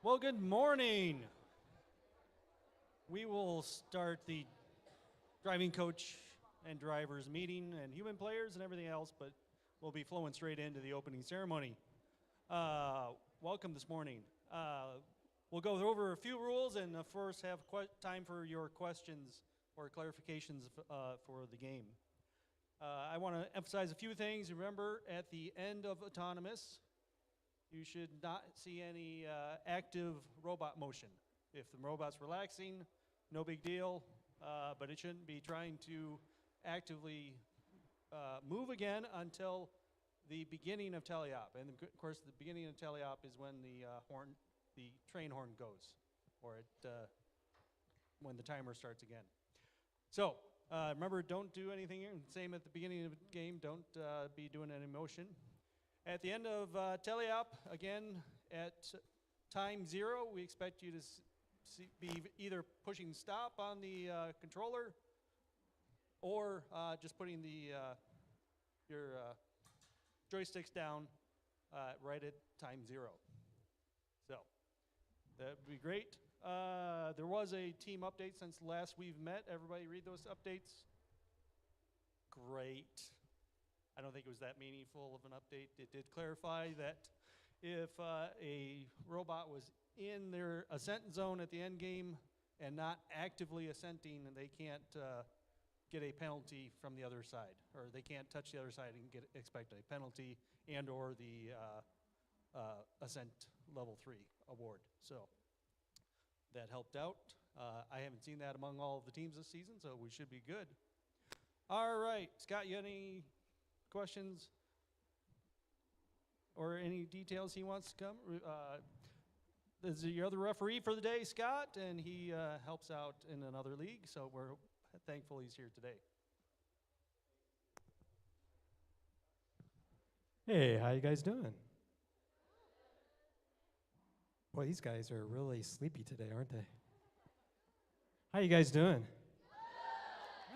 Well, good morning. We will start the driving coach and drivers meeting and human players and everything else, but we'll be flowing straight into the opening ceremony. Welcome this morning. We'll go over a few rules and of course have time for your questions or clarifications for the game. I want to emphasize a few things. Remember, at the end of autonomous, you should not see any active robot motion. If the robot's relaxing, no big deal, but it shouldn't be trying to actively move again until the beginning of teleop. And of course, the beginning of teleop is when the train horn goes, or when the timer starts again. So remember, don't do anything. Same at the beginning of the game. Don't be doing any motion. At the end of teleop, again, at time 0, we expect you to be either pushing stop on the controller or just putting your joysticks down right at time 0. So that would be great. There was a team update since last we've met. Everybody read those updates? Great. I don't think it was that meaningful of an update. It did clarify that if a robot was in their ascent zone at the end game and not actively ascenting, they can't get a penalty from the other side, or they can't touch the other side and expect a penalty and or the ascent level 3 award. So that helped out. I haven't seen that among all of the teams this season, so we should be good. All right, Scott, you have any questions or any details he wants to come? This is your other referee for the day, Scott, and he helps out in another league, so we're thankful he's here today. Hey, how you guys doing? Boy, these guys are really sleepy today, aren't they? How you guys doing?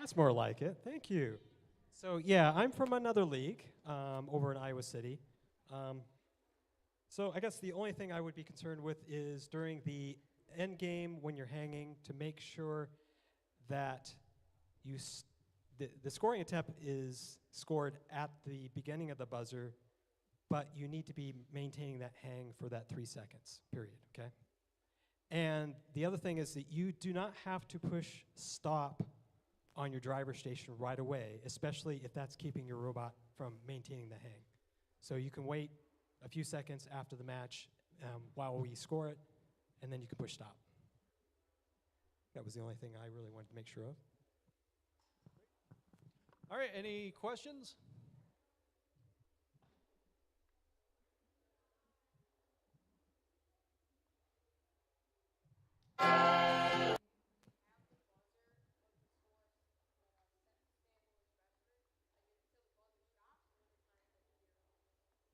That's more like it. Thank you. So yeah, I'm from another league over in Iowa City. So I guess the only thing I would be concerned with is during the end game when you're hanging to make sure that the scoring attempt is scored at the beginning of the buzzer, but you need to be maintaining that hang for that 3 seconds, period, okay? And the other thing is that you do not have to push stop on your driver station right away, especially if that's keeping your robot from maintaining the hang. So you can wait a few seconds after the match while we score it, and then you can push stop. That was the only thing I really wanted to make sure of. All right, any questions?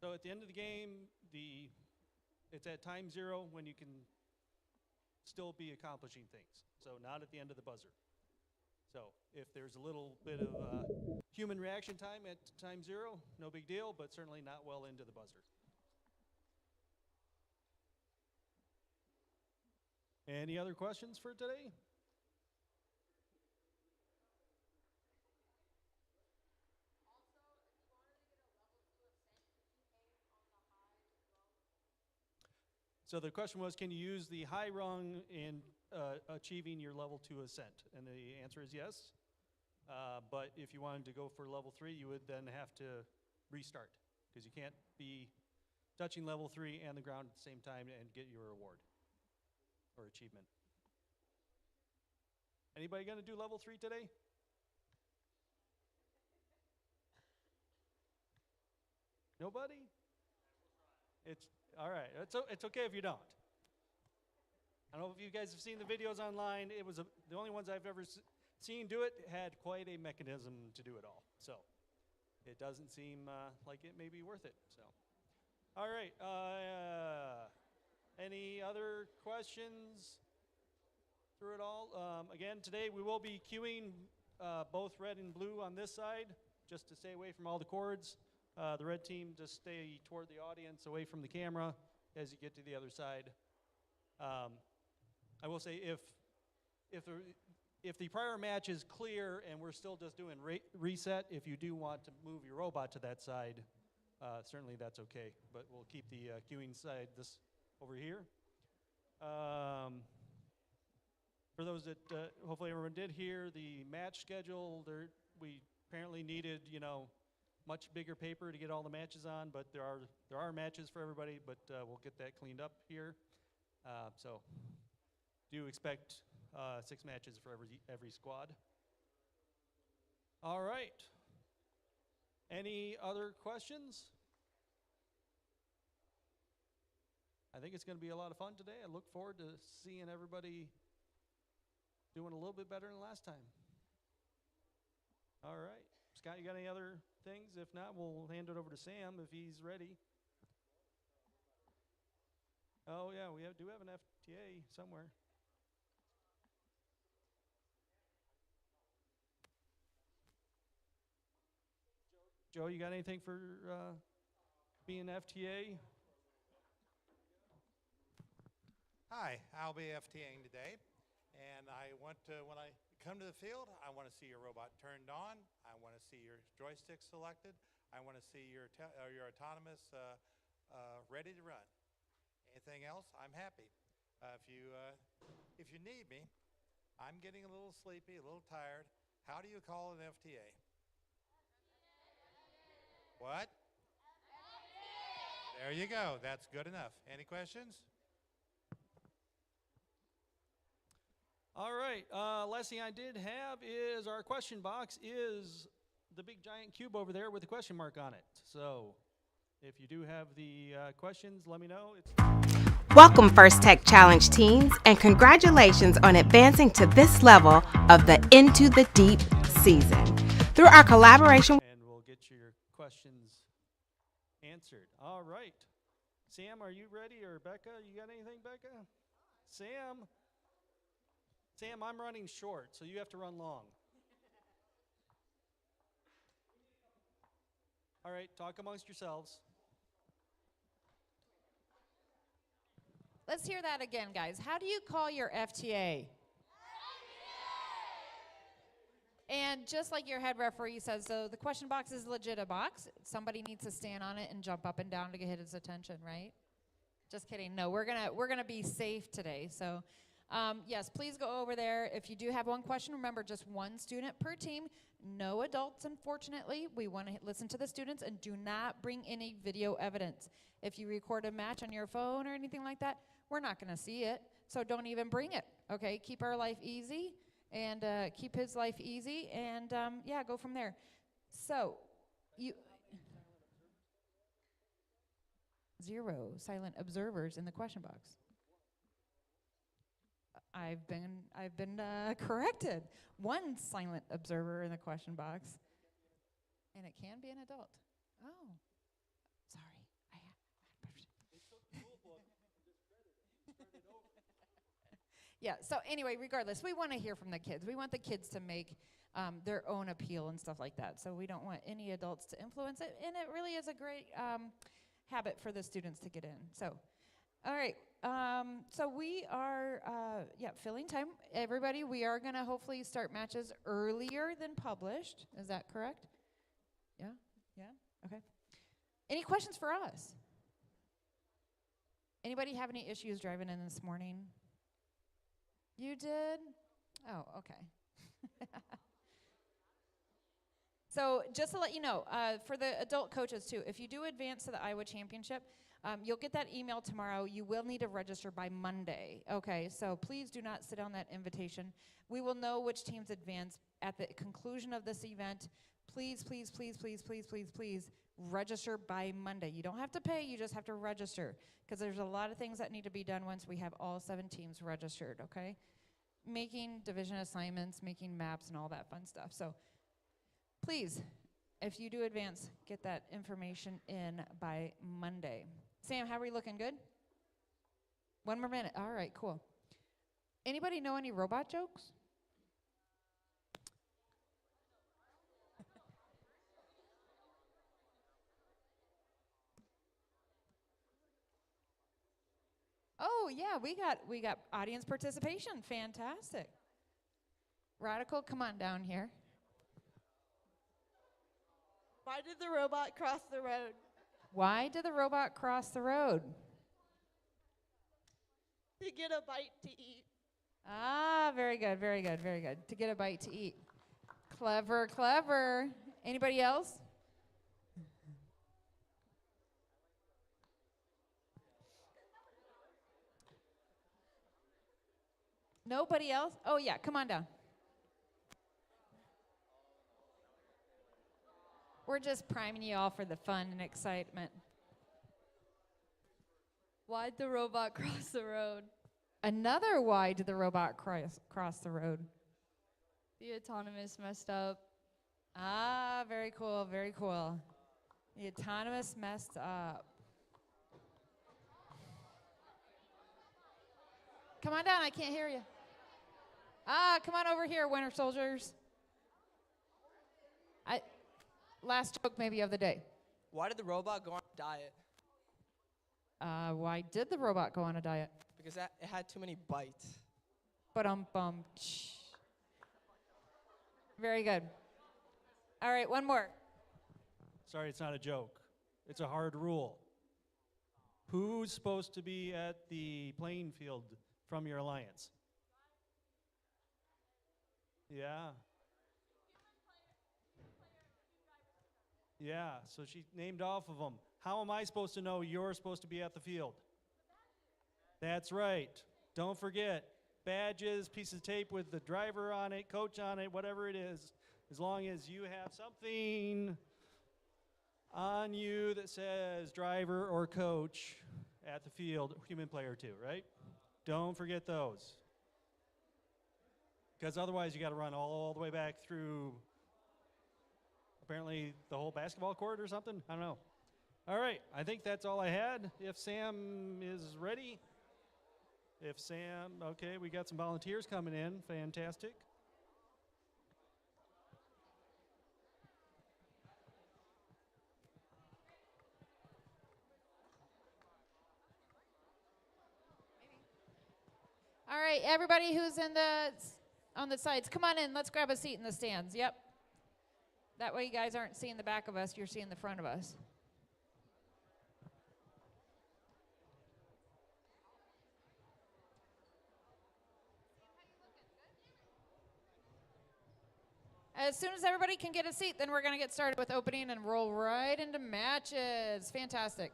So at the end of the game, it's at time 0 when you can still be accomplishing things. So not at the end of the buzzer. So if there's a little bit of human reaction time at time 0, no big deal, but certainly not well into the buzzer. Any other questions for today? So the question was, can you use the high rung in achieving your level 2 ascent? And the answer is yes. But if you wanted to go for level 3, you would then have to restart, because you can't be touching level 3 and the ground at the same time and get your reward or achievement. Anybody going to do level 3 today? Nobody? It's all right. It's okay if you don't. I don't know if you guys have seen the videos online. It was the only ones I've ever seen do it had quite a mechanism to do it all. So it doesn't seem like it may be worth it. So, all right. Any other questions? through it all. Again, today we will be queuing both red and blue on this side, just to stay away from all the cords. The red team just stay toward the audience, away from the camera as you get to the other side. I will say if the prior match is clear and we're still just doing reset, if you do want to move your robot to that side, certainly that's okay. But we'll keep the queuing side this over here. For those that hopefully everyone did hear, the match schedule, we apparently needed, much bigger paper to get all the matches on, but there are matches for everybody, but we'll get that cleaned up here. So do expect 6 matches for every squad. All right. Any other questions? I think it's going to be a lot of fun today. I look forward to seeing everybody doing a little bit better than last time. All right. Scott, you got any other things? If not, we'll hand it over to Sam if he's ready. Oh, yeah, we do have an FTA somewhere. Joe, you got anything for being FTA? Hi, I'll be FTAing today, and I want to, when I come to the field, I want to see your robot turned on, I want to see your joystick selected, I want to see your autonomous ready to run. Anything else, I'm happy. If you need me, I'm getting a little sleepy, a little tired. How do you call an FTA? What? There you go. That's good enough. Any questions? All right. Last thing I did have is our question box is the big giant cube over there with the question mark on it. So if you do have the questions, let me know. Welcome First Tech Challenge teens, and congratulations on advancing to this level of the Into the Deep season. Through our collaboration, and we'll get your questions answered. All right. Sam, are you ready? Or Becca, you got anything, Becca? Sam, I'm running short, so you have to run long. All right, talk amongst yourselves. Let's hear that again, guys. How do you call your FTA? And just like your head referee says, so the question box is legit a box. Somebody needs to stand on it and jump up and down to get his attention, right? Just kidding. No, we're gonna be safe today. So, yes, please go over there. If you do have one question, remember just one student per team. No adults, unfortunately. We want to listen to the students, and do not bring any video evidence. If you record a match on your phone or anything like that, we're not going to see it. So don't even bring it. Okay, keep our life easy. And keep his life easy, and yeah, go from there. So, 0 silent observers in the question box. I've been corrected. 1 silent observer in the question box, and it can be an adult. Oh, sorry. Yeah, so anyway, regardless, we want to hear from the kids. We want the kids to make their own appeal and stuff like that. So we don't want any adults to influence it. And it really is a great habit for the students to get in. So, all right. So we are, filling time. Everybody, we are going to hopefully start matches earlier than published. Is that correct? Yeah? Yeah? Okay. Any questions for us? Anybody have any issues driving in this morning? You did? Oh, okay. So just to let you know, for the adult coaches too, if you do advance to the Iowa Championship, you'll get that email tomorrow. You will need to register by Monday. Okay, so please do not sit on that invitation. We will know which teams advance at the conclusion of this event. Please, please, please, please, please, please, please register by Monday. You don't have to pay, you just have to register, because there's a lot of things that need to be done once we have all 7 teams registered, okay? Making division assignments, making maps, and all that fun stuff. So please, if you do advance, get that information in by Monday. Sam, how are we looking? Good? 1 more minute. All right, cool. Anybody know any robot jokes? Oh yeah, we got audience participation. Fantastic. Radical, come on down here. Why did the robot cross the road? Why did the robot cross the road? To get a bite to eat. Ah, very good, very good, very good. To get a bite to eat. Clever, clever. Anybody else? Nobody else? Oh yeah, come on down. We're just priming you all for the fun and excitement. Why'd the robot cross the road? Another why did the robot cross the road? The autonomous messed up. Ah, very cool, very cool. The autonomous messed up. Come on down, I can't hear you. Ah, come on over here, Winter Soldiers. Last joke maybe of the day. Why did the robot go on a diet? Why did the robot go on a diet? Because it had too many bites. Ba-dum-bum. Very good. All right, one more. Sorry, it's not a joke. It's a hard rule. Who's supposed to be at the playing field from your alliance? Yeah. Yeah, so she named off of them. How am I supposed to know you're supposed to be at the field? That's right. Don't forget, badges, piece of tape with the driver on it, coach on it, whatever it is, as long as you have something on you that says driver or coach at the field, human player too, right? Don't forget those. Because otherwise you got to run all the way back through apparently the whole basketball court or something. I don't know. All right, I think that's all I had. If Sam is ready. If Sam, okay, we got some volunteers coming in. Fantastic. All right, everybody who's on the sides, come on in. Let's grab a seat in the stands. Yep. That way you guys aren't seeing the back of us, you're seeing the front of us. As soon as everybody can get a seat, then we're going to get started with opening and roll right into matches. Fantastic.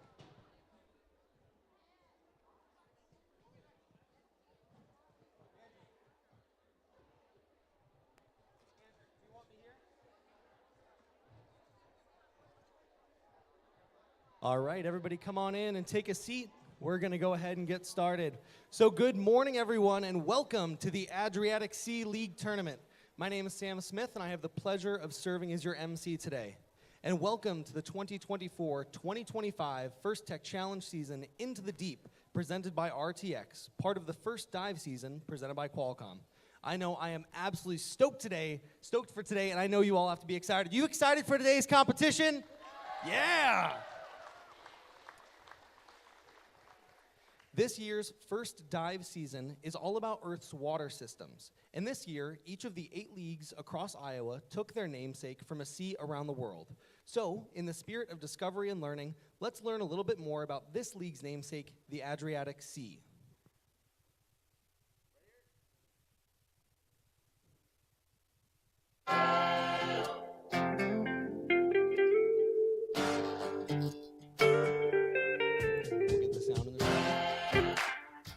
All right, everybody come on in and take a seat. We're going to go ahead and get started. So good morning, everyone, and welcome to the Adriatic Sea League Tournament. My name is Sam Smith, and I have the pleasure of serving as your MC today. And welcome to the 2024-2025 First Tech Challenge season Into the Deep, presented by RTX, part of the first dive season presented by Qualcomm. I know I am absolutely stoked for today, and I know you all have to be excited. You excited for today's competition? Yeah! This year's first dive season is all about Earth's water systems. And this year, each of the 8 leagues across Iowa took their namesake from a sea around the world. So, in the spirit of discovery and learning, let's learn a little bit more about this league's namesake, the Adriatic Sea.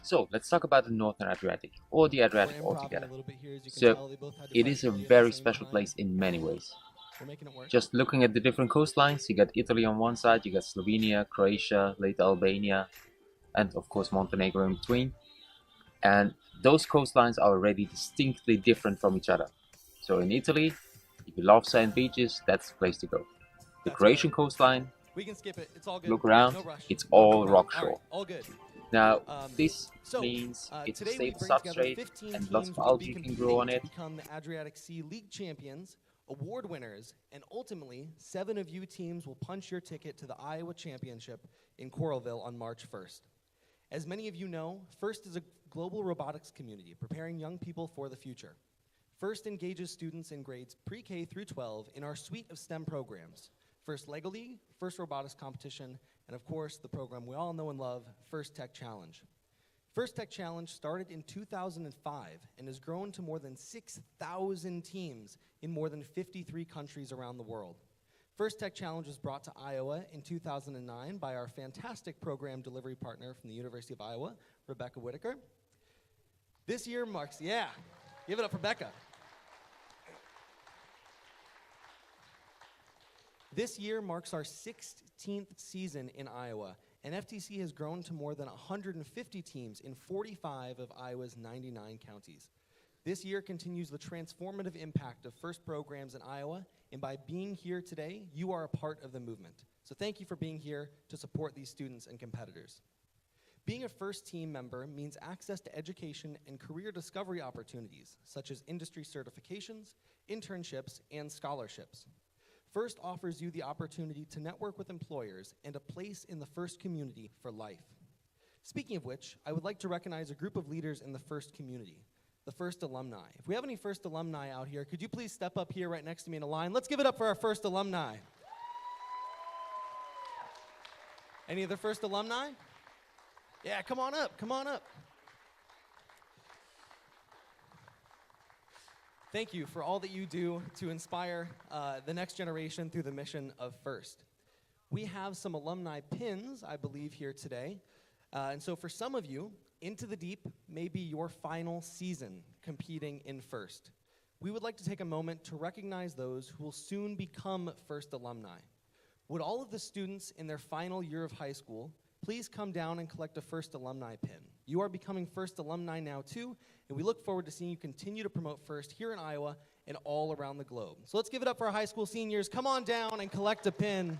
So let's talk about the Northern Adriatic, or the Adriatic altogether. So it is a very special place in many ways. Just looking at the different coastlines, you got Italy on one side, you got Slovenia, Croatia, later Albania, and of course Montenegro in between. And those coastlines are already distinctly different from each other. So in Italy, if you love sand beaches, that's the place to go. The Croatian coastline, We can skip it. It's all good. look around, No rush. it's all No, rock all shore. right, all good. Now, Um, this so, means it's a today we stable bring together substrate 15 and teams lots which of will be algae can competing grow on to it. become the Adriatic Sea League champions, award winners, and ultimately 7 of you teams will punch your ticket to the Iowa Championship in Coralville on March 1st. As many of you know, FIRST is a global robotics community preparing young people for the future. FIRST engages students in grades pre-K through 12 in our suite of STEM programs: FIRST Lego League, FIRST Robotics Competition, and of course, the program we all know and love, FIRST Tech Challenge. FIRST Tech Challenge started in 2005 and has grown to more than 6,000 teams in more than 53 countries around the world. FIRST Tech Challenge was brought to Iowa in 2009 by our fantastic program delivery partner from the University of Iowa, Rebecca Whitaker. This year marks, yeah, give it up for Becca. This year marks our 16th season in Iowa, and FTC has grown to more than 150 teams in 45 of Iowa's 99 counties. This year continues the transformative impact of FIRST programs in Iowa, and by being here today, you are a part of the movement. So thank you for being here to support these students and competitors. Being a FIRST team member means access to education and career discovery opportunities, such as industry certifications, internships, and scholarships. FIRST offers you the opportunity to network with employers and a place in the FIRST community for life. Speaking of which, I would like to recognize a group of leaders in the FIRST community, the FIRST alumni. If we have any FIRST alumni out here, could you please step up here right next to me in a line? Let's give it up for our FIRST alumni. Any other FIRST alumni? Yeah, come on up, come on up. Thank you for all that you do to inspire the next generation through the mission of FIRST. We have some alumni pins, I believe, here today. And so for some of you, Into the Deep may be your final season competing in FIRST. We would like to take a moment to recognize those who will soon become FIRST alumni. Would all of the students in their final year of high school please come down and collect a FIRST alumni pin? You are becoming FIRST alumni now too, and we look forward to seeing you continue to promote FIRST here in Iowa and all around the globe. So let's give it up for our high school seniors. Come on down and collect a pin.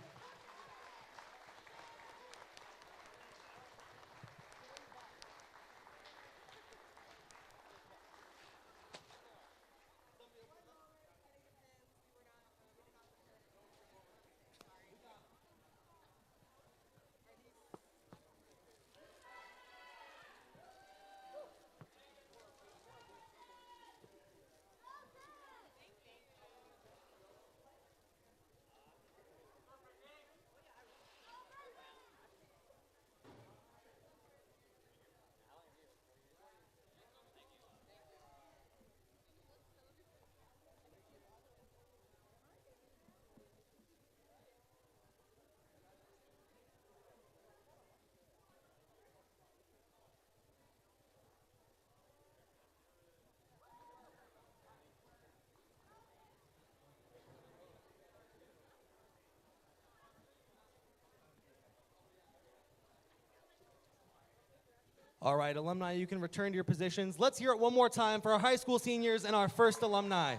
All right, alumni, you can return to your positions. Let's hear it one more time for our high school seniors and our FIRST alumni.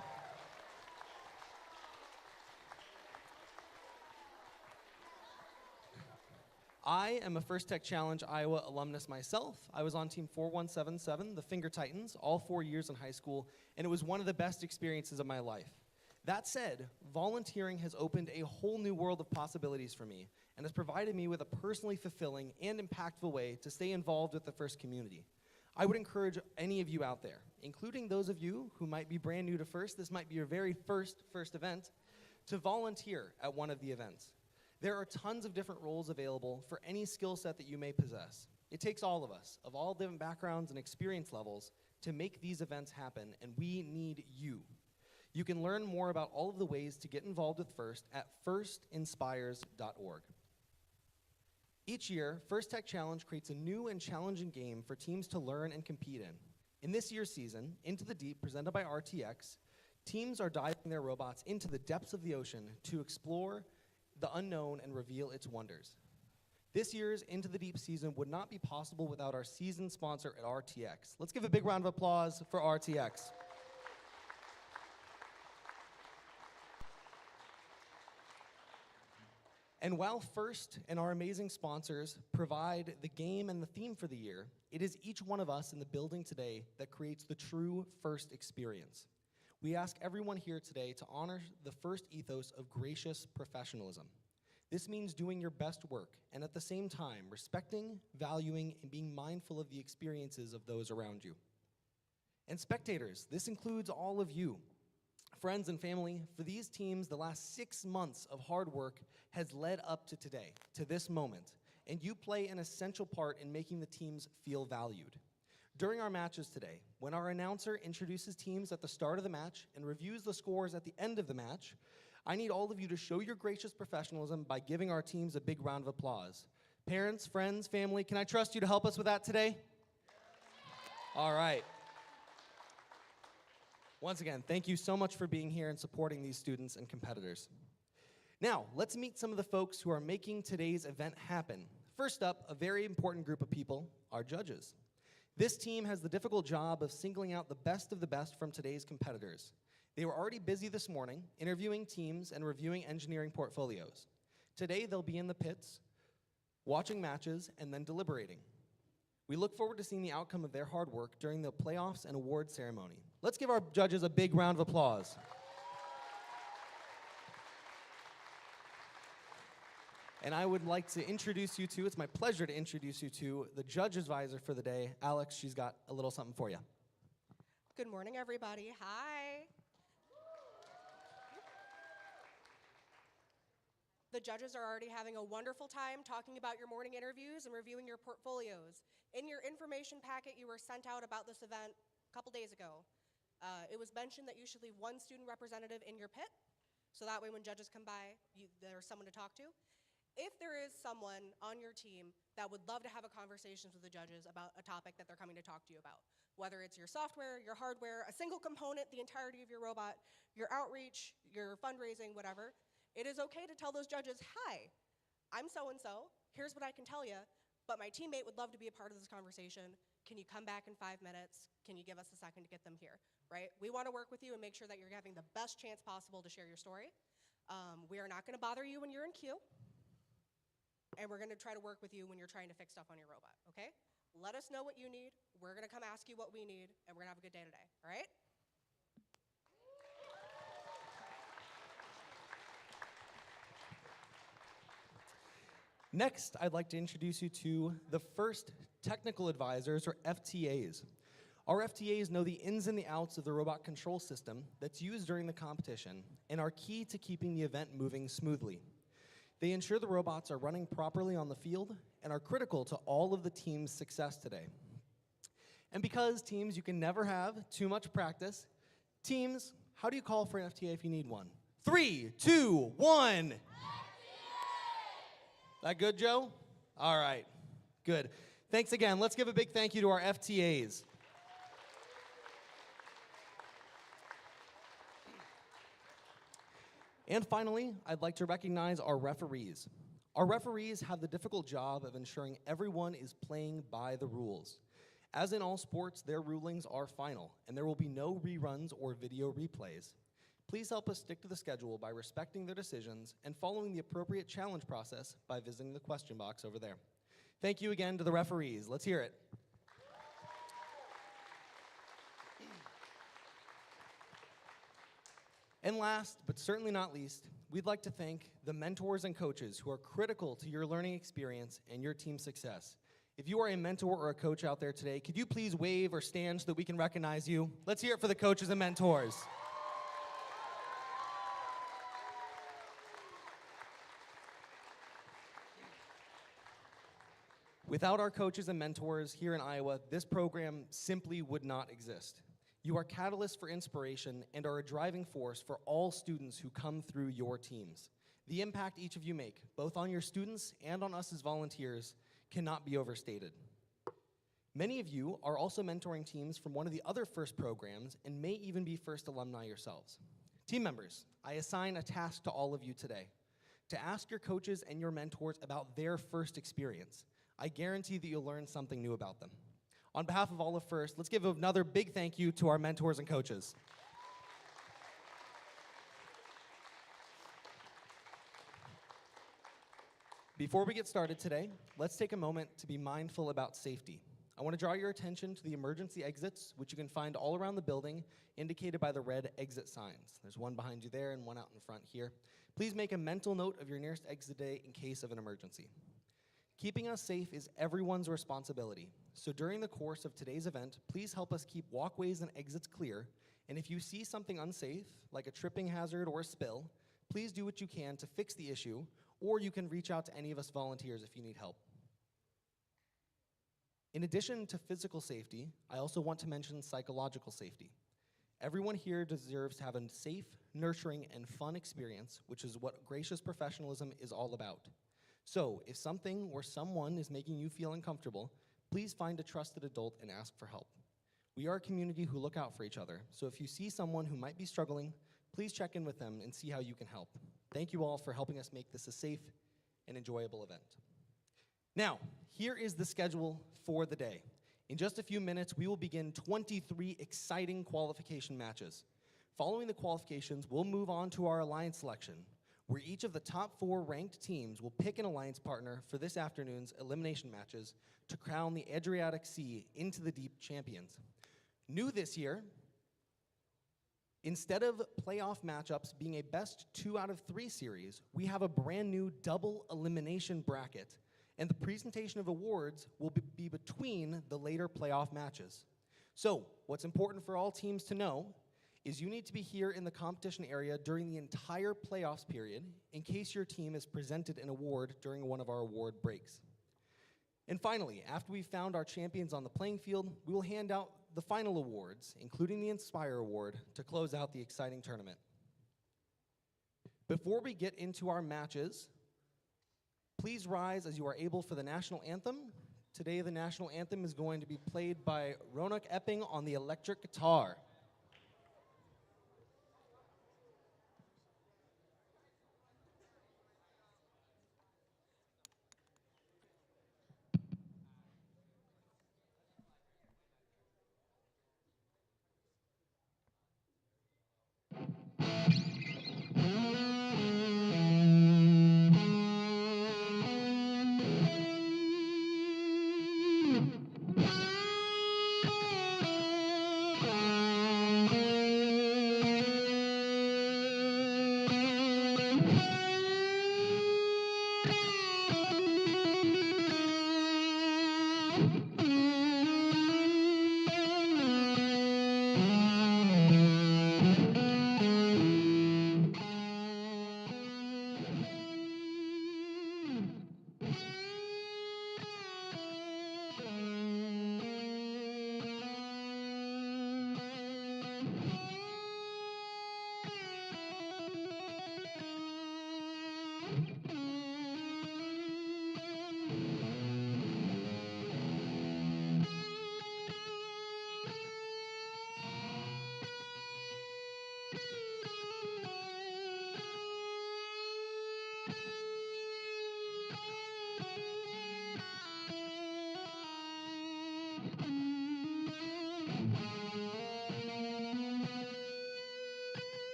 I am a FIRST Tech Challenge Iowa alumnus myself. I was on Team 4177, the Finger Titans, all 4 years in high school, and it was one of the best experiences of my life. That said, volunteering has opened a whole new world of possibilities for me and has provided me with a personally fulfilling and impactful way to stay involved with the FIRST community. I would encourage any of you out there, including those of you who might be brand new to FIRST, this might be your very first event, to volunteer at one of the events. There are tons of different roles available for any skill set that you may possess. It takes all of us, of all different backgrounds and experience levels, to make these events happen, and we need you. You can learn more about all of the ways to get involved with FIRST at firstinspires.org. Each year, FIRST Tech Challenge creates a new and challenging game for teams to learn and compete in. In this year's season, Into the Deep, presented by RTX, teams are diving their robots into the depths of the ocean to explore the unknown and reveal its wonders. This year's Into the Deep season would not be possible without our season sponsor at RTX. Let's give a big round of applause for RTX. And while First and our amazing sponsors provide the game and the theme for the year, it is each one of us in the building today that creates the true First experience. We ask everyone here today to honor the First ethos of gracious professionalism. This means doing your best work and at the same time respecting, valuing, and being mindful of the experiences of those around you. And spectators, this includes all of you. Friends and family, for these teams, the last 6 months of hard work has led up to today, to this moment, and you play an essential part in making the teams feel valued. During our matches today, when our announcer introduces teams at the start of the match and reviews the scores at the end of the match, I need all of you to show your gracious professionalism by giving our teams a big round of applause. Parents, friends, family, can I trust you to help us with that today? All right. Once again, thank you so much for being here and supporting these students and competitors. Now, let's meet some of the folks who are making today's event happen. First up, a very important group of people, our judges. This team has the difficult job of singling out the best of the best from today's competitors. They were already busy this morning, interviewing teams and reviewing engineering portfolios. Today, they'll be in the pits, watching matches, and then deliberating. We look forward to seeing the outcome of their hard work during the playoffs and award ceremony. Let's give our judges a big round of applause. And I would like to introduce you to, it's my pleasure to introduce you to the judge advisor for the day, Alex. She's got a little something for you. Good morning, everybody. Hi. The judges are already having a wonderful time talking about your morning interviews and reviewing your portfolios. In your information packet you were sent out about this event a couple days ago, it was mentioned that you should leave one student representative in your pit, so that way when judges come by, there's someone to talk to. If there is someone on your team that would love to have a conversation with the judges about a topic that they're coming to talk to you about, whether it's your software, your hardware, a single component, the entirety of your robot, your outreach, your fundraising, whatever, it is okay to tell those judges, hi, I'm so-and-so, here's what I can tell you, but my teammate would love to be a part of this conversation. Can you come back in 5 minutes? Can you give us a second to get them here, right? We want to work with you and make sure that you're having the best chance possible to share your story. We are not going to bother you when you're in queue, and we're going to try to work with you when you're trying to fix stuff on your robot, okay? Let us know what you need. We're going to come ask you what we need, and we're going to have a good day today, all right? Next, I'd like to introduce you to the First Technical Advisors, or FTAs. Our FTAs know the ins and the outs of the robot control system that's used during the competition and are key to keeping the event moving smoothly. They ensure the robots are running properly on the field and are critical to all of the team's success today. And because, teams, you can never have too much practice, teams, how do you call for an FTA if you need one? 3, 2, 1. That good, Joe? All right, good. Thanks again. Let's give a big thank you to our FTAs. And finally, I'd like to recognize our referees. Our referees have the difficult job of ensuring everyone is playing by the rules. As in all sports, their rulings are final, and there will be no reruns or video replays. Please help us stick to the schedule by respecting their decisions and following the appropriate challenge process by visiting the question box over there. Thank you again to the referees. Let's hear it. And last, but certainly not least, we'd like to thank the mentors and coaches who are critical to your learning experience and your team's success. If you are a mentor or a coach out there today, could you please wave or stand so that we can recognize you? Let's hear it for the coaches and mentors. Without our coaches and mentors here in Iowa, this program simply would not exist. You are catalysts for inspiration and are a driving force for all students who come through your teams. The impact each of you make, both on your students and on us as volunteers, cannot be overstated. Many of you are also mentoring teams from one of the other FIRST programs and may even be FIRST alumni yourselves. Team members, I assign a task to all of you today, to ask your coaches and your mentors about their FIRST experience. I guarantee that you'll learn something new about them. On behalf of all of FIRST, let's give another big thank you to our mentors and coaches. Before we get started today, let's take a moment to be mindful about safety. I want to draw your attention to the emergency exits, which you can find all around the building, indicated by the red exit signs. There's one behind you there and one out in front here. Please make a mental note of your nearest exit day in case of an emergency. Keeping us safe is everyone's responsibility. So during the course of today's event, please help us keep walkways and exits clear. And if you see something unsafe, like a tripping hazard or a spill, please do what you can to fix the issue, or you can reach out to any of us volunteers if you need help. In addition to physical safety, I also want to mention psychological safety. Everyone here deserves to have a safe, nurturing, and fun experience, which is what gracious professionalism is all about. So, if something or someone is making you feel uncomfortable, please find a trusted adult and ask for help. We are a community who look out for each other, so if you see someone who might be struggling, please check in with them and see how you can help. Thank you all for helping us make this a safe and enjoyable event. Now, here is the schedule for the day. In just a few minutes, we will begin 23 exciting qualification matches. Following the qualifications, we'll move on to our alliance selection, where each of the top 4 ranked teams will pick an alliance partner for this afternoon's elimination matches to crown the Adriatic Sea Into the Deep champions. New this year, instead of playoff matchups being a best 2 out of 3 series, we have a brand new double elimination bracket, and the presentation of awards will be between the later playoff matches. So, what's important for all teams to know is you need to be here in the competition area during the entire playoffs period in case your team is presented an award during one of our award breaks. And finally, after we've found our champions on the playing field, we will hand out the final awards, including the Inspire Award, to close out the exciting tournament. Before we get into our matches, please rise as you are able for the national anthem. Today, the national anthem is going to be played by Ronak Epping on the electric guitar.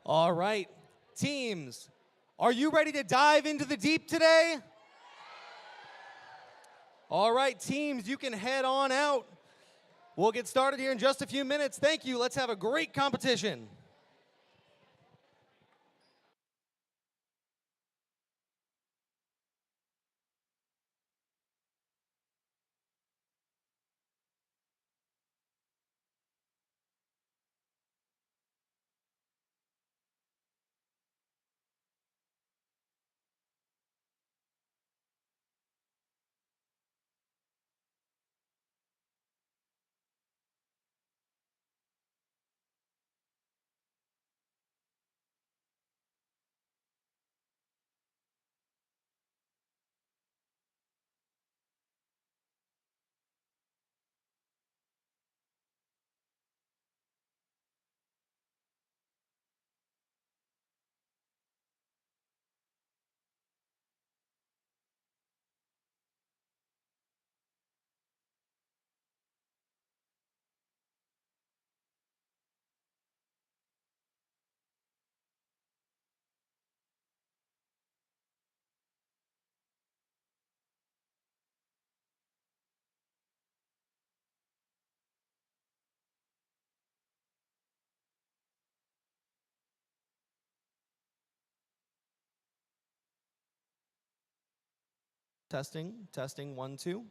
All right, teams, are you ready to dive into the deep today? All right, teams, you can head on out. We'll get started here in just a few minutes. Thank you. Let's have a great competition. Testing, testing, 1, 2.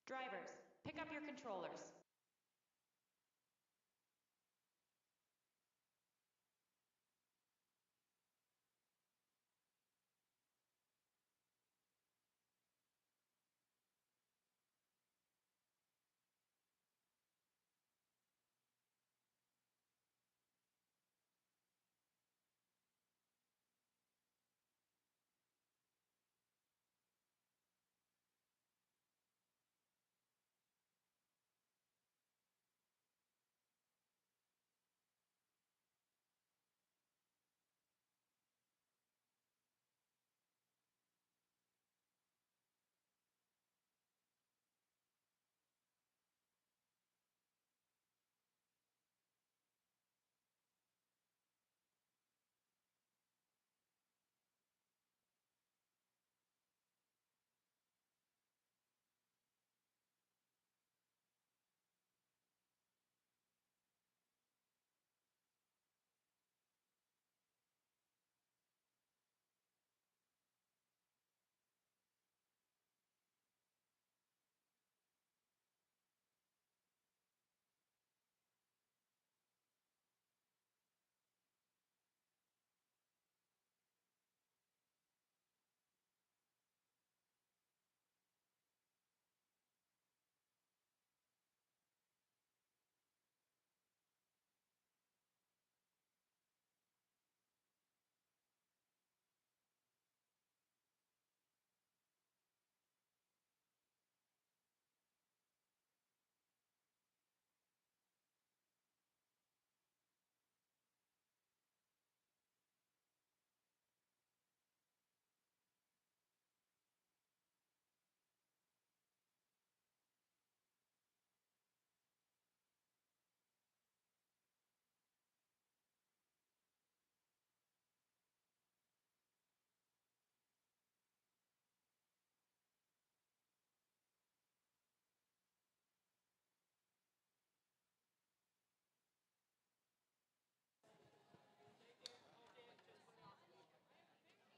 Drivers, pick up your controllers.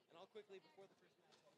And I'll quickly, before the first match,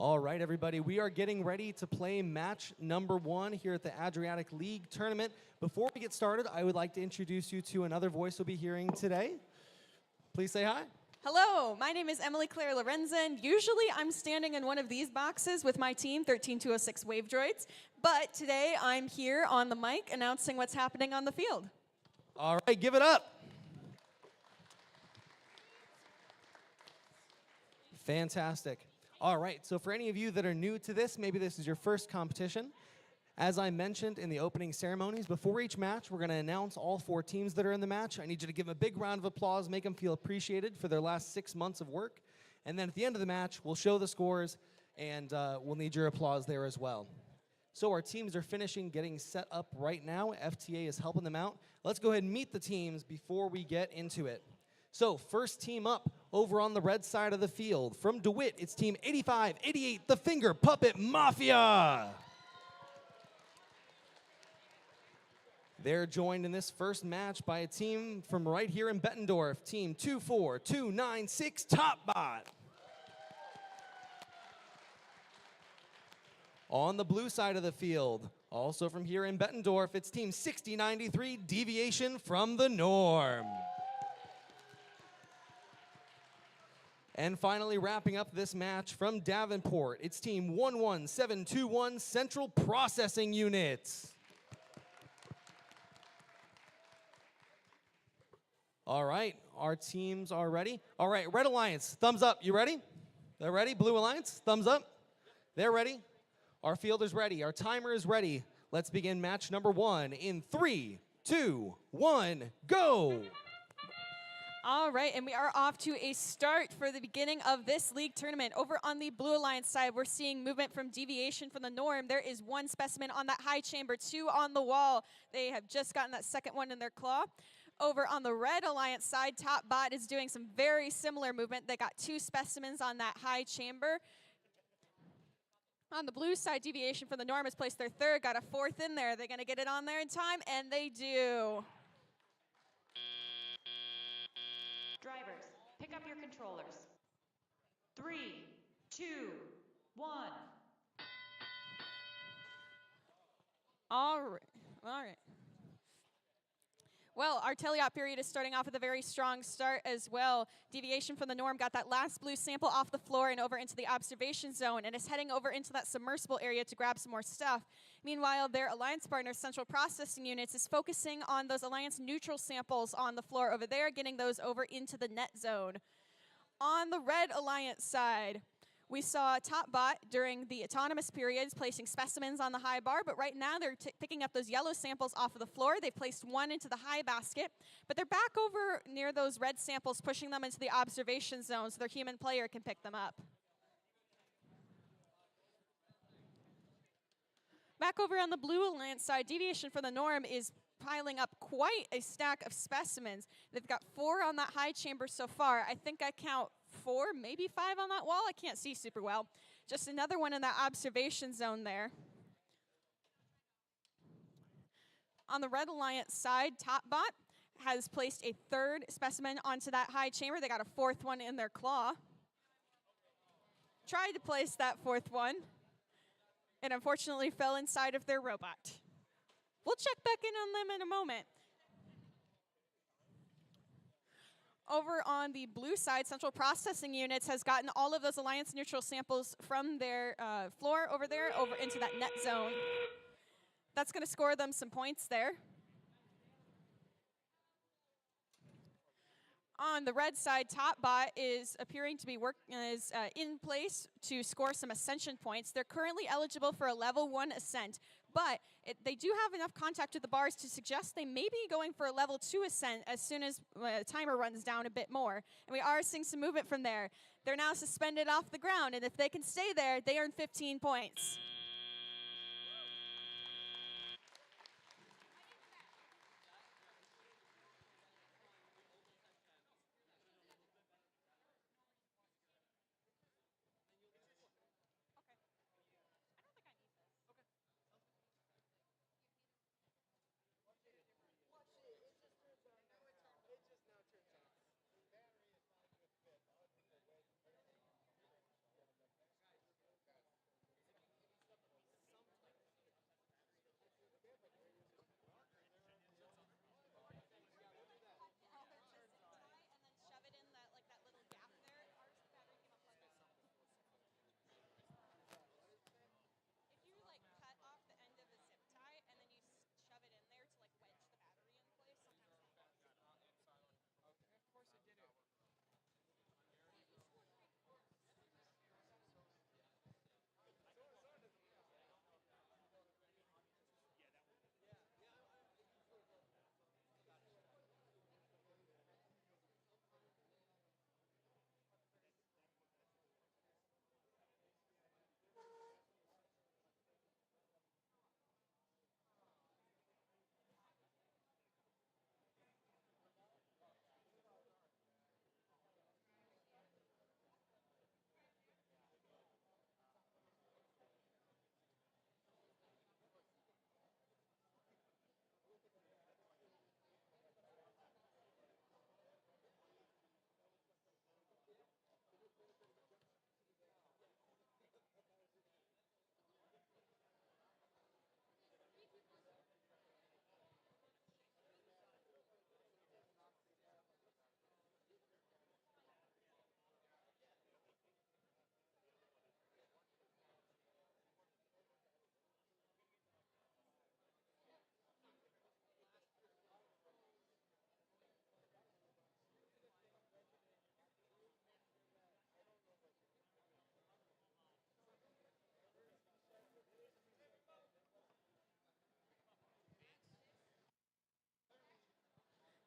All right, everybody, we are getting ready to play match number 1 here at the Adriatic League tournament. Before we get started, I would like to introduce you to another voice we'll be hearing today. Please say hi. Hello, my name is Emily Claire Lorenzen. Usually I'm standing in one of these boxes with my team, 13206 Wave Droids, but today I'm here on the mic announcing what's happening on the field. All right, give it up. Fantastic. All right, so for any of you that are new to this, maybe this is your first competition. As I mentioned in the opening ceremonies, before each match, we're going to announce all 4 teams that are in the match. I need you to give them a big round of applause, make them feel appreciated for their last 6 months of work. And then at the end of the match, we'll show the scores, and we'll need your applause there as well. So our teams are finishing getting set up right now. FTA is helping them out. Let's go ahead and meet the teams before we get into it. So first team up over on the red side of the field. From DeWitt, it's team 8588, the Finger Puppet Mafia. They're joined in this first match by a team from right here in Bettendorf, team 24296 Topbot. On the blue side of the field, also from here in Bettendorf, it's team 6093 Deviation from the Norm. And finally, wrapping up this match from Davenport, it's team 11721 Central Processing Unit. All right, our teams are ready. All right, Red Alliance, thumbs up. You ready? They're ready. Blue Alliance, thumbs up. They're ready. Our field is ready. Our timer is ready. Let's begin match number 1 in 3, 2, 1, go. All right, and we are off to a start for the beginning of this league tournament. Over on the Blue Alliance side, we're seeing movement from deviation from the norm. There is one specimen on that high chamber, two on the wall. They have just gotten that second one in their claw. Over on the Red Alliance side, Top Bot is doing some very similar movement. They got two specimens on that high chamber. On the blue side, deviation from the norm has placed their third, got a fourth in there. They're going to get it on there in time, and they do. Drivers, pick up your controllers. 3, 2, 1. All right. Well, our teleop period is starting off with a very strong start as well. Deviation from the norm got that last blue sample off the floor and over into the observation zone and is heading over into that submersible area to grab some more stuff. Meanwhile, their alliance partner, Central Processing Units, is focusing on those alliance neutral samples on the floor over there, getting those over into the net zone. On the Red Alliance side, we saw Top Bot during the autonomous periods placing specimens on the high bar, but right now they're picking up those yellow samples off of the floor. They've placed one into the high basket, but they're back over near those red samples, pushing them into the observation zone so their human player can pick them up. Back over on the Blue Alliance side, deviation from the norm is piling up quite a stack of specimens. They've got 4 on that high chamber so far. I think I count 4, maybe 5 on that wall. I can't see super well. Just another one in that observation zone there. On the Red Alliance side, Top Bot has placed a third specimen onto that high chamber. They got a fourth one in their claw. Tried to place that fourth one, and unfortunately fell inside of their robot. We'll check back in on them in a moment. Over on the blue side, Central Processing Units has gotten all of those alliance neutral samples from their floor over there over into that net zone. That's going to score them some points there. On the red side, Top Bot is appearing to be in place to score some ascension points. They're currently eligible for a level 1 ascent, but they do have enough contact with the bars to suggest they may be going for a level 2 ascent as soon as the timer runs down a bit more. And we are seeing some movement from there. They're now suspended off the ground, and if they can stay there, they earn 15 points.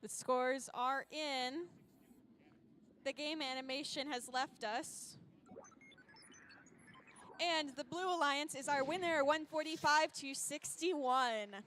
The scores are in. The game animation has left us. And the Blue Alliance is our winner, 145-61.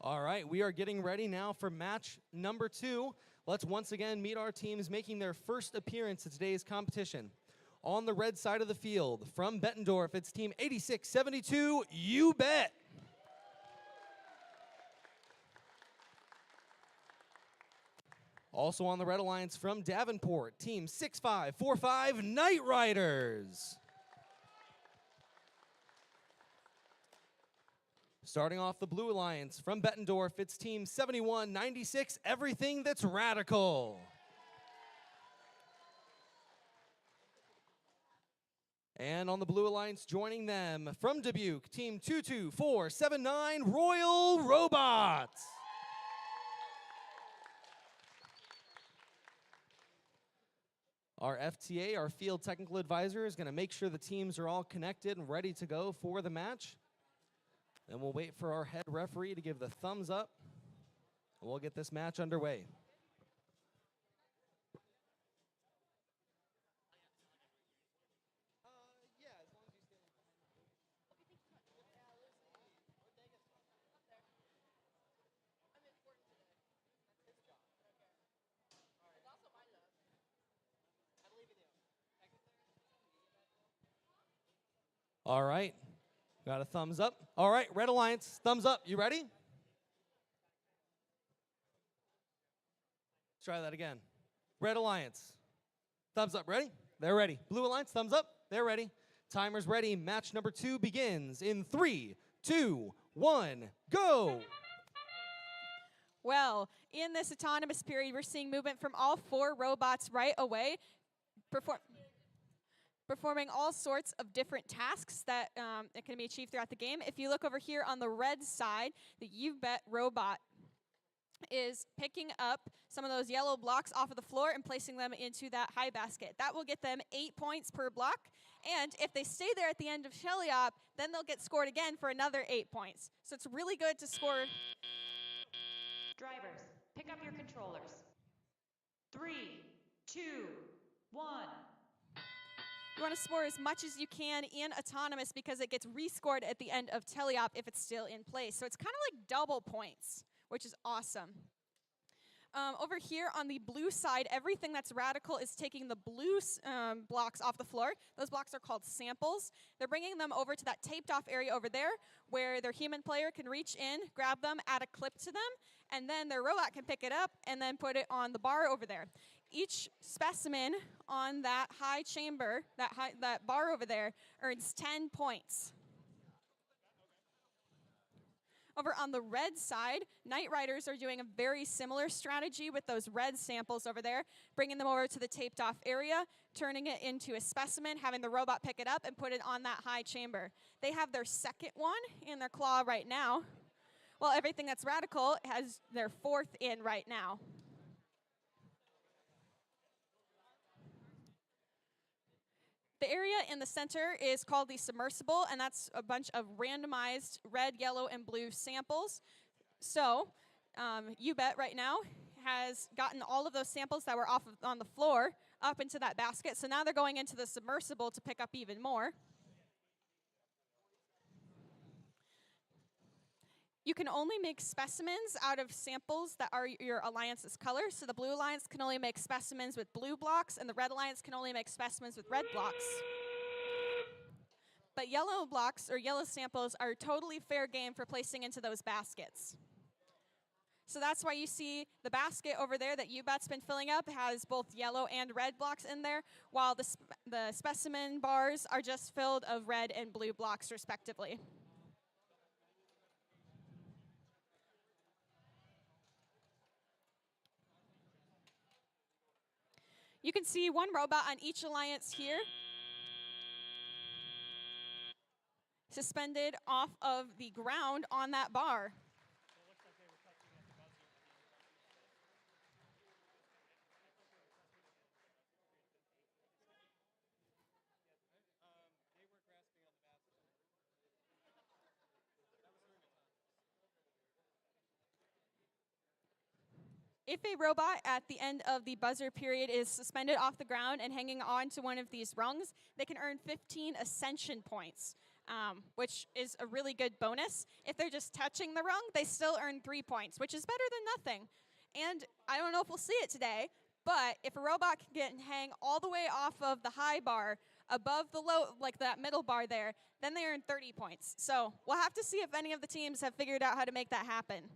All right, we are getting ready now for match number 2. Let's once again meet our teams making their first appearance at today's competition. On the red side of the field, from Bettendorf, it's team 8672, You Bet. Also on the Red Alliance from Davenport, team 6545, Night Riders. Starting off the Blue Alliance from Bettendorf, it's team 7196, Everything That's Radical. And on the Blue Alliance joining them from Dubuque, team 22479, Royal Robots. Our FTA, our field technical advisor, is going to make sure the teams are all connected and ready to go for the match. Then we'll wait for our head referee to give the thumbs up, and we'll get this match underway. All right, got a thumbs up. All right, Red Alliance, thumbs up. You ready? Let's try that again. Red Alliance, thumbs up. Ready? They're ready. Blue Alliance, thumbs up. They're ready. Timer's ready. Match number 2 begins in 3, 2, 1, go! Well, in this autonomous period, we're seeing movement from all 4 robots right away, performing all sorts of different tasks that can be achieved throughout the game. If you look over here on the red side, the You Bet robot is picking up some of those yellow blocks off of the floor and placing them into that high basket. That will get them 8 points per block, and if they stay there at the end of Shelley-Op, then they'll get scored again for another 8 points. So it's really good to score. Drivers, pick up your controllers. 3, 2, 1. You want to score as much as you can in autonomous because it gets rescored at the end of Teleop if it's still in place. So it's kind of like double points, which is awesome. Over here on the blue side, everything that's radical is taking the blue blocks off the floor. Those blocks are called samples. They're bringing them over to that taped off area over there where their human player can reach in, grab them, add a clip to them, and then their robot can pick it up and then put it on the bar over there. Each specimen on that high chamber, that bar over there, earns 10 points. Over on the red side, Night Riders are doing a very similar strategy with those red samples over there, bringing them over to the taped off area, turning it into a specimen, having the robot pick it up and put it on that high chamber. They have their second one in their claw right now, while everything that's radical has their 4th in right now. The area in the center is called the submersible, and that's a bunch of randomized red, yellow, and blue samples. So, You Bet right now has gotten all of those samples that were on the floor up into that basket. So now they're going into the submersible to pick up even more. You can only make specimens out of samples that are your alliance's color. So the blue alliance can only make specimens with blue blocks, and the red alliance can only make specimens with red blocks. But yellow blocks or yellow samples are totally fair game for placing into those baskets. So that's why you see the basket over there that YouBet's been filling up has both yellow and red blocks in there, while the specimen bars are just filled of red and blue blocks respectively. You can see one robot on each alliance here, suspended off of the ground on that bar. If a robot at the end of the buzzer period is suspended off the ground and hanging on to one of these rungs, they can earn 15 ascension points, which is a really good bonus. If they're just touching the rung, they still earn 3 points, which is better than nothing. And I don't know if we'll see it today, but if a robot can hang all the way off of the high bar above the low, like that middle bar there, then they earn 30 points. So we'll have to see if any of the teams have figured out how to make that happen.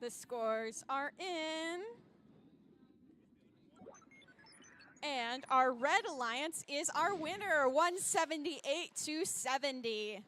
The scores are in. And our red alliance is our winner, 178-70.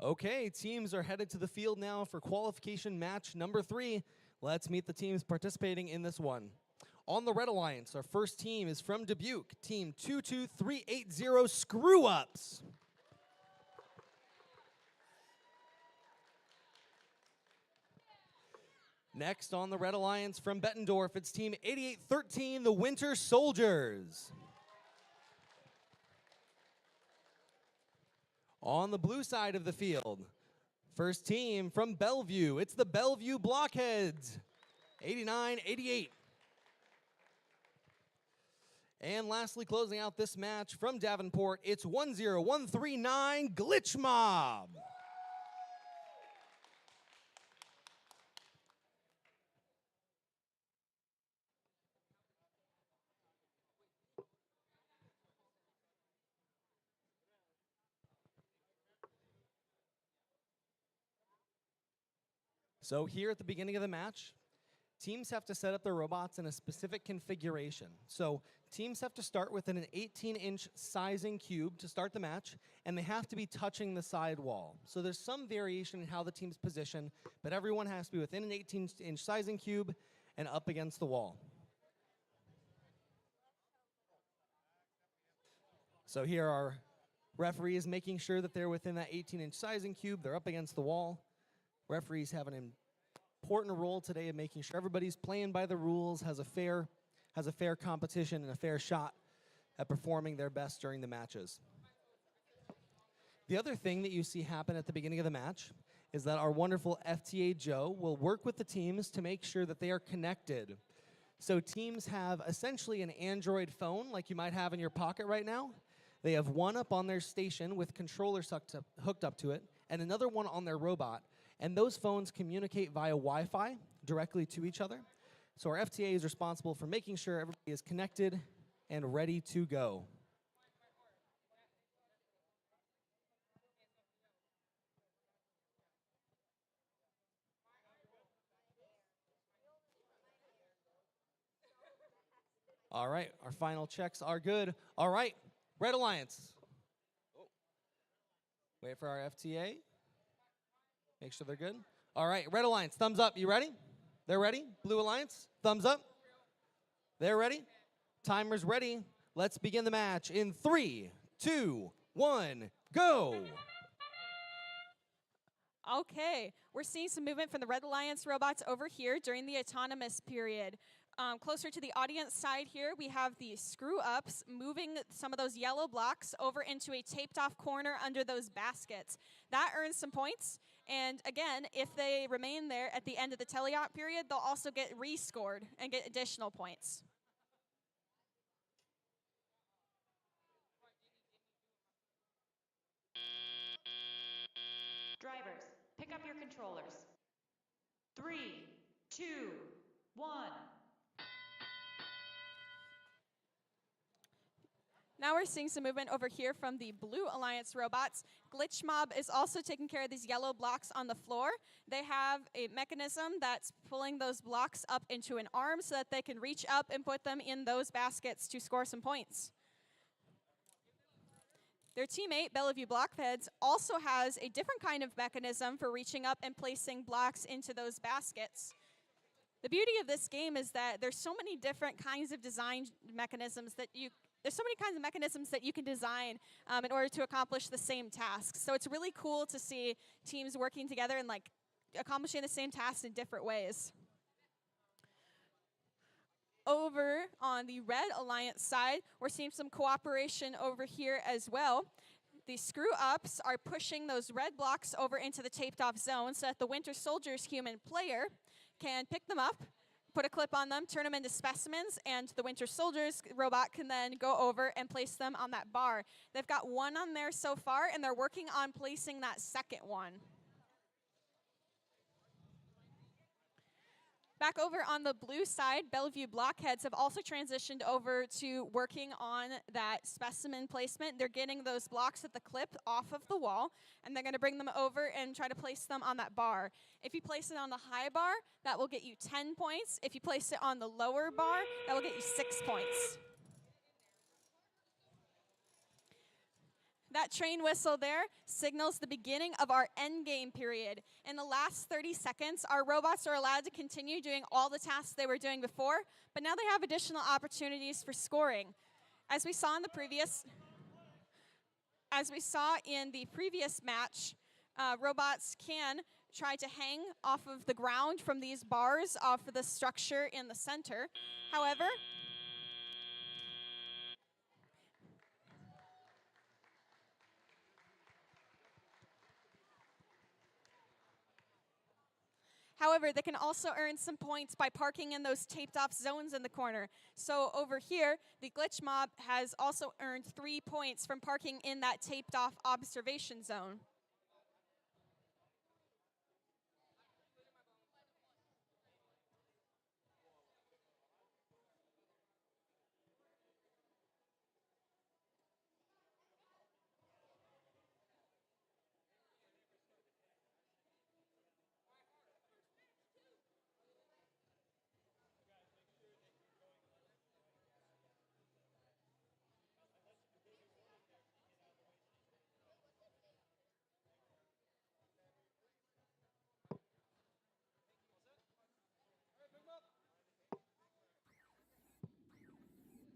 Okay, teams are headed to the field now for qualification match number 3. Let's meet the teams participating in this one. On the Red Alliance, our first team is from Dubuque, Team 22380 Screw Ups. Next on the Red Alliance from Bettendorf, it's Team 8813, the Winter Soldiers. On the blue side of the field, first team from Bellevue, it's the Bellevue Blockheads, 8988. And lastly, closing out this match from Davenport, it's 10139 Glitch Mob. So here at the beginning of the match, teams have to set up their robots in a specific configuration. So teams have to start within an 18-inch sizing cube to start the match, and they have to be touching the side wall. So there's some variation in how the teams position, but everyone has to be within an 18-inch sizing cube and up against the wall. So here are referees making sure that they're within that 18-inch sizing cube, they're up against the wall. Referees have an important role today in making sure everybody's playing by the rules, has a fair competition and a fair shot at performing their best during the matches. The other thing that you see happen at the beginning of the match is that our wonderful FTA Joe will work with the teams to make sure that they are connected. So teams have essentially an Android phone like you might have in your pocket right now. They have one up on their station with controllers hooked up to it, and another one on their robot. And those phones communicate via Wi-Fi directly to each other. So our FTA is responsible for making sure everybody is connected and ready to go. All right, our final checks are good. All right, Red Alliance. Wait for our FTA. Make sure they're good. All right, Red Alliance, thumbs up. You ready? They're ready. Blue Alliance, thumbs up. They're ready. Timer's ready. Let's begin the match in 3, 2, 1, go. Okay, we're seeing some movement from the Red Alliance robots over here during the autonomous period. Closer to the audience side here, we have the screw-ups moving some of those yellow blocks over into a taped-off corner under those baskets. That earns some points, and again, if they remain there at the end of the teleop period, they'll also get rescored and get additional points. Drivers, pick up your controllers. 3, 2, 1. Now we're seeing some movement over here from the Blue Alliance robots. Glitch Mob is also taking care of these yellow blocks on the floor. They have a mechanism that's pulling those blocks up into an arm so that they can reach up and put them in those baskets to score some points. Their teammate, Bellevue Blockheads, also has a different kind of mechanism for reaching up and placing blocks into those baskets. The beauty of this game is that there's so many different kinds of design mechanisms that you can design in order to accomplish the same task. So it's really cool to see teams working together and like accomplishing the same tasks in different ways. Over on the Red Alliance side, we're seeing some cooperation over here as well. The screw-ups are pushing those red blocks over into the taped-off zone so that the Winter Soldiers human player can pick them up, put a clip on them, turn them into specimens, and the Winter Soldiers robot can then go over and place them on that bar. They've got one on there so far, and they're working on placing that second one. Back over on the blue side, Bellevue Blockheads have also transitioned over to working on that specimen placement. They're getting those blocks at the clip off of the wall, and they're going to bring them over and try to place them on that bar. If you place it on the high bar, that will get you 10 points. If you place it on the lower bar, that will get you 6 points. That train whistle there signals the beginning of our end game period. In the last 30 seconds, our robots are allowed to continue doing all the tasks they were doing before, but now they have additional opportunities for scoring. As we saw in the previous match, robots can try to hang off of the ground from these bars off of the structure in the center. However, they can also earn some points by parking in those taped off zones in the corner. So over here, the glitch mob has also earned 3 points from parking in that taped off observation zone.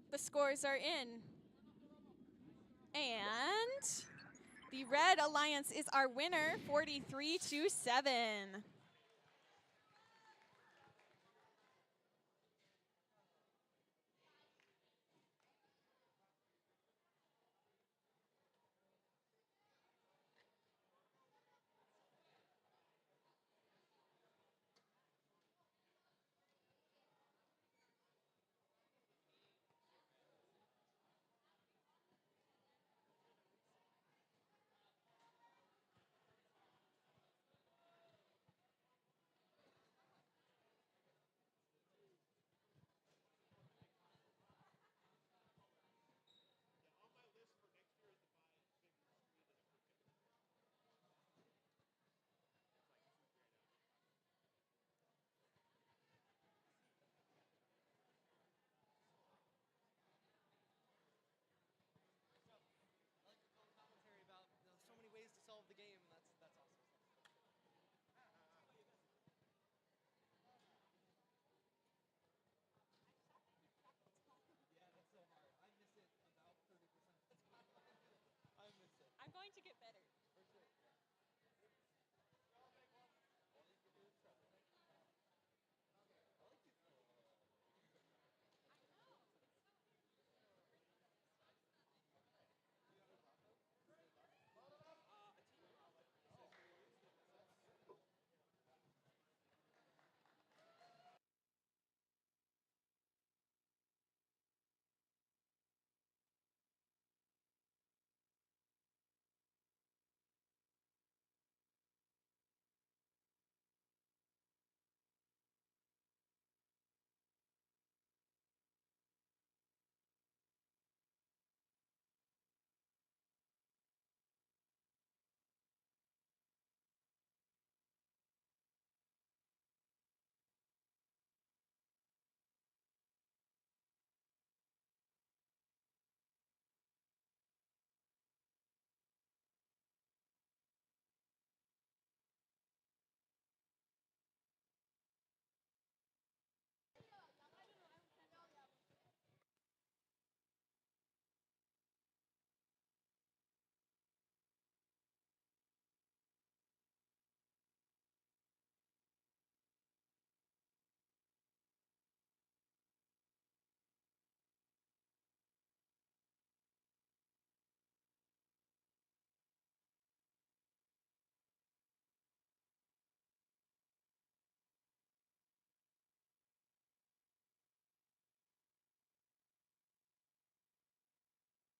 The scores are in. And the Red Alliance is our winner, 43-7. I'm going to get better.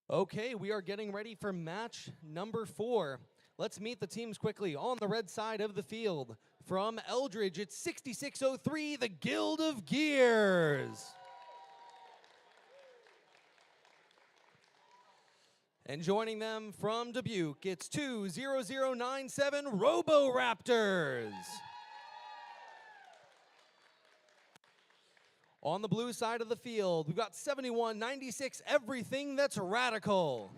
Okay, we are getting ready for match number 4. Let's meet the teams quickly. On the red side of the field, from Eldridge, it's 6603, the Guild of Gears. And joining them from Dubuque, it's 20097 Roboraptors. On the blue side of the field, we've got 7196 Everything That's Radical.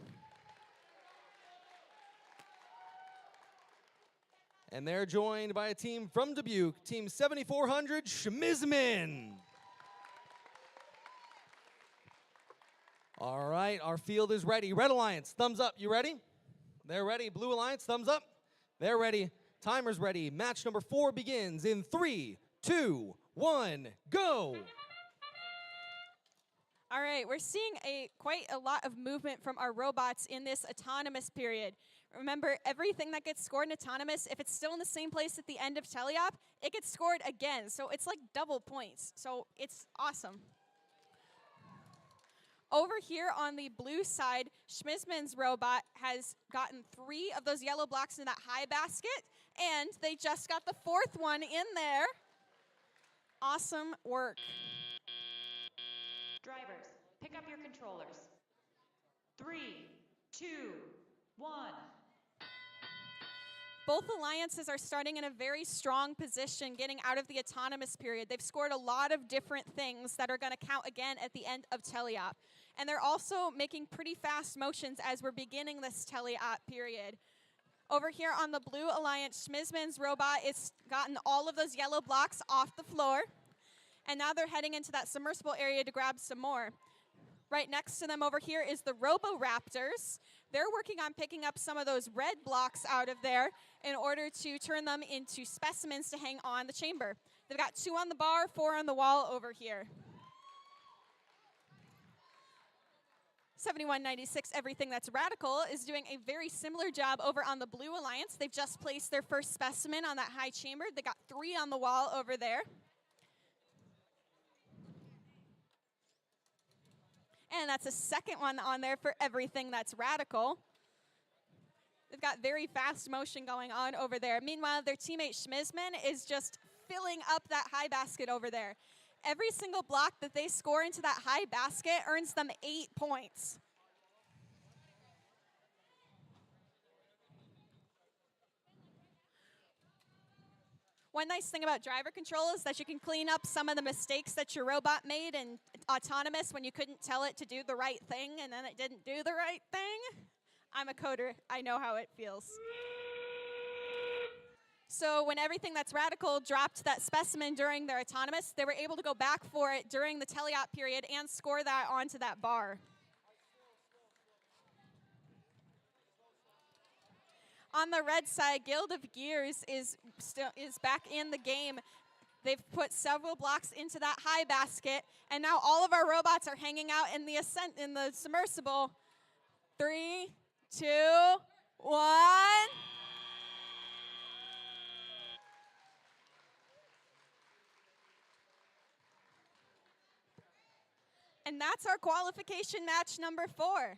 And they're joined by a team from Dubuque, Team 7400 Schmizman. All right, our field is ready. Red Alliance, thumbs up. You ready? They're ready. Blue Alliance, thumbs up. They're ready. Timer's ready. Match number 4 begins in 3, 2, 1, go. All right, we're seeing quite a lot of movement from our robots in this autonomous period. Remember, everything that gets scored in autonomous, if it's still in the same place at the end of teleop, it gets scored again. So it's like double points. So it's awesome. Over here on the blue side, Schmizman's robot has gotten 3 of those yellow blocks in that high basket, and they just got the 4th one in there. Awesome work. Drivers, pick up your controllers. 3, 2, 1. Both alliances are starting in a very strong position getting out of the autonomous period. They've scored a lot of different things that are going to count again at the end of teleop. And they're also making pretty fast motions as we're beginning this teleop period. Over here on the blue alliance, Schmizman's robot has gotten all of those yellow blocks off the floor. And now they're heading into that submersible area to grab some more. Right next to them over here is the Roboraptors. They're working on picking up some of those red blocks out of there in order to turn them into specimens to hang on the chamber. They've got 2 on the bar, 4 on the wall over here. 7196, Everything That's Radical, is doing a very similar job over on the Blue Alliance. They've just placed their first specimen on that high chamber. They got 3 on the wall over there. And that's a second one on there for Everything That's Radical. They've got very fast motion going on over there. Meanwhile, their teammate Schmizman is just filling up that high basket over there. Every single block that they score into that high basket earns them 8 points. One nice thing about driver control is that you can clean up some of the mistakes that your robot made in autonomous when you couldn't tell it to do the right thing and then it didn't do the right thing. I'm a coder. I know how it feels. So when Everything That's Radical dropped that specimen during their autonomous, they were able to go back for it during the teleop period and score that onto that bar. On the red side, Guild of Gears is back in the game. They've put several blocks into that high basket, and now all of our robots are hanging out in the submersible. 3, 2, 1. And that's our qualification match number 4.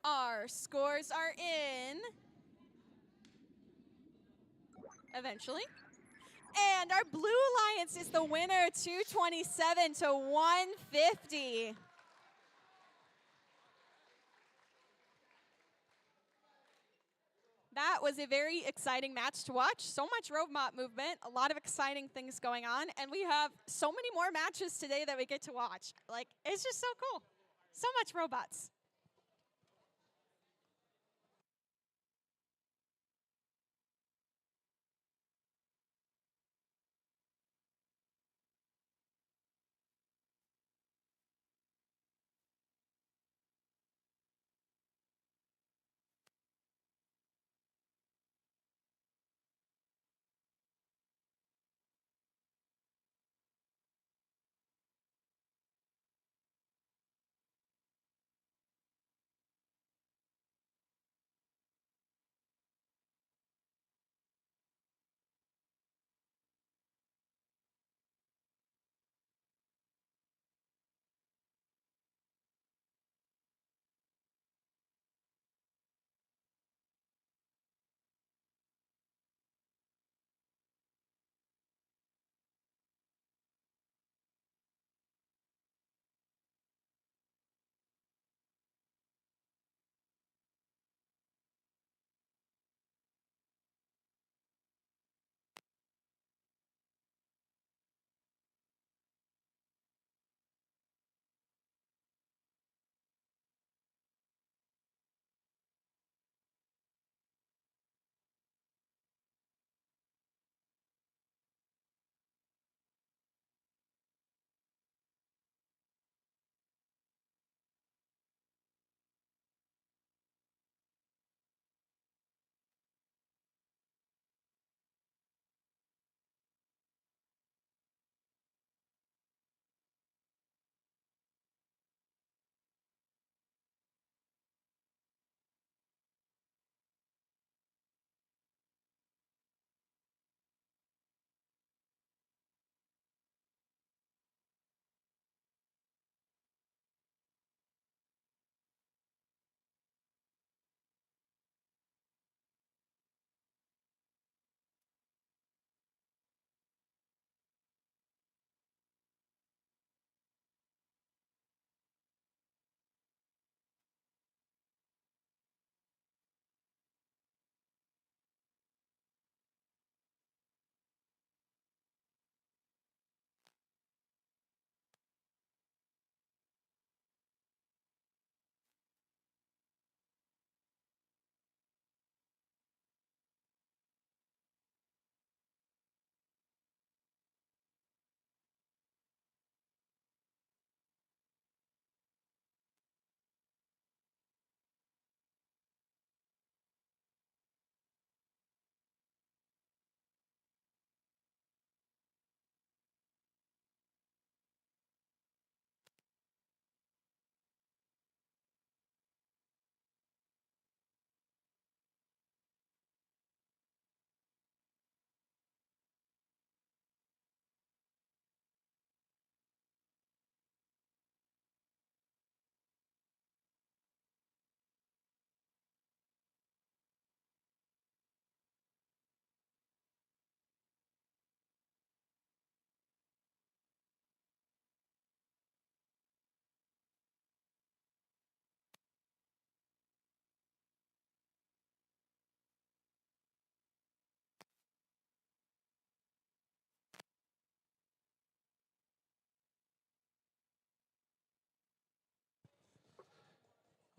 Our scores are in. Eventually. And our Blue Alliance is the winner, 227 to 150. That was a very exciting match to watch. So much robot movement, a lot of exciting things going on, and we have so many more matches today that we get to watch. Like, it's just so cool. So much robots.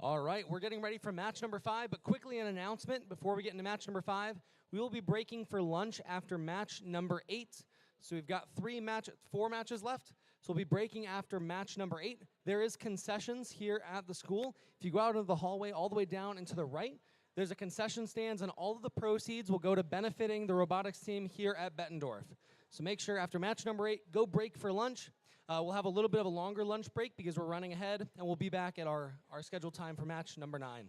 All right, we're getting ready for match number 5, but quickly an announcement before we get into match number 5. We will be breaking for lunch after match number 8. So we've got 4 matches left. So we'll be breaking after match number 8. There is concessions here at the school. If you go out into the hallway all the way down and to the right, there's a concession stands, and all of the proceeds will go to benefiting the robotics team here at Bettendorf. So make sure after match number 8, go break for lunch. We'll have a little bit of a longer lunch break because we're running ahead, and we'll be back at our scheduled time for match number 9.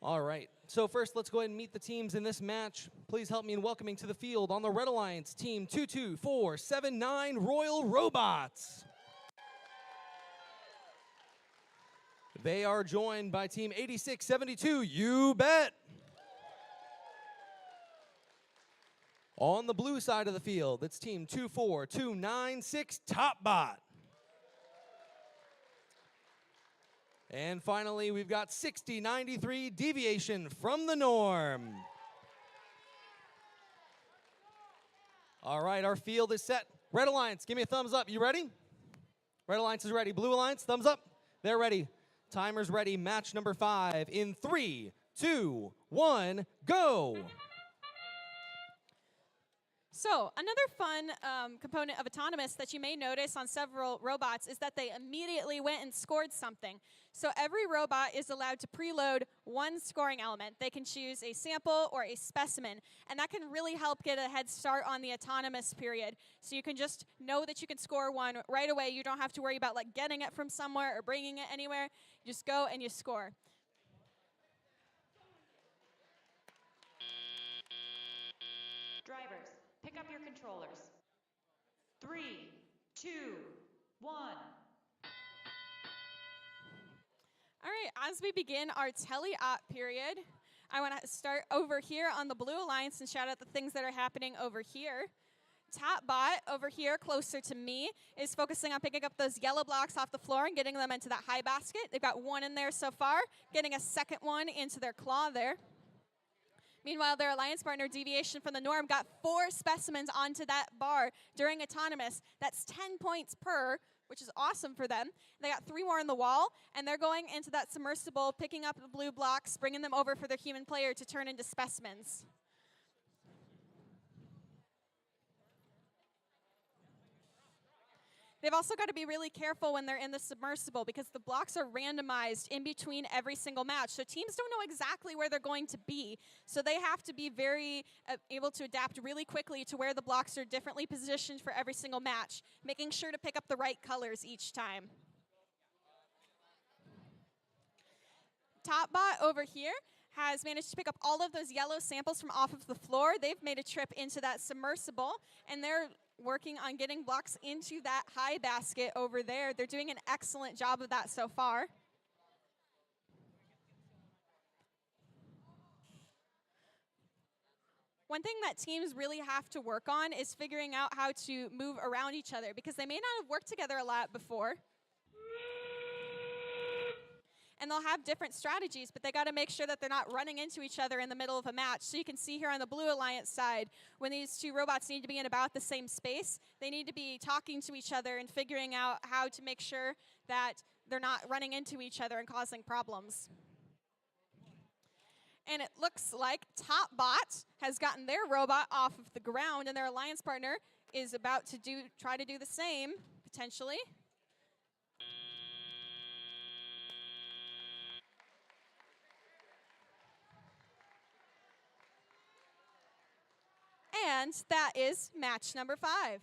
All right, so first let's go ahead and meet the teams in this match. Please help me in welcoming to the field on the Red Alliance, Team 22479 Royal Robots. They are joined by Team 8672, You Bet. On the blue side of the field, it's Team 24296 Topbot. And finally, we've got 60-93 deviation from the norm. All right, our field is set. Red Alliance, give me a thumbs up. You ready? Red Alliance is ready. Blue Alliance, thumbs up. They're ready. Timer's ready. Match number 5 in 3, 2, 1, go. So another fun component of Autonomous that you may notice on several robots is that they immediately went and scored something. So every robot is allowed to preload one scoring element. They can choose a sample or a specimen, and that can really help get a head start on the Autonomous period. So you can just know that you can score one right away. You don't have to worry about like getting it from somewhere or bringing it anywhere. You just go and you score. Drivers, pick up your controllers. 3, 2, 1. All right, as we begin our tele-op period, I want to start over here on the Blue Alliance and shout out the things that are happening over here. Top bot over here, closer to me, is focusing on picking up those yellow blocks off the floor and getting them into that high basket. They've got one in there so far, getting a second one into their claw there. Meanwhile, their alliance partner, Deviation from the Norm, got 4 specimens onto that bar during Autonomous. That's 10 points per, which is awesome for them. They got 3 more on the wall, and they're going into that submersible, picking up the blue blocks, bringing them over for their human player to turn into specimens. They've also got to be really careful when they're in the submersible because the blocks are randomized in between every single match. So teams don't know exactly where they're going to be. So they have to be very able to adapt really quickly to where the blocks are differently positioned for every single match, making sure to pick up the right colors each time. Top bot over here has managed to pick up all of those yellow samples from off of the floor. They've made a trip into that submersible, and they're working on getting blocks into that high basket over there. They're doing an excellent job of that so far. One thing that teams really have to work on is figuring out how to move around each other because they may not have worked together a lot before. And they'll have different strategies, but they got to make sure that they're not running into each other in the middle of a match. So you can see here on the Blue Alliance side, when these 2 robots need to be in about the same space, they need to be talking to each other and figuring out how to make sure that they're not running into each other and causing problems. And it looks like Top Bot has gotten their robot off of the ground, and their alliance partner is about to try to do the same, potentially. And that is match number 5.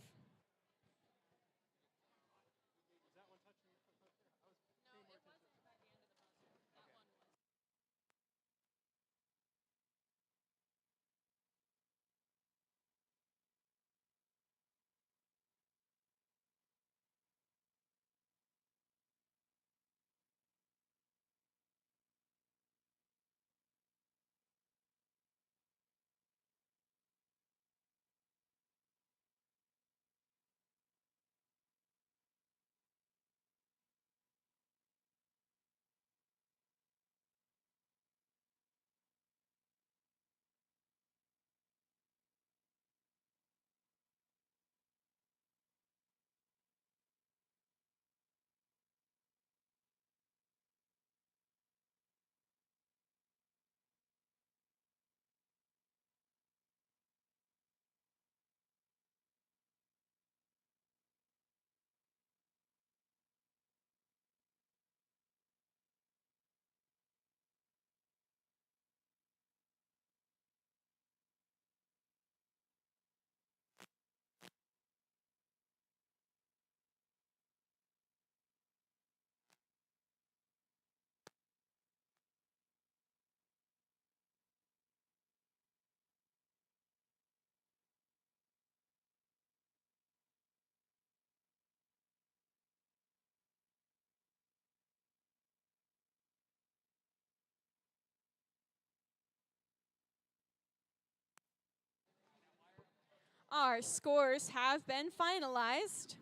Our scores have been finalized.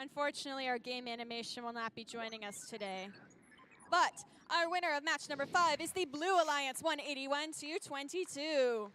Unfortunately, our game animation will not be joining us today. But our winner of match number 5 is the Blue Alliance, 181-22.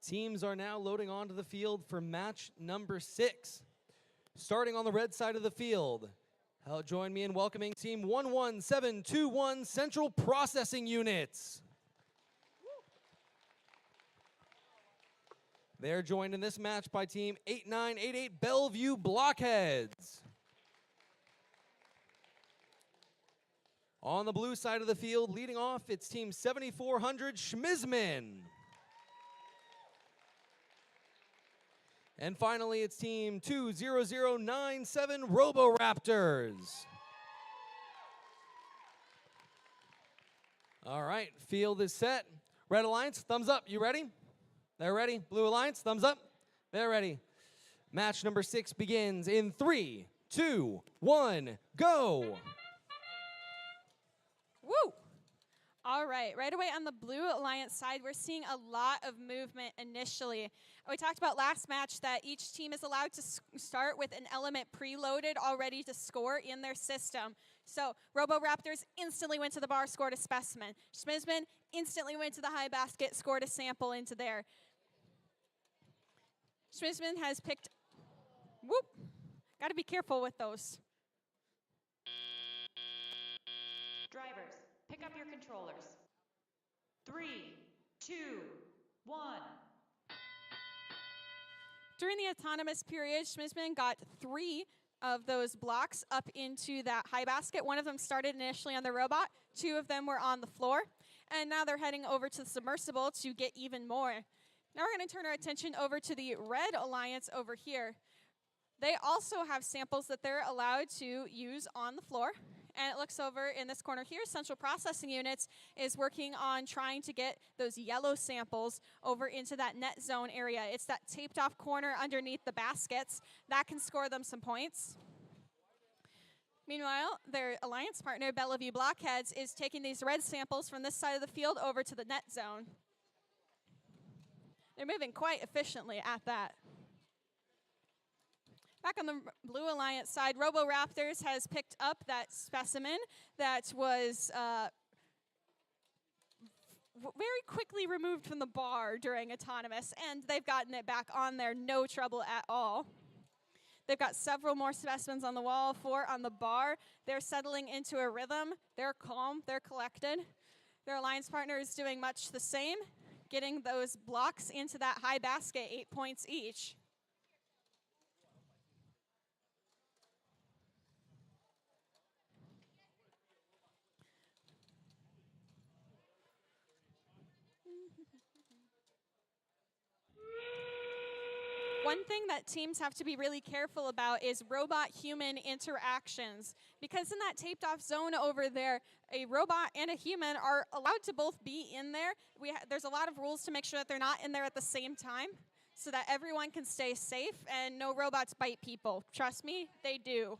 Teams are now loading onto the field for match number 6. Starting on the red side of the field, join me in welcoming Team 11721 Central Processing Units. They're joined in this match by Team 8988 Bellevue Blockheads. On the blue side of the field, leading off, it's Team 7400 Schmizman. And finally, it's Team 20097 Roboraptors. All right, field is set. Red Alliance, thumbs up. You ready? They're ready. Blue Alliance, thumbs up. They're ready. Match number 6 begins in 3, 2, 1, go. Woo! All right, right away on the Blue Alliance side, we're seeing a lot of movement initially. We talked about last match that each team is allowed to start with an element preloaded already to score in their system. So Roboraptors instantly went to the bar, scored a specimen. Schmizman instantly went to the high basket, scored a sample into there. Schmizman has picked, whoop, got to be careful with those. Drivers, pick up your controllers. 3, 2, 1. During the autonomous period, Schmizman got 3 of those blocks up into that high basket. One of them started initially on the robot. 2 of them were on the floor. And now they're heading over to the submersible to get even more. Now we're going to turn our attention over to the Red Alliance over here. They also have samples that they're allowed to use on the floor. And it looks over in this corner here, Central Processing Units is working on trying to get those yellow samples over into that net zone area. It's that taped off corner underneath the baskets. That can score them some points. Meanwhile, their alliance partner, Bellevue Blockheads, is taking these red samples from this side of the field over to the net zone. They're moving quite efficiently at that. Back on the Blue Alliance side, Robo Raptors has picked up that specimen that was very quickly removed from the bar during Autonomous, and they've gotten it back on there, no trouble at all. They've got several more specimens on the wall, 4 on the bar. They're settling into a rhythm. They're calm, they're collected. Their alliance partner is doing much the same, getting those blocks into that high basket, 8 points each. One thing that teams have to be really careful about is robot-human interactions. Because in that taped-off zone over there, a robot and a human are allowed to both be in there. There's a lot of rules to make sure that they're not in there at the same time so that everyone can stay safe and no robots bite people. Trust me, they do.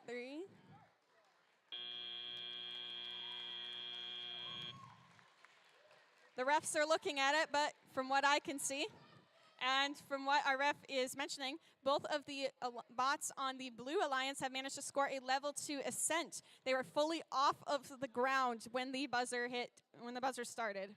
Three. The refs are looking at it, but from what I can see, and from what our ref is mentioning, both of the bots on the Blue Alliance have managed to score a level 2 ascent. They were fully off of the ground when the buzzer started.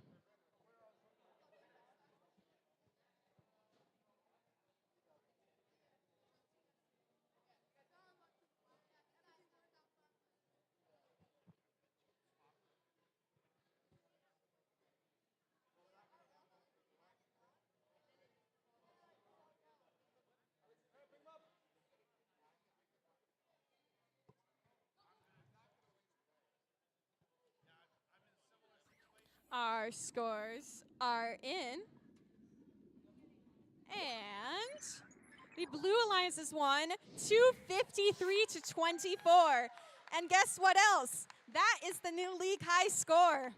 Our scores are in. And the Blue Alliance has won 253-24. And guess what else? That is the new league high score.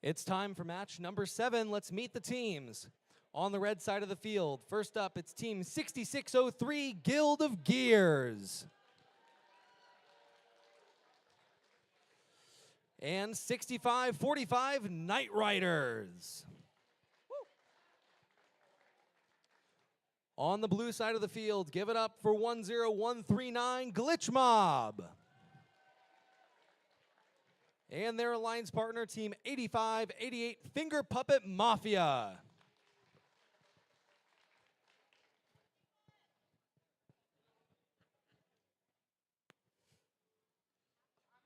It's time for match number 7. Let's meet the teams. On the red side of the field, first up, it's Team 6603, Guild of Gears. And 6545, Knight Riders. On the blue side of the field, give it up for 10139, Glitch Mob. And their alliance partner, Team 8588, Finger Puppet Mafia.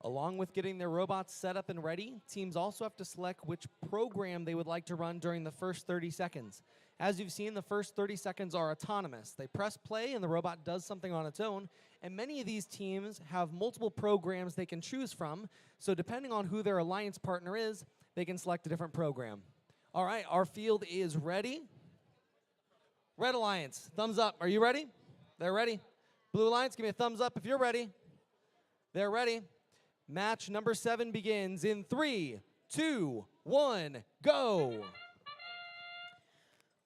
Along with getting their robots set up and ready, teams also have to select which program they would like to run during the first 30 seconds. As you've seen, the first 30 seconds are autonomous. They press play and the robot does something on its own, and many of these teams have multiple programs they can choose from, so depending on who their alliance partner is, they can select a different program. All right, our field is ready. Red Alliance, thumbs up. Are you ready? They're ready. Blue Alliance, give me a thumbs up if you're ready. They're ready. Match number 7 begins in 3, 2, 1, go.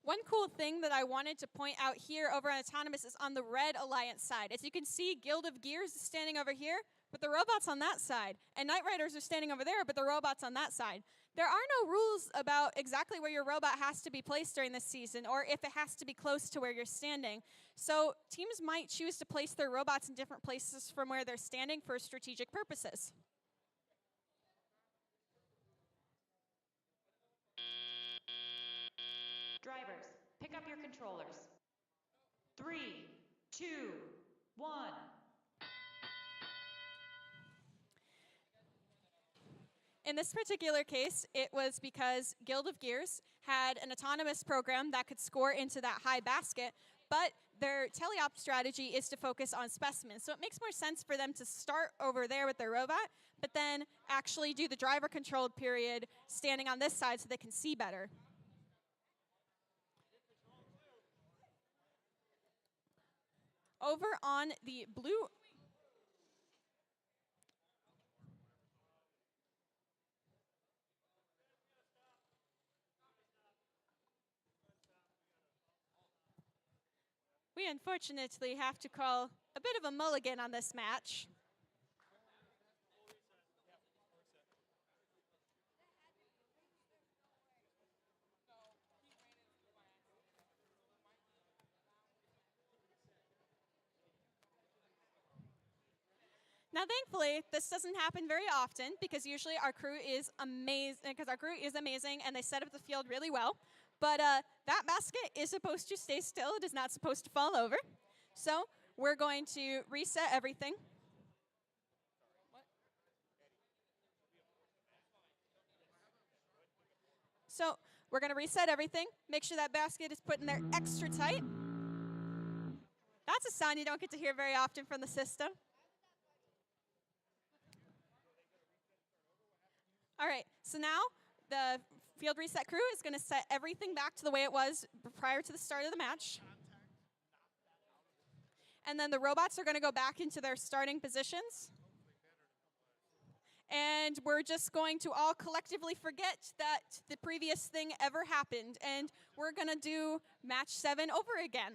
One cool thing that I wanted to point out here over on Autonomous is on the Red Alliance side. As you can see, Guild of Gears is standing over here, but the robots on that side. And Knight Riders are standing over there, but the robots on that side. There are no rules about exactly where your robot has to be placed during this season, or if it has to be close to where you're standing. So teams might choose to place their robots in different places from where they're standing for strategic purposes. Drivers, pick up your controllers. 3, 2, 1. In this particular case, it was because Guild of Gears had an autonomous program that could score into that high basket, but their teleop strategy is to focus on specimens. So it makes more sense for them to start over there with their robot, but then actually do the driver-controlled period standing on this side so they can see better. Over on the blue... We unfortunately have to call a bit of a mulligan on this match. Now, thankfully, this doesn't happen very often because usually our crew is amazing and they set up the field really well. But that basket is supposed to stay still. It is not supposed to fall over. So we're going to reset everything. So we're going to reset everything. Make sure that basket is put in there extra tight. That's a sound you don't get to hear very often from the system. All right, so now the field reset crew is going to set everything back to the way it was prior to the start of the match. And then the robots are going to go back into their starting positions. And we're just going to all collectively forget that the previous thing ever happened. And we're going to do match 7 over again.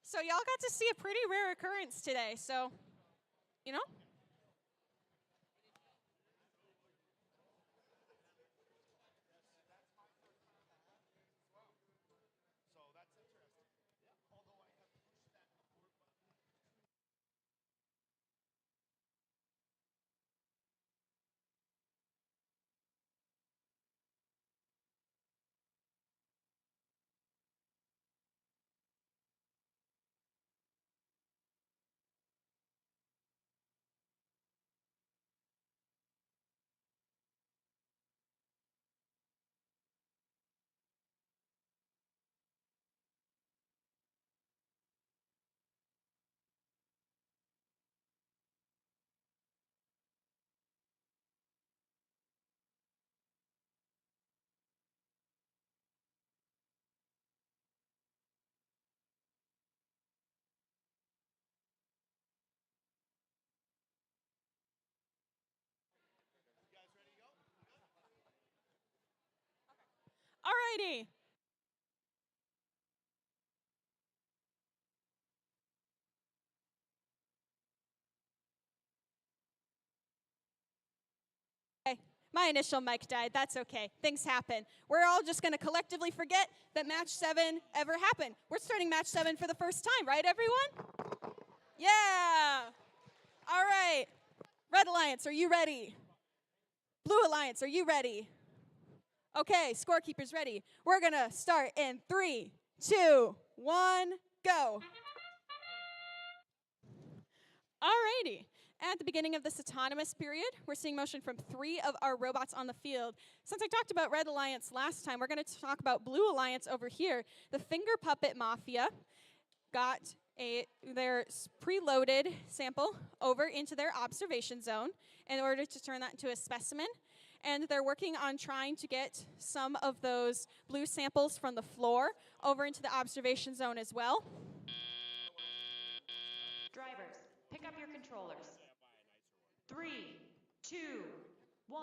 So y'all got to see a pretty rare occurrence today. So, you know. Alrighty. Okay, my initial mic died. That's okay. Things happen. We're all just going to collectively forget that match 7 ever happened. We're starting match 7 for the first time, right, everyone? Yeah. All right. Red Alliance, are you ready? Blue Alliance, are you ready? Okay, scorekeepers ready. We're going to start in 3, 2, 1, go. Alrighty. At the beginning of this autonomous period, we're seeing motion from 3 of our robots on the field. Since I talked about Red Alliance last time, we're going to talk about Blue Alliance over here. The Finger Puppet Mafia got their preloaded sample over into their observation zone in order to turn that into a specimen. And they're working on trying to get some of those blue samples from the floor over into the observation zone as well. Drivers, pick up your controllers. 3, 2, 1.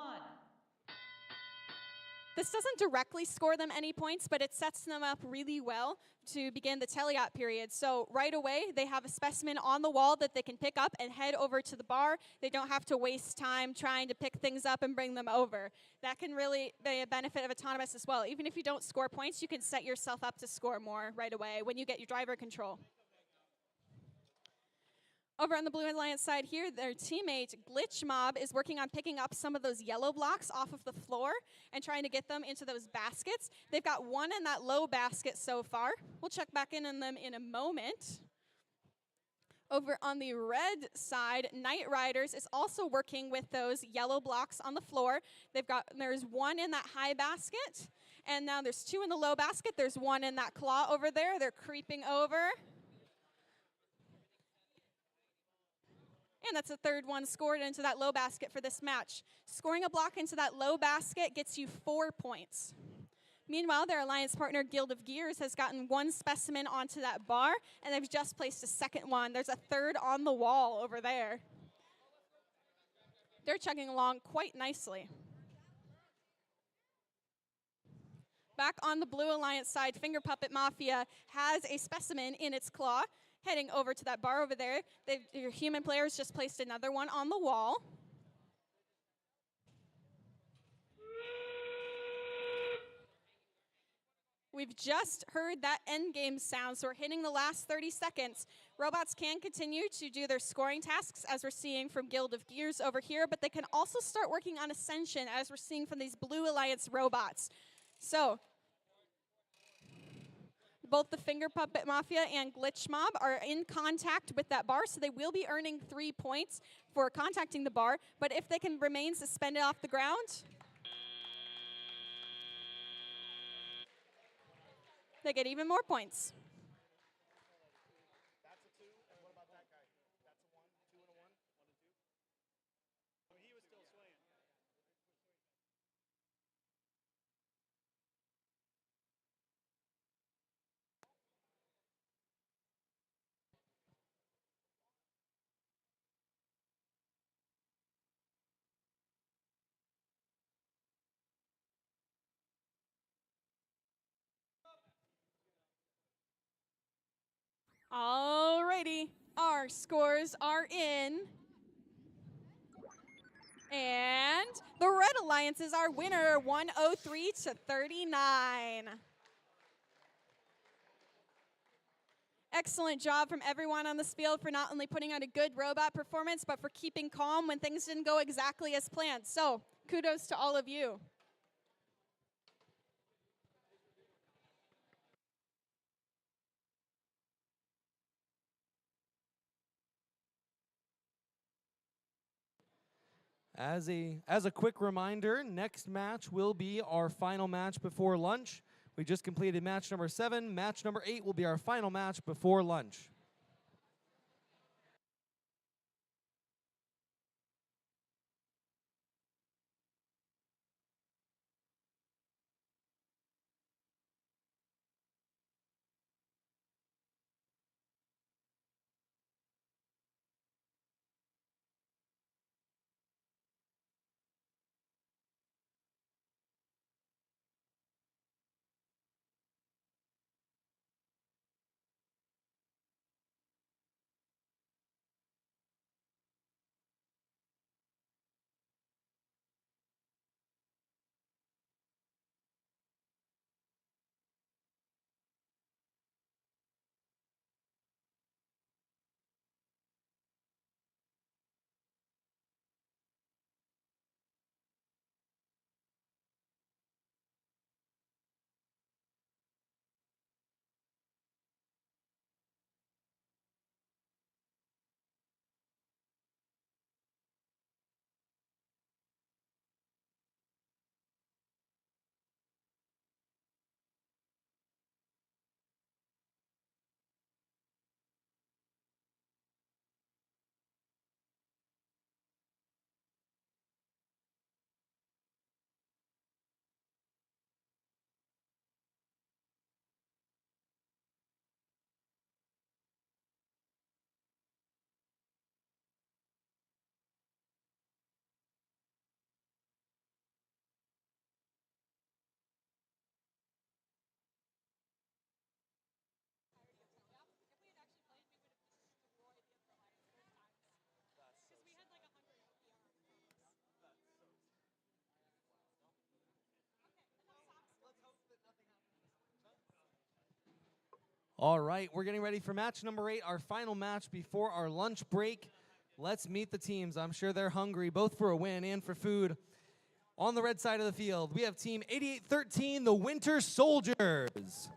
This doesn't directly score them any points, but it sets them up really well to begin the teleop period. So right away, they have a specimen on the wall that they can pick up and head over to the bar. They don't have to waste time trying to pick things up and bring them over. That can really be a benefit of autonomous as well. Even if you don't score points, you can set yourself up to score more right away when you get your driver control. Over on the Blue Alliance side here, their teammate, Glitch Mob, is working on picking up some of those yellow blocks off of the floor and trying to get them into those baskets. They've got one in that low basket so far. We'll check back in on them in a moment. Over on the red side, Night Riders is also working with those yellow blocks on the floor. There's one in that high basket, and now there's 2 in the low basket. There's one in that claw over there. They're creeping over. And that's the 3rd one scored into that low basket for this match. Scoring a block into that low basket gets you 4 points. Meanwhile, their alliance partner, Guild of Gears, has gotten 1 specimen onto that bar, and they've just placed a 2nd one. There's a 3rd on the wall over there. They're chugging along quite nicely. Back on the Blue Alliance side, Finger Puppet Mafia has a specimen in its claw, heading over to that bar over there. Your human players just placed another one on the wall. We've just heard that end game sound, so we're hitting the last 30 seconds. Robots can continue to do their scoring tasks, as we're seeing from Guild of Gears over here, but they can also start working on Ascension, as we're seeing from these Blue Alliance robots. So both the Finger Puppet Mafia and Glitch Mob are in contact with that bar, so they will be earning 3 points for contacting the bar. But if they can remain suspended off the ground, they get even more points. Alrighty, our scores are in. And the Red Alliance is our winner, 103 to 39. Excellent job from everyone on this field for not only putting out a good robot performance, but for keeping calm when things didn't go exactly as planned. So, kudos to all of you. As a quick reminder, next match will be our final match before lunch. We just completed match number 7. Match number 8 will be our final match before lunch. All right, we're getting ready for match number 8, our final match before our lunch break. Let's meet the teams. I'm sure they're hungry, both for a win and for food. On the red side of the field, we have team 8813, the Winter Soldiers.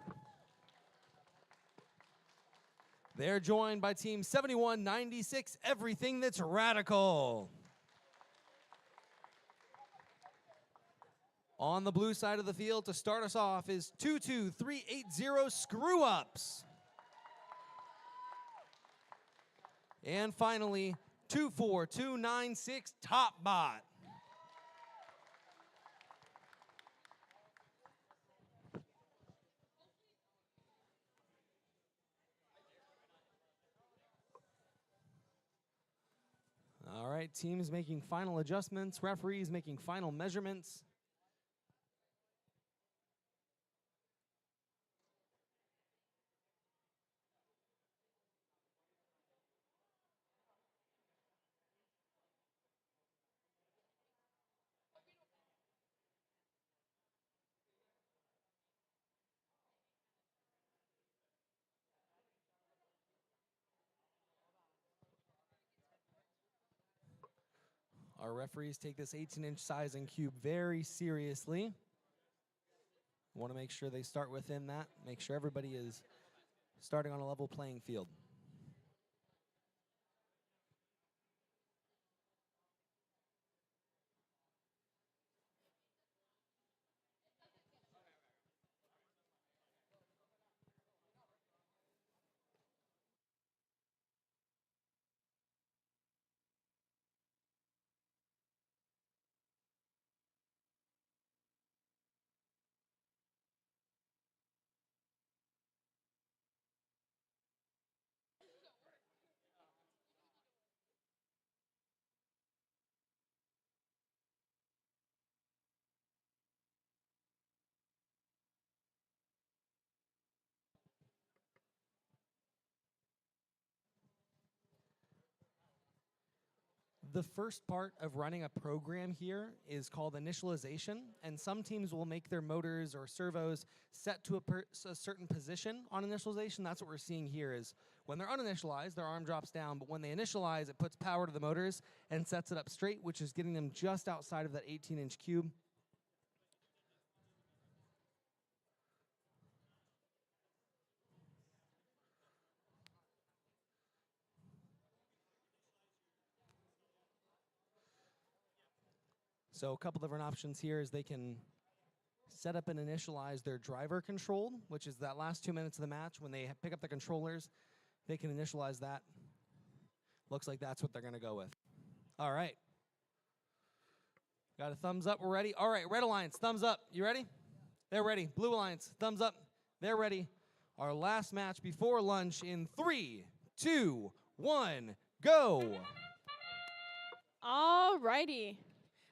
They're joined by team 7196, Everything That's Radical. On the blue side of the field to start us off is 22380 Screw Ups. And finally, 24296 Top Bot. All right, teams making final adjustments, referees making final measurements. Our referees take this 18-inch size and cube very seriously. Want to make sure they start within that, make sure everybody is starting on a level playing field. The first part of running a program here is called initialization, and some teams will make their motors or servos set to a certain position on initialization. That's what we're seeing here is when they're uninitialized, their arm drops down, but when they initialize, it puts power to the motors and sets it up straight, which is getting them just outside of that 18-inch cube. So a couple different options here is they can set up and initialize their driver control, which is that last 2 minutes of the match. When they pick up the controllers, they can initialize that. Looks like that's what they're going to go with. All right. Got a thumbs up. We're ready. All right, Red Alliance, thumbs up. You ready? They're ready. Blue Alliance, thumbs up. They're ready. Our last match before lunch in 3, 2, 1, go. All righty.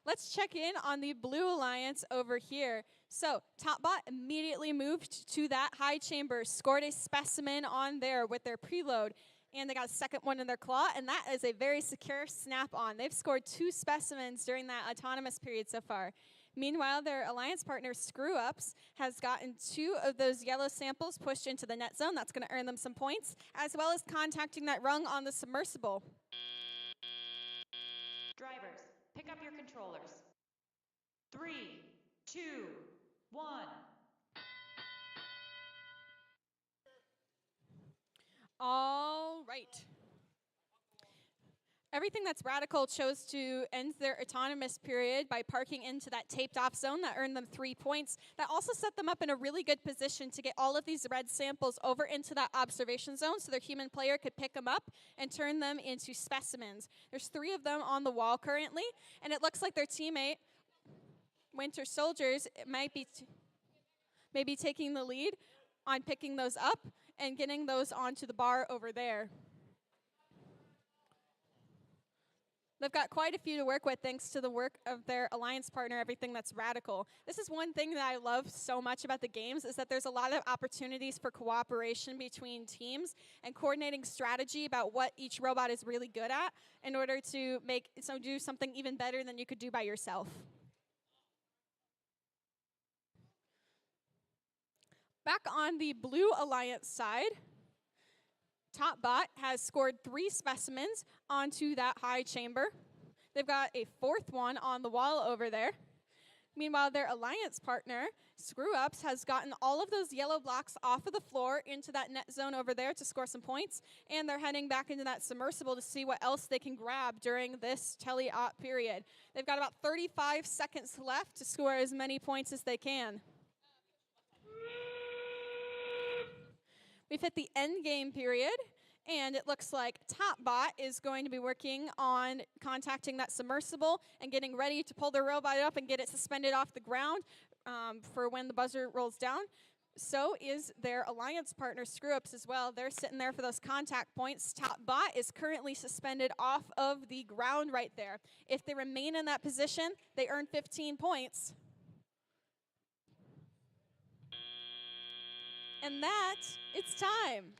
Let's check in on the Blue Alliance over here. So Topbot immediately moved to that high chamber, scored a specimen on there with their preload, and they got a second one in their claw, and that is a very secure snap-on. They've scored 2 specimens during that autonomous period so far. Meanwhile, their alliance partner, Screw Ups, has gotten 2 of those yellow samples pushed into the net zone. That's going to earn them some points, as well as contacting that rung on the submersible. Drivers, pick up your controllers. 3, 2, 1. All right. Everything That's Radical chose to end their autonomous period by parking into that taped off zone that earned them 3 points. That also set them up in a really good position to get all of these red samples over into that observation zone so their human player could pick them up and turn them into specimens. There's 3 of them on the wall currently, and it looks like their teammate, Winter Soldiers, might be maybe taking the lead on picking those up and getting those onto the bar over there. They've got quite a few to work with thanks to the work of their alliance partner, Everything That's Radical. This is one thing that I love so much about the games is that there's a lot of opportunities for cooperation between teams and coordinating strategy about what each robot is really good at in order to do something even better than you could do by yourself. Back on the Blue Alliance side, Top Bot has scored 3 specimens onto that high chamber. They've got a 4th one on the wall over there. Meanwhile, their alliance partner, Screw Ups, has gotten all of those yellow blocks off of the floor into that net zone over there to score some points, and they're heading back into that submersible to see what else they can grab during this tele-op period. They've got about 35 seconds left to score as many points as they can. We've hit the end game period, and it looks like Top Bot is going to be working on contacting that submersible and getting ready to pull their robot up and get it suspended off the ground for when the buzzer rolls down. So is their alliance partner, Screw Ups, as well. They're sitting there for those contact points. Top Bot is currently suspended off of the ground right there. If they remain in that position, they earn 15 points. And that, it's time.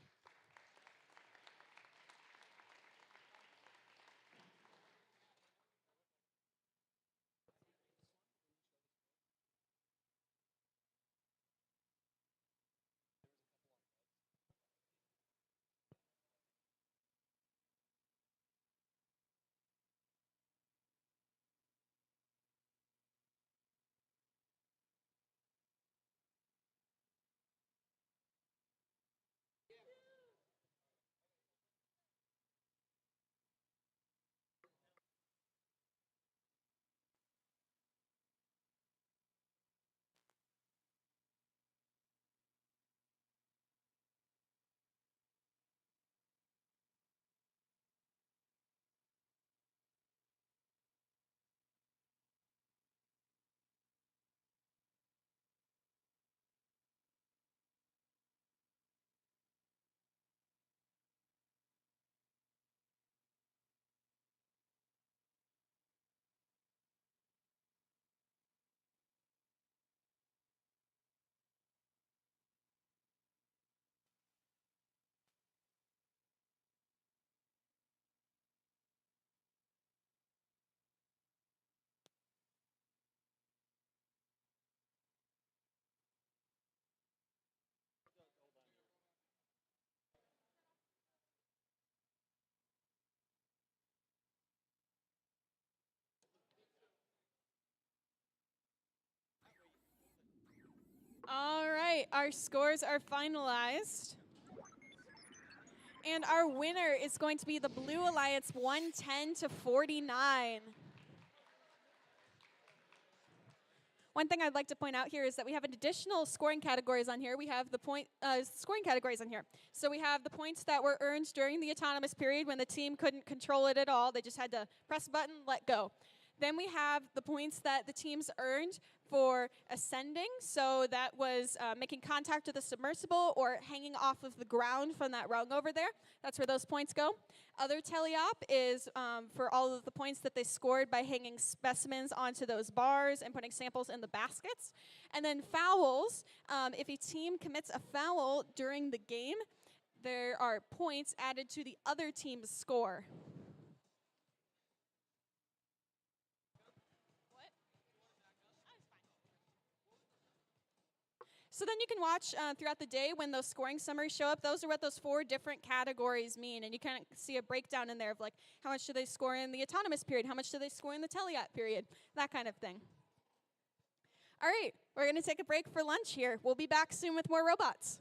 All right, our scores are finalized. And our winner is going to be the Blue Alliance 110 to 49. One thing I'd like to point out here is that we have additional scoring categories on here. We have the scoring categories on here. So we have the points that were earned during the autonomous period when the team couldn't control it at all. They just had to press a button, let go. Then we have the points that the teams earned for ascending. So that was making contact with the submersible or hanging off of the ground from that rung over there. That's where those points go. Other teleop is for all of the points that they scored by hanging specimens onto those bars and putting samples in the baskets. And then fouls, if a team commits a foul during the game, there are points added to the other team's score. So then you can watch throughout the day when those scoring summaries show up. Those are what those 4 different categories mean. And you kind of see a breakdown in there of like how much do they score in the autonomous period, how much do they score in the teleop period, that kind of thing. All right, we're going to take a break for lunch here. We'll be back soon with more robots.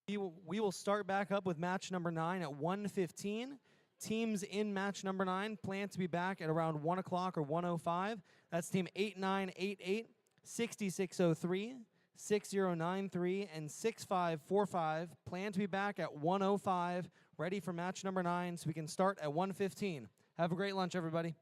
We will start back up with match number 9 at 1:15. Teams in match number 9 plan to be back at around 1 o'clock or 1:05. That's team 8988, 6603, 6093, and 6545. Plan to be back at 1:05, ready for match number 9, so we can start at 1:15. Have a great lunch, everybody.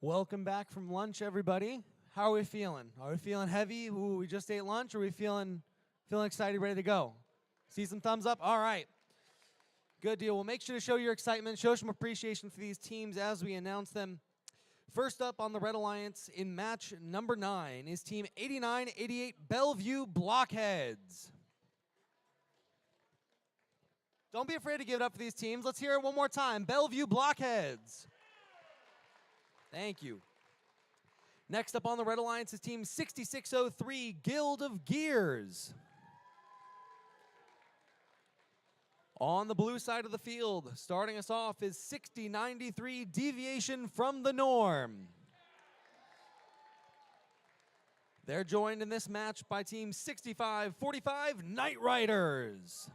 Welcome back from lunch, everybody. How are we feeling? Are we feeling heavy? Ooh, we just ate lunch. Or are we feeling excited, ready to go? See some thumbs up? All right. Good deal. Well, make sure to show your excitement, show some appreciation for these teams as we announce them. First up on the Red Alliance in match number 9 is Team 8988 Bellevue Blockheads. Don't be afraid to give it up for these teams. Let's hear it one more time. Bellevue Blockheads. Thank you. Next up on the Red Alliance is Team 6603 Guild of Gears. On the blue side of the field, starting us off is 6093 Deviation from the Norm. They're joined in this match by Team 6545 Night Riders.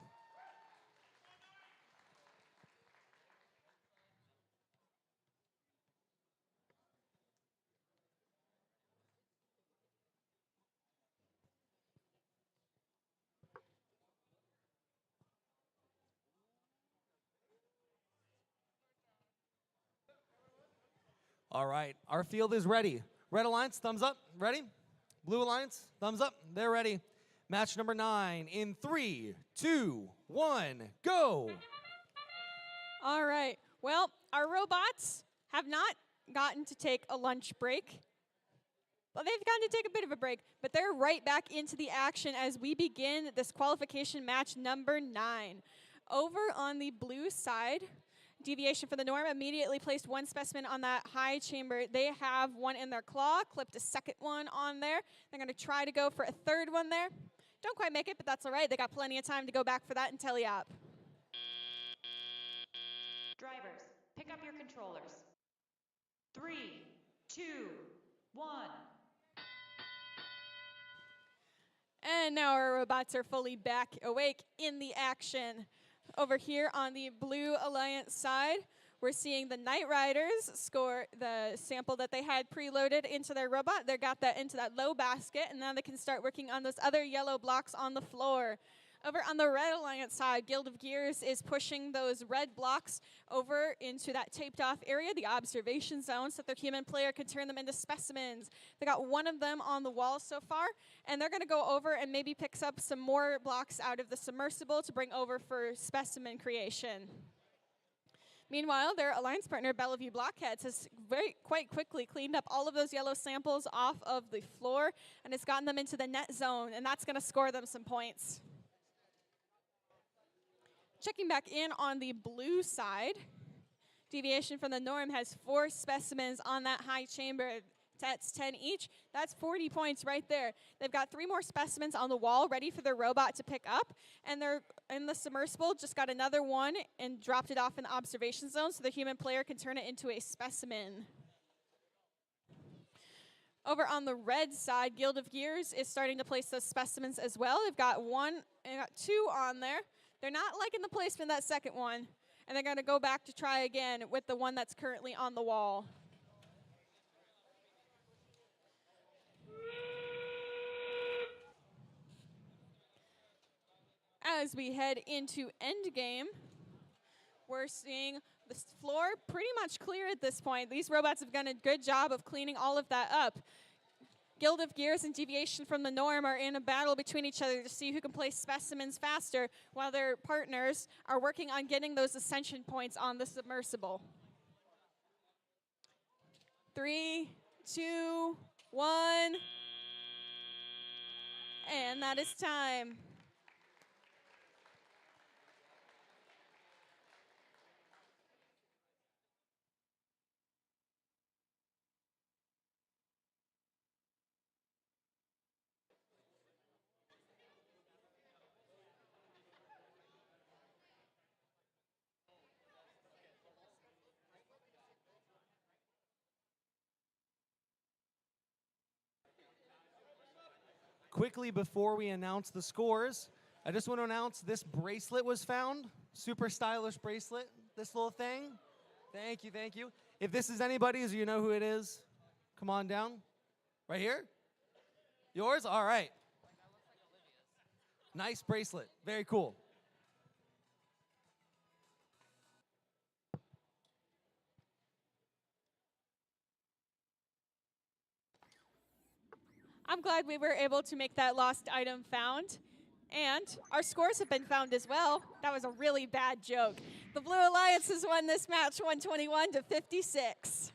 All right, our field is ready. Red Alliance, thumbs up, ready? Blue Alliance, thumbs up, they're ready. Match number 9 in 3, 2, 1, go. All right. Well, our robots have not gotten to take a lunch break. Well, they've gotten to take a bit of a break, but they're right back into the action as we begin this qualification match number 9. Over on the blue side, Deviation from the Norm immediately placed one specimen on that high chamber. They have one in their claw, clipped a second one on there. They're going to try to go for a third one there. Don't quite make it, but that's all right. They got plenty of time to go back for that and tele-op. Drivers, pick up your controllers. 3, 2, 1. And now our robots are fully back awake in the action. Over here on the Blue Alliance side, we're seeing the Night Riders score the sample that they had preloaded into their robot. They got that into that low basket, and now they can start working on those other yellow blocks on the floor. Over on the Red Alliance side, Guild of Gears is pushing those red blocks over into that taped off area, the observation zone, so that their human player can turn them into specimens. They got one of them on the wall so far, and they're going to go over and maybe pick up some more blocks out of the submersible to bring over for specimen creation. Meanwhile, their alliance partner, Bellevue Blockheads, has quite quickly cleaned up all of those yellow samples off of the floor, and it's gotten them into the net zone, and that's going to score them some points. Checking back in on the blue side, Deviation from the Norm has 4 specimens on that high chamber. That's 10 each. That's 40 points right there. They've got 3 more specimens on the wall ready for their robot to pick up, and they're in the submersible, just got another one and dropped it off in the observation zone so the human player can turn it into a specimen. Over on the red side, Guild of Gears is starting to place those specimens as well. They've got 2 on there. They're not liking the placement of that second one, and they're going to go back to try again with the one that's currently on the wall. As we head into endgame, we're seeing the floor pretty much clear at this point. These robots have done a good job of cleaning all of that up. Guild of Gears and Deviation from the Norm are in a battle between each other to see who can place specimens faster, while their partners are working on getting those ascension points on the submersible. 3, 2, 1, and that is time. Quickly, before we announce the scores, I just want to announce this bracelet was found. Super stylish bracelet, this little thing. Thank you, thank you. If this is anybody's, you know who it is, come on down. Right here? Yours? All right. Nice bracelet, very cool. I'm glad we were able to make that lost item found. And our scores have been found as well. That was a really bad joke. The Blue Alliance has won this match 121-56.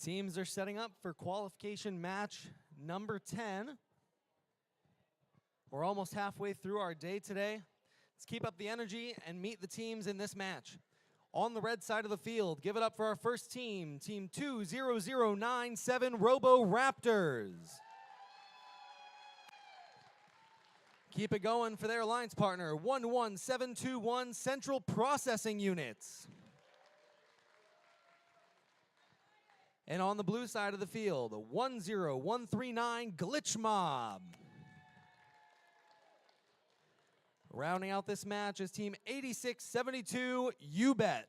Teams are setting up for qualification match number 10. We're almost halfway through our day today. Let's keep up the energy and meet the teams in this match. On the red side of the field, give it up for our first team, Team 20097 Robo Raptors. Keep it going for their alliance partner, 11721 Central Processing Units. And on the blue side of the field, 10139 Glitch Mob. Rounding out this match is Team 8672 You Bet.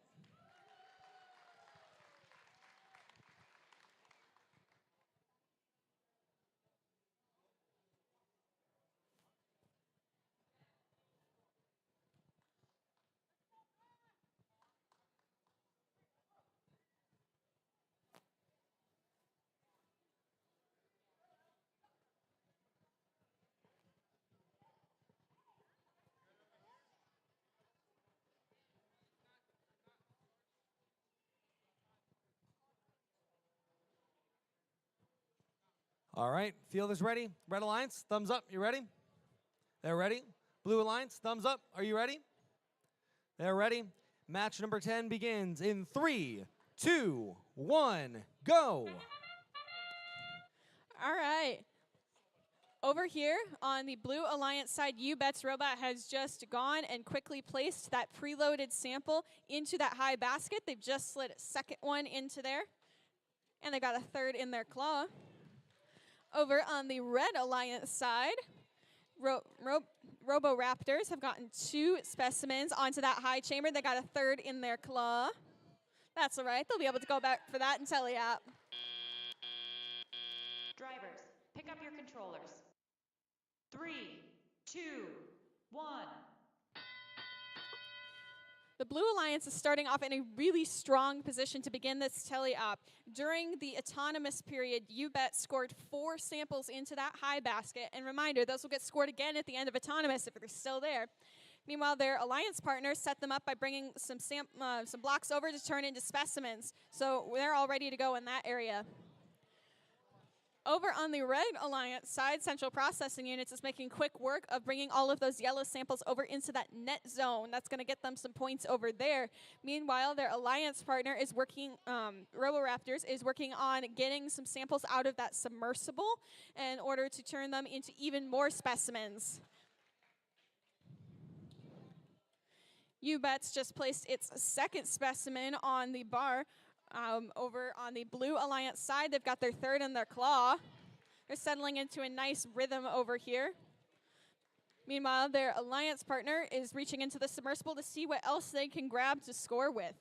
All right, field is ready. Red Alliance, thumbs up. You ready? They're ready. Blue Alliance, thumbs up. Are you ready? They're ready. Match number 10 begins in 3, 2, 1, go. All right. Over here on the Blue Alliance side, You Bet's robot has just gone and quickly placed that preloaded sample into that high basket. They've just slid a second one into there, and they got a third in their claw. Over on the Red Alliance side, Robo Raptors have gotten 2 specimens onto that high chamber. They got a third in their claw. That's all right. They'll be able to go back for that and tele-app. Drivers, pick up your controllers. 3, 2, 1. The Blue Alliance is starting off in a really strong position to begin this tele-op. During the autonomous period, You Bet scored 4 samples into that high basket. And reminder, those will get scored again at the end of autonomous if they're still there. Meanwhile, their alliance partners set them up by bringing some blocks over to turn into specimens. So they're all ready to go in that area. Over on the Red Alliance side, Central Processing Units is making quick work of bringing all of those yellow samples over into that net zone. That's going to get them some points over there. Meanwhile, their alliance partner is working, RoboRaptors is working on getting some samples out of that submersible in order to turn them into even more specimens. U-Bet's just placed its second specimen on the bar. Over on the Blue Alliance side, they've got their third in their claw. They're settling into a nice rhythm over here. Meanwhile, their alliance partner is reaching into the submersible to see what else they can grab to score with.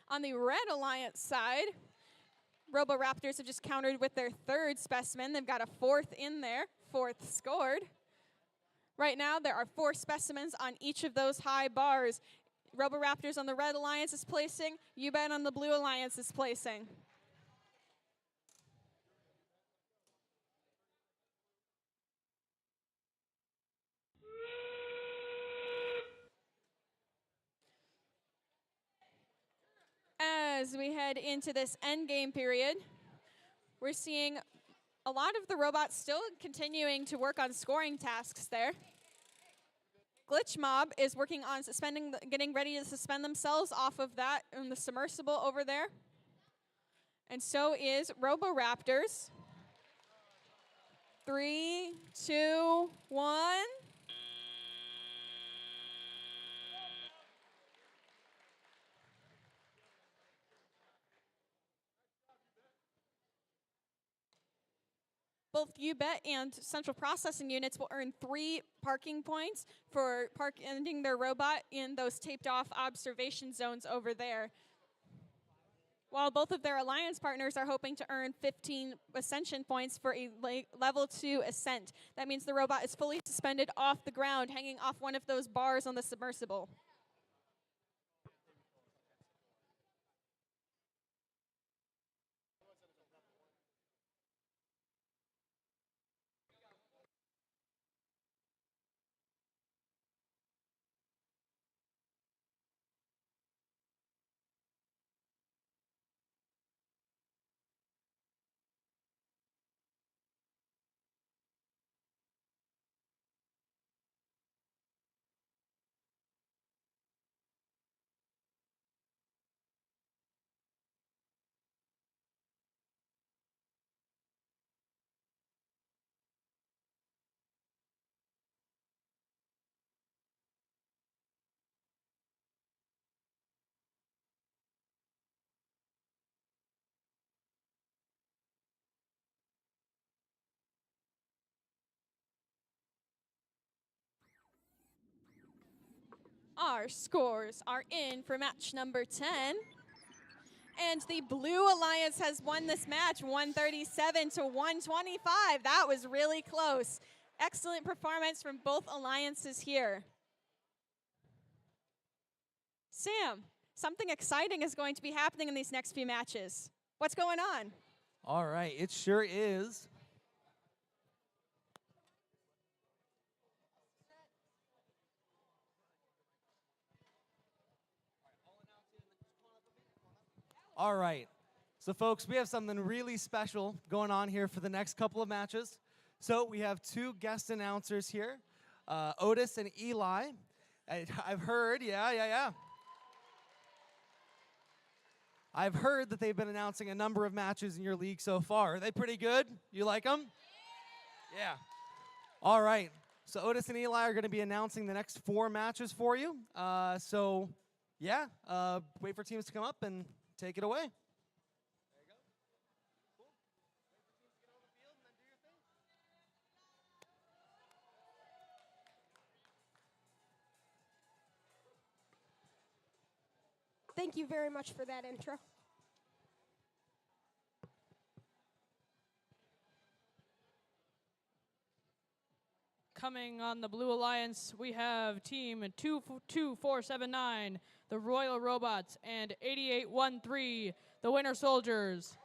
On the red alliance side, Roboraptors have just countered with their third specimen. They've got a fourth in there, fourth scored. Right now, there are 4 specimens on each of those high bars. Roboraptors on the red alliance is placing. UBET on the blue alliance is placing. As we head into this endgame period, we're seeing a lot of the robots still continuing to work on scoring tasks there. Glitch Mob is working on getting ready to suspend themselves off of that in the submersible over there. And so is Roboraptors. 3, 2, 1. Both UBET and central processing units will earn 3 parking points for ending their robot in those taped off observation zones over there. While both of their alliance partners are hoping to earn 15 ascension points for a level 2 ascent. That means the robot is fully suspended off the ground, hanging off one of those bars on the submersible. Our scores are in for match number 10. And the Blue Alliance has won this match 137 to 125. That was really close. Excellent performance from both alliances here. Sam, something exciting is going to be happening in these next few matches. What's going on? All right, it sure is. All right. So, folks, we have something really special going on here for the next couple of matches. So, we have 2 guest announcers here, Otis and Eli. I've heard, yeah. I've heard that they've been announcing a number of matches in your league so far. Are they pretty good? You like them? Yeah. All right. So, Otis and Eli are going to be announcing the next 4 matches for you. Wait for teams to come up and take it away. There you go. Cool. Wait for teams to get on the field and then do your thing. Thank you very much for that intro. Coming on the Blue Alliance, we have Team 22479, the Royal Robots, and 8813, the Winter Soldiers.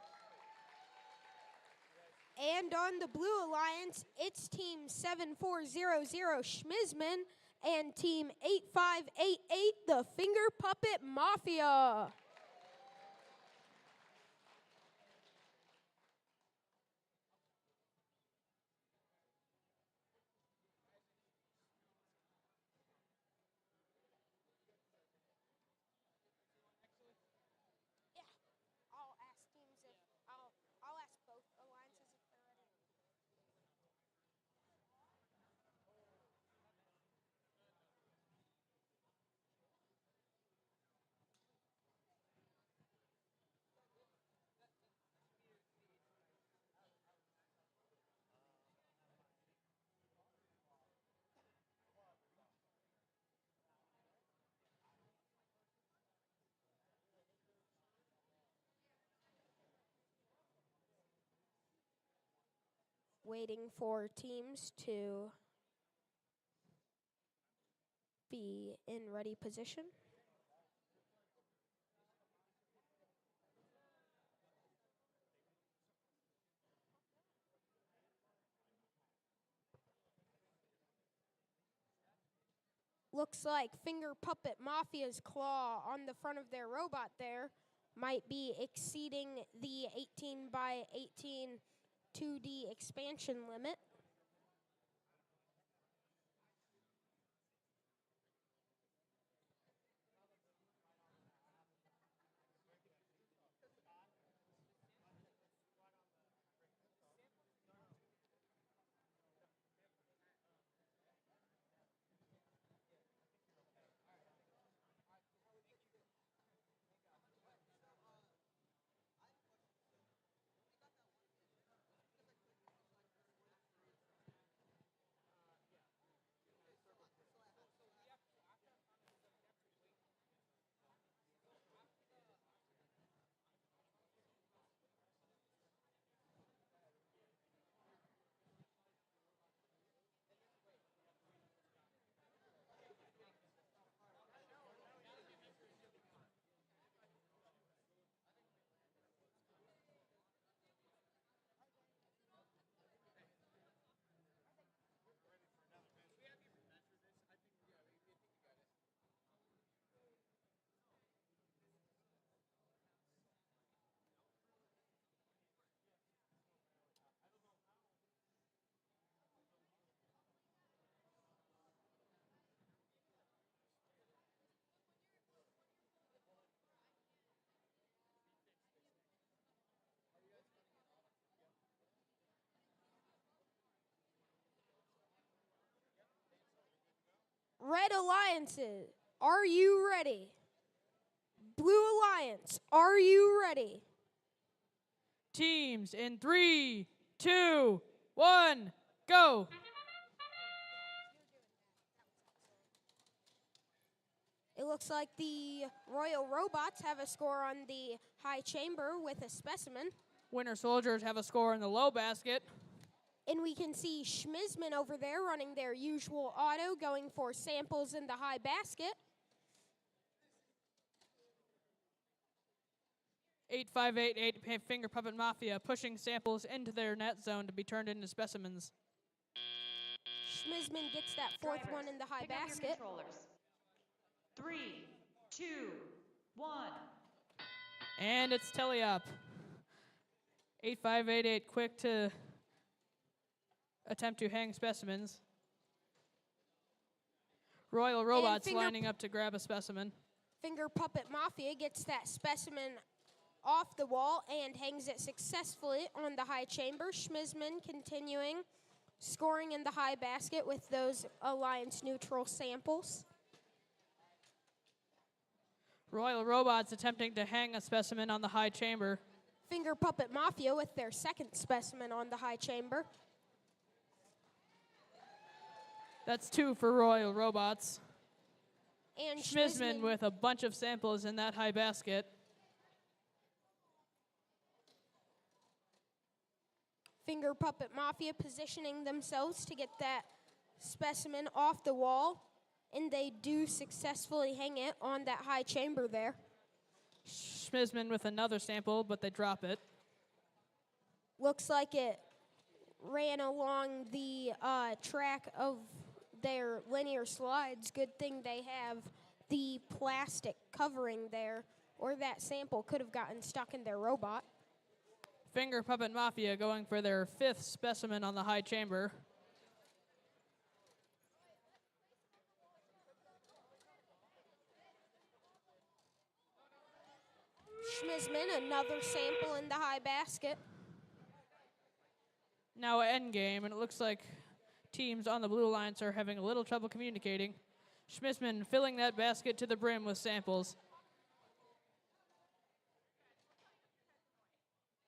And on the Blue Alliance, it's Team 7400 Schmizman and Team 8588, the Finger Puppet Mafia. I'll ask both alliances if they're ready. waiting for teams to be in ready position. Looks like Finger Puppet Mafia's claw on the front of their robot there might be exceeding the 18 by 18 2D expansion limit. Red Alliances, are you ready? Blue Alliance, are you ready? Teams in 3, 2, 1, go! It looks like the Royal Robots have a score on the high chamber with a specimen. Winter Soldiers have a score in the low basket. And we can see Schmizman over there running their usual auto, going for samples in the high basket. 8588 Finger Puppet Mafia pushing samples into their net zone to be turned into specimens. Schmizman gets that fourth Drivers, one in the high pick up your basket. controllers. 3, 2, 1. And it's telly up. 8588 quick to attempt to hang specimens. Royal Robots lining up to grab a specimen. Finger Puppet Mafia gets that specimen off the wall and hangs it successfully on the high chamber. Schmizman continuing scoring in the high basket with those Alliance neutral samples. Royal Robots attempting to hang a specimen on the high chamber. Finger Puppet Mafia with their second specimen on the high chamber. That's 2 for Royal Robots. And Schmizman with a bunch of samples in that high basket. Finger Puppet Mafia positioning themselves to get that specimen off the wall, and they do successfully hang it on that high chamber there. Schmizman with another sample, but they drop it. Looks like it ran along the track of their linear slides. Good thing they have the plastic covering there, or that sample could have gotten stuck in their robot. Finger Puppet Mafia going for their 5th specimen on the high chamber. Schmizman, another sample in the high basket. Now endgame, and it looks like teams on the Blue Alliance are having a little trouble communicating. Schmizman filling that basket to the brim with samples.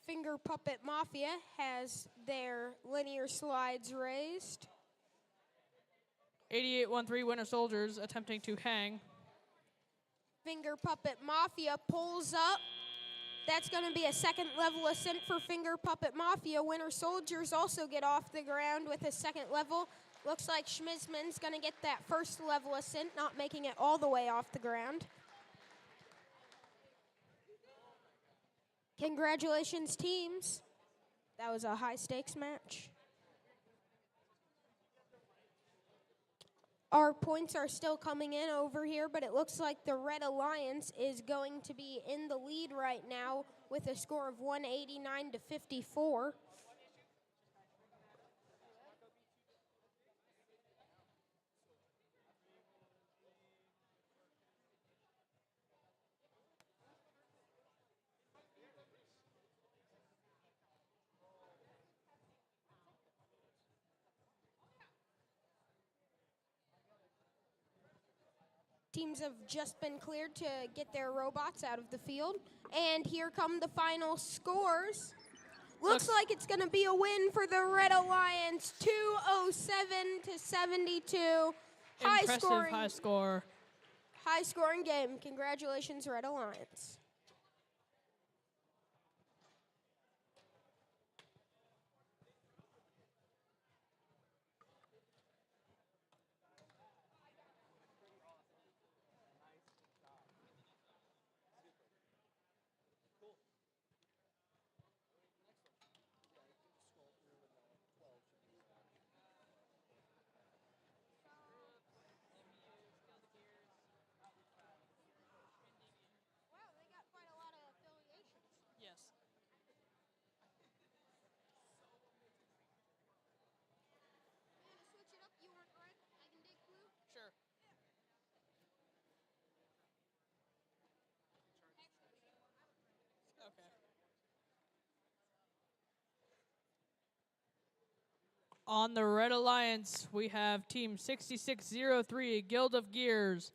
Finger Puppet Mafia has their linear slides raised. 8813 Winter Soldiers attempting to hang. Finger Puppet Mafia pulls up That's going to be a second level ascent for Finger Puppet Mafia. Winter Soldiers also get off the ground with a second level. Looks like Schmizman's going to get that first level ascent, not making it all the way off the ground. Congratulations, teams. That was a high-stakes match. Our points are still coming in over here, but it looks like the Red Alliance is going to be in the lead right now with a score of 189 to 54. Teams have just been cleared to get their robots out of the field. And here come the final scores. Looks like it's going to be a win for the Red Alliance, 207 to 72. Impressive high score. High-scoring game. Congratulations, Red Alliance. Yes. Sure. Okay. On the Red Alliance, we have Team 6603, Guild of Gears.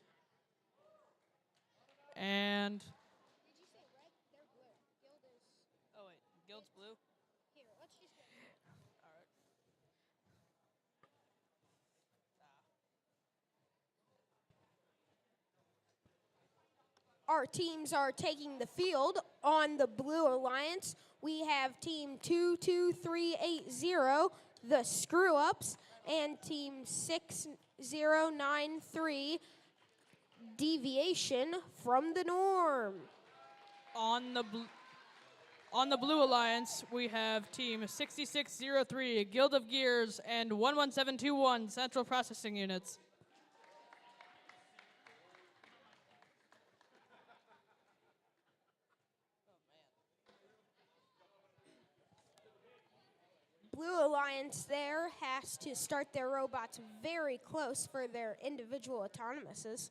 And... Oh, wait. Guild's blue? Here, let's just go. All right. Our teams are taking the field. On the Blue Alliance, we have Team 22380, the Screw Ups, and Team 6093, Deviation from the Norm. On the Blue Alliance, we have Team 6603, Guild of Gears, and 11721, Central Processing Units. Blue Alliance there has to start their robots very close for their individual autonomouses.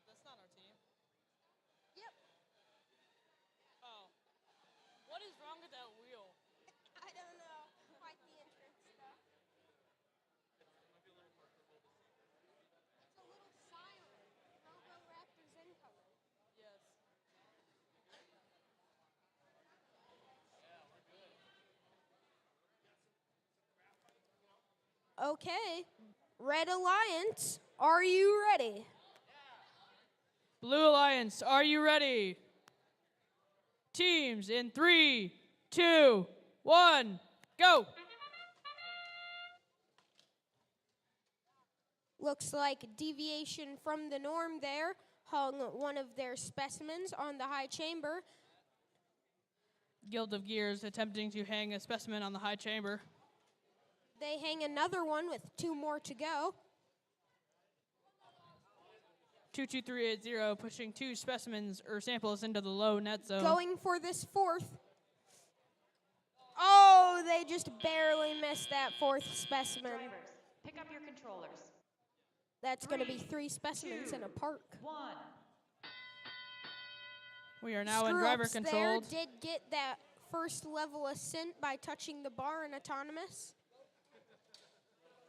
That's not our team. Yep. Oh. What is wrong with that wheel? I don't know. Quite the entrance stuff. It's a little siren. Robo-Raptors incoming. Yes. Okay. Red Alliance, are you ready? Blue Alliance, are you ready? Teams in 3, 2, 1, go! Looks like Deviation from the Norm there hung one of their specimens on the high chamber. Guild of Gears attempting to hang a specimen on the high chamber. They hang another one with 2 more to go. 22380 pushing 2 specimens or samples into the low net zone. Going for this 4th. Oh, they just barely missed that 4th specimen. Drivers, pick up your controllers. That's going to be 3 specimens in a park. 1. We are now in driver controlled. There did get that first level ascent by touching the bar in autonomous.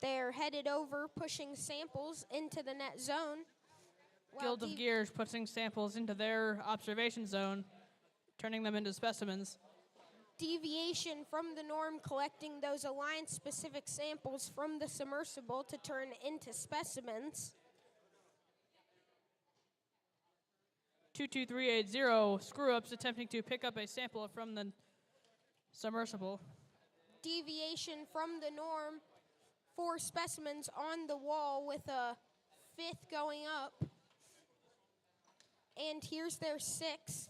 They're headed over, pushing samples into the net zone. Guild of Gears putting samples into their observation zone, turning them into specimens. Deviation from the norm, collecting those alliance-specific samples from the submersible to turn into specimens. 22380, screw-ups attempting to pick up a sample from the submersible. Deviation from the norm, 4 specimens on the wall with a 5th going up. And here's their 6th.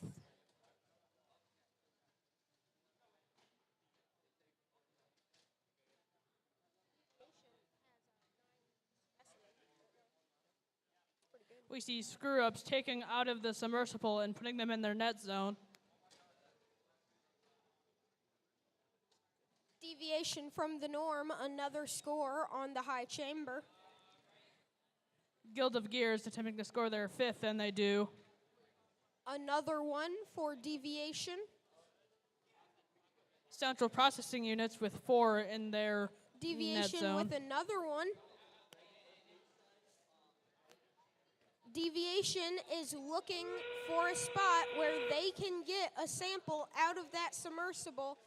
We see screw-ups taking out of the submersible and putting them in their net zone. Deviation from the norm, another score on the high chamber. Guild of Gears attempting to score their 5th, and they do. Another one for deviation. Central processing units with 4 in their net Deviation zone. with another one. Deviation is looking for a spot where they can get a sample out of that submersible.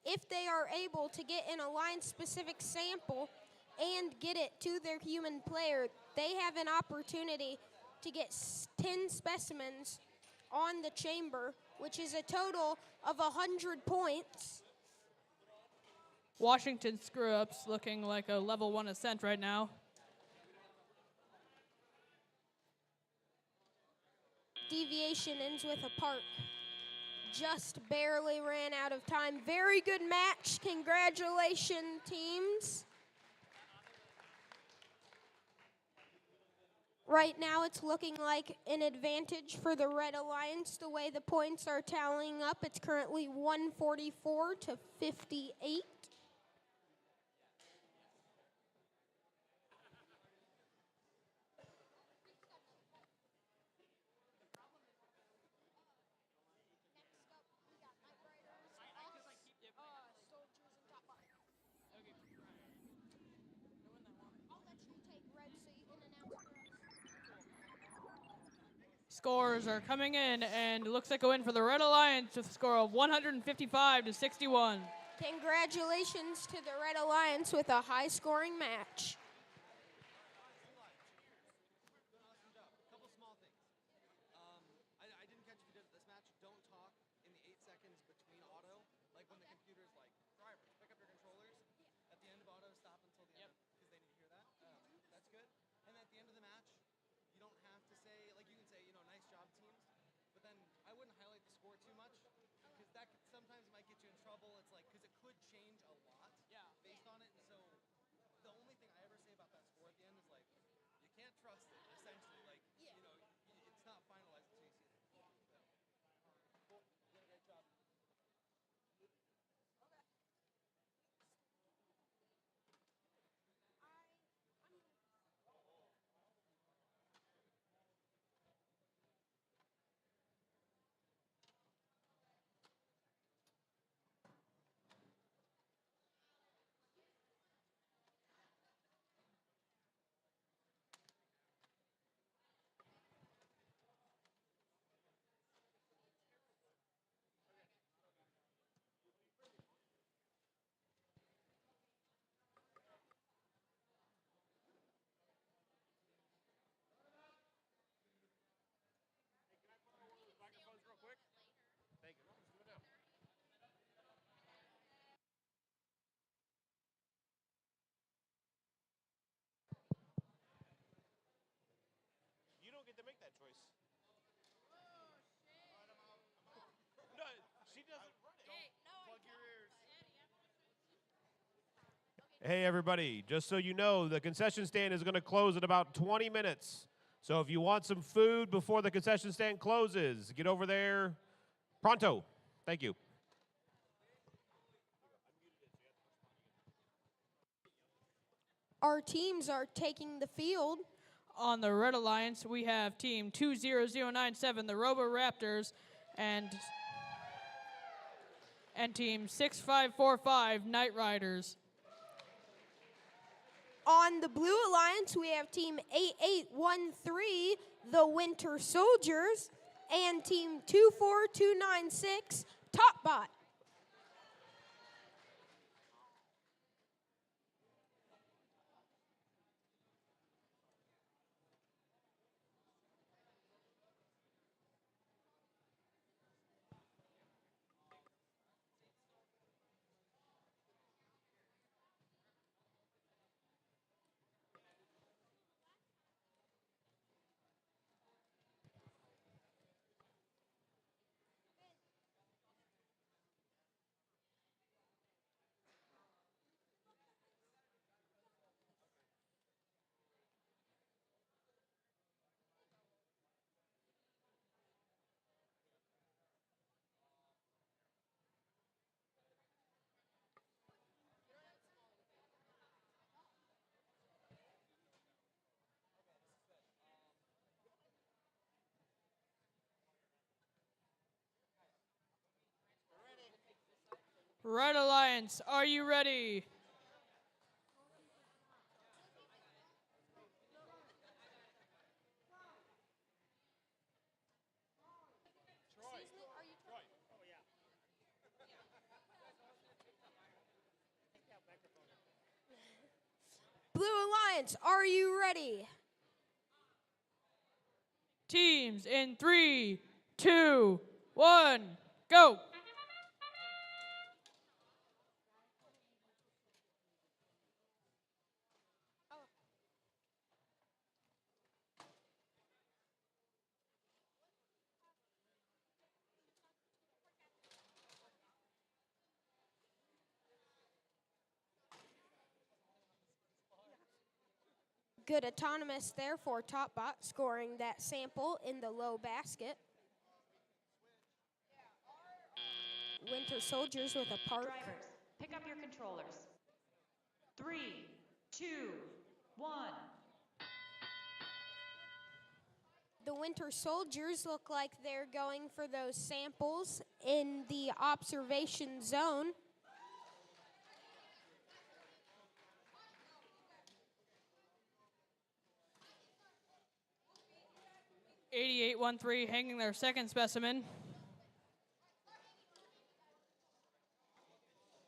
If they are able to get an alliance-specific sample and get it to their human player, they have an opportunity to get 10 specimens on the chamber, which is a total of 100 points. Washington screw-ups looking like a level 1 ascent right now. Deviation ends with a park. Just barely ran out of time. Very good match. Congratulations, teams. Right now, it's looking like an advantage for the Red Alliance. The way the points are tallying up, it's currently 144 to 58. Scores are coming in, and it looks like a win for the Red Alliance with a score of 155 to 61. Congratulations to the Red Alliance with a high-scoring match. Couple small things. I didn't catch if you did it this match. Don't talk in the 8 seconds between auto, like when the computer's like, driver, pick up your controllers. At the end of auto, stop until the end, because they need to hear that. That's good. And at the end of the match, you don't have to say, like you can say, nice job teams, but then I wouldn't highlight the score too much, because that sometimes might get you in trouble. It's like, because it could change a lot based on it, and so the only thing I ever say about that score at the end is like, you can't trust it, essentially. Like, it's not finalized until you see it. Cool. You did a great job. You don't get to make that choice. No, she doesn't run it. Plug your ears. Hey, everybody. Just so you know, the concession stand is going to close in about 20 minutes. So if you want some food before the concession stand closes, get over there pronto. Thank you. Our teams are taking the field. On the Red Alliance, we have Team 20097, the Robo Raptors, and Team 6545 Night Riders. On the Blue Alliance, we have Team 8813, the Winter Soldiers, and Team 24296, Topbot. Red Alliance, are you ready? Blue Alliance, are you ready? Teams in 3, 2, 1, go! Good autonomous there for Topbot, scoring that sample in the low basket. Winter Soldiers with a park. Drivers, pick up your controllers. 3, 2, 1. The Winter Soldiers look like they're going for those samples in the observation zone. '8813 hanging their second specimen.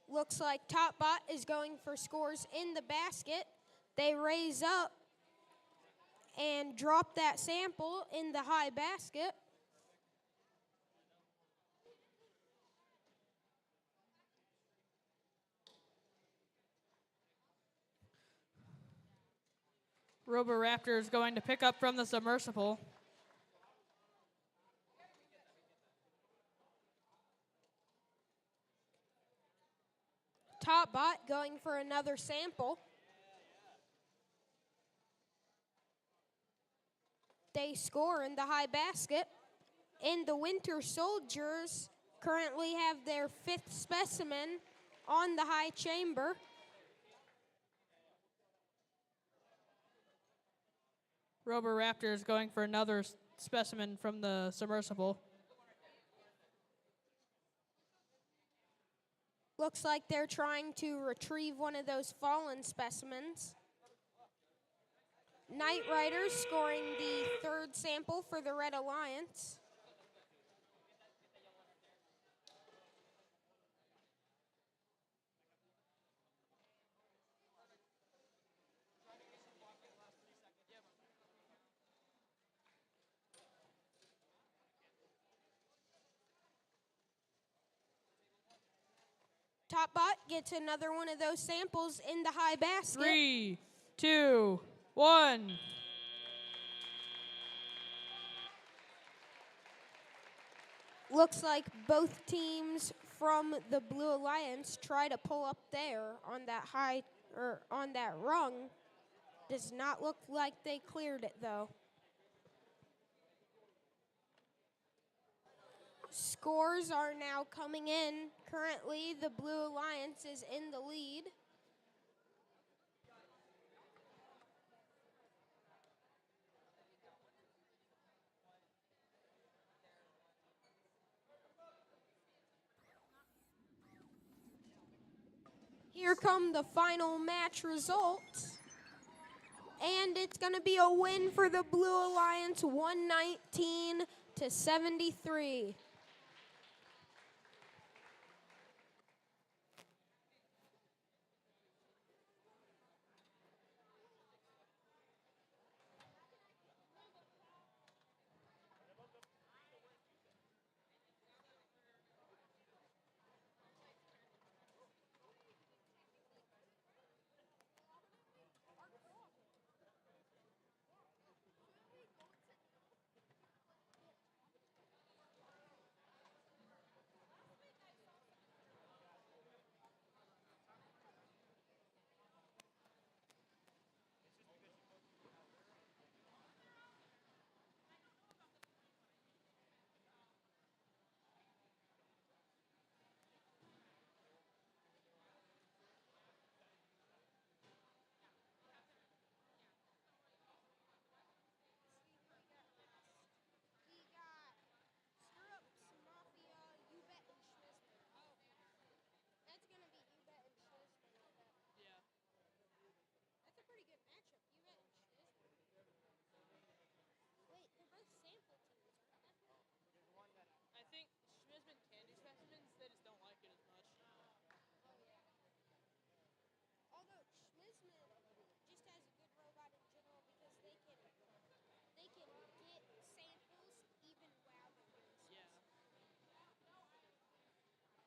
Looks like Topbot is going for scores in the basket. They raise up and drop that sample in the high basket. Roboraptor is going to pick up from the submersible. Topbot going for another sample. They score in the high basket. And the Winter Soldiers currently have their fifth specimen on the high chamber. Roboraptor is going for another specimen from the submersible. Looks like they're trying to retrieve one of those fallen specimens. Night Riders scoring the third sample for the Red Alliance. Topbot gets another one of those samples in the high basket. 3, 2, 1. Looks like both teams from the Blue Alliance try to pull up there on that high or on that rung. Does not look like they cleared it though. Scores are now coming in. Currently, the Blue Alliance is in the lead. Here come the final match results. And it's going to be a win for the Blue Alliance, 119 to 73. I think Schmizman can do specimens, they just don't like it as much. Although Schmizman just has a good robot in general because they can get samples even while they're doing specimens. Here, you want the tablet? My hand hurts.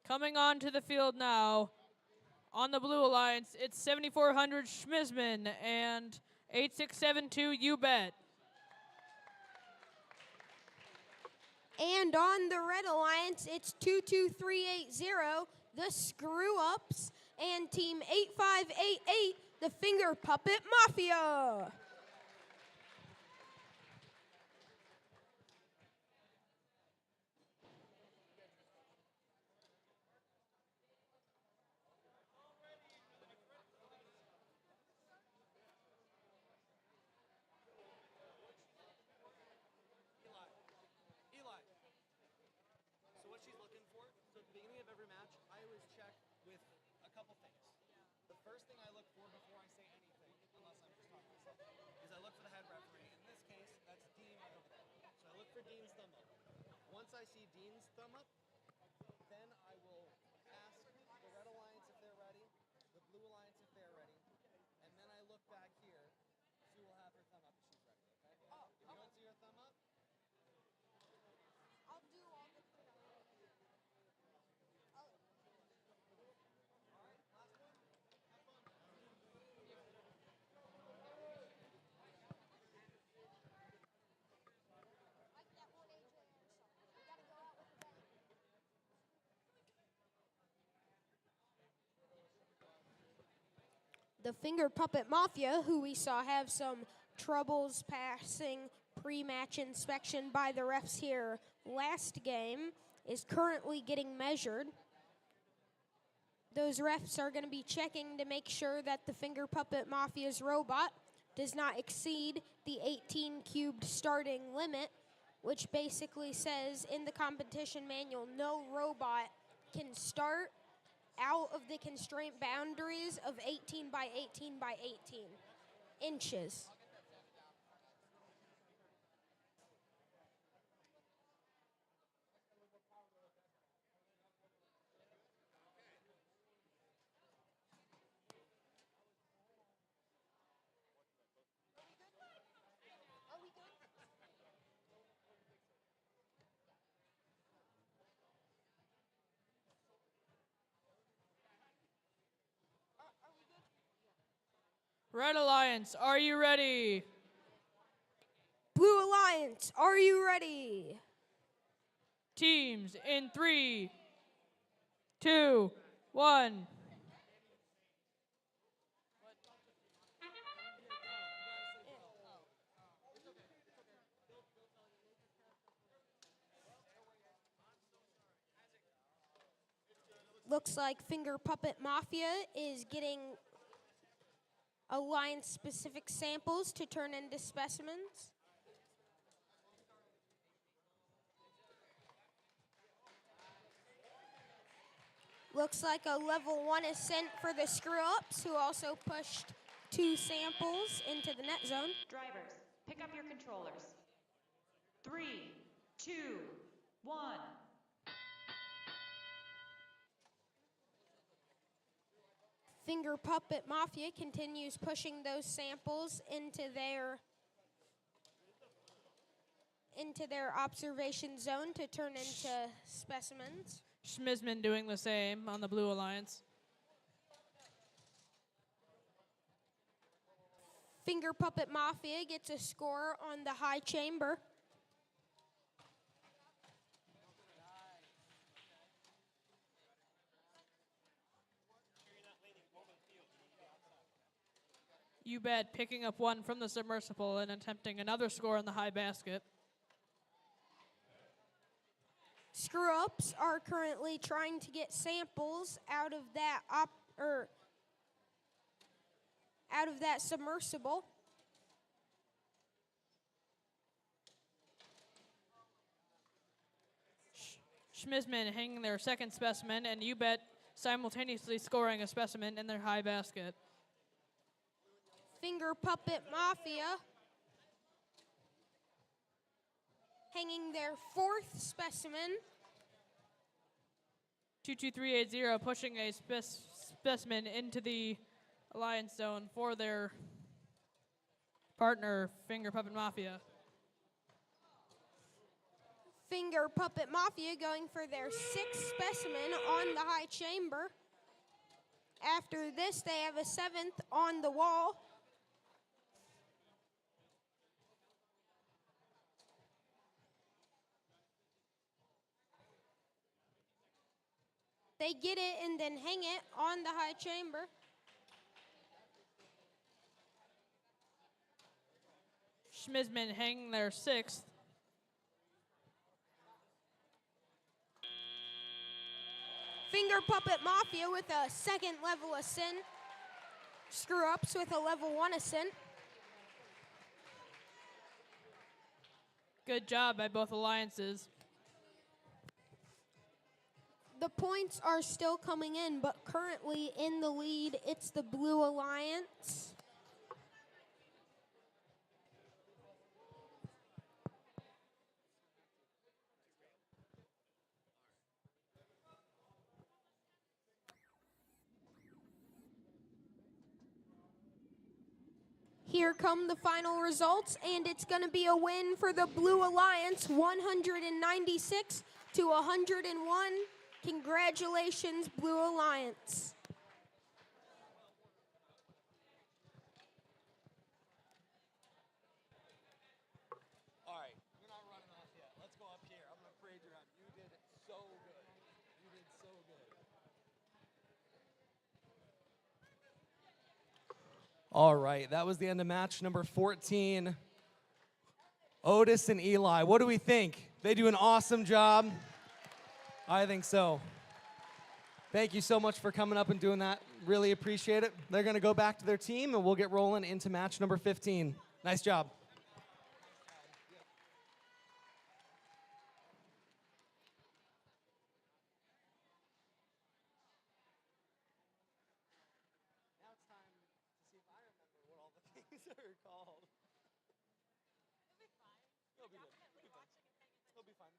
Coming on to the field now, on the Blue Alliance, it's 7400 Schmizman and 8672 You Bet. And on the Red Alliance, it's 22380, the Screw Ups, and Team 8588, the Finger Puppet Mafia. Eli. So what she's looking for, so at the beginning of every match, I always check with a couple things. The first thing I look for before I say anything, unless I'm just talking to myself, is I look for the head referee. In this case, that's Dean right over there. So I look for Dean's thumb up. Once I see Dean's thumb up, then I will ask the Red Alliance if they're ready, the Blue Alliance if they're ready, and then I look back here. Sue will have her thumb up if she's ready, okay? If you don't see her thumb up, I'll do all the The Finger Puppet Mafia, who we saw have some troubles passing pre-match inspection by the refs here last game, is currently getting measured. Those refs are going to be checking to make sure that the Finger Puppet Mafia's robot does not exceed the 18 cubed starting limit, which basically says in the competition manual, no robot can start out of the constraint boundaries of 18 by 18 by 18 inches. Red Alliance, are you ready? Blue Alliance, are you ready? Teams in 3, 2, 1. Looks like Finger Puppet Mafia is getting Alliance-specific samples to turn into specimens. Looks like a level 1 ascent for the screw-ups, who also pushed 2 samples into the net zone. Drivers, pick up your controllers. 3, 2, 1. Finger Puppet Mafia continues pushing those samples into their observation zone to turn into specimens. Schmizman doing the same on the Blue Alliance. Finger Puppet Mafia gets a score on the high chamber. You bet, picking up one from the submersible and attempting another score in the high basket. Screw-ups are currently trying to get samples out of that submersible. Schmizman hanging their second specimen, and you bet simultaneously scoring a specimen in their high basket. Finger Puppet Mafia hanging their 4th specimen. 22380 pushing a specimen into the alliance zone for their partner, Finger Puppet Mafia. Finger Puppet Mafia going for their 6th specimen on the high chamber. After this, they have a 7th on the wall. They get it and then hang it on the high chamber. Schmizman hanging their 6th. Finger Puppet Mafia with a 2nd level ascent. Screw-ups with a level 1 ascent. Good job by both alliances. The points are still coming in, but currently in the lead, it's the Blue Alliance. Here come the final results, and it's going to be a win for the Blue Alliance, 196 to 101. Congratulations, Blue Alliance. All right, you're not running off yet. Let's go up here. I'm going to parade you around. You did so good. You did so good. All right, that was the end of match number 14. Otis and Eli, what do we think? They do an awesome job. I think so. Thank you so much for coming up and doing that. Really appreciate it. They're going to go back to their team, and we'll get rolling into match number 15. Nice job. Now it's time to see if I remember what all the things are called. It'll be fine. It'll be good. It'll be fine. It'll be fine.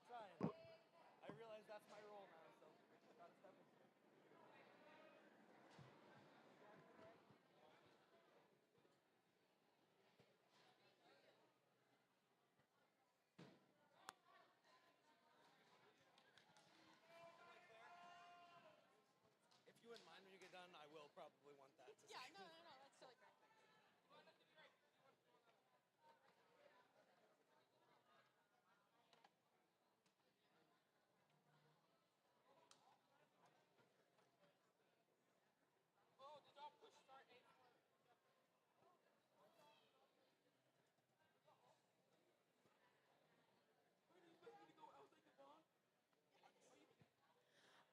Trying. I realize that's my role now, so gotta step in. If you wouldn't mind when you get done, I will probably want that. Yeah, no, that's totally great.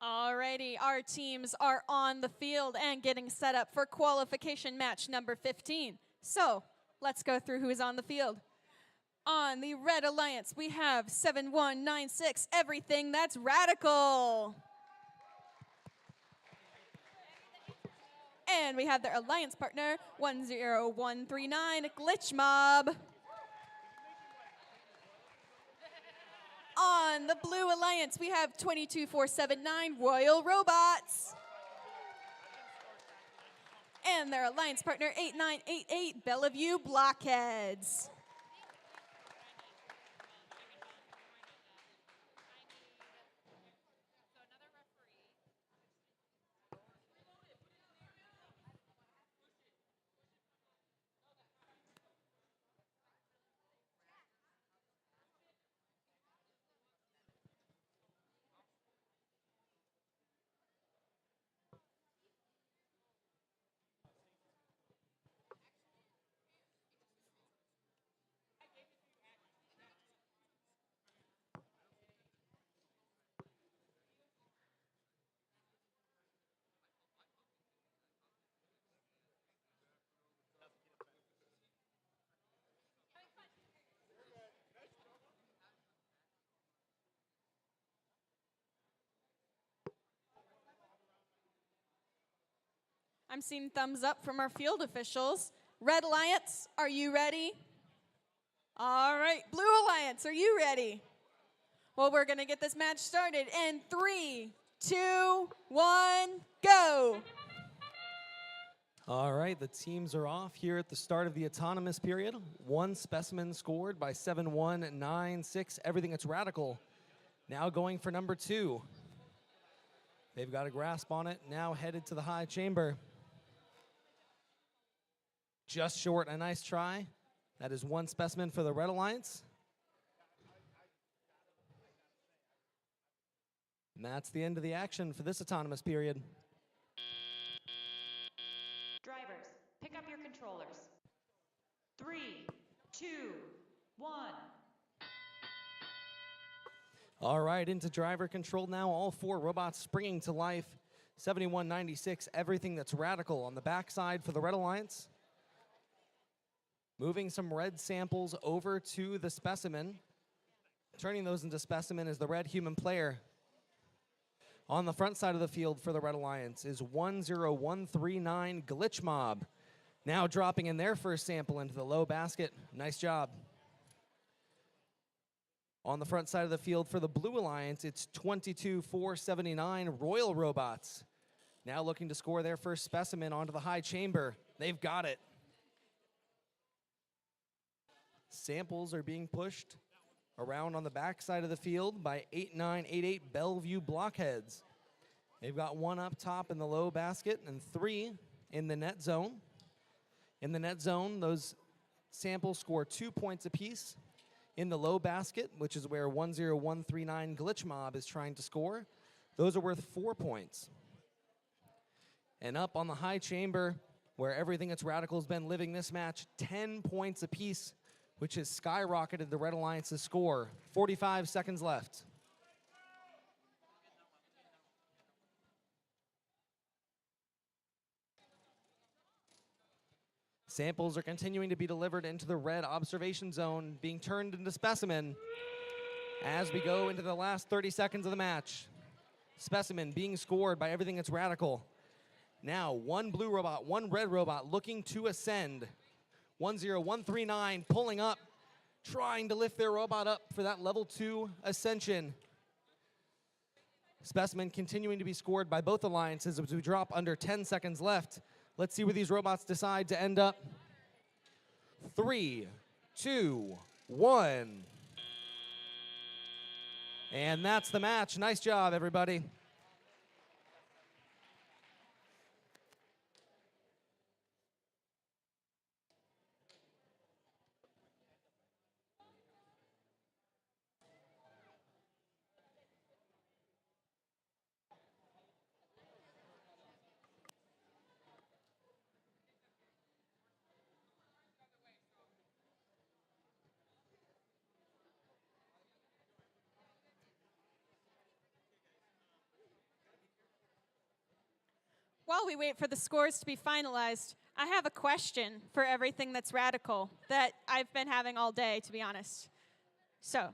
Alrighty, our teams are on the field and getting set up for qualification match number 15. So, let's go through who is on the field. On the Red Alliance, we have 7196, Everything That's Radical. And we have their alliance partner, 10139, Glitch Mob. On the Blue Alliance, we have 22479, Royal Robots. And their alliance partner, 8988, Bellevue Blockheads. I'm seeing thumbs up from our field officials. Red Alliance, are you ready? All right, Blue Alliance, are you ready? Well, we're gonna get this match started in 3, 2, 1, go. All right, the teams are off here at the start of the autonomous period. One specimen scored by 7196, Everything That's Radical. Now going for number 2. They've got a grasp on it, now headed to the high chamber. Just short, a nice try. That is one specimen for the Red Alliance. And that's the end of the action for this autonomous period. Drivers, pick up your controllers. 3, 2, 1. All right, into driver control now. All 4 robots springing to life. 7196, Everything That's Radical on the backside for the Red Alliance. Moving some red samples over to the specimen. Turning those into specimen is the red human player. On the front side of the field for the Red Alliance is 10139 Glitch Mob. Now dropping in their first sample into the low basket. Nice job. On the front side of the field for the Blue Alliance, it's 22479 Royal Robots. Now looking to score their first specimen onto the high chamber. They've got it. Samples are being pushed around on the back side of the field by 8988 Bellevue Blockheads. They've got 1 up top in the low basket and 3 in the net zone. In the net zone, those samples score 2 points apiece. In the low basket, which is where 10139 Glitch Mob is trying to score, those are worth 4 points. And up on the high chamber, where Everything That's Radical has been living this match, 10 points apiece, which has skyrocketed the Red Alliance's score. 45 seconds left. Samples are continuing to be delivered into the red observation zone, being turned into specimen as we go into the last 30 seconds of the match. Specimen being scored by Everything That's Radical. Now, 1 blue robot, 1 red robot looking to ascend. 10139 pulling up, trying to lift their robot up for that level 2 ascension. Specimen continuing to be scored by both alliances as we drop under 10 seconds left. Let's see where these robots decide to end up. 3, 2, 1. And that's the match. Nice job, everybody. while we wait for the scores to be finalized, I have a question for everything that's radical that I've been having all day, to be honest. So,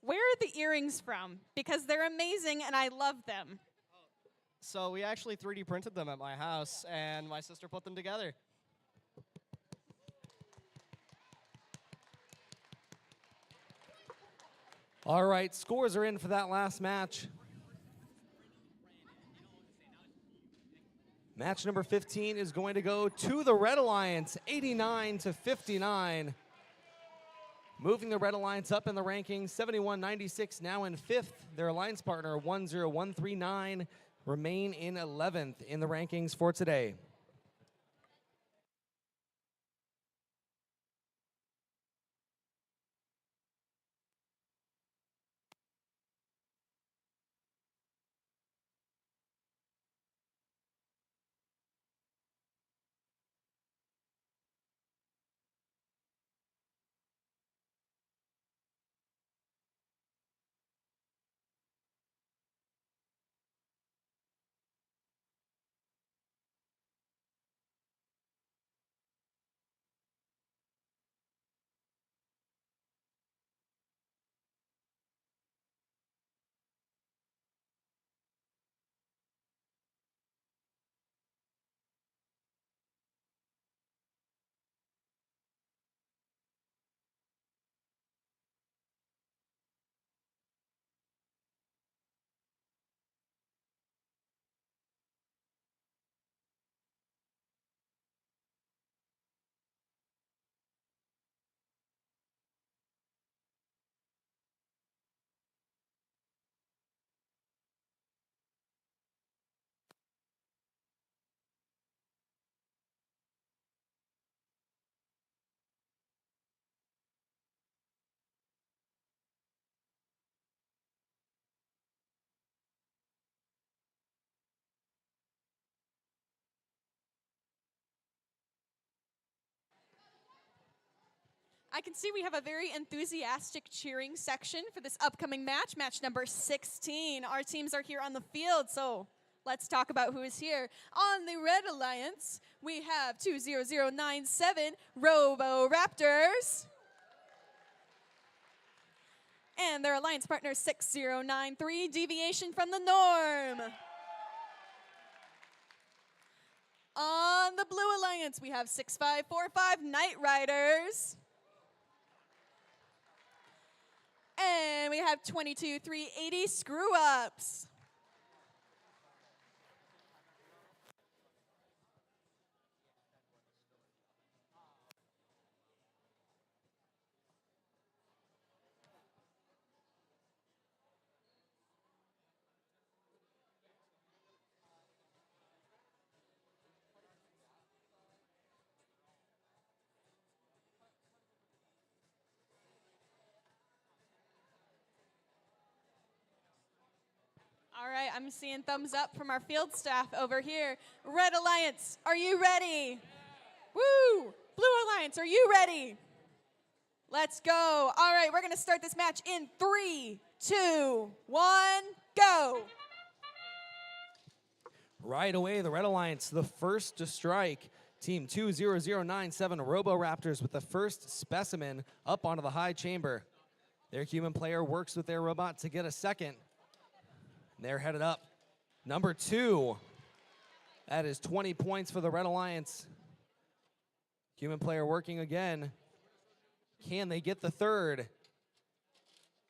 where are the earrings from? Because they're amazing and I love them. So we actually 3D printed them at my house, and my sister put them together. All right, scores are in for that last match. Match number 15 is going to go to the Red Alliance, 89-59. Moving the Red Alliance up in the rankings, 71-96 now in 5th. Their alliance partner, 10139, remain in 11th in the rankings for today. I can see we have a very enthusiastic cheering section for this upcoming match, match number 16. Our teams are here on the field, so let's talk about who is here. On the Red Alliance, we have 20097 Robo Raptors. And their alliance partner, 6093 Deviation from the Norm. On the Blue Alliance, we have 6545 Night Riders. And we have 22380 Screw Ups. All right, I'm seeing thumbs up from our field staff over here. Red Alliance, are you ready? Woo! Blue Alliance, are you ready? Let's go. All right, we're going to start this match in 3, 2, 1, go. Right away, the Red Alliance, the first to strike. Team 20097 Robo Raptors with the first specimen up onto the high chamber. Their human player works with their robot to get a second. They're headed up. Number 2. That is 20 points for the Red Alliance. Human player working again. Can they get the third?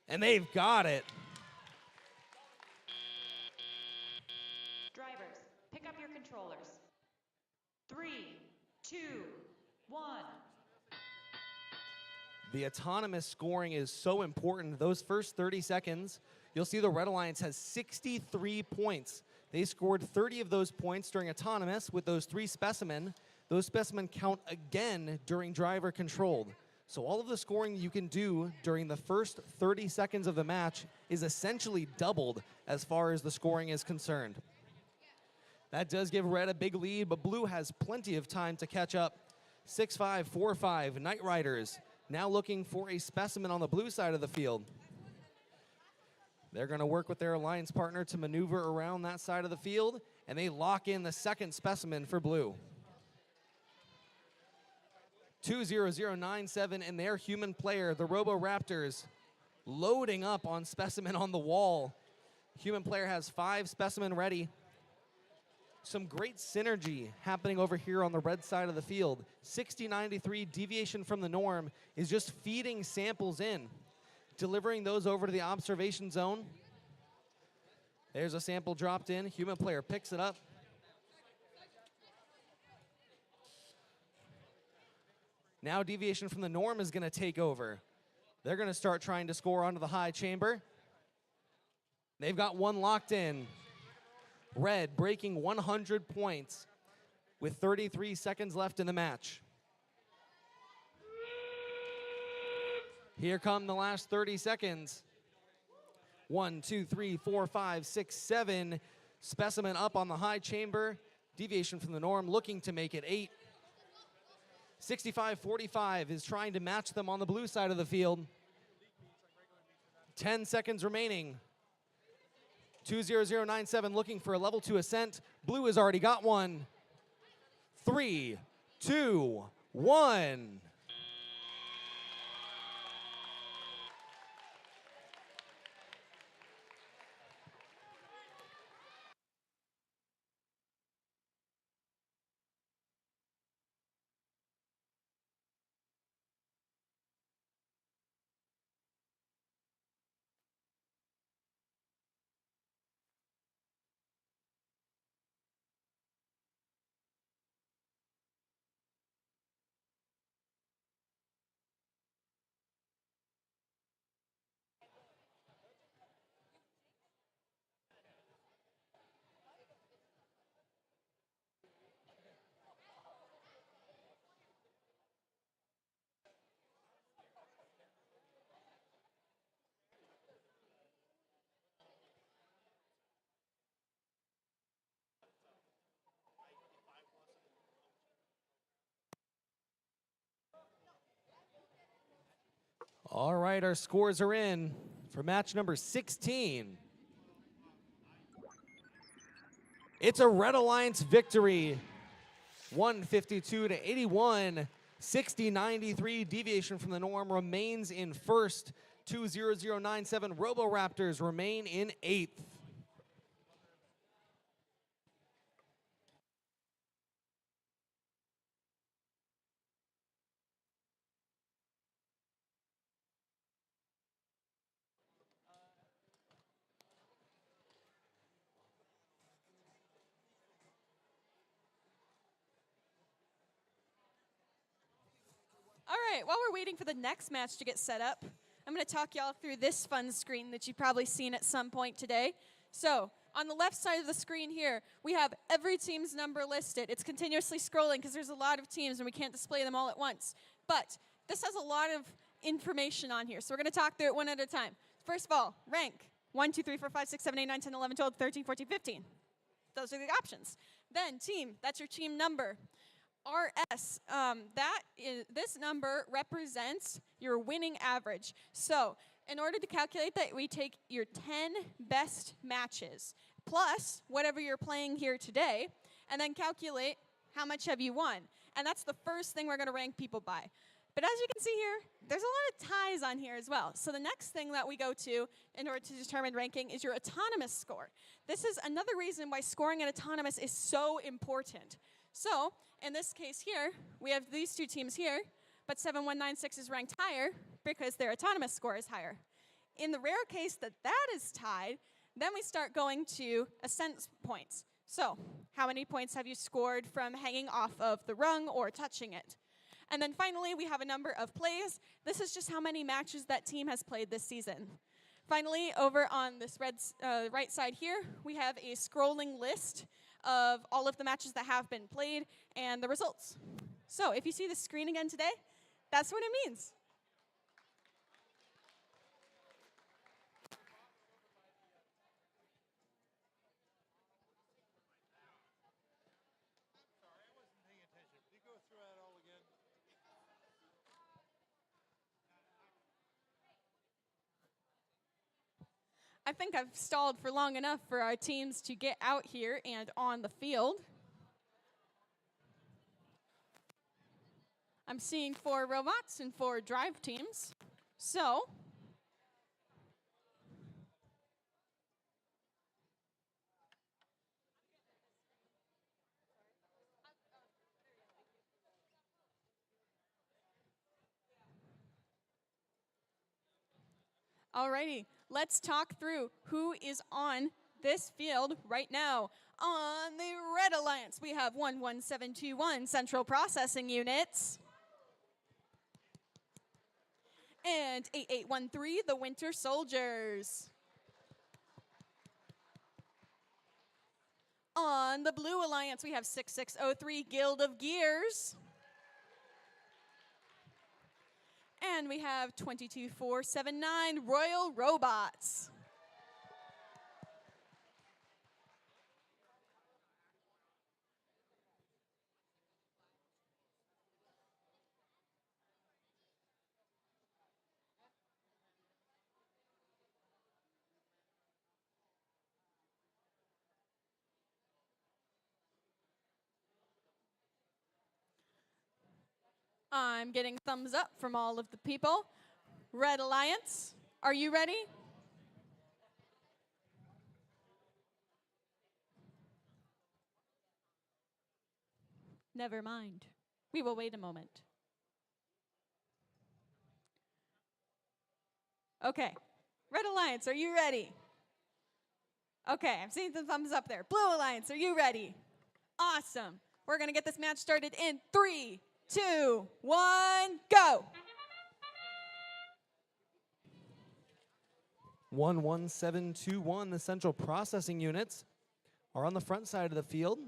And they've got it. Drivers, pick up your controllers. 3, 2, 1. The autonomous scoring is so important. Those first 30 seconds, you'll see the Red Alliance has 63 points. They scored 30 of those points during autonomous with those 3 specimen. Those specimen count again during driver controlled. So all of the scoring you can do during the first 30 seconds of the match is essentially doubled as far as the scoring is concerned. That does give Red a big lead, but Blue has plenty of time to catch up. 6-5-4-5 Night Riders now looking for a specimen on the blue side of the field. They're going to work with their alliance partner to maneuver around that side of the field, and they lock in the second specimen for blue. 20097 and their human player, the Robo Raptors, loading up on specimen on the wall. Human player has 5 specimen ready. Some great synergy happening over here on the red side of the field. 6093 deviation from the norm is just feeding samples in, delivering those over to the observation zone. There's a sample dropped in. Human player picks it up. Now deviation from the norm is going to take over. They're going to start trying to score onto the high chamber. They've got one locked in. Red breaking 100 points with 33 seconds left in the match. Here come the last 30 seconds. 1, 2, 3, 4, 5, 6, 7. Specimen up on the high chamber. Deviation from the norm, looking to make it 8. 65-45 is trying to match them on the blue side of the field. 10 seconds remaining. 20097 looking for a level 2 ascent. Blue has already got one. 3, 2, 1. All right, our scores are in for match number 16. It's a Red Alliance victory, 152-81. 60-93 deviation from the norm remains in first. 20097 Robo Raptors remain in 8th. All right, while we're waiting for the next match to get set up, I'm going to talk y'all through this fun screen that you've probably seen at some point today. So, on the left side of the screen here, we have every team's number listed. It's continuously scrolling because there's a lot of teams and we can't display them all at once. But this has a lot of information on here, so we're going to talk through it one at a time. First of all, rank. 1, 2, 3, 4, 5, 6, 7, 8, 9, 10, 11, 12, 13, 14, 15. Those are the options. Then team, that's your team number. RS, this number represents your winning average. So in order to calculate that, we take your 10 best matches plus whatever you're playing here today, and then calculate how much have you won. And that's the first thing we're going to rank people by. But as you can see here, there's a lot of ties on here as well. So the next thing that we go to in order to determine ranking is your autonomous score. This is another reason why scoring at autonomous is so important. So in this case here, we have these two teams here, but 7196 is ranked higher because their autonomous score is higher. In the rare case that that is tied, then we start going to ascent points. So how many points have you scored from hanging off of the rung or touching it? And then finally, we have a number of plays. This is just how many matches that team has played this season. Finally, over on this right side here, we have a scrolling list of all of the matches that have been played and the results. So if you see the screen again today, that's what it means. I think I've stalled for long enough for our teams to get out here and on the field. I'm seeing 4 robots and 4 drive teams. So, alrighty, let's talk through who is on this field right now. On the Red Alliance, we have 11721 Central Processing Units. And 8813, the Winter Soldiers. On the Blue Alliance, we have 6603 Guild of Gears. And we have 22479 Royal Robots. I'm getting thumbs up from all of the people. Red Alliance, are you ready? Never mind. We will wait a moment. Okay. Red Alliance, are you ready? Okay, I'm seeing the thumbs up there. Blue Alliance, are you ready? Awesome. We're going to get this match started in 3, 2, 1, go. 11721, the Central Processing Units are on the front side of the field.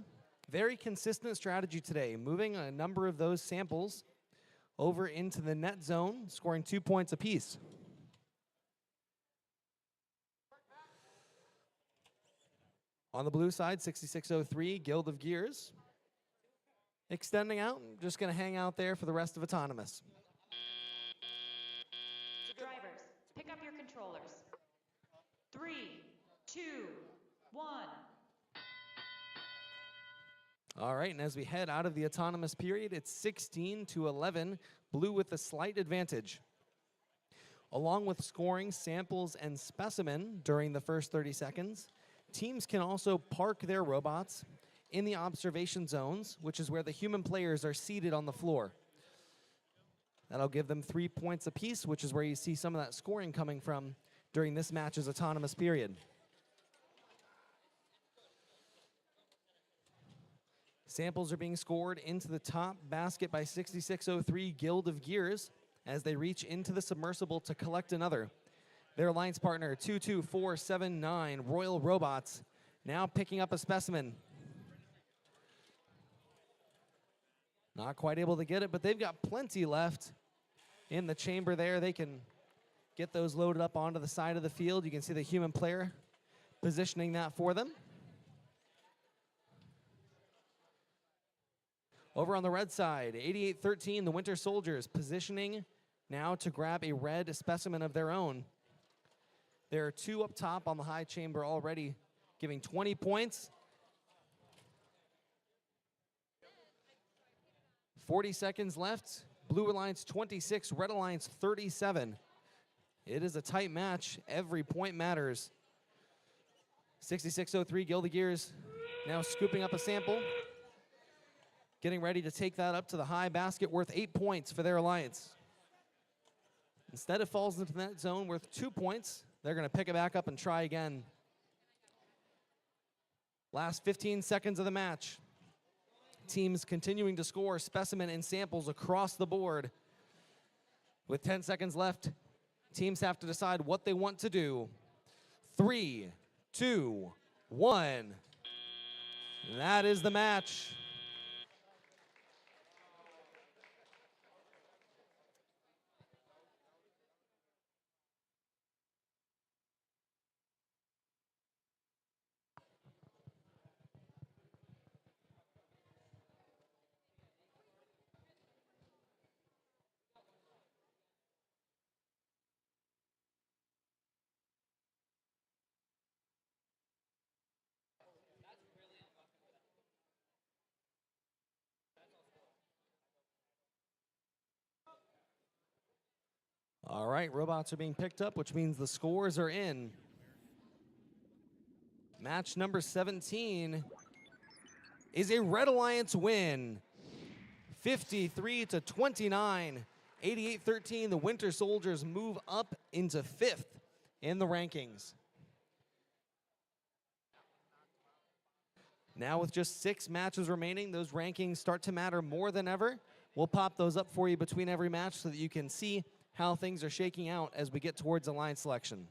Very consistent strategy today, moving a number of those samples over into the net zone, scoring 2 points apiece. On the blue side, 6603, Guild of Gears. Extending out, just going to hang out there for the rest of Autonomous. Drivers, pick up your controllers. 3, 2, 1. All right, and as we head out of the Autonomous period, it's 16-11, Blue with a slight advantage. Along with scoring samples and specimen during the first 30 seconds, teams can also park their robots in the observation zones, which is where the human players are seated on the floor. That'll give them 3 points apiece, which is where you see some of that scoring coming from during this match's Autonomous period. Samples are being scored into the top basket by 6603 Guild of Gears as they reach into the submersible to collect another. Their alliance partner, 22479 Royal Robots, now picking up a specimen. Not quite able to get it, but they've got plenty left in the chamber there. They can get those loaded up onto the side of the field. You can see the human player positioning that for them. Over on the red side, 8813, the Winter Soldiers, positioning now to grab a red specimen of their own. There are 2 up top on the high chamber already, giving 20 points. 40 seconds left. Blue Alliance 26, Red Alliance 37. It is a tight match. Every point matters. 6603 Guild of Gears now scooping up a sample. Getting ready to take that up to the high basket worth 8 points for their alliance. Instead, it falls into that zone worth 2 points. They're going to pick it back up and try again. Last 15 seconds of the match. Teams continuing to score specimen and samples across the board. With 10 seconds left, teams have to decide what they want to do. 3, 2, 1. That is the match. All right, robots are being picked up, which means the scores are in. Match number 17 is a Red Alliance win. 53-29, 88-13. The Winter Soldiers move up into 5th in the rankings. Now with just 6 matches remaining, those rankings start to matter more than ever. We'll pop those up for you between every match so that you can see how things are shaking out as we get towards alliance selection.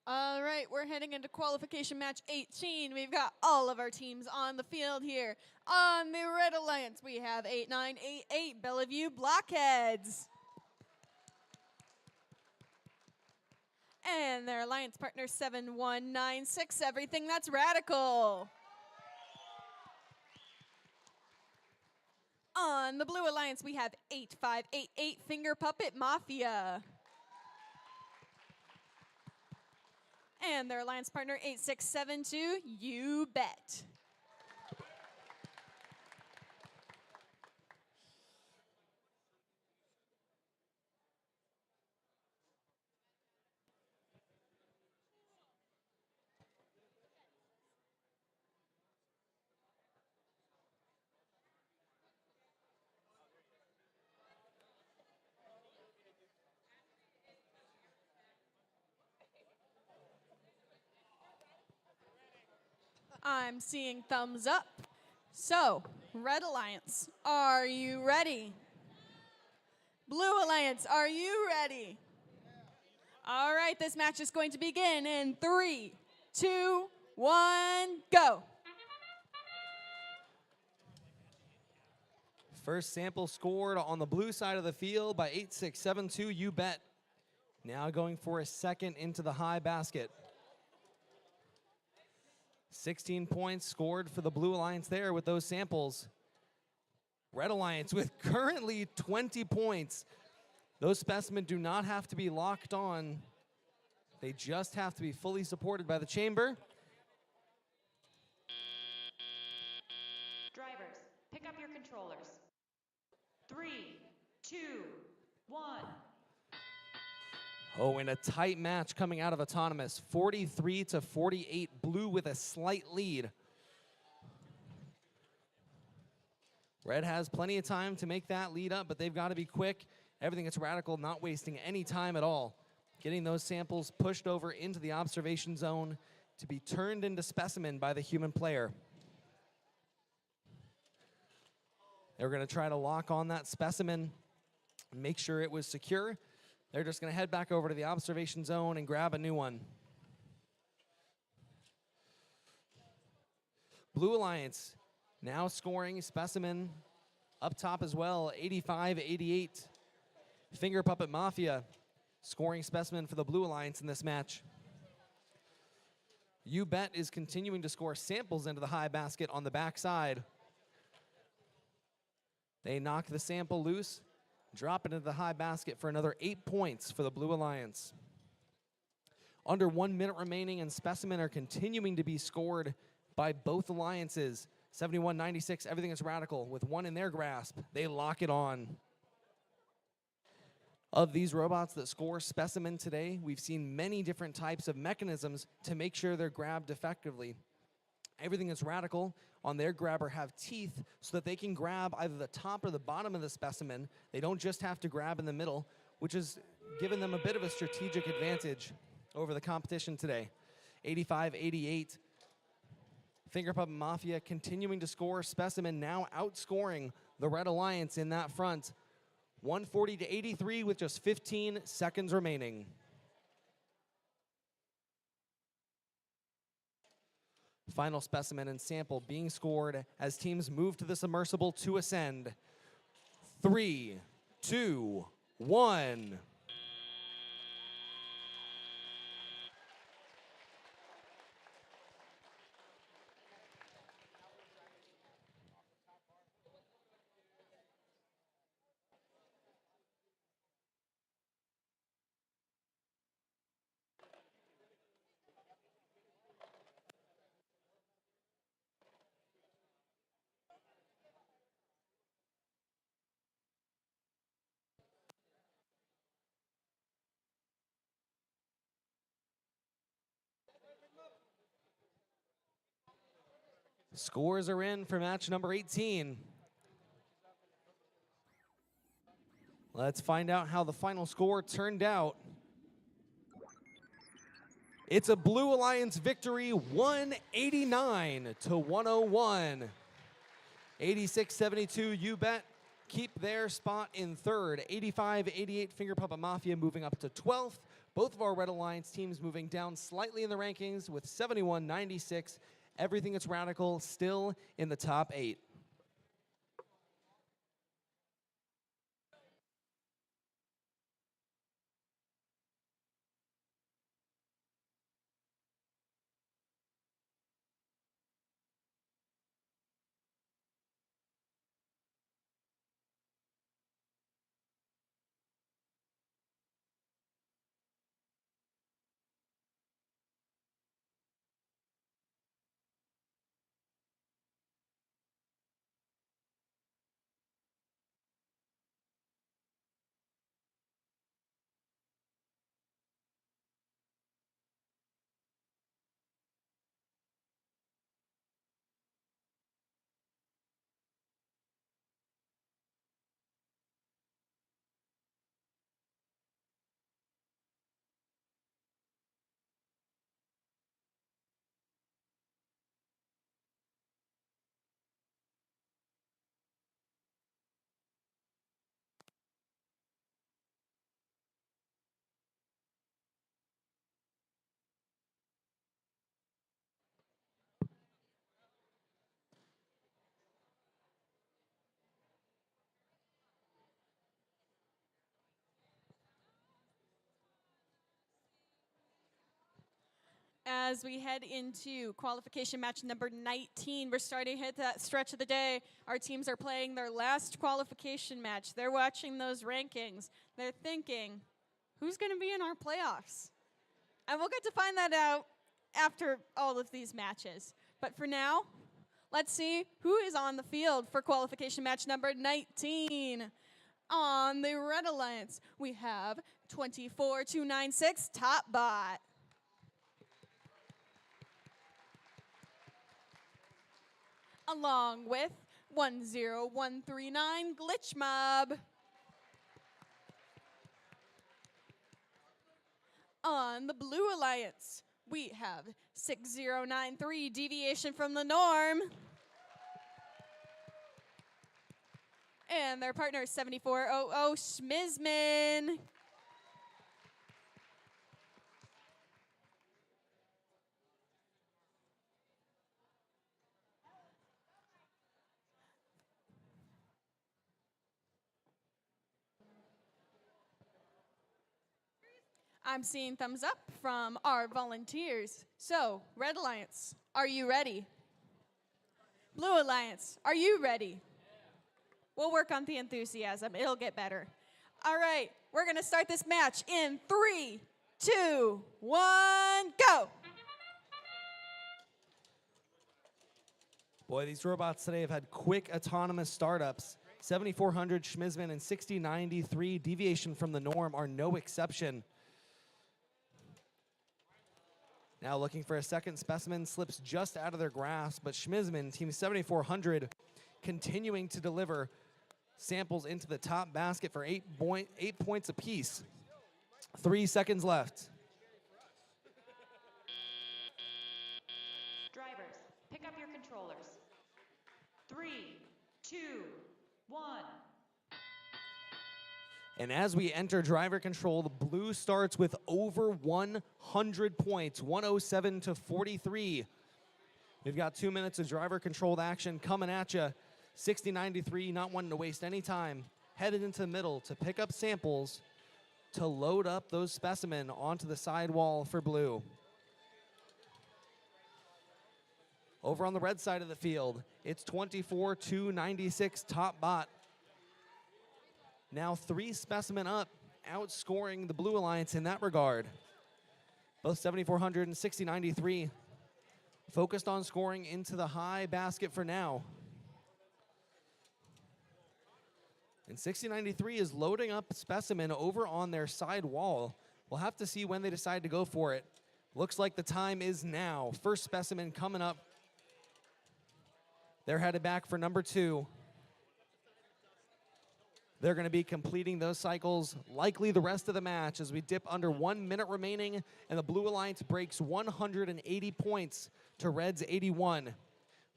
All right, we're heading into qualification match 18. We've got all of our teams on the field here. On the Red Alliance, we have 8988 Bellevue Blockheads. And their alliance partner 7196, Everything That's Radical. On the Blue Alliance, we have 8588 Finger Puppet Mafia. And their alliance partner 8672, You Bet. I'm seeing thumbs up. So, Red Alliance, are you ready? Blue Alliance, are you ready? All right, this match is going to begin in 3, 2, 1, go. First sample scored on the blue side of the field by 8672, You Bet. Now going for a second into the high basket. 16 points scored for the Blue Alliance there with those samples. Red Alliance with currently 20 points. Those specimens do not have to be locked on. They just have to be fully supported by the chamber. Drivers, pick up your controllers. 3, 2, 1. Oh, and a tight match coming out of Autonomous. 43-48, Blue with a slight lead. Red has plenty of time to make that lead up, but they've got to be quick. Everything that's Radical, not wasting any time at all. Getting those samples pushed over into the observation zone to be turned into specimen by the human player. They're going to try to lock on that specimen and make sure it was secure. They're just going to head back over to the observation zone and grab a new one. Blue Alliance now scoring specimen up top as well, 85-88. Finger Puppet Mafia scoring specimen for the Blue Alliance in this match. You Bet is continuing to score samples into the high basket on the backside. They knock the sample loose, drop it into the high basket for another 8 points for the Blue Alliance. Under 1 minute remaining, and specimen are continuing to be scored by both alliances. 71-96, everything is Radical. With one in their grasp, they lock it on. Of these robots that score specimen today, we've seen many different types of mechanisms to make sure they're grabbed effectively. Everything is Radical on their grabber have teeth so that they can grab either the top or the bottom of the specimen. They don't just have to grab in the middle, which has given them a bit of a strategic advantage over the competition today. 85-88. Finger Puppet Mafia continuing to score specimen, now outscoring the Red Alliance in that front. 140-83 with just 15 seconds remaining. Final specimen and sample being scored as teams move to the submersible to ascend. 3, 2, 1. Scores are in for match number 18. Let's find out how the final score turned out. It's a Blue Alliance victory, 189-101. 86-72, You Bet keep their spot in third. 85-88, Finger Puppet Mafia moving up to 12th. Both of our Red Alliance teams moving down slightly in the rankings with 71-96. Everything that's Radical still in the top 8. As we head into qualification match number 19, we're starting to hit that stretch of the day. Our teams are playing their last qualification match. They're watching those rankings. They're thinking, who's going to be in our playoffs? And we'll get to find that out after all of these matches. But for now, let's see who is on the field for qualification match number 19. On the Red Alliance, we have 24296 Top Bot. Along with 10139 Glitch Mob. On the Blue Alliance, we have 6093 Deviation from the Norm. And their partner 7400 Schmizman. I'm seeing thumbs up from our volunteers. So, Red Alliance, are you ready? Blue Alliance, are you ready? We'll work on the enthusiasm. It'll get better. All right, we're going to start this match in 3, 2, 1, go. Boy, these robots today have had quick autonomous startups. 7400 Schmizman and 6093 Deviation from the Norm are no exception. Now looking for a second specimen, slips just out of their grasp, but Schmizman, Team 7400, continuing to deliver samples into the top basket for 8 points apiece. 3 seconds left. Drivers, pick up your controllers. 3, 2, 1. And as we enter driver control, the blue starts with over 100 points, 107 to 43. We've got 2 minutes of driver controlled action coming at you. 6093 not wanting to waste any time, headed into the middle to pick up samples to load up those specimen onto the sidewall for blue. Over on the red side of the field, it's 24-296 Top Bot. Now 3 specimen up, outscoring the Blue Alliance in that regard. Both 7400 and 6093 focused on scoring into the high basket for now. And 6093 is loading up specimen over on their side wall. We'll have to see when they decide to go for it. Looks like the time is now. First specimen coming up. They're headed back for number 2. They're going to be completing those cycles likely the rest of the match as we dip under 1 minute remaining and the Blue Alliance breaks 180 points to Red's 81.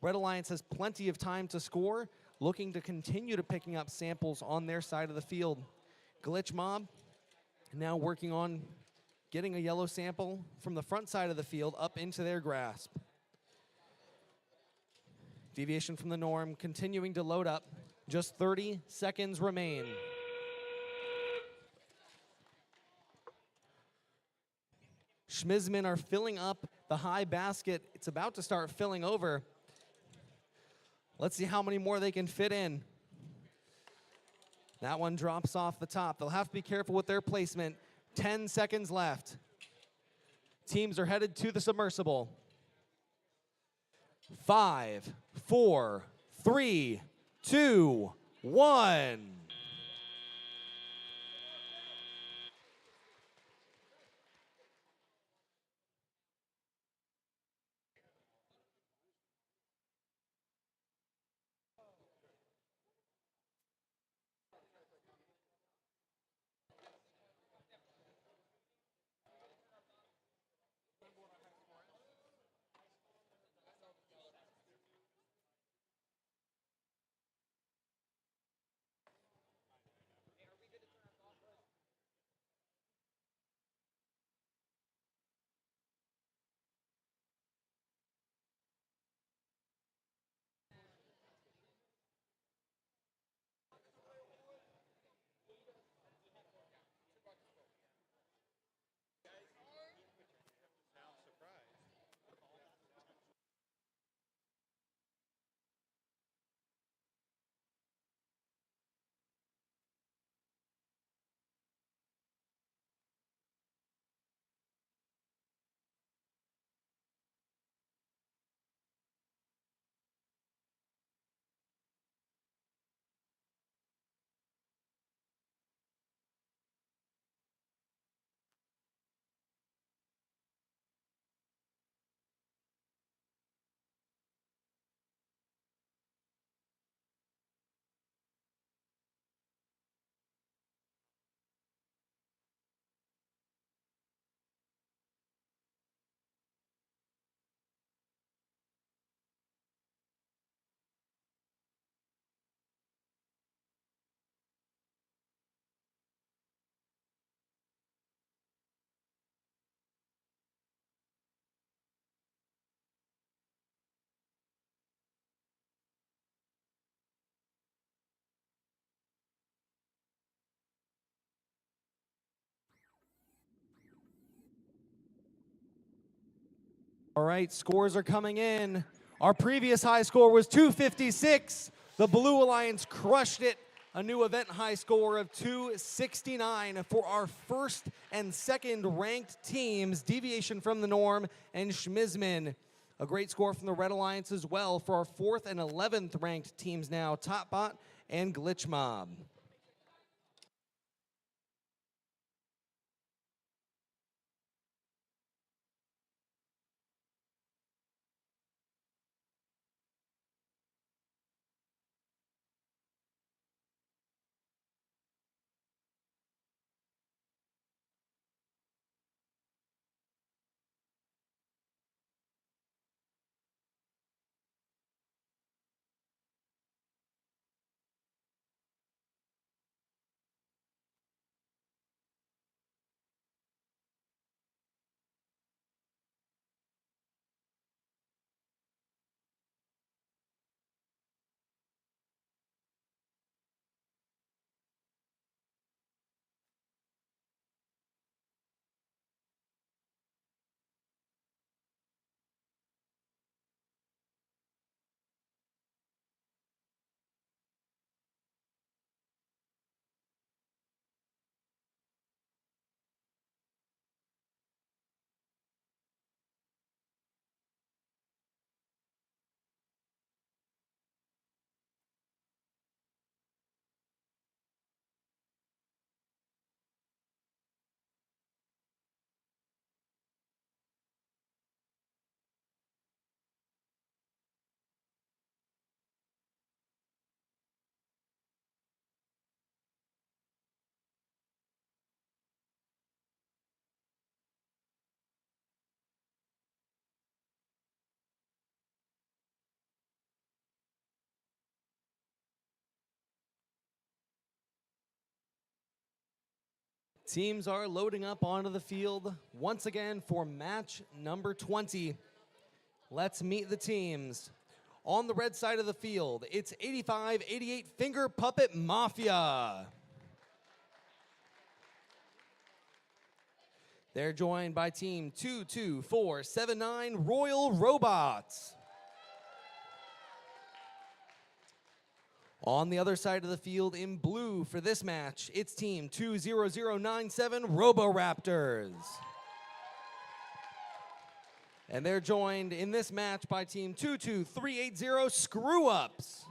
Red Alliance has plenty of time to score, looking to continue to picking up samples on their side of the field. Glitch Mob now working on getting a yellow sample from the front side of the field up into their grasp. Deviation from the Norm continuing to load up. Just 30 seconds remain. Schmizman are filling up the high basket. It's about to start filling over. Let's see how many more they can fit in. That one drops off the top. They'll have to be careful with their placement. 10 seconds left. Teams are headed to the submersible. 5, 4, 3, 2, 1. All right, scores are coming in. Our previous high score was 256. The Blue Alliance crushed it. A new event high score of 269 for our first and second ranked teams, Deviation from the Norm and Schmizman. A great score from the Red Alliance as well for our 4th and 11th ranked teams now, Topbot and Glitch Mob. Teams are loading up onto the field once again for match number 20. Let's meet the teams. On the red side of the field, it's 85-88 Finger Puppet Mafia. They're joined by team 22479 Royal Robots. On the other side of the field in blue for this match, it's team 20097 Roboraptors. And they're joined in this match by team 22380 Screw Ups.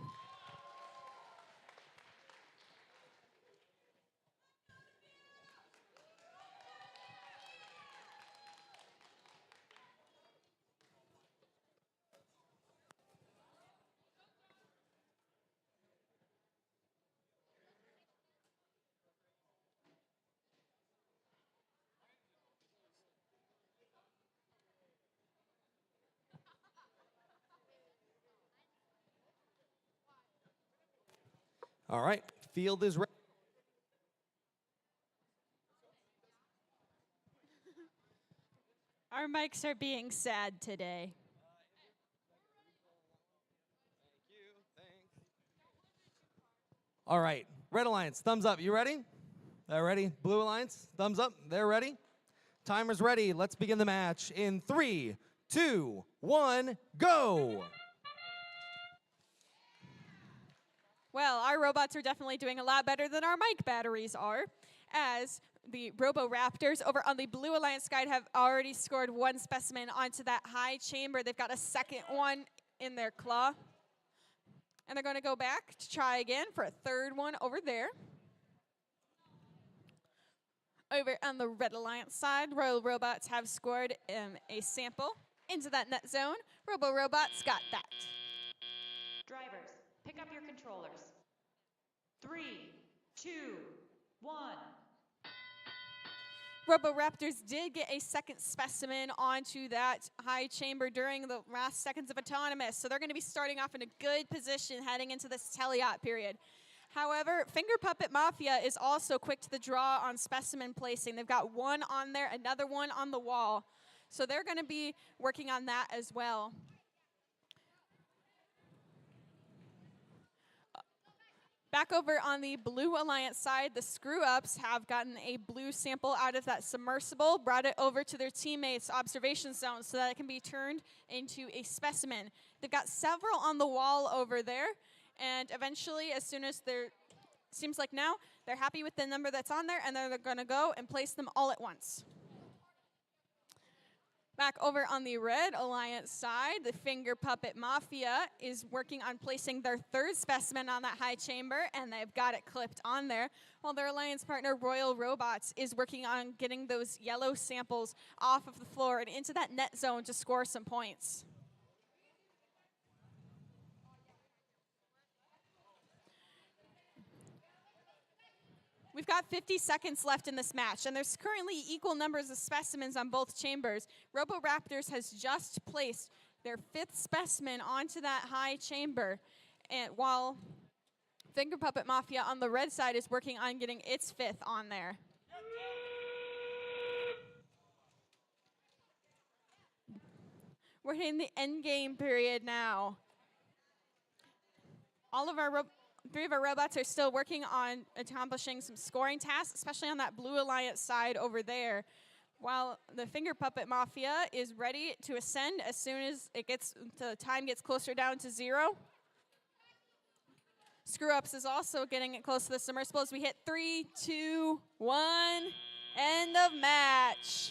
All right, field is ready. Our mics are being sad today. All right, Red Alliance, thumbs up. You ready? They're ready. Blue Alliance, thumbs up. They're ready. Timer's ready. Let's begin the match in 3, 2, 1, go. Well, our robots are definitely doing a lot better than our mic batteries are, as the Roboraptors over on the Blue Alliance side have already scored one specimen onto that high chamber. They've got a second one in their claw. And they're going to go back to try again for a third one over there. Over on the Red Alliance side, Royal Robots have scored a sample into that net zone. Robo-Robots got that. Drivers, pick up your controllers. 3, 2, 1. Roboraptors did get a second specimen onto that high chamber during the last seconds of autonomous, so they're going to be starting off in a good position heading into this teleop period. However, Finger Puppet Mafia is also quick to the draw on specimen placing. They've got one on there, another one on the wall, so they're going to be working on that as well. Back over on the Blue Alliance side, the screw-ups have gotten a blue sample out of that submersible, brought it over to their teammates' observation zone so that it can be turned into a specimen. They've got several on the wall over there, and eventually, as soon as seems like now, they're happy with the number that's on there, and they're going to go and place them all at once. Back over on the Red Alliance side, the Finger Puppet Mafia is working on placing their third specimen on that high chamber, and they've got it clipped on there, while their alliance partner, Royal Robots, is working on getting those yellow samples off of the floor and into that net zone to score some points. We've got 50 seconds left in this match, and there's currently equal numbers of specimens on both chambers. RoboRaptors has just placed their 5th specimen onto that high chamber, and while Finger Puppet Mafia on the red side is working on getting its 5th on there. We're hitting the end game period now. All of our 3 of our robots are still working on accomplishing some scoring tasks, especially on that Blue Alliance side over there, while the Finger Puppet Mafia is ready to ascend as soon as the time gets closer down to 0. Screw Ups is also getting it close to the submersible as we hit 3, 2, 1, end of match.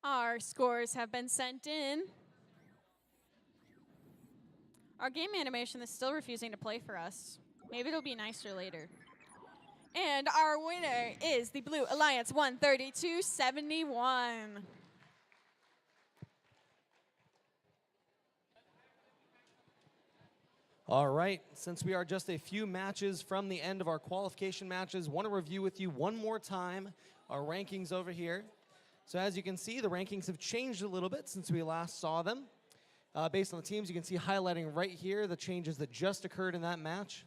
Our scores have been sent in. Our game animation is still refusing to play for us. Maybe it'll be nicer later. And our winner is the Blue Alliance 132-71. All right, since we are just a few matches from the end of our qualification matches, want to review with you one more time our rankings over here. So as you can see, the rankings have changed a little bit since we last saw them. Based on the teams, you can see highlighting right here the changes that just occurred in that match.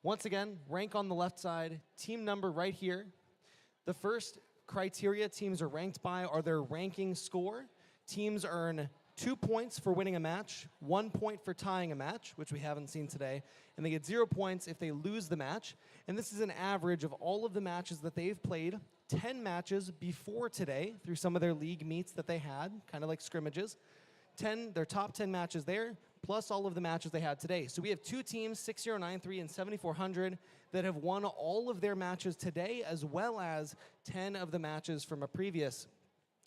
Once again, rank on the left side, team number right here. The first criteria teams are ranked by are their ranking score. Teams earn 2 points for winning a match, 1 point for tying a match, which we haven't seen today, and they get 0 points if they lose the match. And this is an average of all of the matches that they've played, 10 matches before today through some of their league meets that they had, kind of like scrimmages. Their top 10 matches there, plus all of the matches they had today. So we have 2 teams, 6093 and 7400, that have won all of their matches today, as well as 10 of the matches from a previous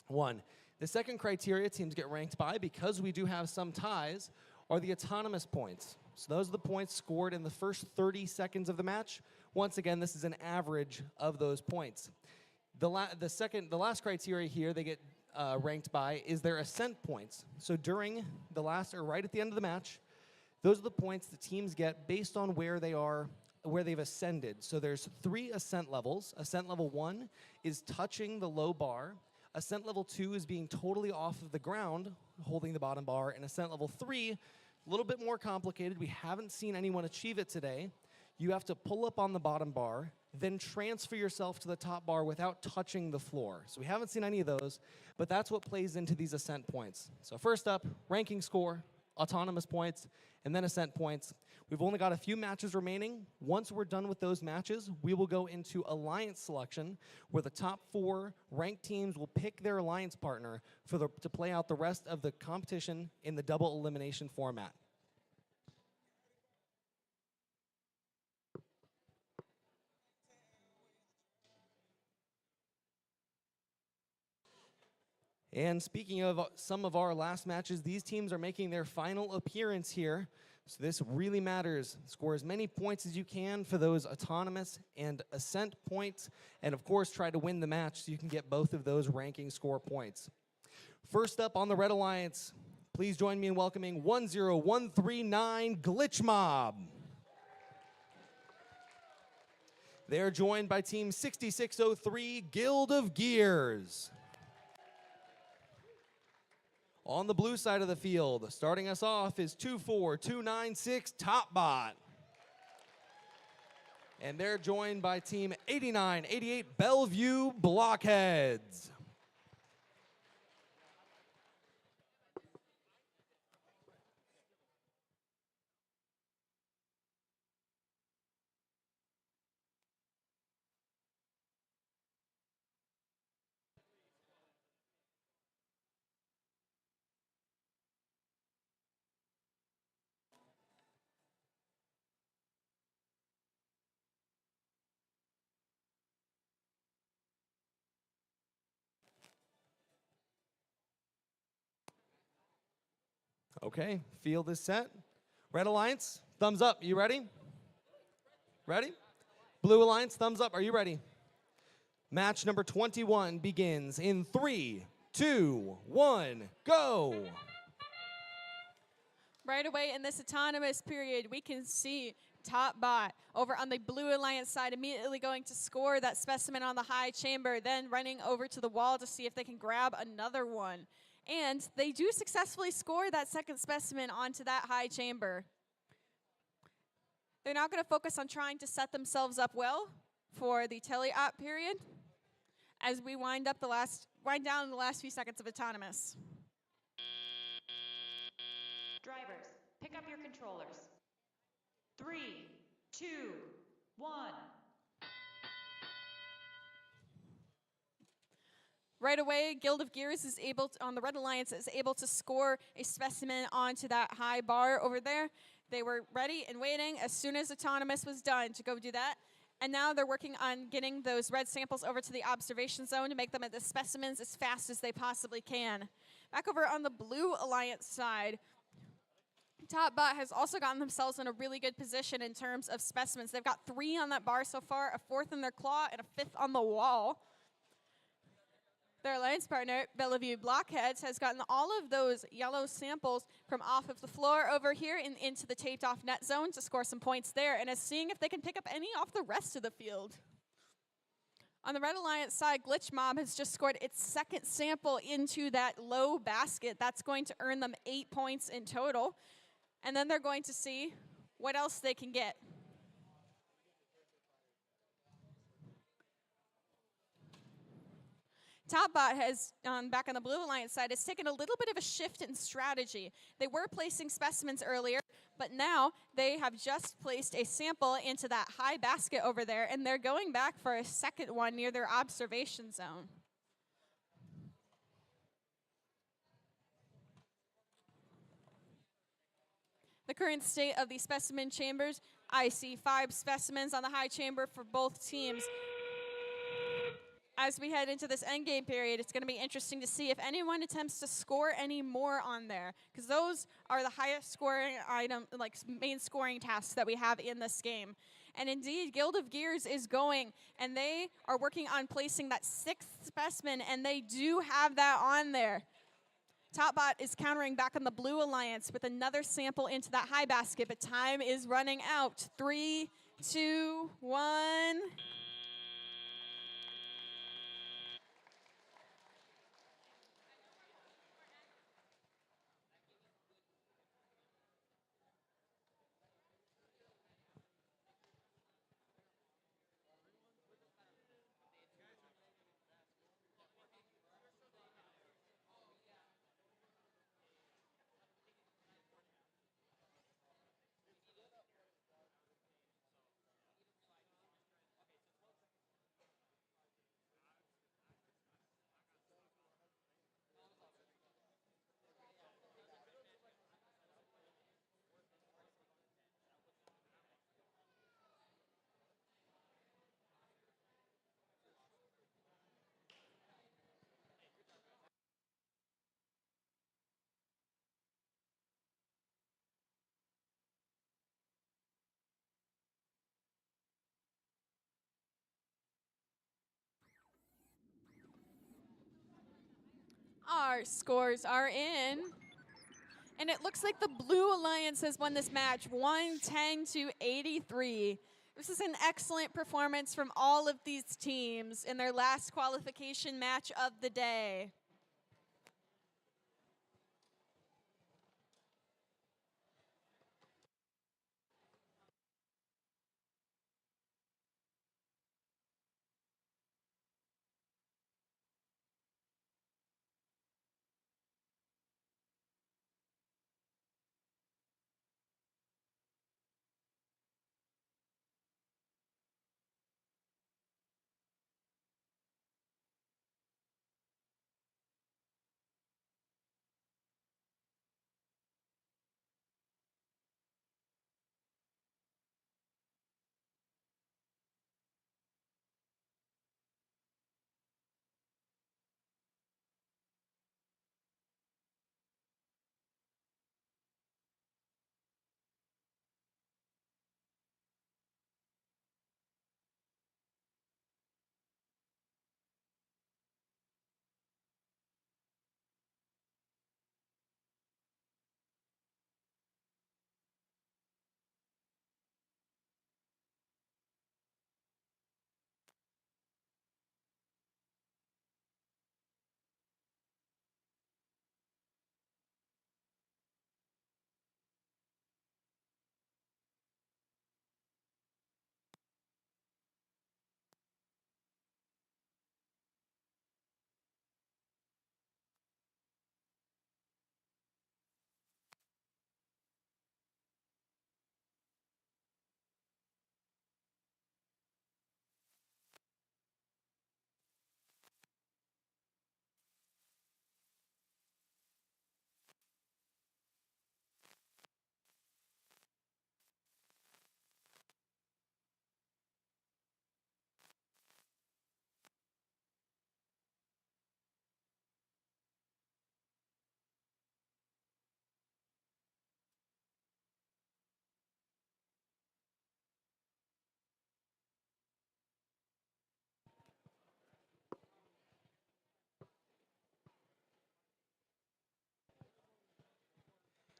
one. The second criteria teams get ranked by, because we do have some ties, are the autonomous points. So those are the points scored in the first 30 seconds of the match. Once again, this is an average of those points. The last criteria here they get ranked by is their ascent points. So during the last, or right at the end of the match, those are the points the teams get based on where they are, where they've ascended. So there's 3 ascent levels. Ascent level 1 is touching the low bar. Ascent level 2 is being totally off of the ground, holding the bottom bar. And ascent level 3, a little bit more complicated. We haven't seen anyone achieve it today. You have to pull up on the bottom bar, then transfer yourself to the top bar without touching the floor. So we haven't seen any of those, but that's what plays into these ascent points. So first up, ranking score, autonomous points, and then ascent points. We've only got a few matches remaining. Once we're done with those matches, we will go into alliance selection, where the top 4 ranked teams will pick their alliance partner to play out the rest of the competition in the double elimination format. And speaking of some of our last matches, these teams are making their final appearance here. So this really matters. Score as many points as you can for those autonomous and ascent points. And of course, try to win the match so you can get both of those ranking score points. First up on the Red Alliance, please join me in welcoming 10139 Glitch Mob. They're joined by Team 6603 Guild of Gears. On the blue side of the field, starting us off is 24296 Topbot. And they're joined by Team 8988 Bellevue Blockheads. Okay, field is set. Red Alliance, thumbs up. You ready? Ready? Blue Alliance, thumbs up. Are you ready? Match number 21 begins in 3, 2, 1, go. Right away in this autonomous period, we can see Topbot over on the Blue Alliance side immediately going to score that specimen on the high chamber, then running over to the wall to see if they can grab another one. And they do successfully score that second specimen onto that high chamber. They're now going to focus on trying to set themselves up well for the tele-op period as we wind down the last few seconds of autonomous. Drivers, pick up your controllers. 3, 2, 1. Right away, Guild of Gears is able to, on the Red Alliance, is able to score a specimen onto that high bar over there. They were ready and waiting as soon as autonomous was done to go do that. And now they're working on getting those red samples over to the observation zone to make them into specimens as fast as they possibly can. Back over on the Blue Alliance side, Topbot has also gotten themselves in a really good position in terms of specimens. They've got 3 on that bar so far, a 4th in their claw, and a 5th on the wall. Their alliance partner, Bellevue Blockheads, has gotten all of those yellow samples from off of the floor over here into the taped off net zone to score some points there, and is seeing if they can pick up any off the rest of the field. On the Red Alliance side, Glitch Mob has just scored its 2nd sample into that low basket. That's going to earn them 8 points in total. And then they're going to see what else they can get. Topbot has, back on the Blue Alliance side, has taken a little bit of a shift in strategy. They were placing specimens earlier, but now they have just placed a sample into that high basket over there, and they're going back for a 2nd one near their observation zone. The current state of the specimen chambers, I see 5 specimens on the high chamber for both teams. As we head into this endgame period, it's going to be interesting to see if anyone attempts to score any more on there, because those are the highest scoring item, like main scoring tasks that we have in this game. And indeed, Guild of Gears is going, and they are working on placing that 6th specimen, and they do have that on there. Topbot is countering back on the Blue Alliance with another sample into that high basket, but time is running out. 3, 2, 1. Our scores are in. And it looks like the Blue Alliance has won this match 110 to 83. This is an excellent performance from all of these teams in their last qualification match of the day.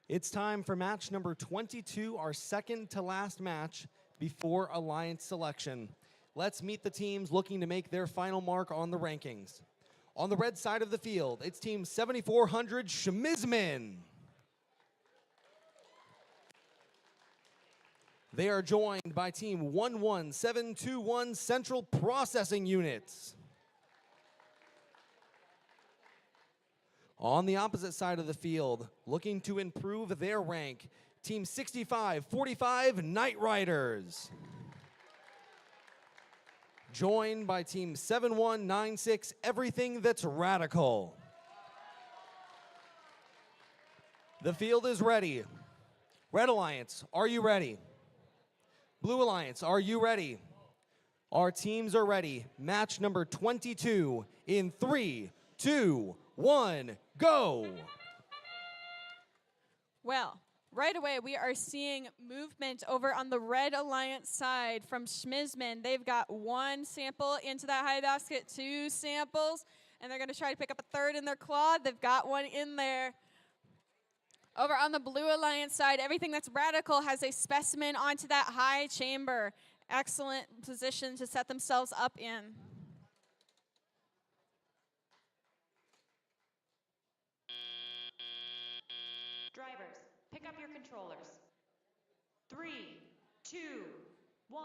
It's time for match number 22, our second to last match before Alliance selection. Let's meet the teams looking to make their final mark on the rankings. On the red side of the field, it's Team 7400 Schmizman. They are joined by Team 11721 Central Processing Units. On the opposite side of the field, looking to improve their rank, Team 6545 Night Riders. Joined by Team 7196 Everything That's Radical. The field is ready. Red Alliance, are you ready? Blue Alliance, are you ready? Our teams are ready. Match number 22 in 3, 2, 1, go! Well, right away we are seeing movement over on the Red Alliance side from Schmizman. They've got one sample into that high basket, two samples, and they're going to try to pick up a third in their quad. They've got one in there. Over on the Blue Alliance side, Everything That's Radical has a specimen onto that high chamber. Excellent position to set themselves up in. Drivers, pick up your controllers. 3, 2, 1.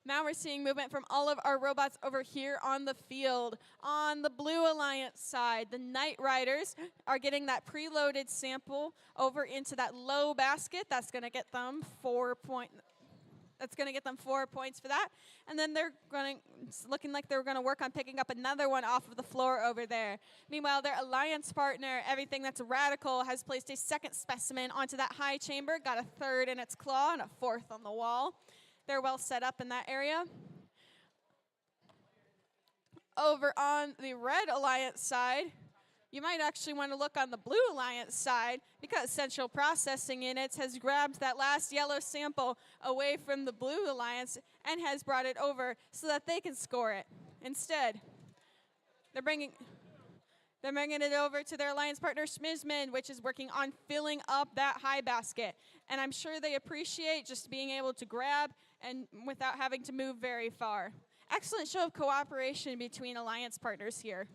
Now we're seeing movement from all of our robots over here on the field. On the Blue Alliance side, the Night Riders are getting that preloaded sample over into that low basket. That's going to get them 4 points. That's going to get them 4 points for that. And then they're it's looking like they're going to work on picking up another one off of the floor over there. Meanwhile, their alliance partner, Everything That's Radical, has placed a second specimen onto that high chamber, got a third in its claw and a fourth on the wall. They're well set up in that area. Over on the Red Alliance side, you might actually want to look on the Blue Alliance side because Central Processing Units has grabbed that last yellow sample away from the Blue Alliance and has brought it over so that they can score it. Instead, They're bringing it over to their alliance partner, Schmizman, which is working on filling up that high basket. And I'm sure they appreciate just being able to grab and without having to move very far. Excellent show of cooperation between alliance partners here.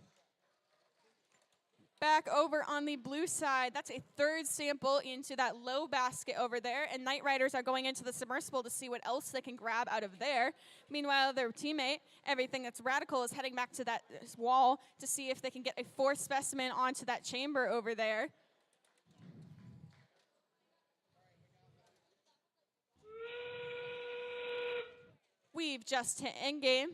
Back over on the blue side, that's a third sample into that low basket over there, and Knight Riders are going into the submersible to see what else they can grab out of there. Meanwhile, their teammate, Everything That's Radical, is heading back to that wall to see if they can get a fourth specimen onto that chamber over there. We've just hit endgame.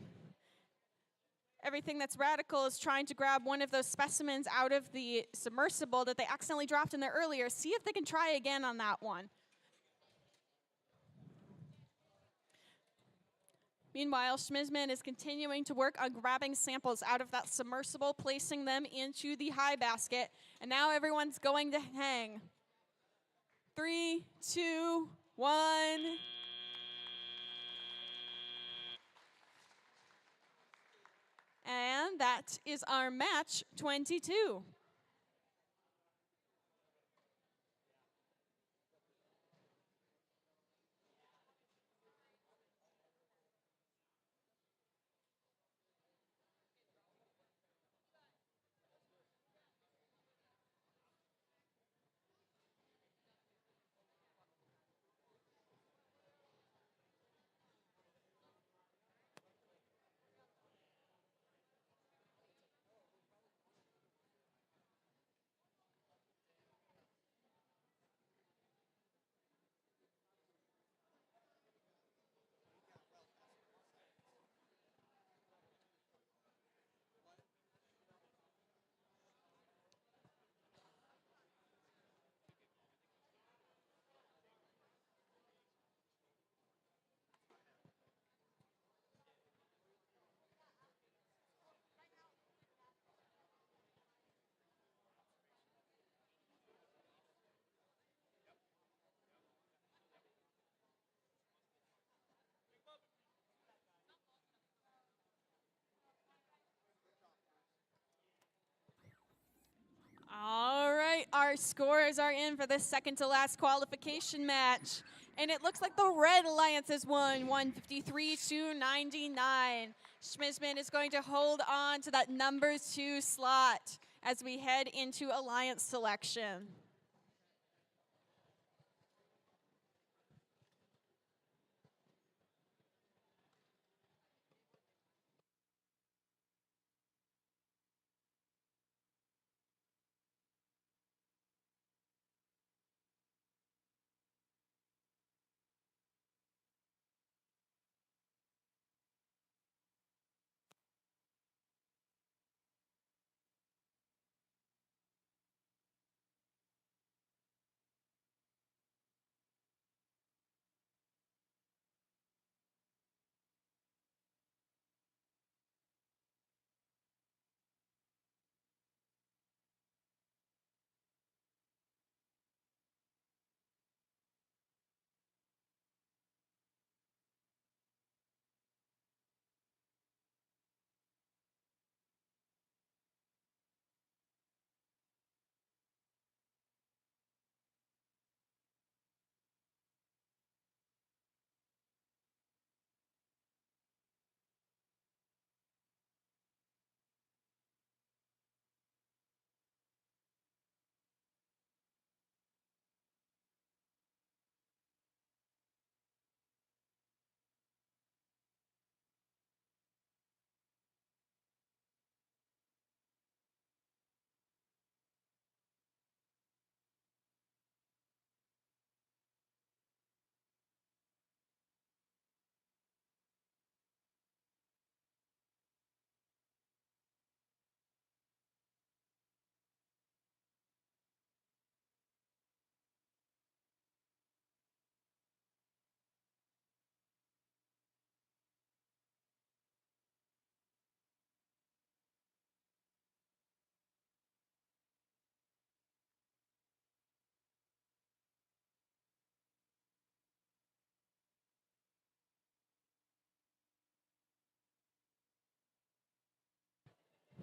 Everything That's Radical is trying to grab one of those specimens out of the submersible that they accidentally dropped in there earlier. See if they can try again on that one. Meanwhile, Schmizman is continuing to work on grabbing samples out of that submersible, placing them into the high basket. And now everyone's going to hang. 3, 2, 1. And that is our match 22. All right, our scores are in for the second to last qualification match. And it looks like the Red Alliance has won 153-99. Schmizman is going to hold on to that number 2 slot as we head into Alliance selection.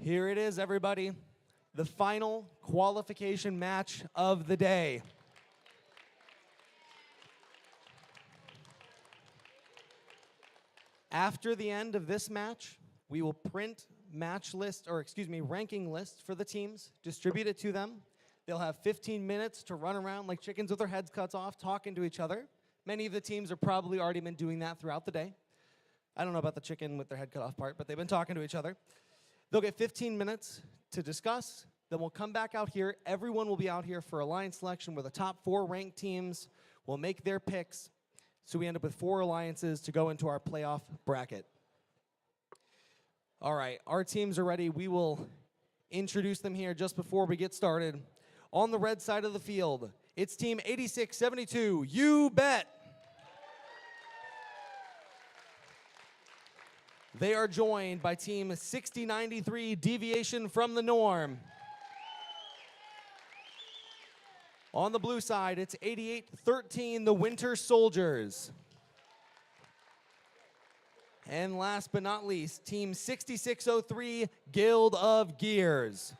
Here it is, everybody. The final qualification match of the day. After the end of this match, we will print ranking lists for the teams, distribute it to them. They'll have 15 minutes to run around like chickens with their heads cut off, talking to each other. Many of the teams have probably already been doing that throughout the day. I don't know about the chicken with their head cut off part, but they've been talking to each other. They'll get 15 minutes to discuss. Then we'll come back out here. Everyone will be out here for alliance selection where the top 4 ranked teams will make their picks. So we end up with 4 alliances to go into our playoff bracket. All right, our teams are ready. We will introduce them here just before we get started. On the red side of the field, it's team 8672, You Bet. They are joined by team 6093, Deviation from the Norm. On the blue side, it's 8813, the Winter Soldiers. And last but not least, team 6603, Guild of Gears.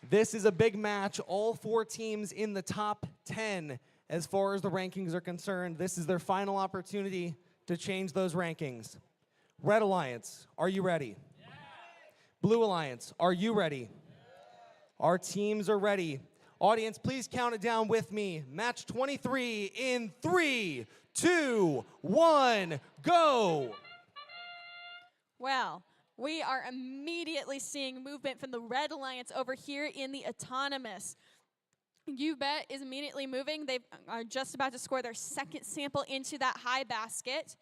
This is a big match. All 4 teams in the top 10 as far as the rankings are concerned. This is their final opportunity to change those rankings. Red Alliance, are you ready? Yeah. Blue Alliance, are you ready? Yeah. Our teams are ready. Audience, please count it down with me. Match 23 in 3, 2, 1, go! Well, we are immediately seeing movement from the Red Alliance over here in the Autonomous. You Bet is immediately moving. They are just about to score their second sample into that high basket.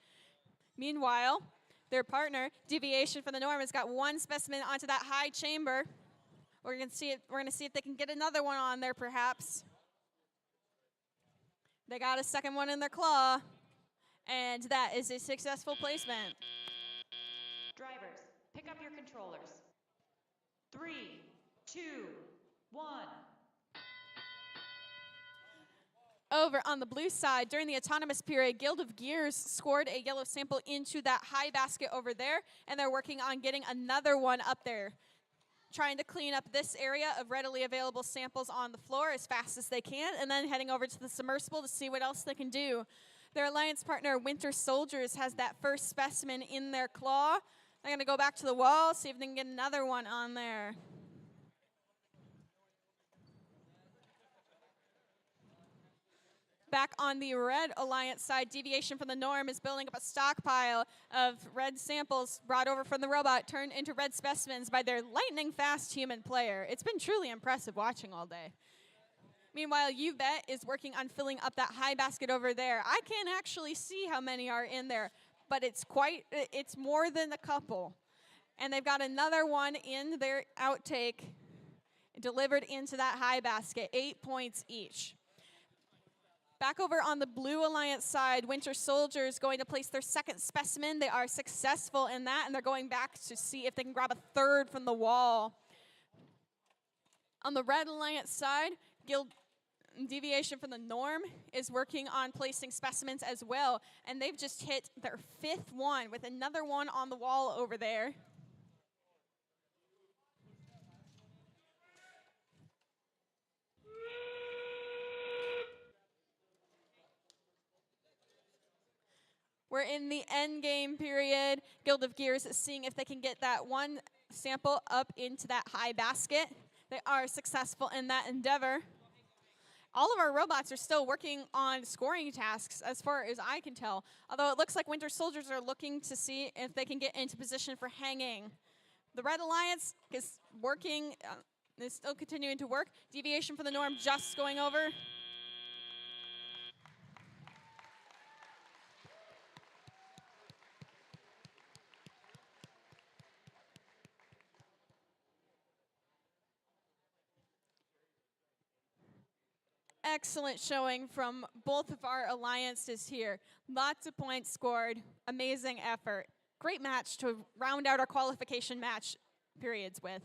Meanwhile, their partner, Deviation from the Norm, has got 1 specimen onto that high chamber. We're going to see if they can get another one on there, perhaps. They got a second one in their claw, and that is a successful placement. Drivers, pick up your controllers. 3, 2, 1. Over on the blue side, during the Autonomous period, Guild of Gears scored a yellow sample into that high basket over there, and they're working on getting another one up there, trying to clean up this area of readily available samples on the floor as fast as they can, and then heading over to the submersible to see what else they can do. Their alliance partner, Winter Soldiers, has that first specimen in their claw. They're going to go back to the wall, see if they can get another one on there. Back on the Red Alliance side, Deviation from the Norm is building up a stockpile of red samples brought over from the robot, turned into red specimens by their lightning-fast human player. It's been truly impressive watching all day. Meanwhile, You Bet is working on filling up that high basket over there. I can't actually see how many are in there, but it's more than a couple. And they've got another one in their outtake delivered into that high basket, 8 points each. Back over on the Blue Alliance side, Winter Soldiers going to place their second specimen. They are successful in that, and they're going back to see if they can grab a third from the wall. On the Red Alliance side, Deviation from the Norm is working on placing specimens as well, and they've just hit their 5th one with another one on the wall over there. We're in the end game period. Guild of Gears is seeing if they can get that one sample up into that high basket. They are successful in that endeavor. All of our robots are still working on scoring tasks as far as I can tell, although it looks like Winter Soldiers are looking to see if they can get into position for hanging. The Red Alliance is working, is still continuing to work. Deviation from the Norm just going over. Excellent showing from both of our alliances here. Lots of points scored. Amazing effort. Great match to round out our qualification match periods with.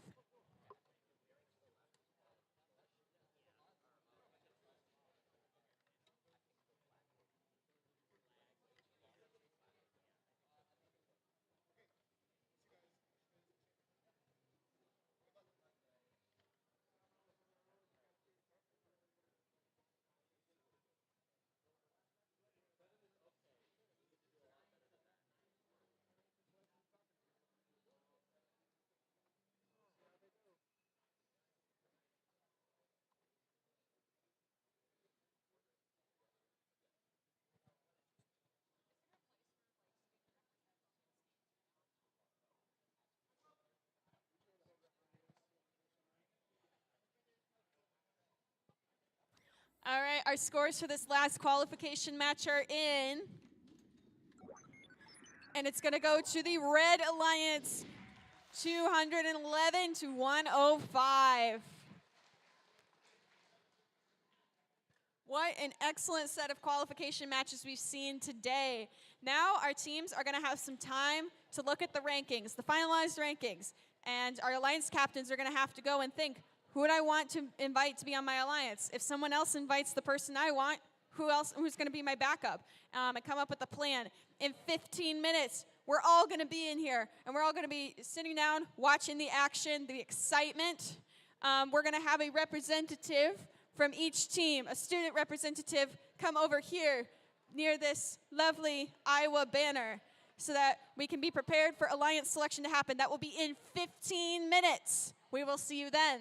All right, our scores for this last qualification match are in. And it's going to go to the Red Alliance, 211 to 105. What an excellent set of qualification matches we've seen today. Now our teams are going to have some time to look at the rankings, the finalized rankings. And our alliance captains are going to have to go and think, who would I want to invite to be on my alliance? If someone else invites the person I want, who's going to be my backup? And come up with a plan. In 15 minutes, we're all going to be in here, and we're all going to be sitting down, watching the action, the excitement. We're going to have a representative from each team, a student representative, come over here near this lovely Iowa banner so that we can be prepared for alliance selection to happen. That will be in 15 minutes. We will see you then.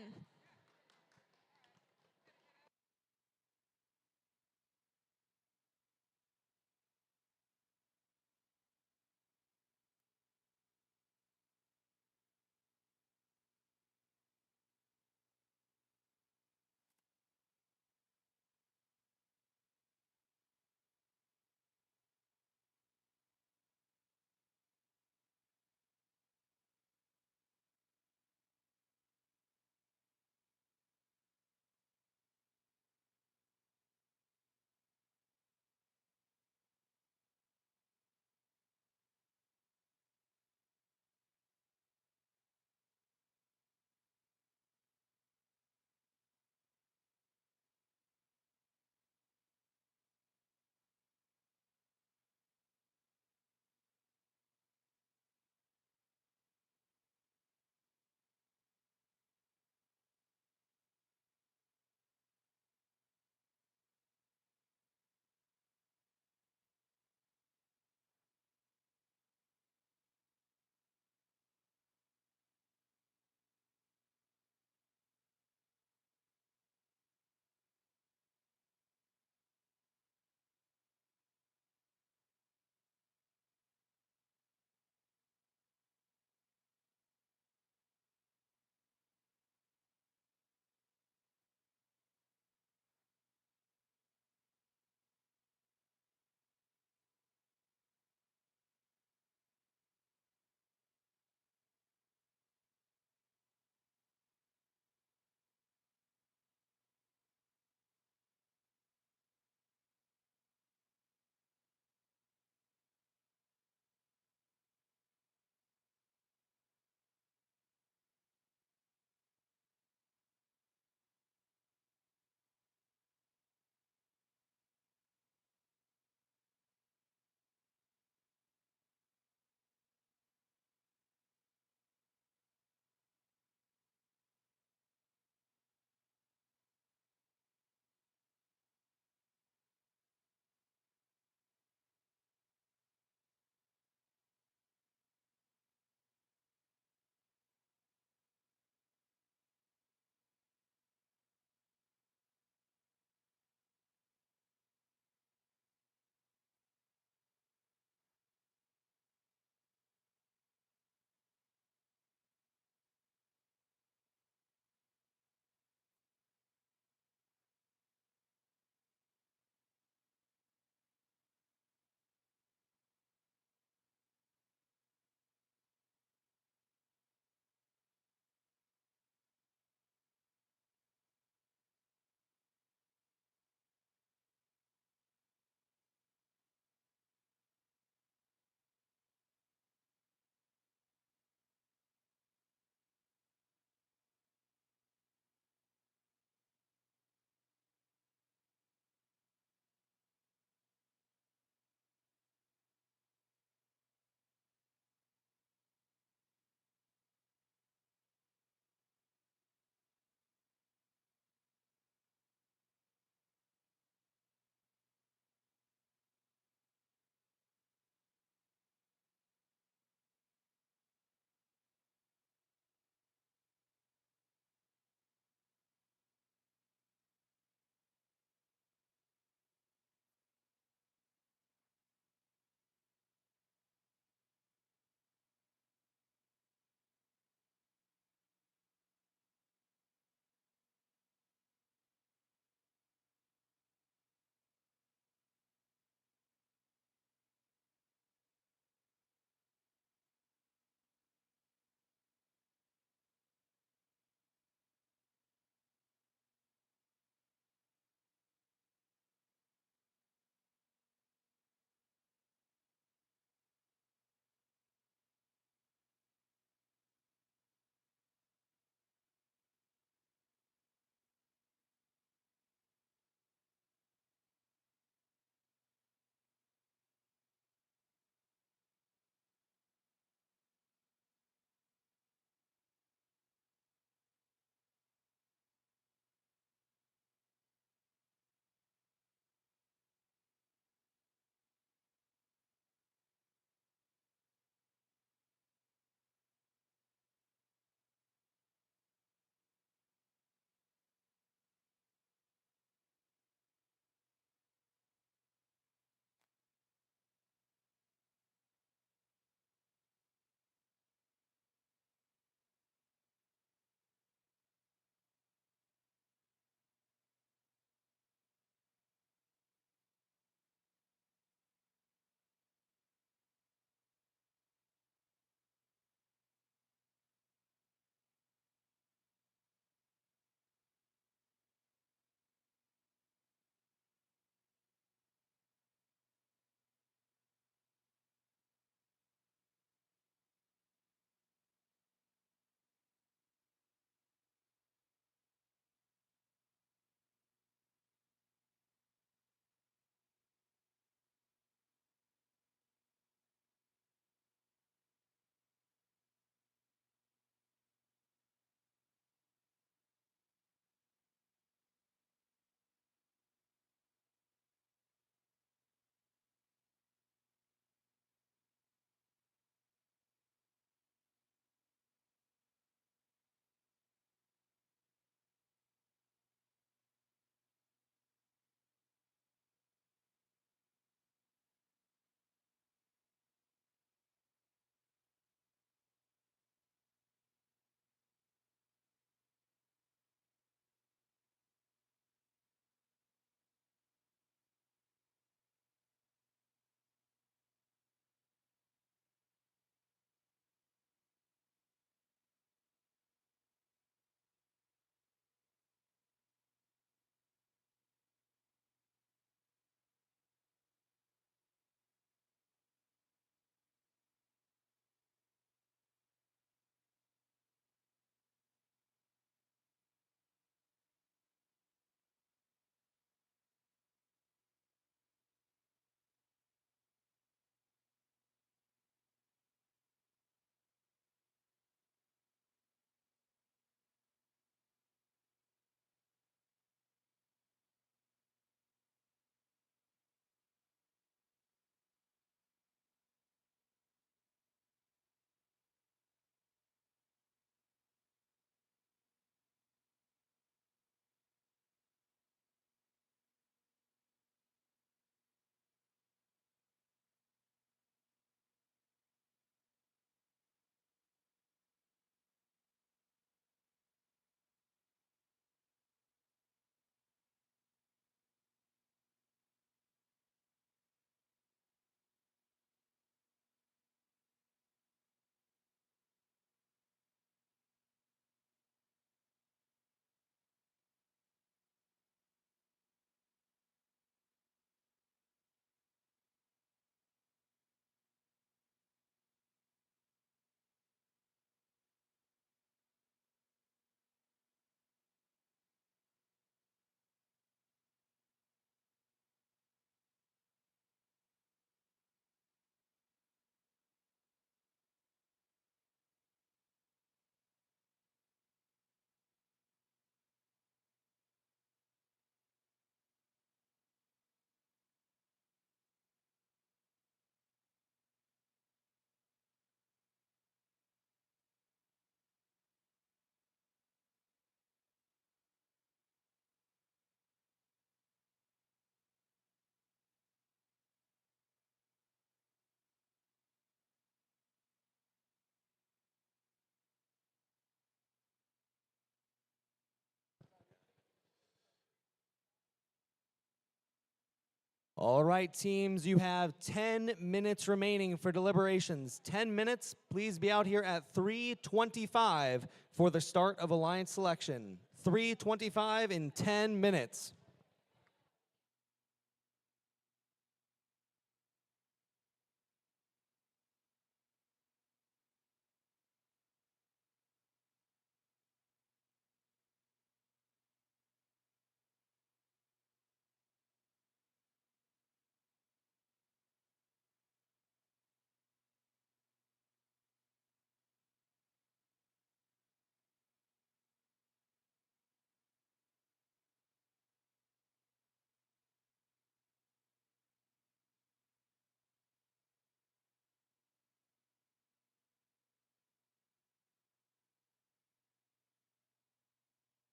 All right, teams, you have 10 minutes remaining for deliberations. 10 minutes, please be out here at 3:25 for the start of alliance selection. 3:25 in 10 minutes.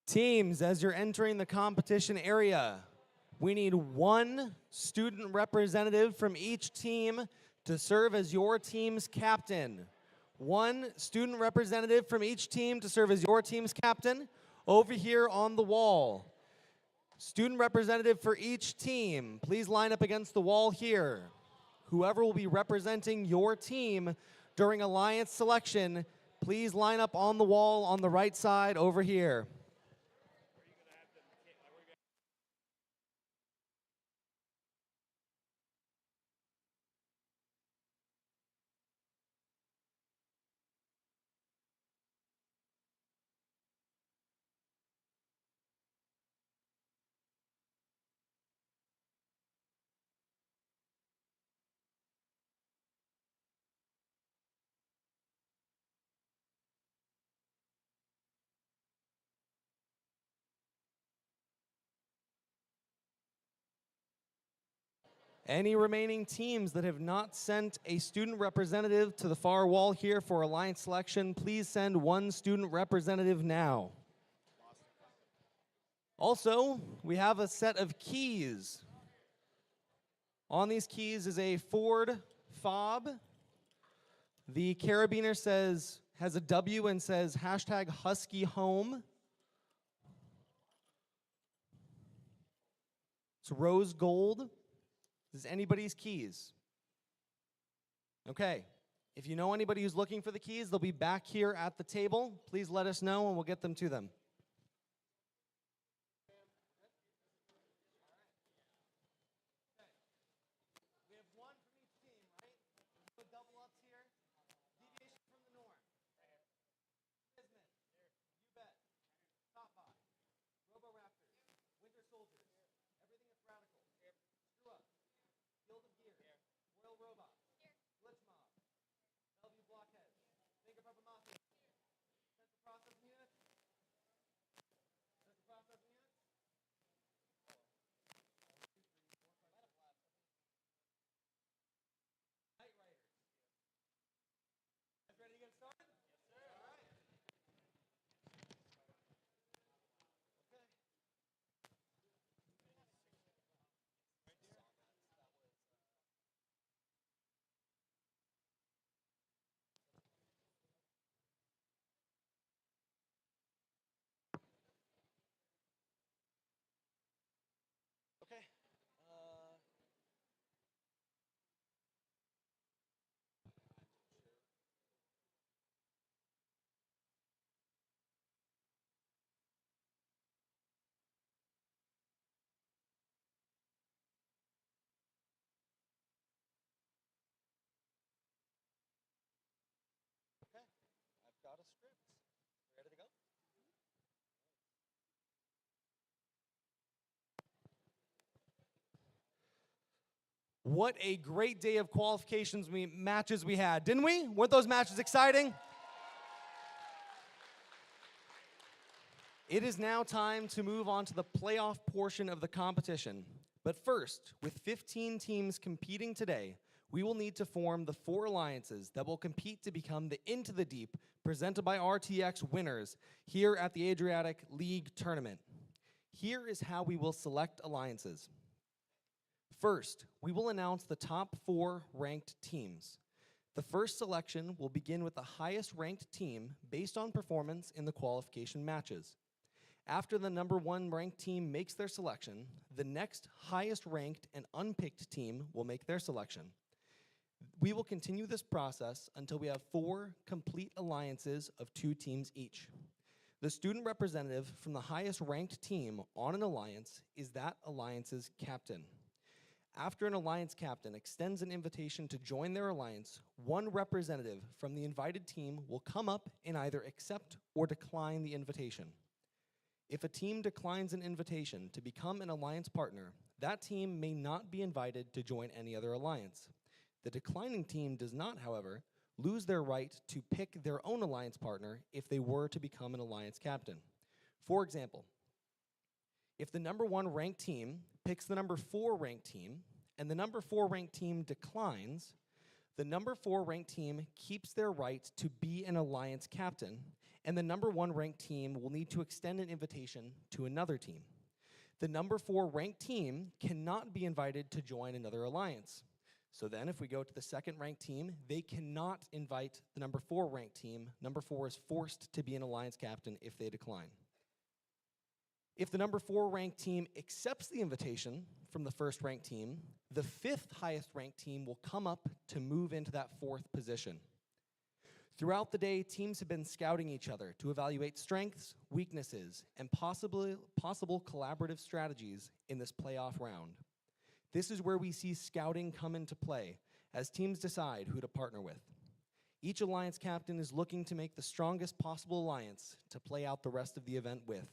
Teams, as you're entering the competition area, we need one student representative from each team to serve as your team's captain. One student representative from each team to serve as your team's captain over here on the wall. Student representative for each team, please line up against the wall here. Whoever will be representing your team during alliance selection, please line up on the wall on the right side over here. Any remaining teams that have not sent a student representative to the far wall here for alliance selection, please send one student representative now. Also, we have a set of keys. On these keys is a Ford fob. The carabiner has a W and says #HuskyHome. It's rose gold. Is anybody's keys? Okay. If you know anybody who's looking for the keys, they'll be back here at the table. Please let us know and we'll get them to them. Got a script. Ready to go? What a great day of qualifications matches we had, didn't we? Weren't those matches exciting? It is now time to move on to the playoff portion of the competition. But first, with 15 teams competing today, we will need to form the 4 alliances that will compete to become the Into the Deep presented by RTX winners here at the Adriatic League Tournament. Here is how we will select alliances. First, we will announce the top 4 ranked teams. The first selection will begin with the highest ranked team based on performance in the qualification matches. After the number 1 ranked team makes their selection, the next highest ranked and unpicked team will make their selection. We will continue this process until we have 4 complete alliances of 2 teams each. The student representative from the highest ranked team on an alliance is that alliance's captain. After an alliance captain extends an invitation to join their alliance, one representative from the invited team will come up and either accept or decline the invitation. If a team declines an invitation to become an alliance partner, that team may not be invited to join any other alliance. The declining team does not, however, lose their right to pick their own alliance partner if they were to become an alliance captain. For example, if the number 1 ranked team picks the number 4 ranked team, and the number 4 ranked team declines, the number 4 ranked team keeps their right to be an alliance captain, and the number 1 ranked team will need to extend an invitation to another team. The number 4 ranked team cannot be invited to join another alliance. So then if we go to the second ranked team, they cannot invite the number 4 ranked team. Number 4 is forced to be an alliance captain if they decline. If the number 4 ranked team accepts the invitation from the first ranked team, the 5th highest ranked team will come up to move into that 4th position. Throughout the day, teams have been scouting each other to evaluate strengths, weaknesses, and possible collaborative strategies in this playoff round. This is where we see scouting come into play as teams decide who to partner with. Each alliance captain is looking to make the strongest possible alliance to play out the rest of the event with.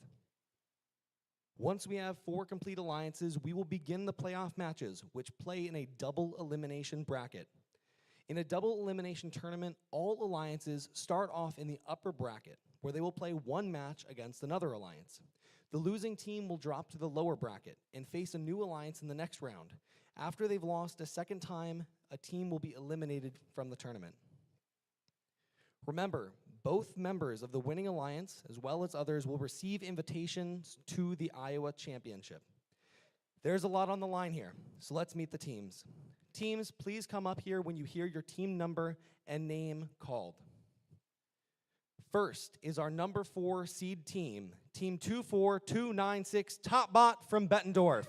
Once we have 4 complete alliances, we will begin the playoff matches, which play in a double elimination bracket. In a double elimination tournament, all alliances start off in the upper bracket, where they will play 1 match against another alliance. The losing team will drop to the lower bracket and face a new alliance in the next round. After they've lost a second time, a team will be eliminated from the tournament. Remember, both members of the winning alliance, as well as others, will receive invitations to the Iowa Championship. There's a lot on the line here, so let's meet the teams. Teams, please come up here when you hear your team number and name called. First is our number 4 seed team, Team 24296 Topbot from Bettendorf.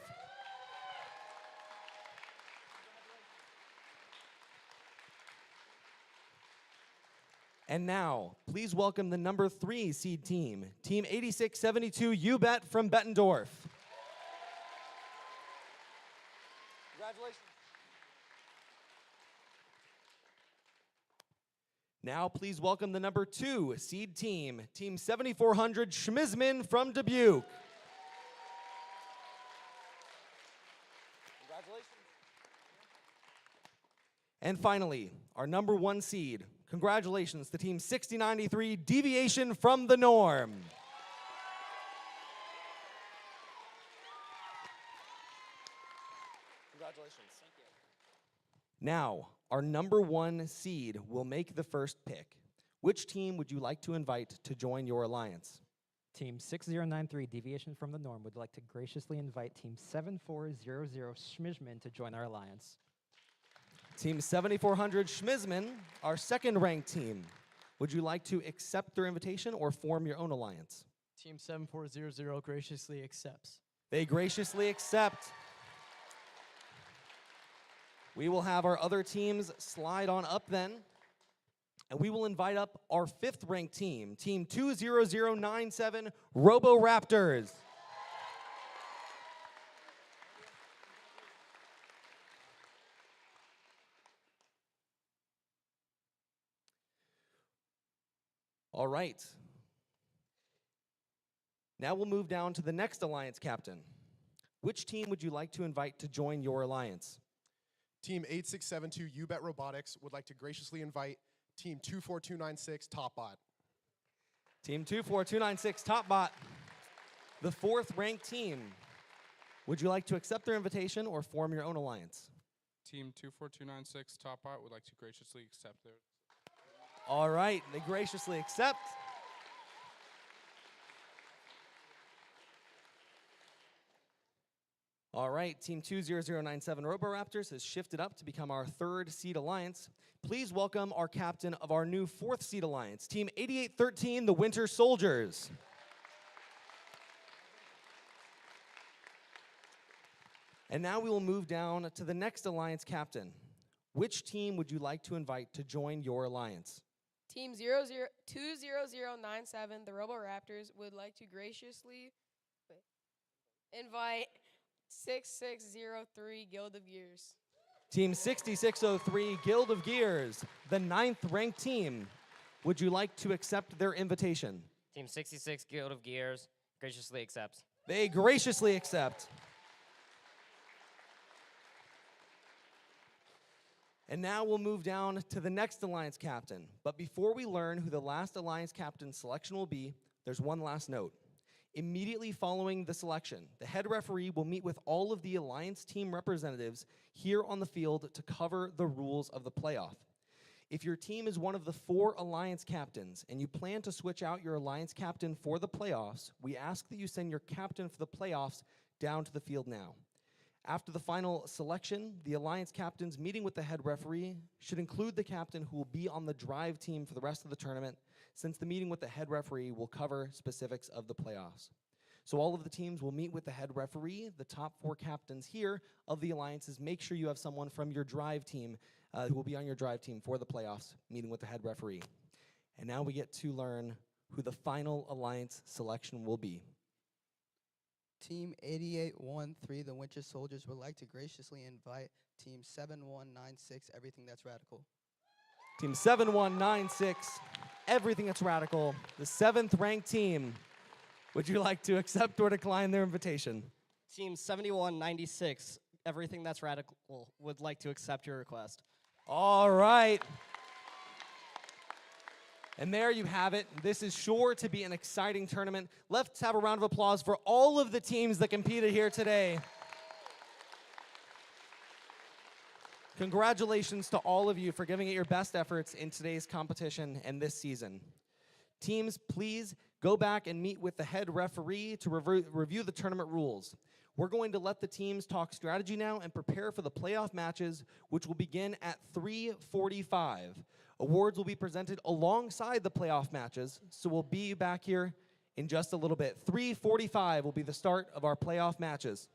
And now, please welcome the number 3 seed team, Team 8672 UBET from Bettendorf. Congratulations. Now, please welcome the number 2 seed team, Team 7400 Schmizman from Dubuque. Congratulations. And finally, our number 1 seed. Congratulations to Team 6093 Deviation from the Norm. Congratulations. Thank you. Now, our number 1 seed will make the first pick. Which team would you like to invite to join your alliance? Team 6093 Deviation from the Norm would like to graciously invite Team 7400 Schmizman to join our alliance. Team 7400 Schmizman, our second ranked team. Would you like to accept their invitation or form your own alliance? Team 7400 graciously accepts. They graciously accept. We will have our other teams slide on up then, and we will invite up our 5th ranked team, Team 20097 Robo Raptors. All right. Now we'll move down to the next alliance captain. Which team would you like to invite to join your alliance? Team 8672 UBET Robotics would like to graciously invite Team 24296 Topbot. Team 24296 Topbot, the 4th ranked team. Would you like to accept their invitation or form your own alliance? Team 24296 Topbot would like to graciously accept their. All right, they graciously accept. All right, Team 20097 Roboraptors has shifted up to become our 3rd seed alliance. Please welcome our captain of our new 4th seed alliance, Team 8813, the Winter Soldiers. And now we will move down to the next alliance captain. Which team would you like to invite to join your alliance? Team 20097, the Roboraptors, would like to graciously invite 6603 Guild of Gears. Team 6603 Guild of Gears, the 9th ranked team. Would you like to accept their invitation? Team 66 Guild of Gears graciously accepts. They graciously accept. And now we'll move down to the next alliance captain. But before we learn who the last alliance captain selection will be, there's one last note. Immediately following the selection, the head referee will meet with all of the alliance team representatives here on the field to cover the rules of the playoff. If your team is one of the 4 alliance captains and you plan to switch out your alliance captain for the playoffs, we ask that you send your captain for the playoffs down to the field now. After the final selection, the alliance captain's meeting with the head referee should include the captain who will be on the drive team for the rest of the tournament, since the meeting with the head referee will cover specifics of the playoffs. So all of the teams will meet with the head referee. The top 4 captains here of the alliances, make sure you have someone from your drive team who will be on your drive team for the playoffs, meeting with the head referee. And now we get to learn who the final alliance selection will be. Team 8813, the Winter Soldiers, would like to graciously invite Team 7196, Everything That's Radical. Team 7196, Everything That's Radical, the 7th ranked team. Would you like to accept or decline their invitation? Team 7196, Everything That's Radical, would like to accept your request. All right. And there you have it. This is sure to be an exciting tournament. Let's have a round of applause for all of the teams that competed here today. Congratulations to all of you for giving it your best efforts in today's competition and this season. Teams, please go back and meet with the head referee to review the tournament rules. We're going to let the teams talk strategy now and prepare for the playoff matches, which will begin at 3:45. Awards will be presented alongside the playoff matches, so we'll be back here in just a little bit. 3:45 will be the start of our playoff matches.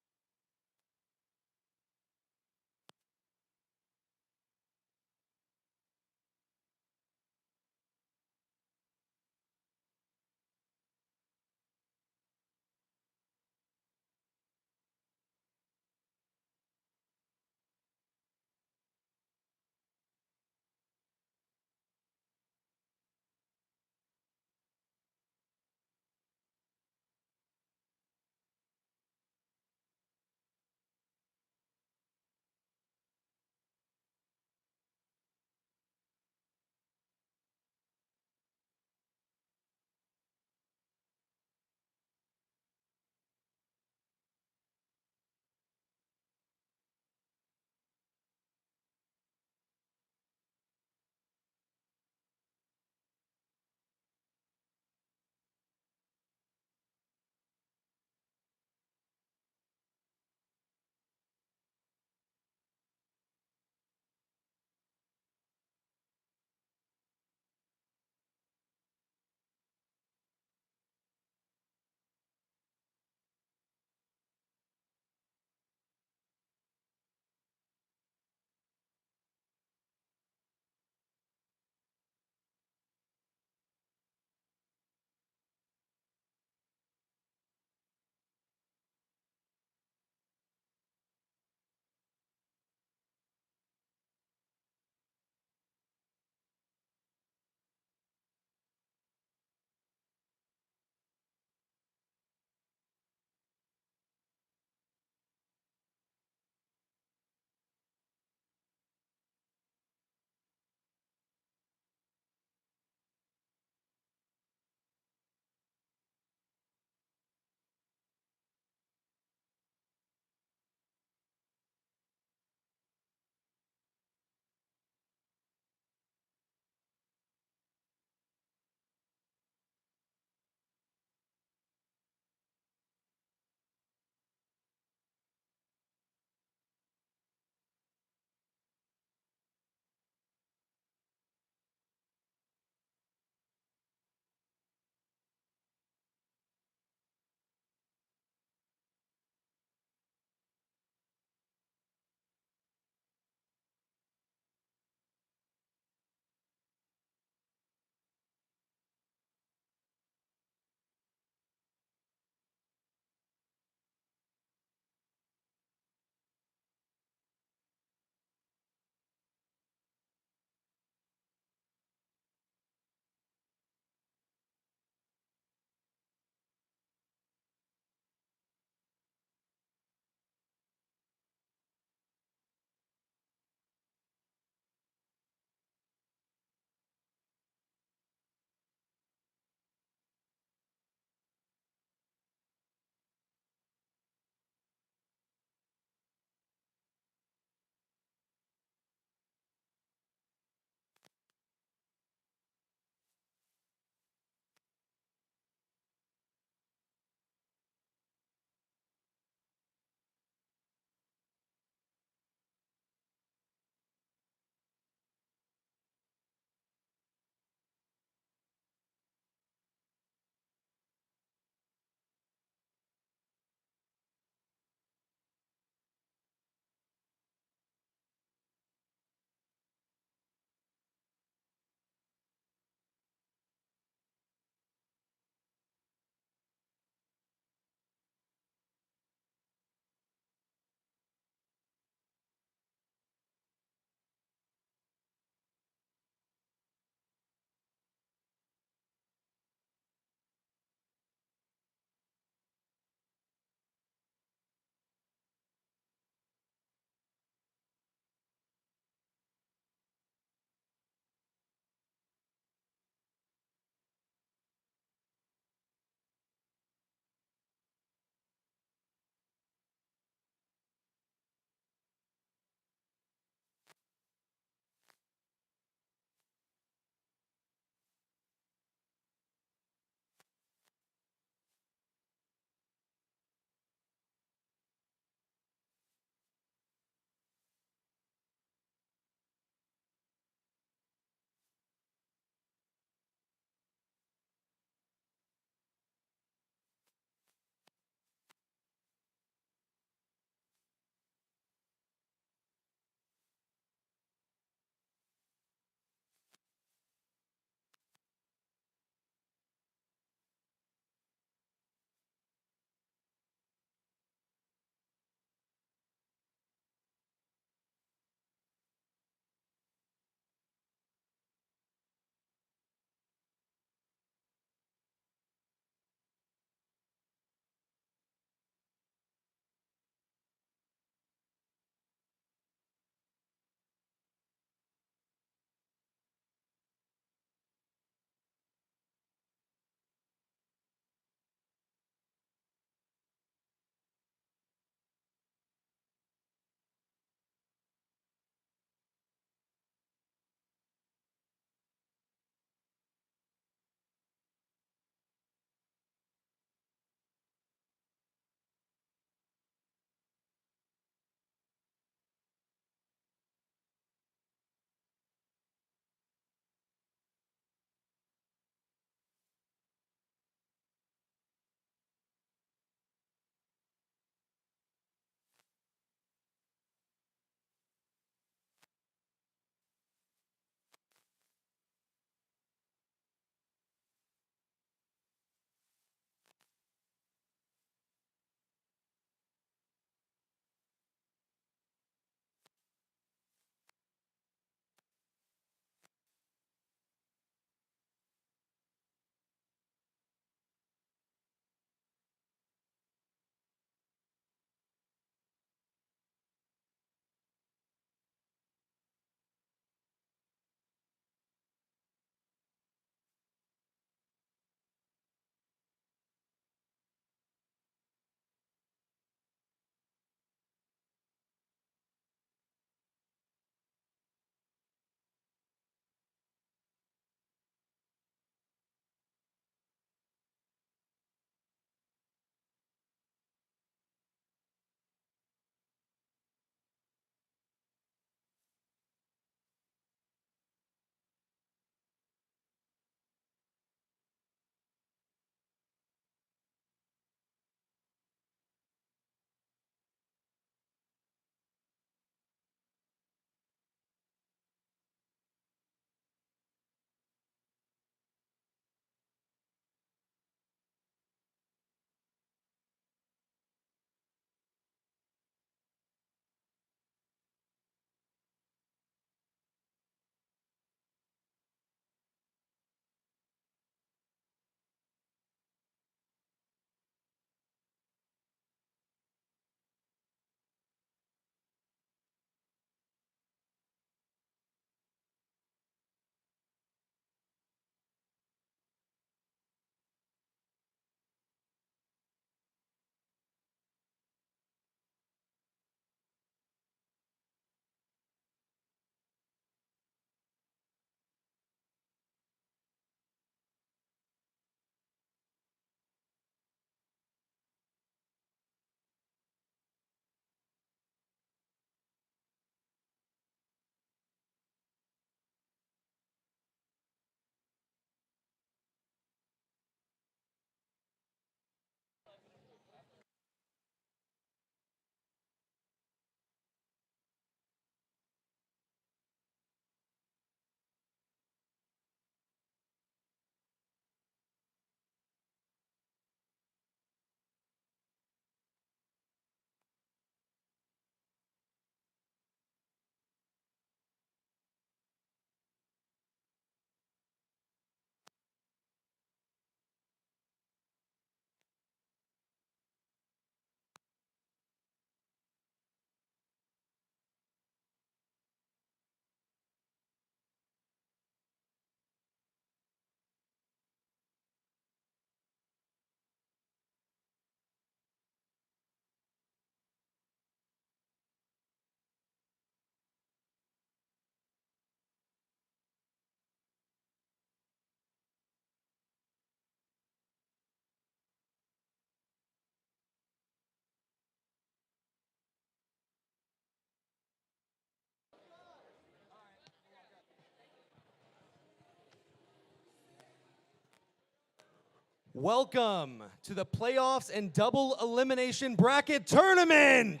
Welcome to the playoffs and double elimination bracket tournament.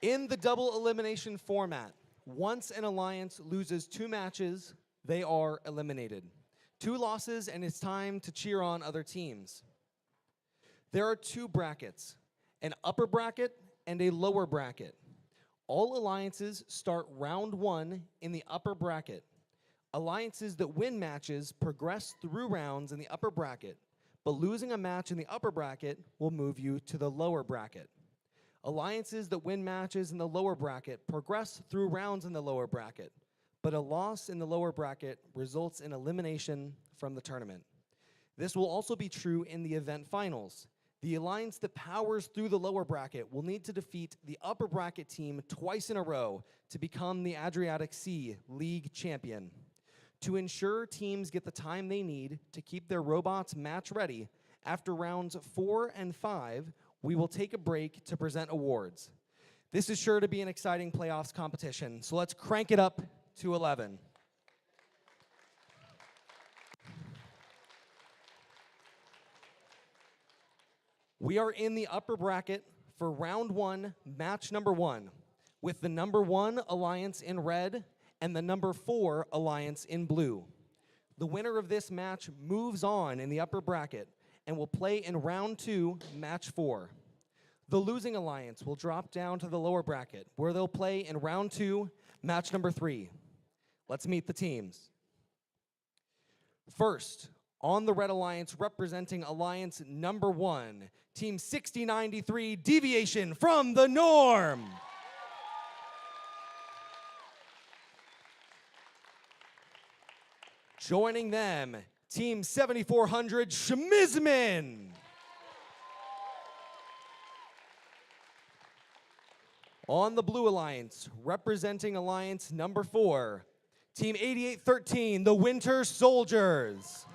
In the double elimination format, once an alliance loses 2 matches, they are eliminated. 2 losses and it's time to cheer on other teams. There are 2 brackets, an upper bracket and a lower bracket. All alliances start round 1 in the upper bracket. Alliances that win matches progress through rounds in the upper bracket, but losing a match in the upper bracket will move you to the lower bracket. Alliances that win matches in the lower bracket progress through rounds in the lower bracket, but a loss in the lower bracket results in elimination from the tournament. This will also be true in the event finals. The alliance that powers through the lower bracket will need to defeat the upper bracket team twice in a row to become the Adriatic Sea League champion. To ensure teams get the time they need to keep their robots match ready, after rounds 4 and 5, we will take a break to present awards. This is sure to be an exciting playoffs competition, so let's crank it up to 11. We are in the upper bracket for round 1, match number 1, with the number 1 alliance in red and the number 4 alliance in blue. The winner of this match moves on in the upper bracket and will play in round 2, match 4. The losing alliance will drop down to the lower bracket, where they'll play in round 2, match number 3. Let's meet the teams. First, on the red alliance representing alliance number 1, team 6093, Deviation from the Norm. Joining them, team 7400, Schmizman. On the blue alliance, representing alliance number 4, team 8813, the Winter Soldiers.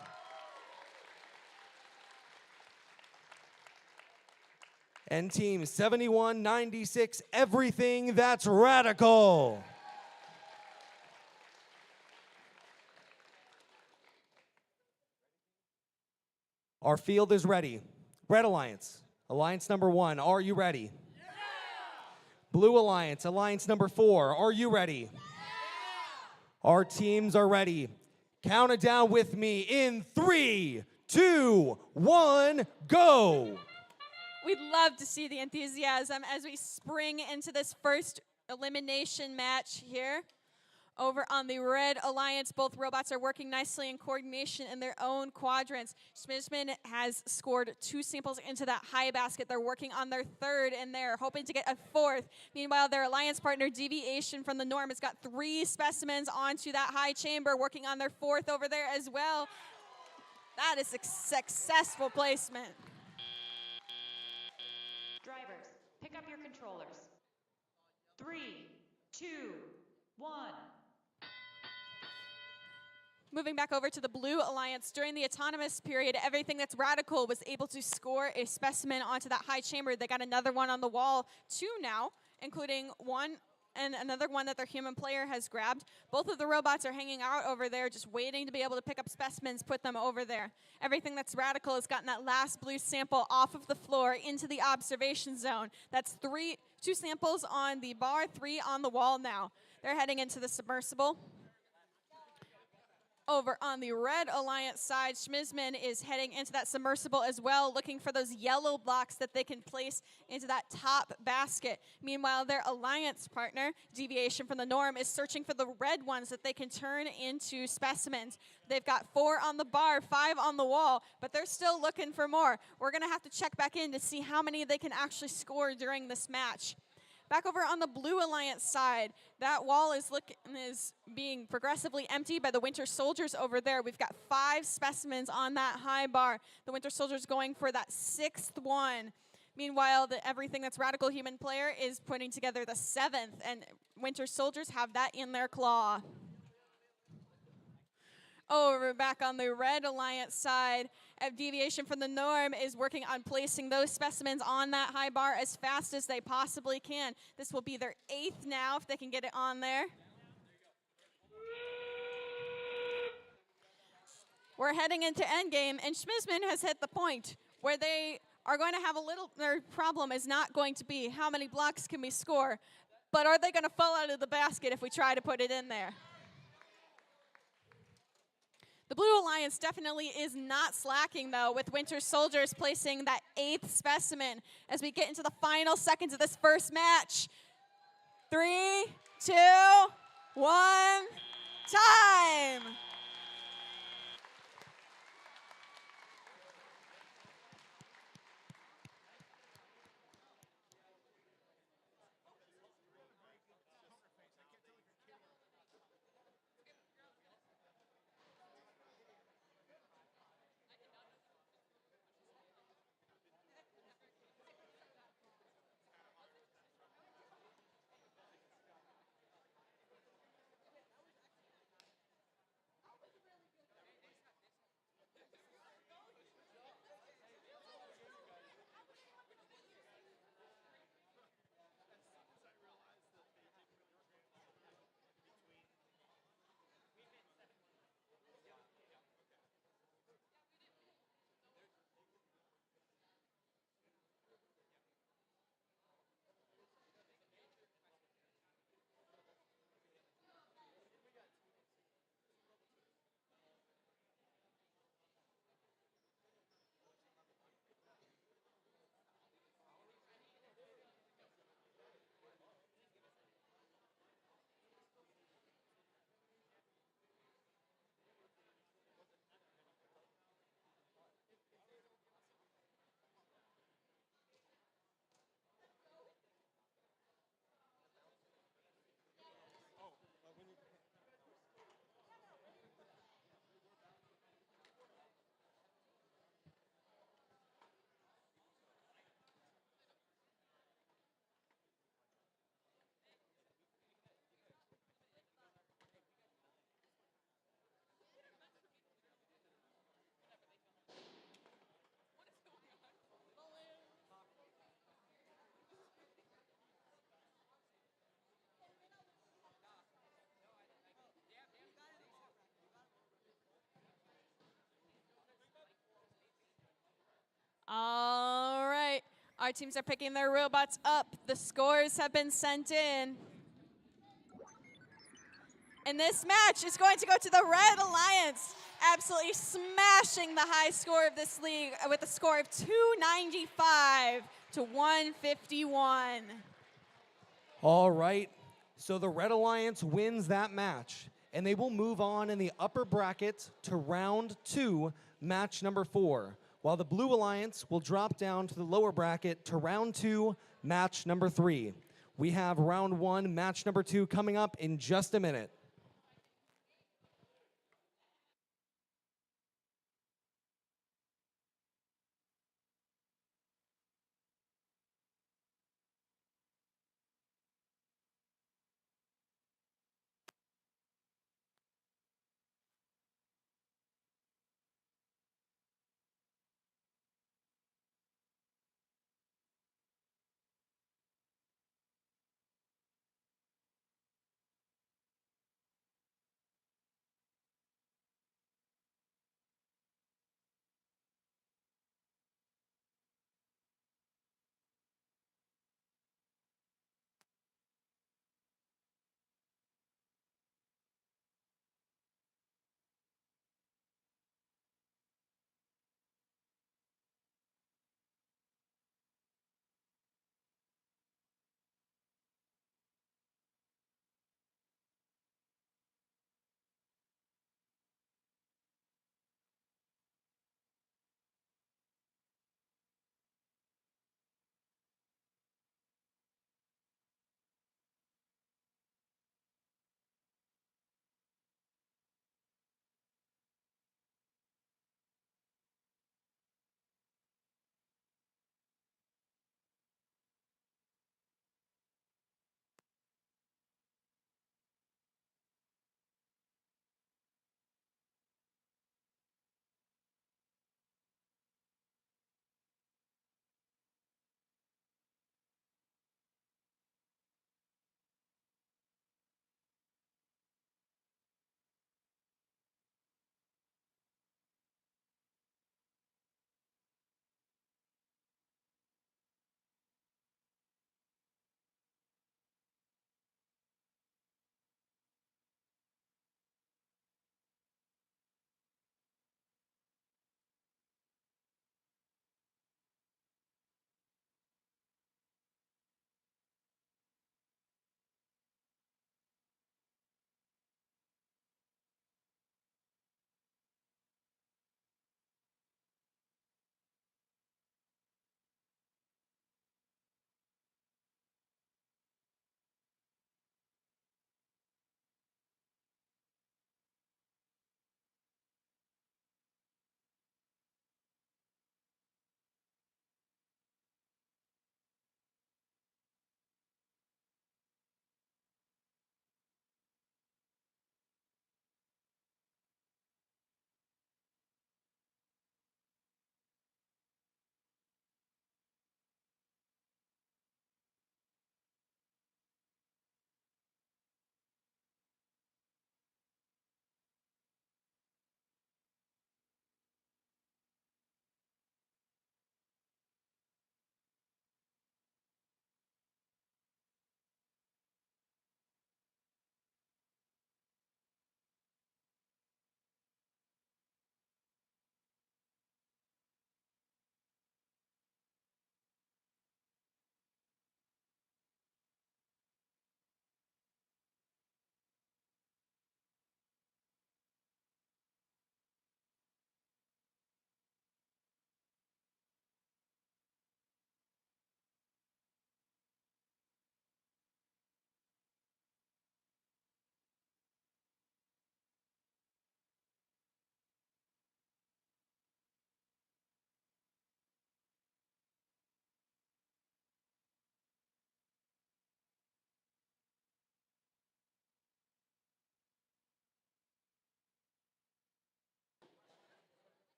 And team 7196, Everything That's Radical. Our field is ready. Red Alliance, alliance number 1, are you ready? Yeah. Blue Alliance, alliance number 4, are you ready? Yeah. Our teams are ready. Count it down with me in 3, 2, 1, go. We'd love to see the enthusiasm as we spring into this first elimination match here. Over on the red alliance, both robots are working nicely in coordination in their own quadrants. Schmizman has scored 2 samples into that high basket. They're working on their 3rd in there, hoping to get a 4th. Meanwhile, their alliance partner, Deviation from the Norm, has got 3 specimens onto that high chamber, working on their 4th over there as well. That is a successful placement. Drivers, pick up your controllers. 3, 2, 1. Moving back over to the blue alliance, during the autonomous period, Everything That's Radical was able to score a specimen onto that high chamber. They got another one on the wall, 2 now, including one and another one that their human player has grabbed. Both of the robots are hanging out over there, just waiting to be able to pick up specimens, put them over there. Everything That's Radical has gotten that last blue sample off of the floor into the observation zone. That's 2 samples on the bar, 3 on the wall now. They're heading into the submersible. Over on the red alliance side, Schmizman is heading into that submersible as well, looking for those yellow blocks that they can place into that top basket. Meanwhile, their alliance partner, Deviation from the Norm, is searching for the red ones that they can turn into specimens. They've got 4 on the bar, 5 on the wall, but they're still looking for more. We're going to have to check back in to see how many they can actually score during this match. Back over on the blue alliance side, that wall is being progressively emptied by the Winter Soldiers over there. We've got 5 specimens on that high bar. The Winter Soldiers going for that 6th one. Meanwhile, the Everything That's Radical human player is putting together the 7th, and Winter Soldiers have that in their claw. Over back on the red alliance side, Deviation from the Norm is working on placing those specimens on that high bar as fast as they possibly can. This will be their 8th now if they can get it on there. We're heading into endgame, and Schmizman has hit the point where they are going to have a little, their problem is not going to be how many blocks can we score, but are they going to fall out of the basket if we try to put it in there? The Blue Alliance definitely is not slacking, though, with Winter Soldiers placing that 8th specimen as we get into the final seconds of this first match. 3, 2, 1, time! All right, our teams are picking their robots up. The scores have been sent in. And this match is going to go to the Red Alliance, absolutely smashing the high score of this league with a score of 295 to 151. All right, so the Red Alliance wins that match, and they will move on in the upper bracket to round 2, match number 4, while the Blue Alliance will drop down to the lower bracket to round 2, match number 3. We have round 1, match number 2 coming up in just a minute.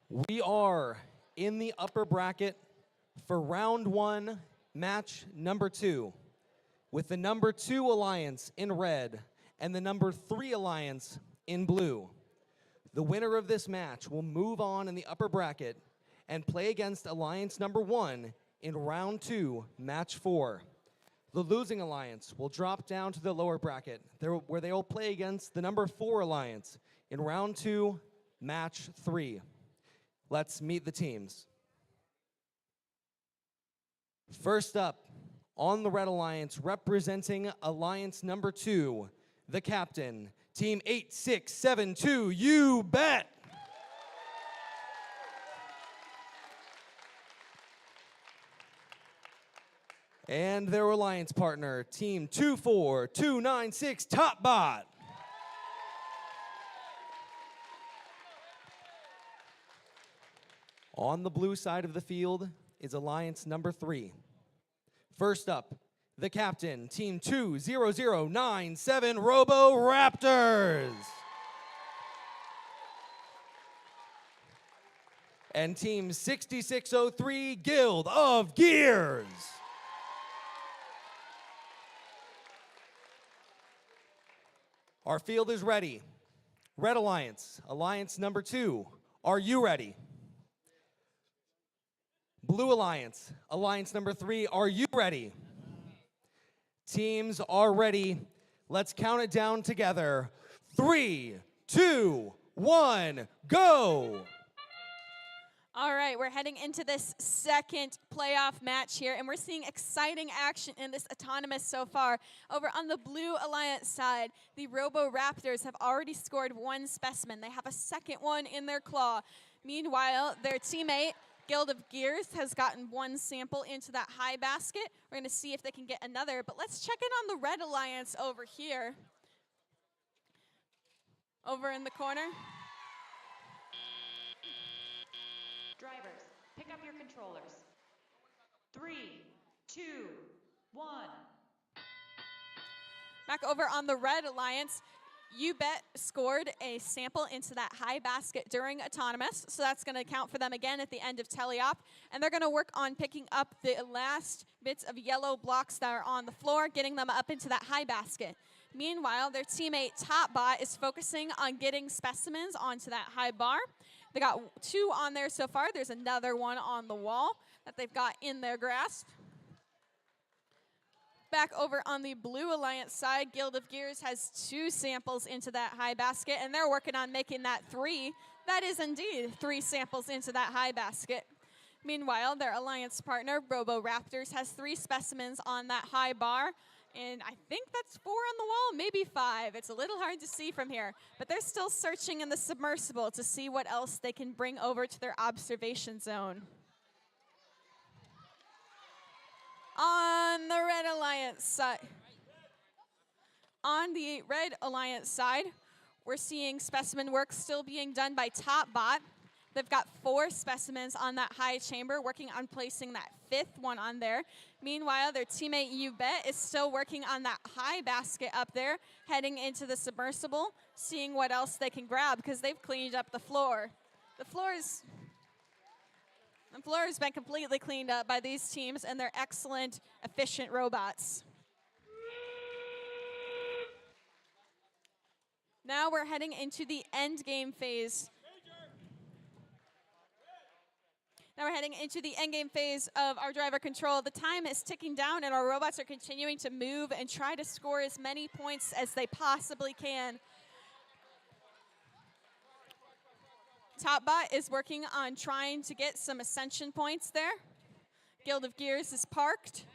We are in the upper bracket for round 1, match number 2, with the number 2 alliance in red and the number 3 alliance in blue. The winner of this match will move on in the upper bracket and play against alliance number 1 in round 2, match 4. The losing alliance will drop down to the lower bracket, where they will play against the number 4 alliance in round 2, match 3. Let's meet the teams. First up, on the red alliance, representing alliance number 2, the captain, team 8672, you bet! And their alliance partner, team 24296, Top Bot. On the blue side of the field is alliance number 3. First up, the captain, team 20097, Robo Raptors. And team 6603, Guild of Gears. Our field is ready. Red Alliance, alliance number 2, are you ready? Blue Alliance, alliance number 3, are you ready? Teams are ready. Let's count it down together. 3, 2, 1, go! All right, we're heading into this second playoff match here, and we're seeing exciting action in this autonomous so far. Over on the Blue Alliance side, the Robo Raptors have already scored 1 specimen. They have a second one in their claw. Meanwhile, their teammate, Guild of Gears, has gotten 1 sample into that high basket. We're going to see if they can get another, but let's check in on the Red Alliance over here. Over in the corner. Drivers, pick up your controllers. 3, 2, 1. Back over on the Red Alliance, You Bet scored a sample into that high basket during autonomous, so that's going to count for them again at the end of teleop, and they're going to work on picking up the last bits of yellow blocks that are on the floor, getting them up into that high basket. Meanwhile, their teammate Topbot is focusing on getting specimens onto that high bar. They got 2 on there so far. There's another one on the wall that they've got in their grasp. Back over on the Blue Alliance side, Guild of Gears has 2 samples into that high basket, and they're working on making that 3. That is indeed 3 samples into that high basket. Meanwhile, their alliance partner, Robo Raptors, has 3 specimens on that high bar, and I think that's 4 on the wall, maybe 5. It's a little hard to see from here, but they're still searching in the submersible to see what else they can bring over to their observation zone. On the Red Alliance side, we're seeing specimen work still being done by Topbot. They've got 4 specimens on that high chamber, working on placing that 5th one on there. Meanwhile, their teammate You Bet is still working on that high basket up there, heading into the submersible, seeing what else they can grab because they've cleaned up the floor. The floor has been completely cleaned up by these teams and their excellent, efficient robots. Now we're heading into the end game phase. Of our driver control. The time is ticking down and our robots are continuing to move and try to score as many points as they possibly can. Topbot is working on trying to get some ascension points there. Guild of Gears is parked.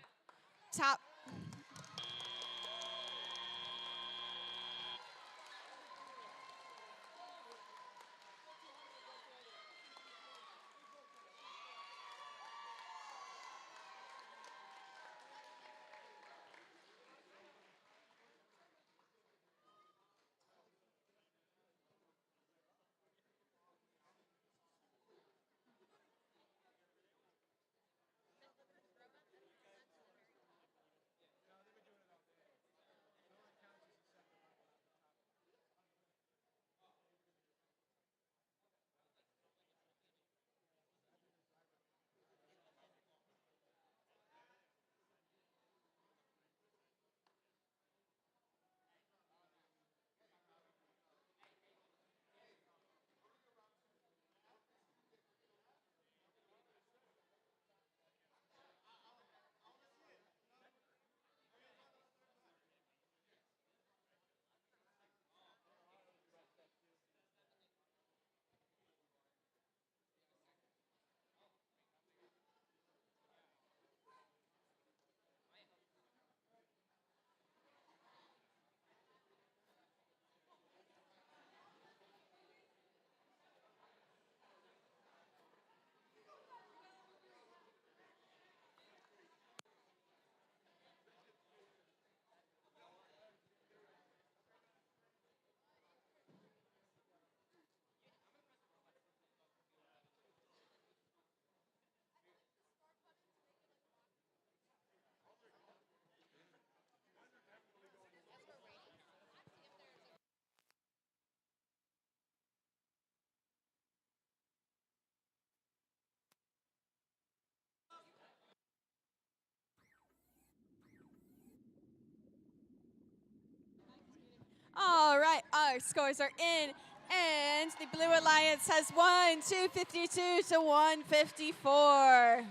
Our scores are in, and the Blue Alliance has won 252 to 154.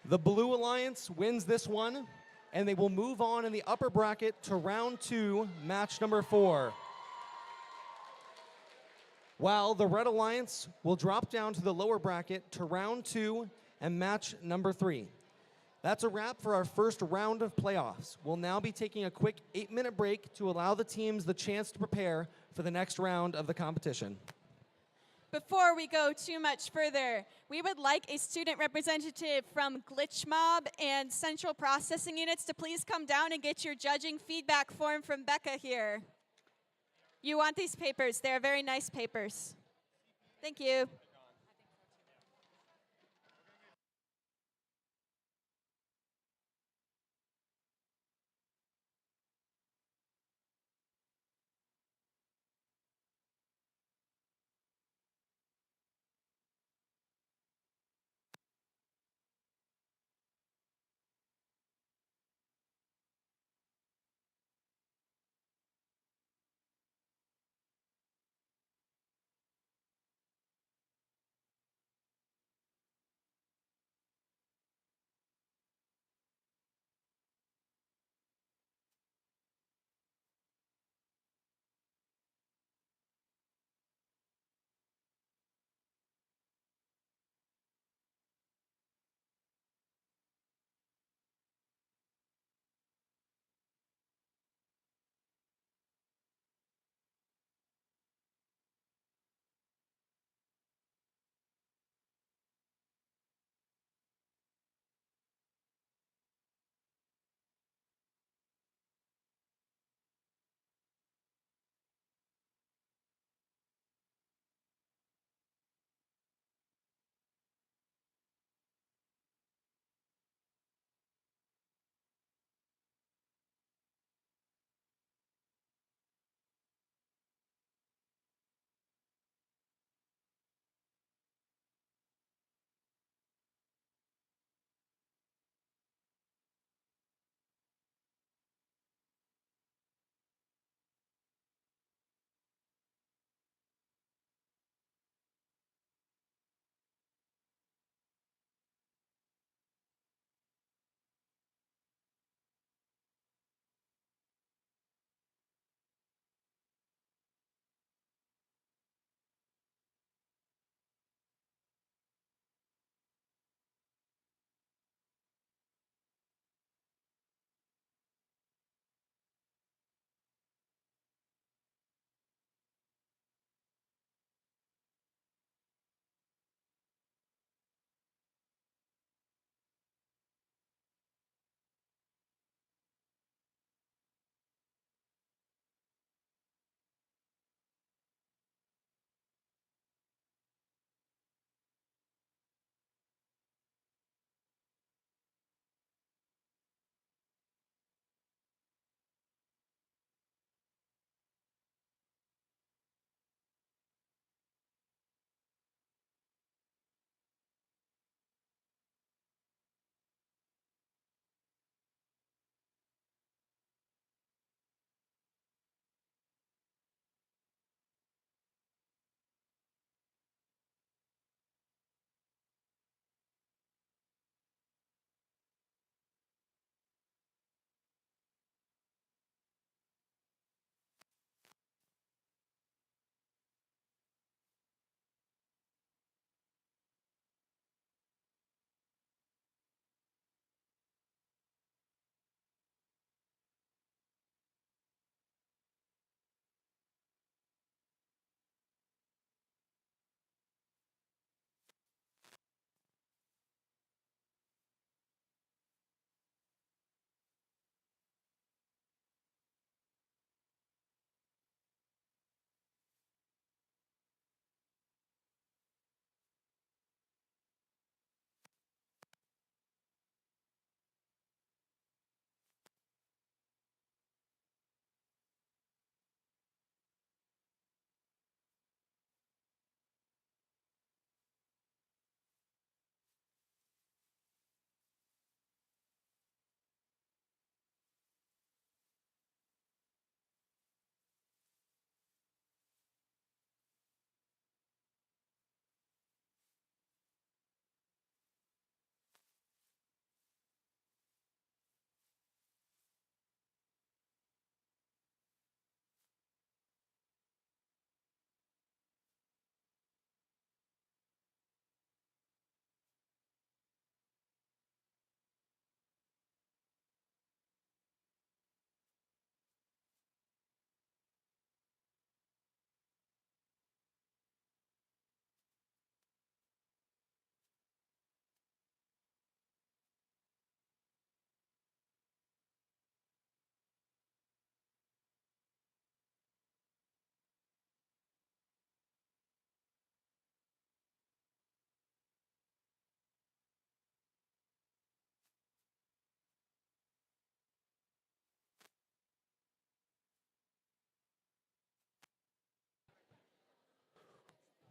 The Blue Alliance wins this one, and they will move on in the upper bracket to round 2, match number 4. While the Red Alliance will drop down to the lower bracket to round 2 and match number 3. That's a wrap for our first round of playoffs. We'll now be taking a quick 8-minute break to allow the teams the chance to prepare for the next round of the competition. Before we go too much further, we would like a student representative from Glitch Mob and Central Processing Units to please come down and get your judging feedback form from Becca here. You want these papers. They're very nice papers. Thank you.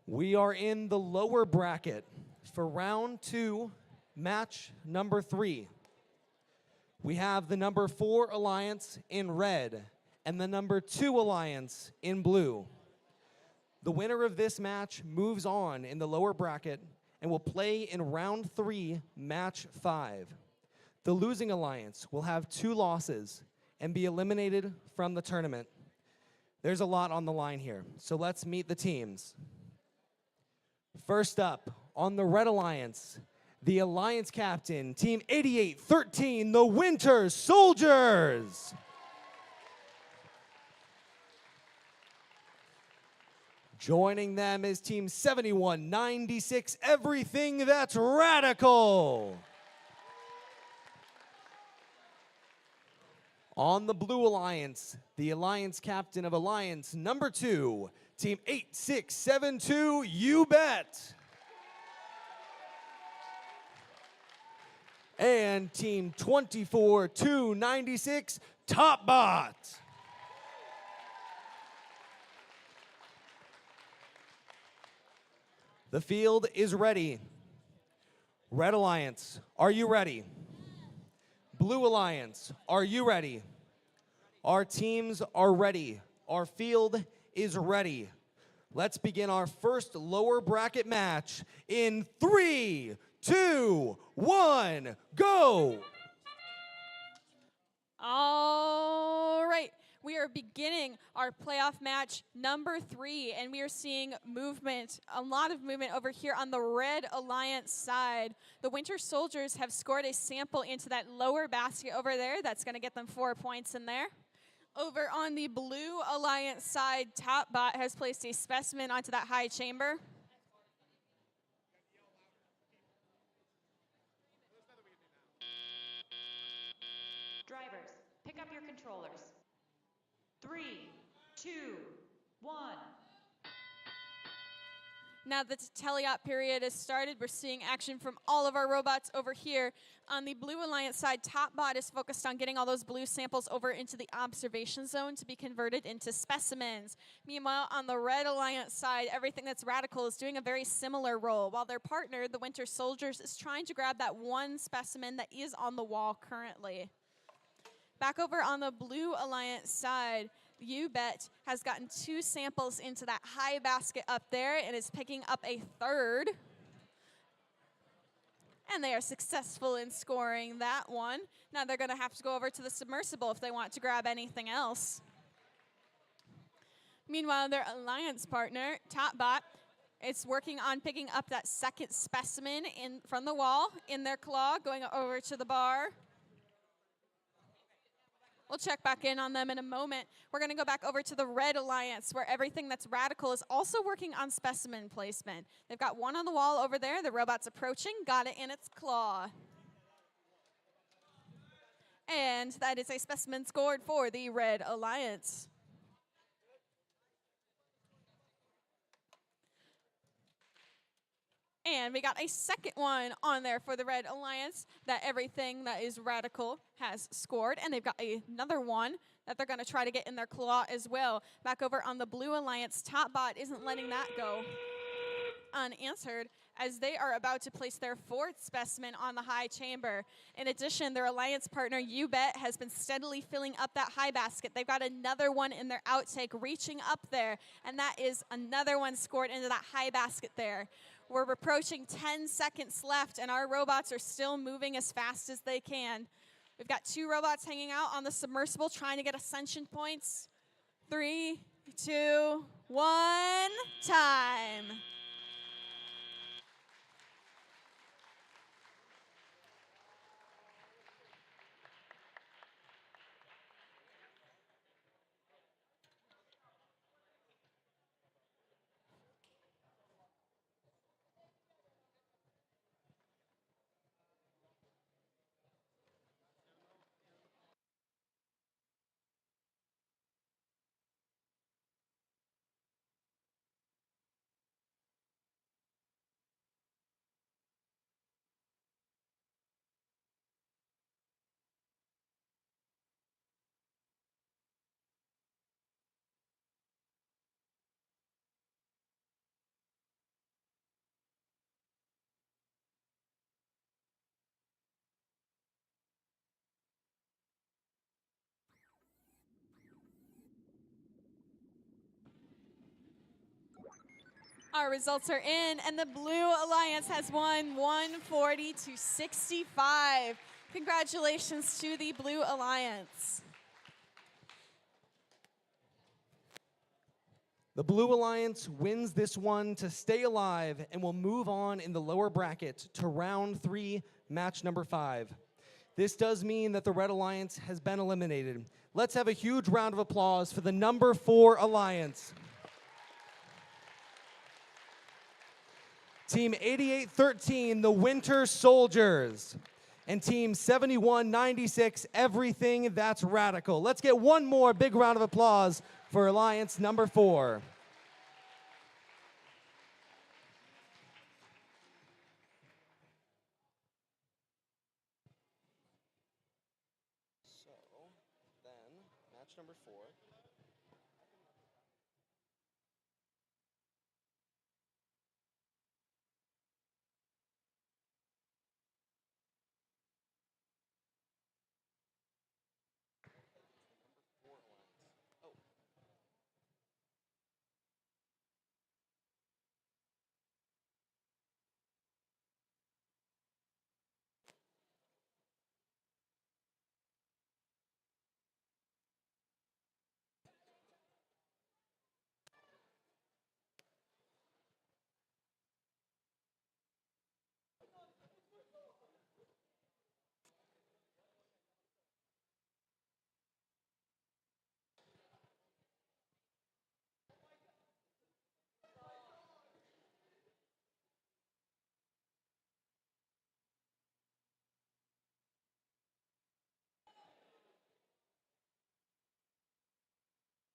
We are in the lower bracket for round 2, match number 3. We have the number 4 alliance in red and the number 2 alliance in blue. The winner of this match moves on in the lower bracket and will play in round 3, match 5. The losing alliance will have 2 losses and be eliminated from the tournament. There's a lot on the line here, so let's meet the teams. First up, on the red alliance, the alliance captain, Team 8813, the Winter Soldiers. Joining them is Team 7196, Everything That's Radical. On the blue alliance, the alliance captain of alliance number 2, Team 8672, You Bet. And Team 24296, Top Bot. The field is ready. Red Alliance, are you ready? Blue Alliance, are you ready? Our teams are ready. Our field is ready. Let's begin our first lower bracket match in 3, 2, 1, go! All right, we are beginning our playoff match number 3, and we are seeing movement, a lot of movement over here on the Red Alliance side. The Winter Soldiers have scored a sample into that lower basket over there. That's going to get them 4 points in there. Over on the Blue Alliance side, Top Bot has placed a specimen onto that high chamber. Drivers, pick up your controllers. 3, 2, 1. Now that the teleop period has started, we're seeing action from all of our robots over here. On the Blue Alliance side, Top Bot is focused on getting all those blue samples over into the observation zone to be converted into specimens. Meanwhile, on the Red Alliance side, Everything That's Radical is doing a very similar role, while their partner, the Winter Soldiers, is trying to grab that one specimen that is on the wall currently. Back over on the Blue Alliance side, You Bet has gotten 2 samples into that high basket up there and is picking up a 3rd. And they are successful in scoring that one. Now they're going to have to go over to the submersible if they want to grab anything else. Meanwhile, their alliance partner, Top Bot, is working on picking up that 2nd specimen from the wall in their claw, going over to the bar. We'll check back in on them in a moment. We're going to go back over to the Red Alliance, where Everything That's Radical is also working on specimen placement. They've got one on the wall over there. The robot's approaching, got it in its claw. And that is a specimen scored for the Red Alliance. And we got a 2nd one on there for the Red Alliance that Everything That Is Radical has scored. And they've got another one that they're going to try to get in their claw as well. Back over on the Blue Alliance, Top Bot isn't letting that go unanswered, as they are about to place their 4th specimen on the high chamber. In addition, their alliance partner, You Bet, has been steadily filling up that high basket. They've got another one in their outtake reaching up there, and that is another one scored into that high basket there. We're approaching 10 seconds left, and our robots are still moving as fast as they can. We've got 2 robots hanging out on the submersible trying to get ascension points. 3, 2, 1, time. Our results are in, and the Blue Alliance has won 140 to 65. Congratulations to the Blue Alliance. The Blue Alliance wins this one to stay alive and will move on in the lower bracket to round 3, match number 5. This does mean that the Red Alliance has been eliminated. Let's have a huge round of applause for the number 4 Alliance. Team 8813, the Winter Soldiers. And Team 7196, Everything That's Radical. Let's get one more big round of applause for Alliance number 4. So, then, match number 4.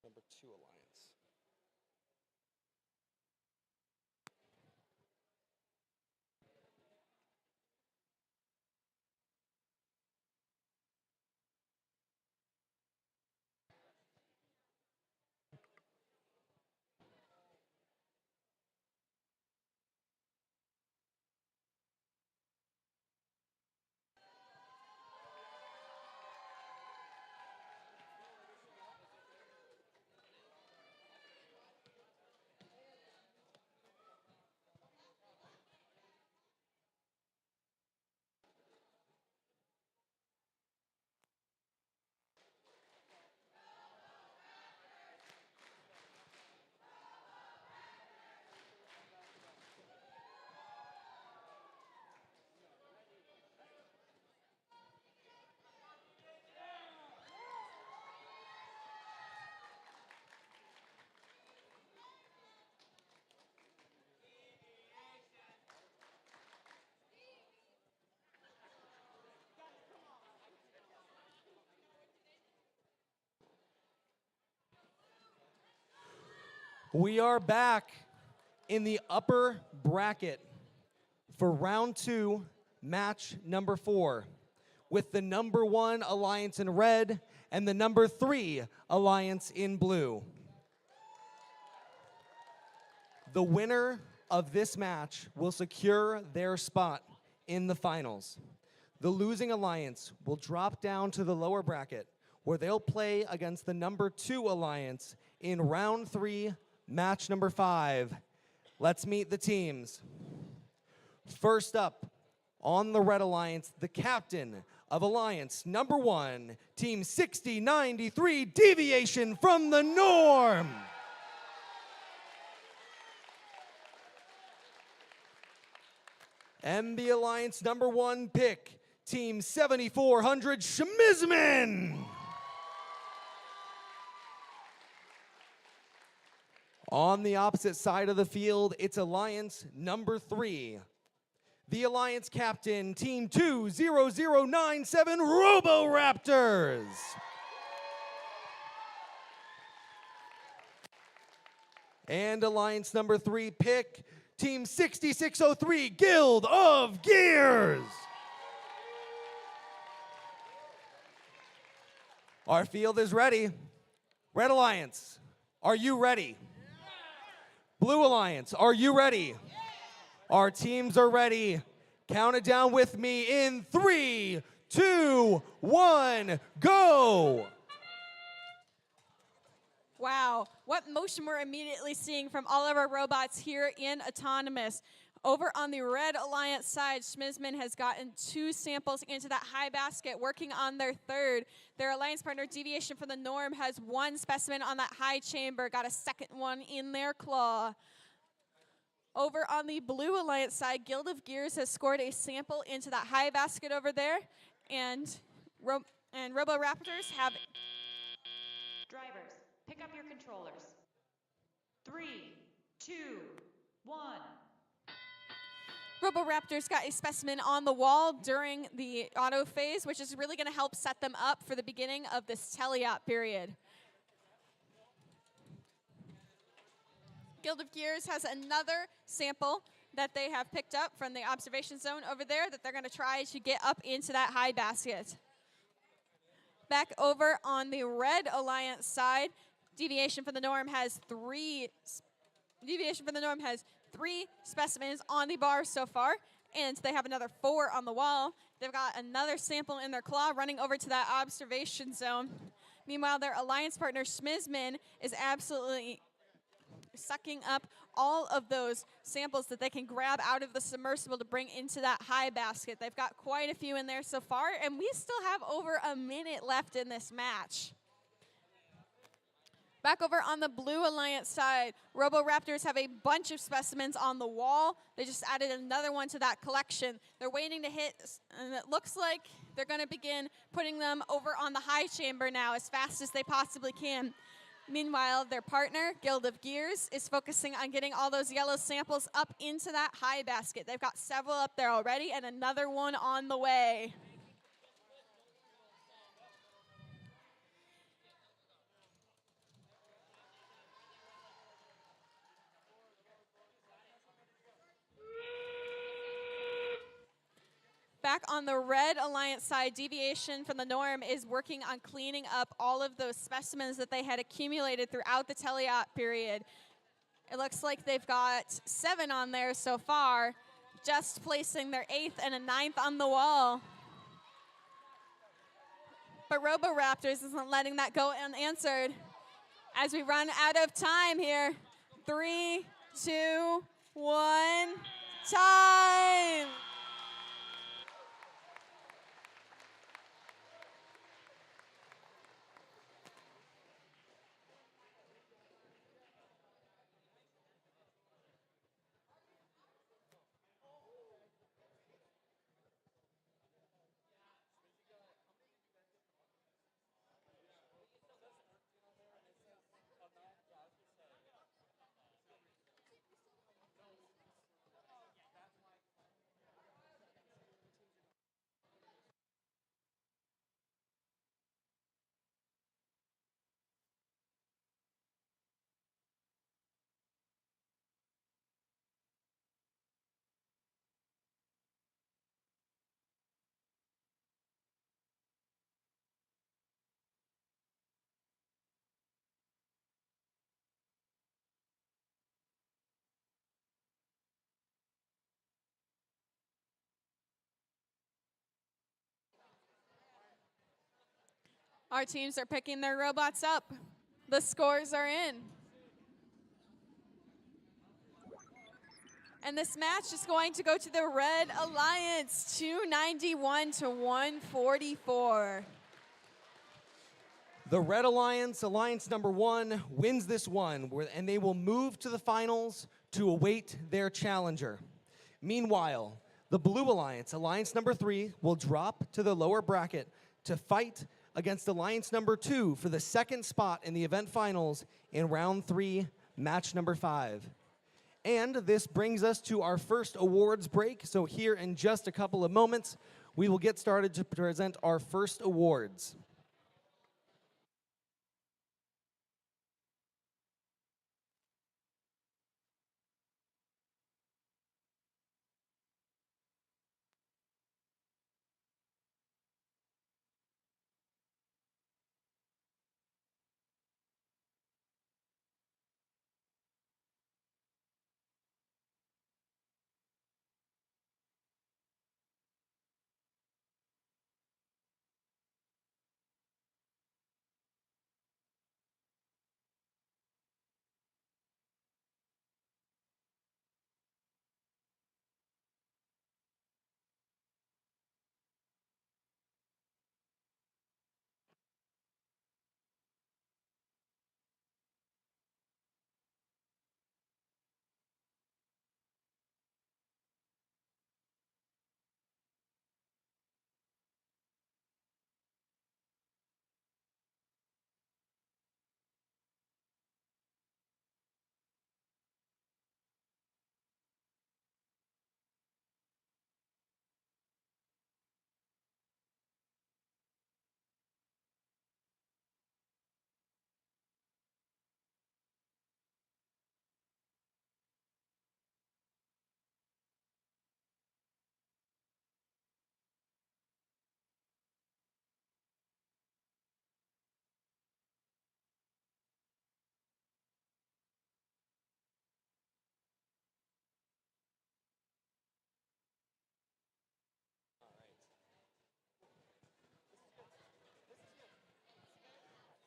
Number 2 Alliance. We are back in the upper bracket for round 2, match number 4, with the number 1 Alliance in red and the number 3 Alliance in blue. The winner of this match will secure their spot in the finals. The losing Alliance will drop down to the lower bracket, where they'll play against the number 2 Alliance in round 3, match number 5. Let's meet the teams. First up, on the Red Alliance, the captain of Alliance number 1, Team 6093, Deviation from the Norm. And the Alliance number 1 pick, Team 7400, Schmizman. On the opposite side of the field, it's Alliance number 3. The Alliance captain, Team 20097, Robo-Raptors. And Alliance number 3 pick, Team 6603, Guild of Gears. Our field is ready. Red Alliance, are you ready? Blue Alliance, are you ready? Our teams are ready. Count it down with me in 3, 2, 1, go! Wow, what motion we're immediately seeing from all of our robots here in Autonomous. Over on the Red Alliance side, Schmizman has gotten 2 samples into that high basket, working on their third. Their alliance partner, Deviation from the Norm, has 1 specimen on that high chamber, got a second one in their claw. Over on the Blue Alliance side, Guild of Gears has scored a sample into that high basket over there, and Robo Raptors have... Drivers, pick up your controllers. 3, 2, 1. Roboraptors got a specimen on the wall during the auto phase, which is really going to help set them up for the beginning of this teleop period. Guild of Gears has another sample that they have picked up from the observation zone over there that they're going to try to get up into that high basket. Back over on the Red Alliance side, Deviation from the Norm has 3 specimens on the bar so far, and they have another 4 on the wall. They've got another sample in their claw running over to that observation zone. Meanwhile, their alliance partner, Schmizman, is absolutely sucking up all of those samples that they can grab out of the submersible to bring into that high basket. They've got quite a few in there so far, and we still have over a minute left in this match. Back over on the Blue Alliance side, Roboraptors have a bunch of specimens on the wall. They just added another one to that collection. They're waiting to hit, and it looks like they're going to begin putting them over on the high chamber now as fast as they possibly can. Meanwhile, their partner, Guild of Gears, is focusing on getting all those yellow samples up into that high basket. They've got several up there already and another one on the way. Back on the Red Alliance side, Deviation from the Norm is working on cleaning up all of those specimens that they had accumulated throughout the teleop period. It looks like they've got 7 on there so far, just placing their 8th and a 9th on the wall. But Roboraptors isn't letting that go unanswered. As we run out of time here, 3, 2, 1, time! Our teams are picking their robots up. The scores are in. And this match is going to go to the Red Alliance, 291 to 144. The Red Alliance, Alliance number 1, wins this one, and they will move to the finals to await their challenger. Meanwhile, the Blue Alliance, Alliance number 3, will drop to the lower bracket to fight against Alliance number 2 for the 2nd spot in the event finals in round 3, match number 5. And this brings us to our first awards break. So here in just a couple of moments, we will get started to present our first awards.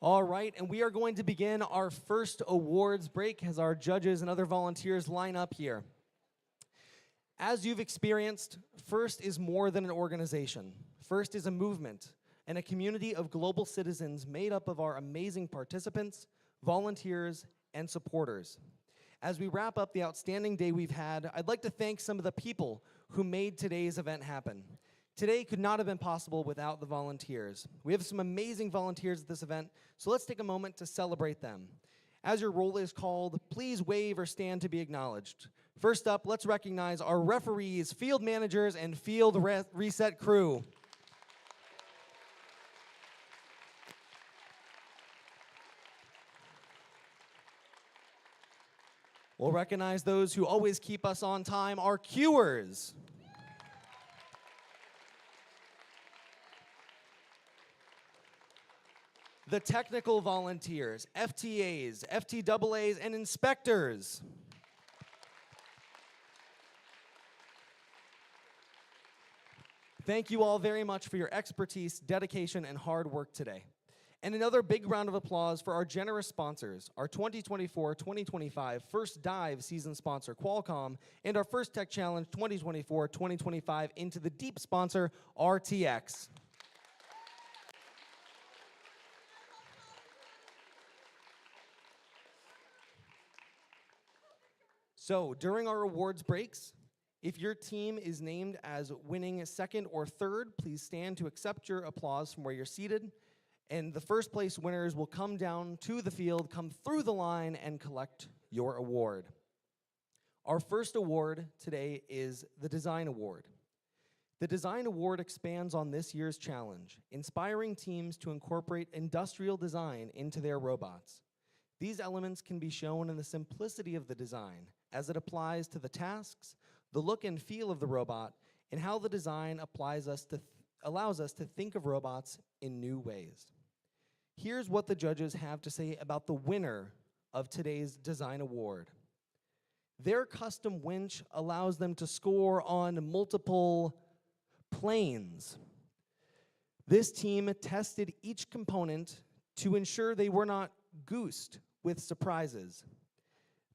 All right, and we are going to begin our first awards break as our judges and other volunteers line up here. As you've experienced, FIRST is more than an organization. FIRST is a movement and a community of global citizens made up of our amazing participants, volunteers, and supporters. As we wrap up the outstanding day we've had, I'd like to thank some of the people who made today's event happen. Today could not have been possible without the volunteers. We have some amazing volunteers at this event, so let's take a moment to celebrate them. As your roll is called, please wave or stand to be acknowledged. First up, let's recognize our referees, field managers, and field reset crew. We'll recognize those who always keep us on time, our cuers. The technical volunteers, FTAs, FTAAs, and inspectors. Thank you all very much for your expertise, dedication, and hard work today. And another big round of applause for our generous sponsors, our 2024-2025 First Dive season sponsor, Qualcomm, and our First Tech Challenge 2024-2025 Into the Deep sponsor, RTX. So, during our awards breaks, if your team is named as winning second or third, please stand to accept your applause from where you're seated. And the first place winners will come down to the field, come through the line, and collect your award. Our first award today is the Design Award. The Design Award expands on this year's challenge, inspiring teams to incorporate industrial design into their robots. These elements can be shown in the simplicity of the design as it applies to the tasks, the look and feel of the robot, and how the design allows us to think of robots in new ways. Here's what the judges have to say about the winner of today's Design Award. Their custom winch allows them to score on multiple planes. This team tested each component to ensure they were not goosed with surprises.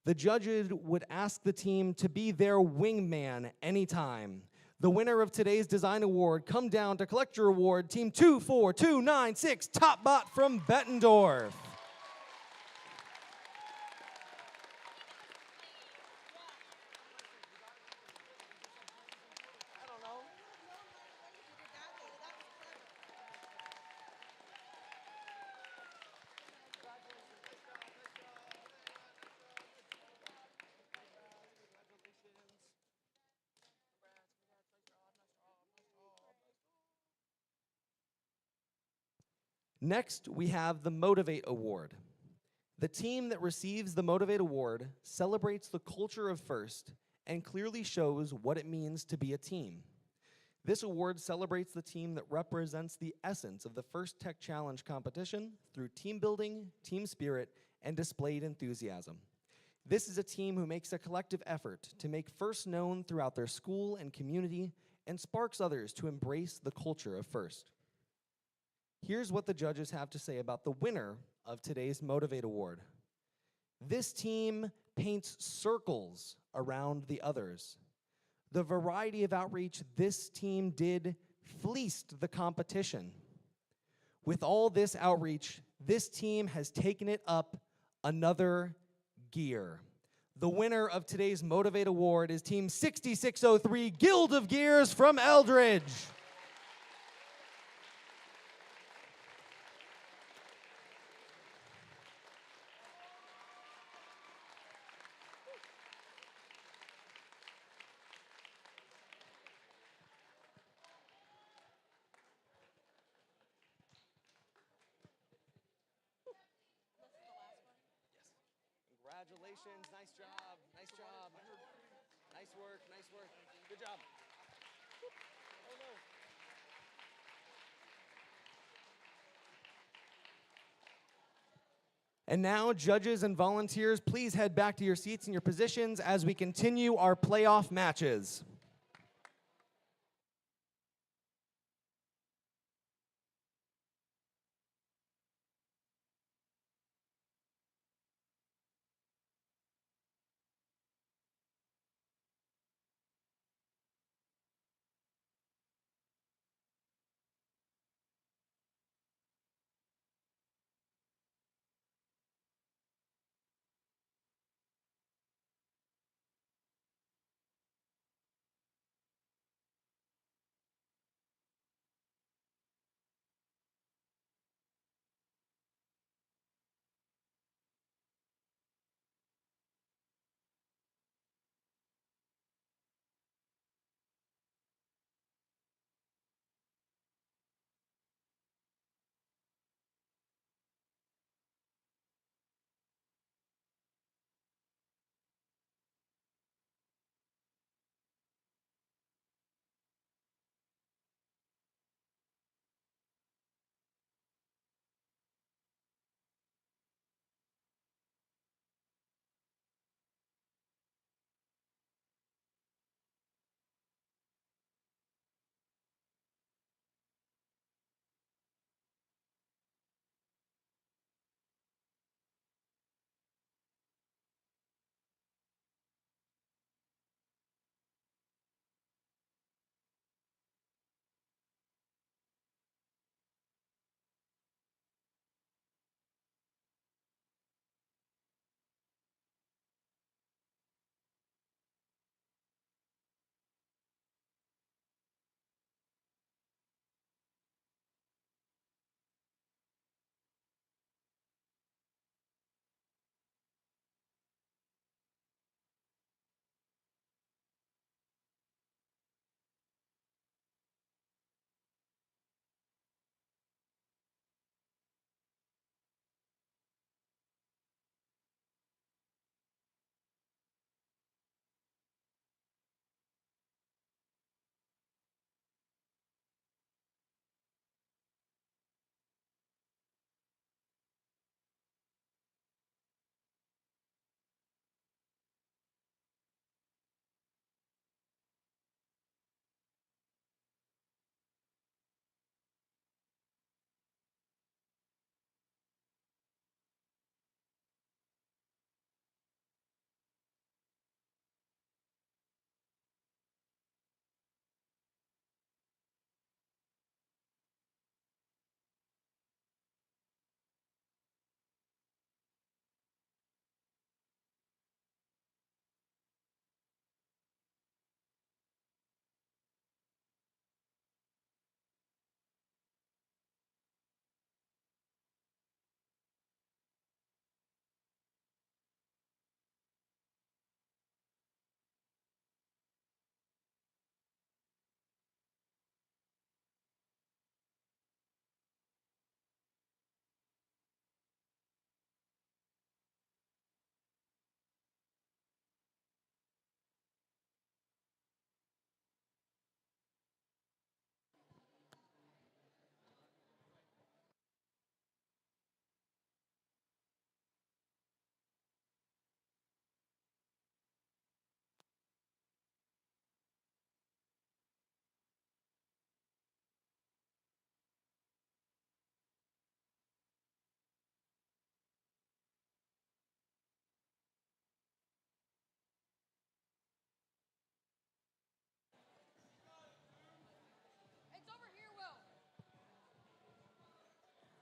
The judges would ask the team to be their wingman anytime. The winner of today's Design Award, come down to collect your award, Team 24296, Top Bot from Bettendorf. Next, we have the Motivate Award. The team that receives the Motivate Award celebrates the culture of FIRST and clearly shows what it means to be a team. This award celebrates the team that represents the essence of the First Tech Challenge competition through team building, team spirit, and displayed enthusiasm. This is a team who makes a collective effort to make FIRST known throughout their school and community and sparks others to embrace the culture of FIRST. Here's what the judges have to say about the winner of today's Motivate Award. This team paints circles around the others. The variety of outreach this team did fleeced the competition. With all this outreach, this team has taken it up another gear. The winner of today's Motivate Award is Team 6603 Guild of Gears from Eldridge. Congratulations, nice job, nice job. Nice work, nice work. Good job. Oh no. And now, judges and volunteers, please head back to your seats and your positions as we continue our playoff matches.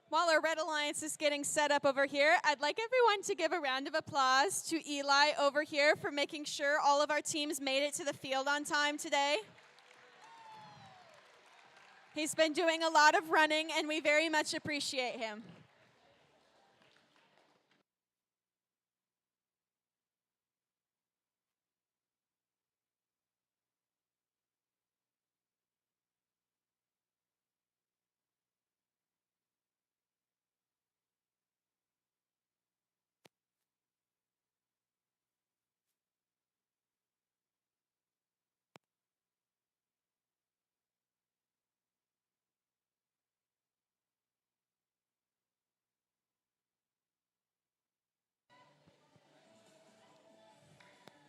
While our Red Alliance is getting set up over here, I'd like everyone to give a round of applause to Eli over here for making sure all of our teams made it to the field on time today. He's been doing a lot of running, and we very much appreciate him.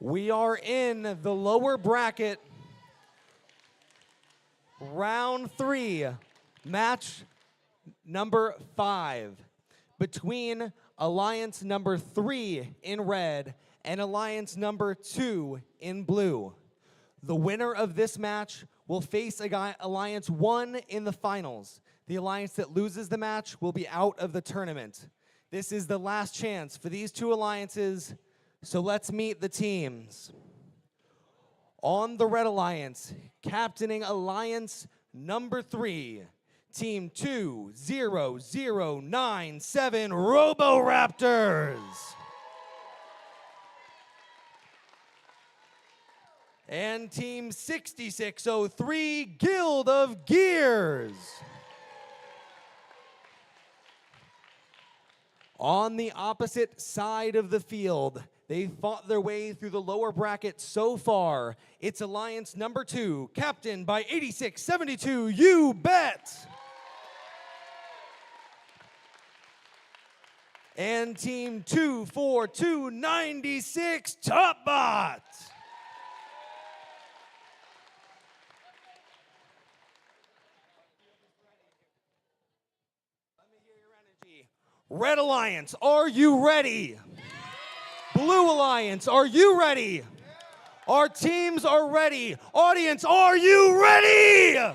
We are in the lower bracket, round 3, match number 5, between Alliance number 3 in red and Alliance number 2 in blue. The winner of this match will face Alliance 1 in the finals. The alliance that loses the match will be out of the tournament. This is the last chance for these two alliances. So let's meet the teams. On the Red Alliance, captaining Alliance number 3, Team 20097 Robo-Raptors. And Team 6603 Guild of Gears. On the opposite side of the field, they fought their way through the lower bracket so far. It's Alliance number 2, captained by 8672 You Bet. And Team 24296 Topbot. Red Alliance, are you ready? Blue Alliance, are you ready? Our teams are ready. Audience, are you ready?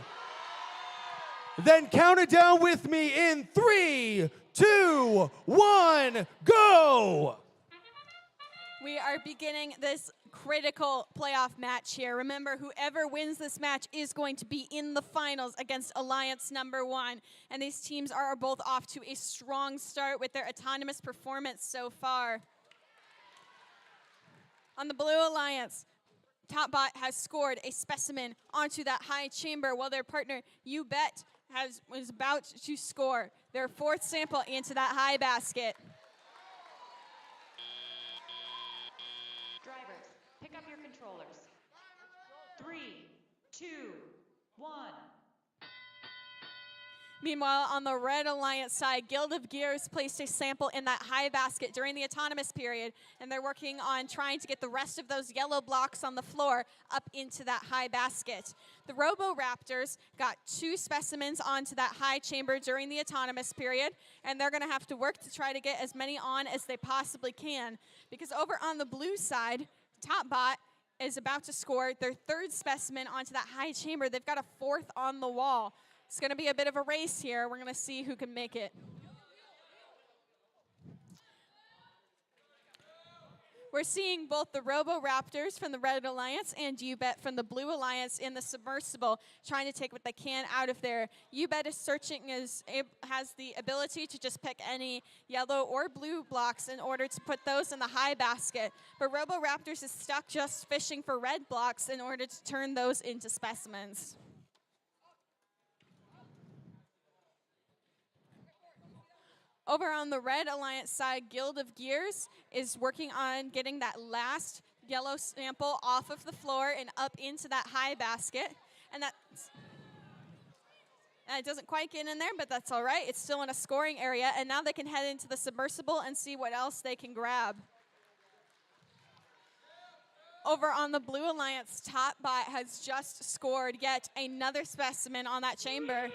Then count it down with me in 3, 2, 1, go! We are beginning this critical playoff match here. Remember, whoever wins this match is going to be in the finals against Alliance number 1. And these teams are both off to a strong start with their autonomous performance so far. On the Blue Alliance, Topbot has scored a specimen onto that high chamber while their partner, You Bet, was about to score their 4th sample into that high basket. Drivers, pick up your controllers. 3, 2, 1. Meanwhile, on the Red Alliance side, Guild of Gears placed a sample in that high basket during the autonomous period, and they're working on trying to get the rest of those yellow blocks on the floor up into that high basket. The Robo-Raptors got 2 specimens onto that high chamber during the autonomous period, and they're going to have to work to try to get as many on as they possibly can, because over on the blue side, Topbot is about to score their 3rd specimen onto that high chamber. They've got a 4th on the wall. It's going to be a bit of a race here. We're going to see who can make it. We're seeing both the Robo-Raptors from the Red Alliance and You Bet from the Blue Alliance in the submersible, trying to take what they can out of there. You Bet is searching, has the ability to just pick any yellow or blue blocks in order to put those in the high basket. But Robo-Raptors is stuck just fishing for red blocks in order to turn those into specimens. Over on the Red Alliance side, Guild of Gears is working on getting that last yellow sample off of the floor and up into that high basket. And it doesn't quite get in there, but that's all right. It's still in a scoring area, and now they can head into the submersible and see what else they can grab. Over on the Blue Alliance, Topbot has just scored yet another specimen on that chamber.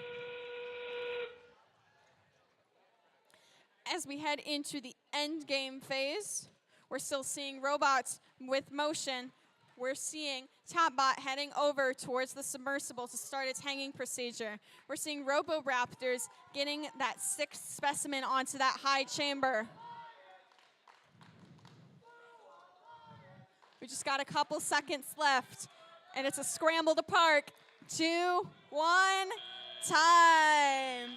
As we head into the end game phase, we're still seeing robots with motion we're seeing Topbot heading over towards the submersible to start its hanging procedure. We're seeing Roboraptors getting that 6th specimen onto that high chamber. We just got a couple seconds left, and it's a scramble to park. 2, 1, time.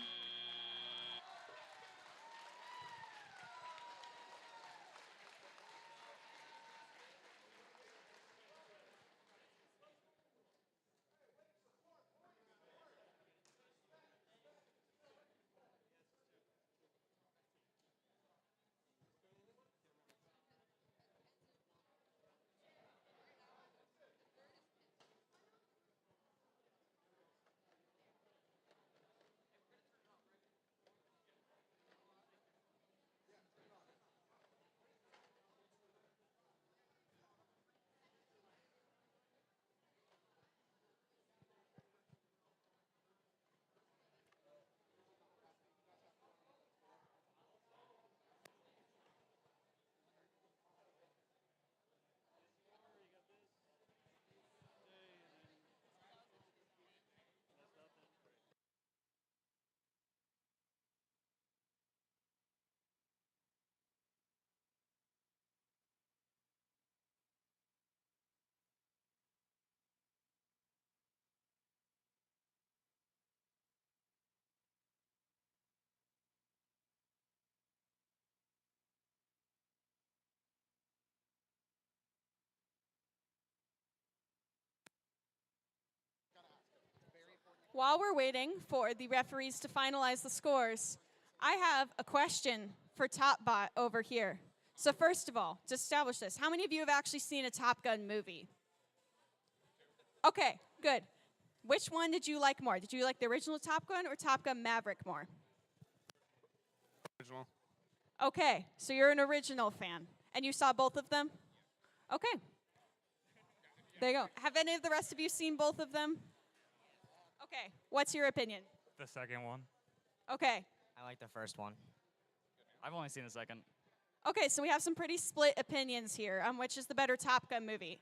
While we're waiting for the referees to finalize the scores, I have a question for Topbot over here. So first of all, to establish this, how many of you have actually seen a Top Gun movie? Okay, good. Which one did you like more? Did you like the original Top Gun or Top Gun Maverick more? Original. Okay, so you're an original fan. And you saw both of them? Okay. There you go. Have any of the rest of you seen both of them? Okay, what's your opinion? The second one. Okay. I like the first one. I've only seen the second. Okay, so we have some pretty split opinions here on which is the better Top Gun movie.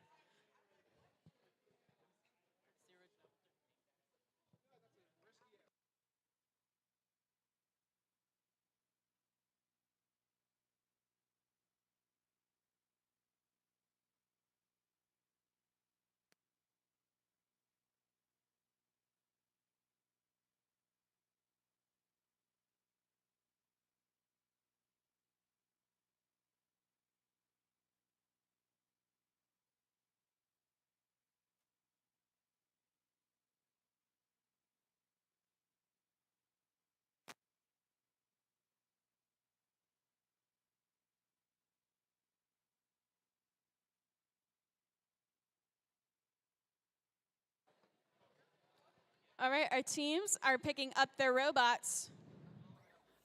All right, our teams are picking up their robots.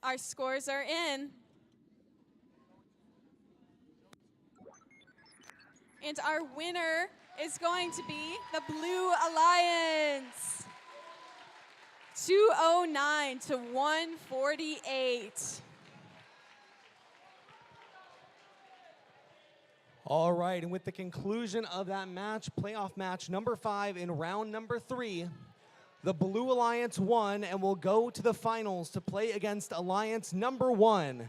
Our scores are in. And our winner is going to be the Blue Alliance. 209 to 148. All right, and with the conclusion of that match, playoff match number 5 in round number 3, the Blue Alliance won and will go to the finals to play against Alliance number 1.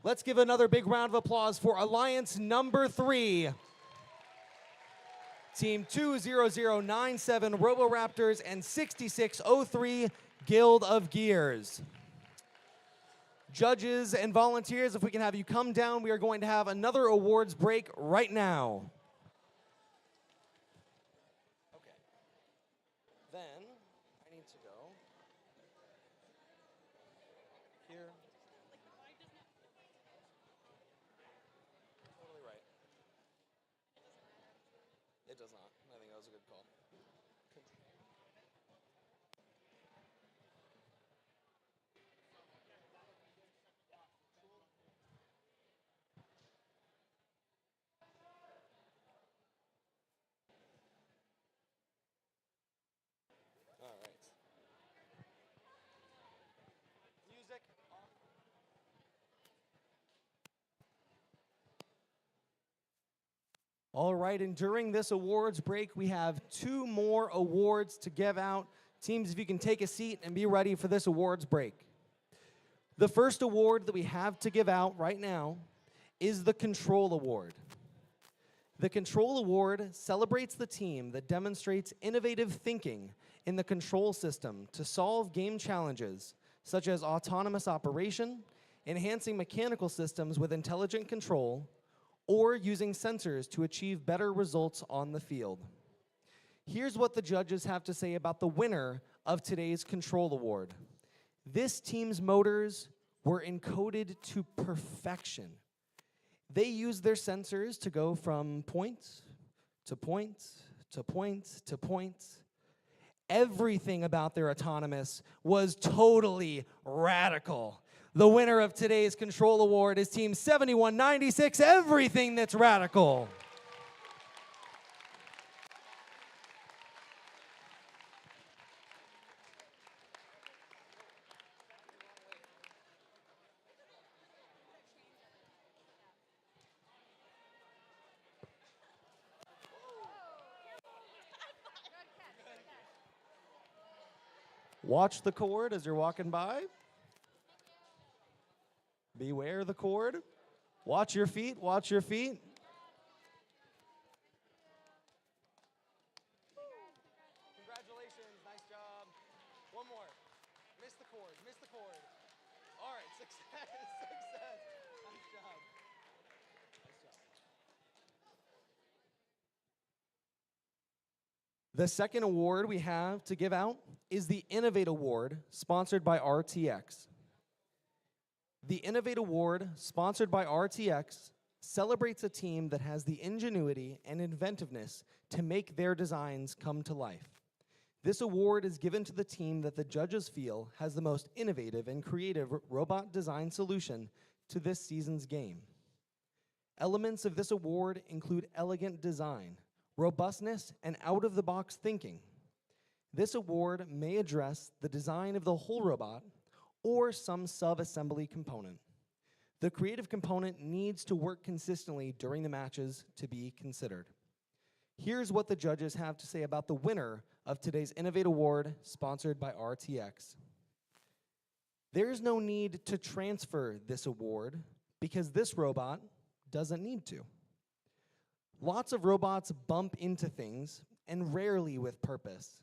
Let's give another big round of applause for Alliance number 3. Team 20097 Roboraptors and 6603 Guild of Gears. Judges and volunteers, if we can have you come down, we are going to have another awards break right now. Okay. Then I need to go here. Totally right. It does not. I think that was a good call. All right. Music off. All right, and during this awards break, we have 2 more awards to give out. Teams, if you can take a seat and be ready for this awards break. The first award that we have to give out right now is the Control Award. The Control Award celebrates the team that demonstrates innovative thinking in the control system to solve game challenges, such as autonomous operation, enhancing mechanical systems with intelligent control, or using sensors to achieve better results on the field. Here's what the judges have to say about the winner of today's Control Award. This team's motors were encoded to perfection. They used their sensors to go from points to points to points to points. Everything about their autonomous was totally radical. The winner of today's Control Award is Team 7196, Everything That's Radical. Watch the cord as you're walking by. Beware the cord. Watch your feet, watch your feet. Congratulations, nice job. One more. Miss the cord, miss the cord. All right, success, success. Nice job. Nice job. The second award we have to give out is the Innovate Award, sponsored by RTX. The Innovate Award, sponsored by RTX, celebrates a team that has the ingenuity and inventiveness to make their designs come to life. This award is given to the team that the judges feel has the most innovative and creative robot design solution to this season's game. Elements of this award include elegant design, robustness, and out-of-the-box thinking. This award may address the design of the whole robot or some sub-assembly component. The creative component needs to work consistently during the matches to be considered. Here's what the judges have to say about the winner of today's Innovate Award, sponsored by RTX. There is no need to transfer this award because this robot doesn't need to. Lots of robots bump into things, and rarely with purpose.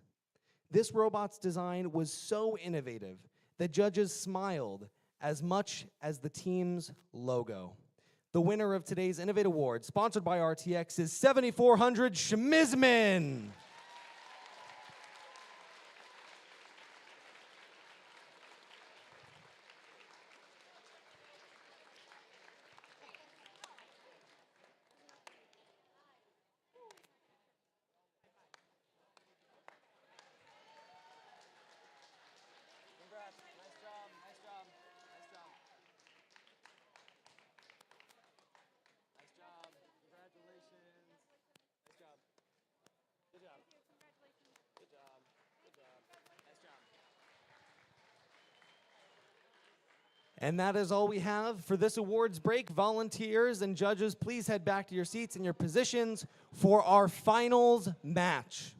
This robot's design was so innovative, the judges smiled as much as the team's logo. The winner of today's Innovate Award, sponsored by RTX, is 7400 Schmizman. And that is all we have for this awards break. Volunteers and judges, please head back to your seats and your positions for our finals match.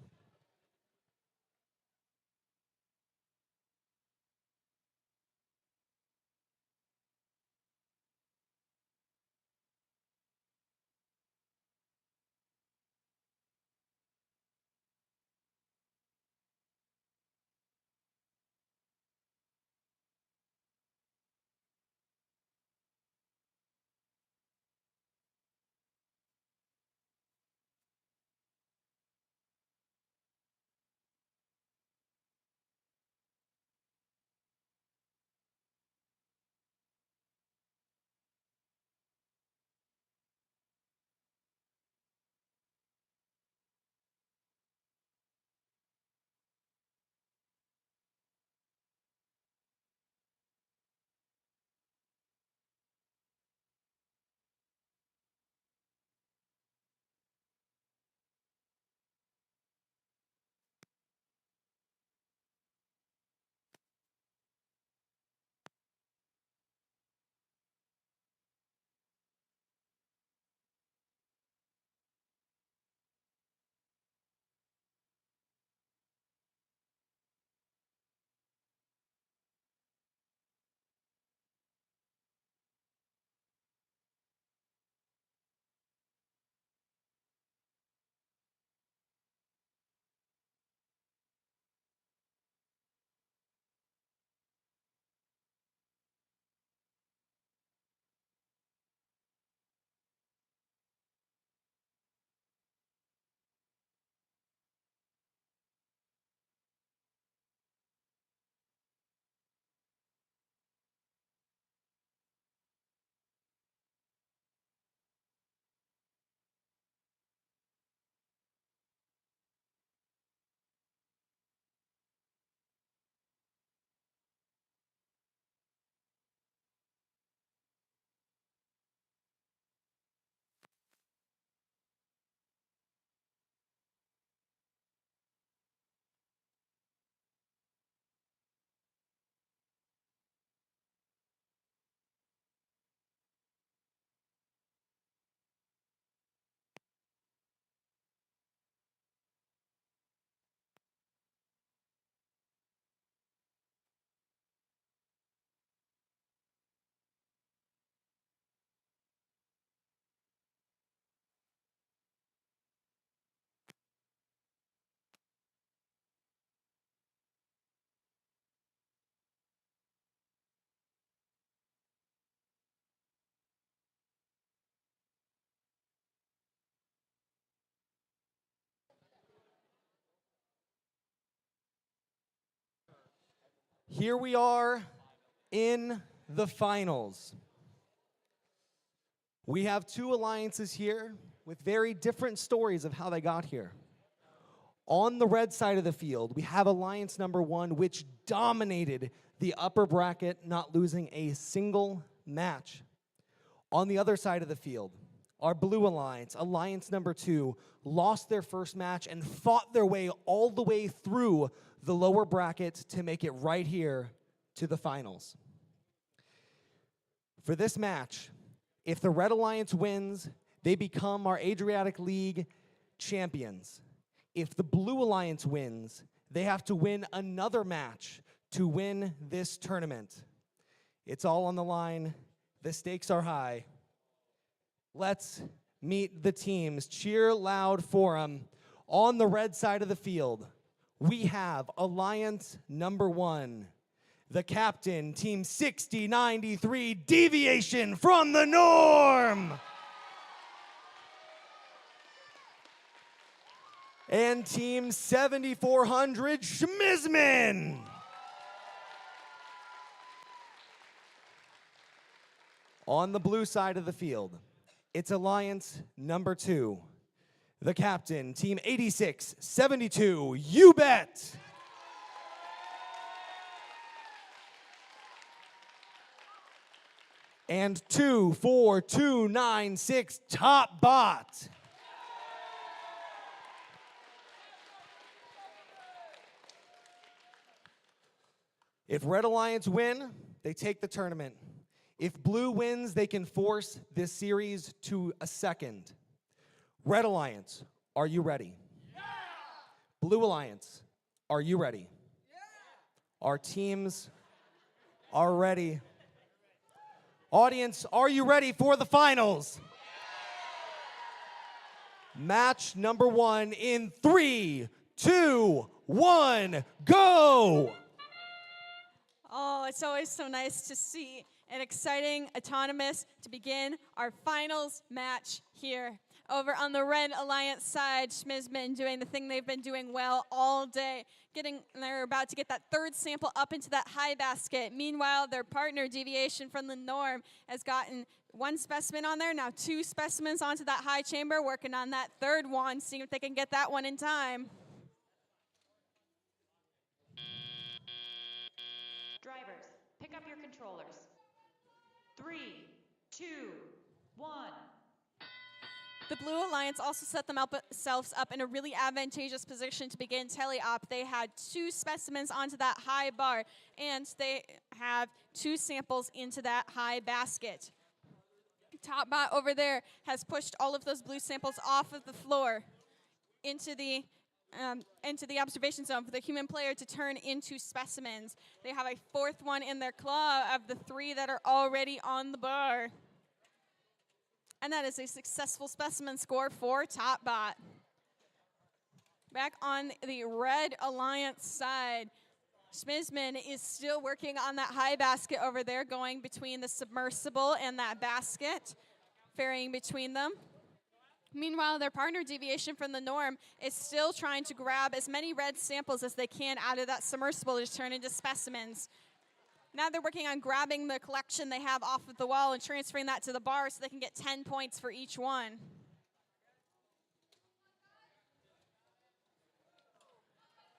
Here we are in the finals. We have two alliances here with very different stories of how they got here. On the red side of the field, we have Alliance number 1, which dominated the upper bracket, not losing a single match. On the other side of the field, our blue alliance, Alliance number 2, lost their first match and fought their way all the way through the lower bracket to make it right here to the finals. For this match, if the Red Alliance wins, they become our Adriatic League champions. If the Blue Alliance wins, they have to win another match to win this tournament. It's all on the line. The stakes are high. Let's meet the teams. Cheer loud for them. On the red side of the field, we have Alliance number 1. The captain, Team 6093, Deviation from the Norm. And Team 7400, Schmizman. On the blue side of the field, it's Alliance number 2. The captain, Team 8672, You Bet. And 24296, Top Bot. If Red Alliance win, they take the tournament. If Blue wins, they can force this series to a second. Red Alliance, are you ready? Yeah! Blue Alliance, are you ready? Yeah! Our teams are ready. Audience, are you ready for the finals? Yeah! Match number 1 in 3, 2, 1, go! Oh, it's always so nice to see an exciting autonomous to begin our finals match here. Over on the Red Alliance side, Schmizman doing the thing they've been doing well all day. They're about to get that third sample up into that high basket. Meanwhile, their partner, Deviation from the Norm, has gotten 1 specimen on there, now 2 specimens onto that high chamber, working on that third one, seeing if they can get that one in time. Drivers, pick up your controllers. 3, 2, 1. The Blue Alliance also set themselves up in a really advantageous position to begin tele-op. They had 2 specimens onto that high bar, and they have 2 samples into that high basket. Top Bot over there has pushed all of those blue samples off of the floor into the observation zone for the human player to turn into specimens. They have a 4th one in their claw of the 3 that are already on the bar. And that is a successful specimen score for Top Bot. Back on the Red Alliance side, Schmizman is still working on that high basket over there, going between the submersible and that basket, ferrying between them. Meanwhile, their partner, Deviation from the Norm, is still trying to grab as many red samples as they can out of that submersible to turn into specimens. Now they're working on grabbing the collection they have off of the wall and transferring that to the bar so they can get 10 points for each one.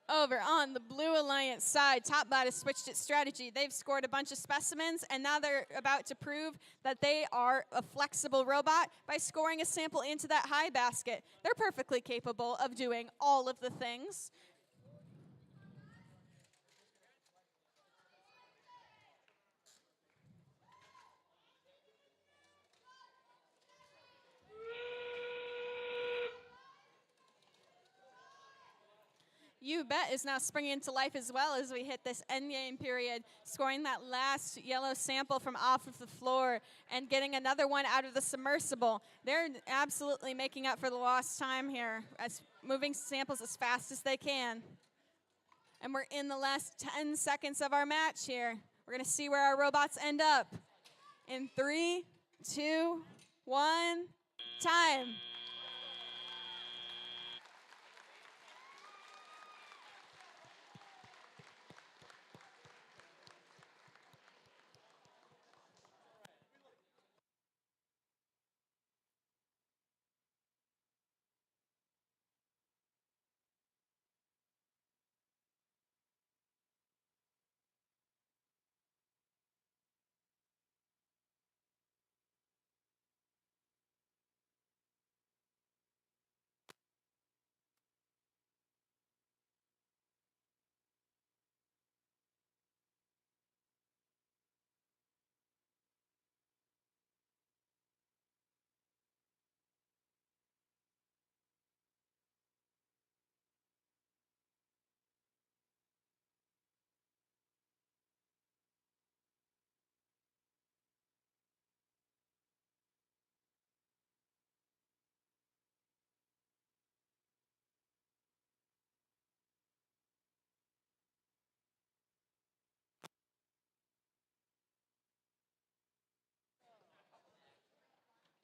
Over on the Blue Alliance side, Top Bot has switched its strategy. They've scored a bunch of specimens, and now they're about to prove that they are a flexible robot by scoring a sample into that high basket. They're perfectly capable of doing all of the things. You Bet is now springing into life as well as we hit this end game period, scoring that last yellow sample from off of the floor and getting another one out of the submersible. They're absolutely making up for the lost time here, as moving samples as fast as they can. And we're in the last 10 seconds of our match here. We're going to see where our robots end up. In 3, 2, 1, time.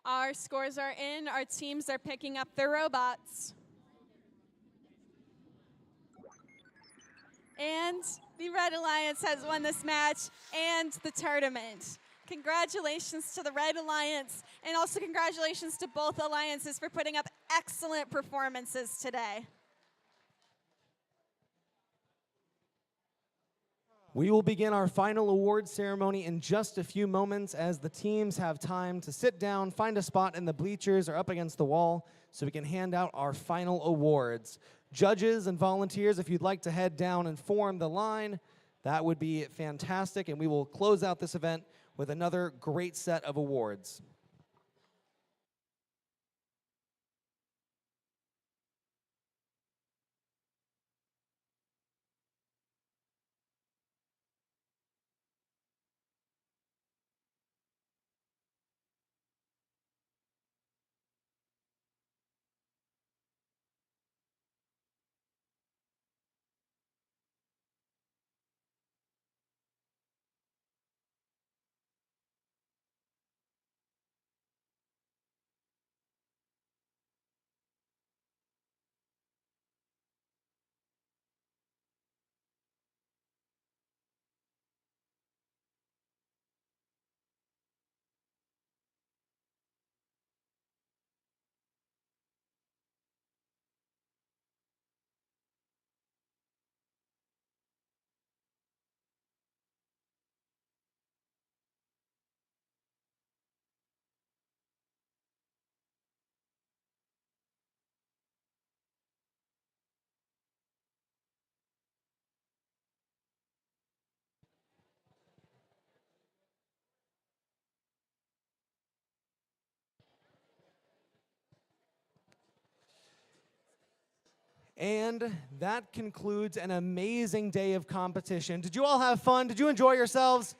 Our scores are in. Our teams are picking up their robots. And the Red Alliance has won this match and the tournament. Congratulations to the Red Alliance, and also congratulations to both alliances for putting up excellent performances today. We will begin our final award ceremony in just a few moments as the teams have time to sit down, find a spot in the bleachers or up against the wall so we can hand out our final awards. Judges and volunteers, if you'd like to head down and form the line, that would be fantastic, and we will close out this event with another great set of awards. And that concludes an amazing day of competition. Did you all have fun? Did you enjoy yourselves?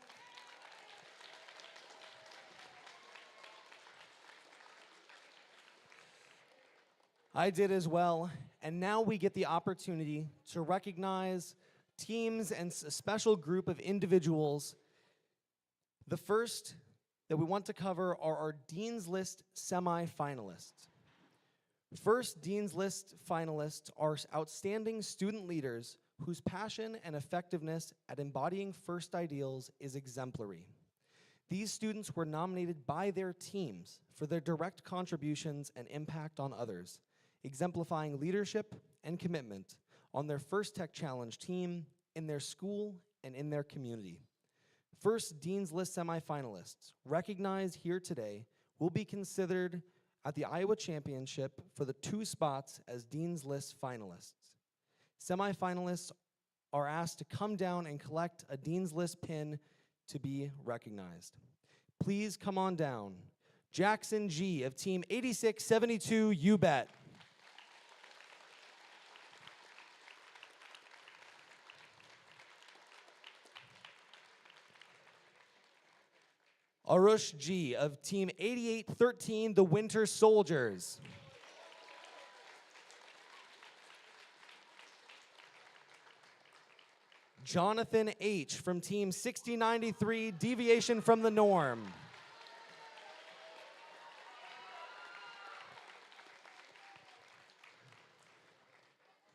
I did as well. And now we get the opportunity to recognize teams and a special group of individuals. The first that we want to cover are our Dean's List semifinalists. First Dean's List finalists are outstanding student leaders whose passion and effectiveness at embodying first ideals is exemplary. These students were nominated by their teams for their direct contributions and impact on others, exemplifying leadership and commitment on their First Tech Challenge team, in their school, and in their community. First Dean's List semifinalists recognized here today will be considered at the Iowa Championship for the 2 spots as Dean's List finalists. Semifinalists are asked to come down and collect a Dean's List pin to be recognized. Please come on down. Jackson G. of Team 8672 UBET. Arush G. of Team 8813, the Winter Soldiers. Jonathan H. from Team 6093, Deviation from the Norm.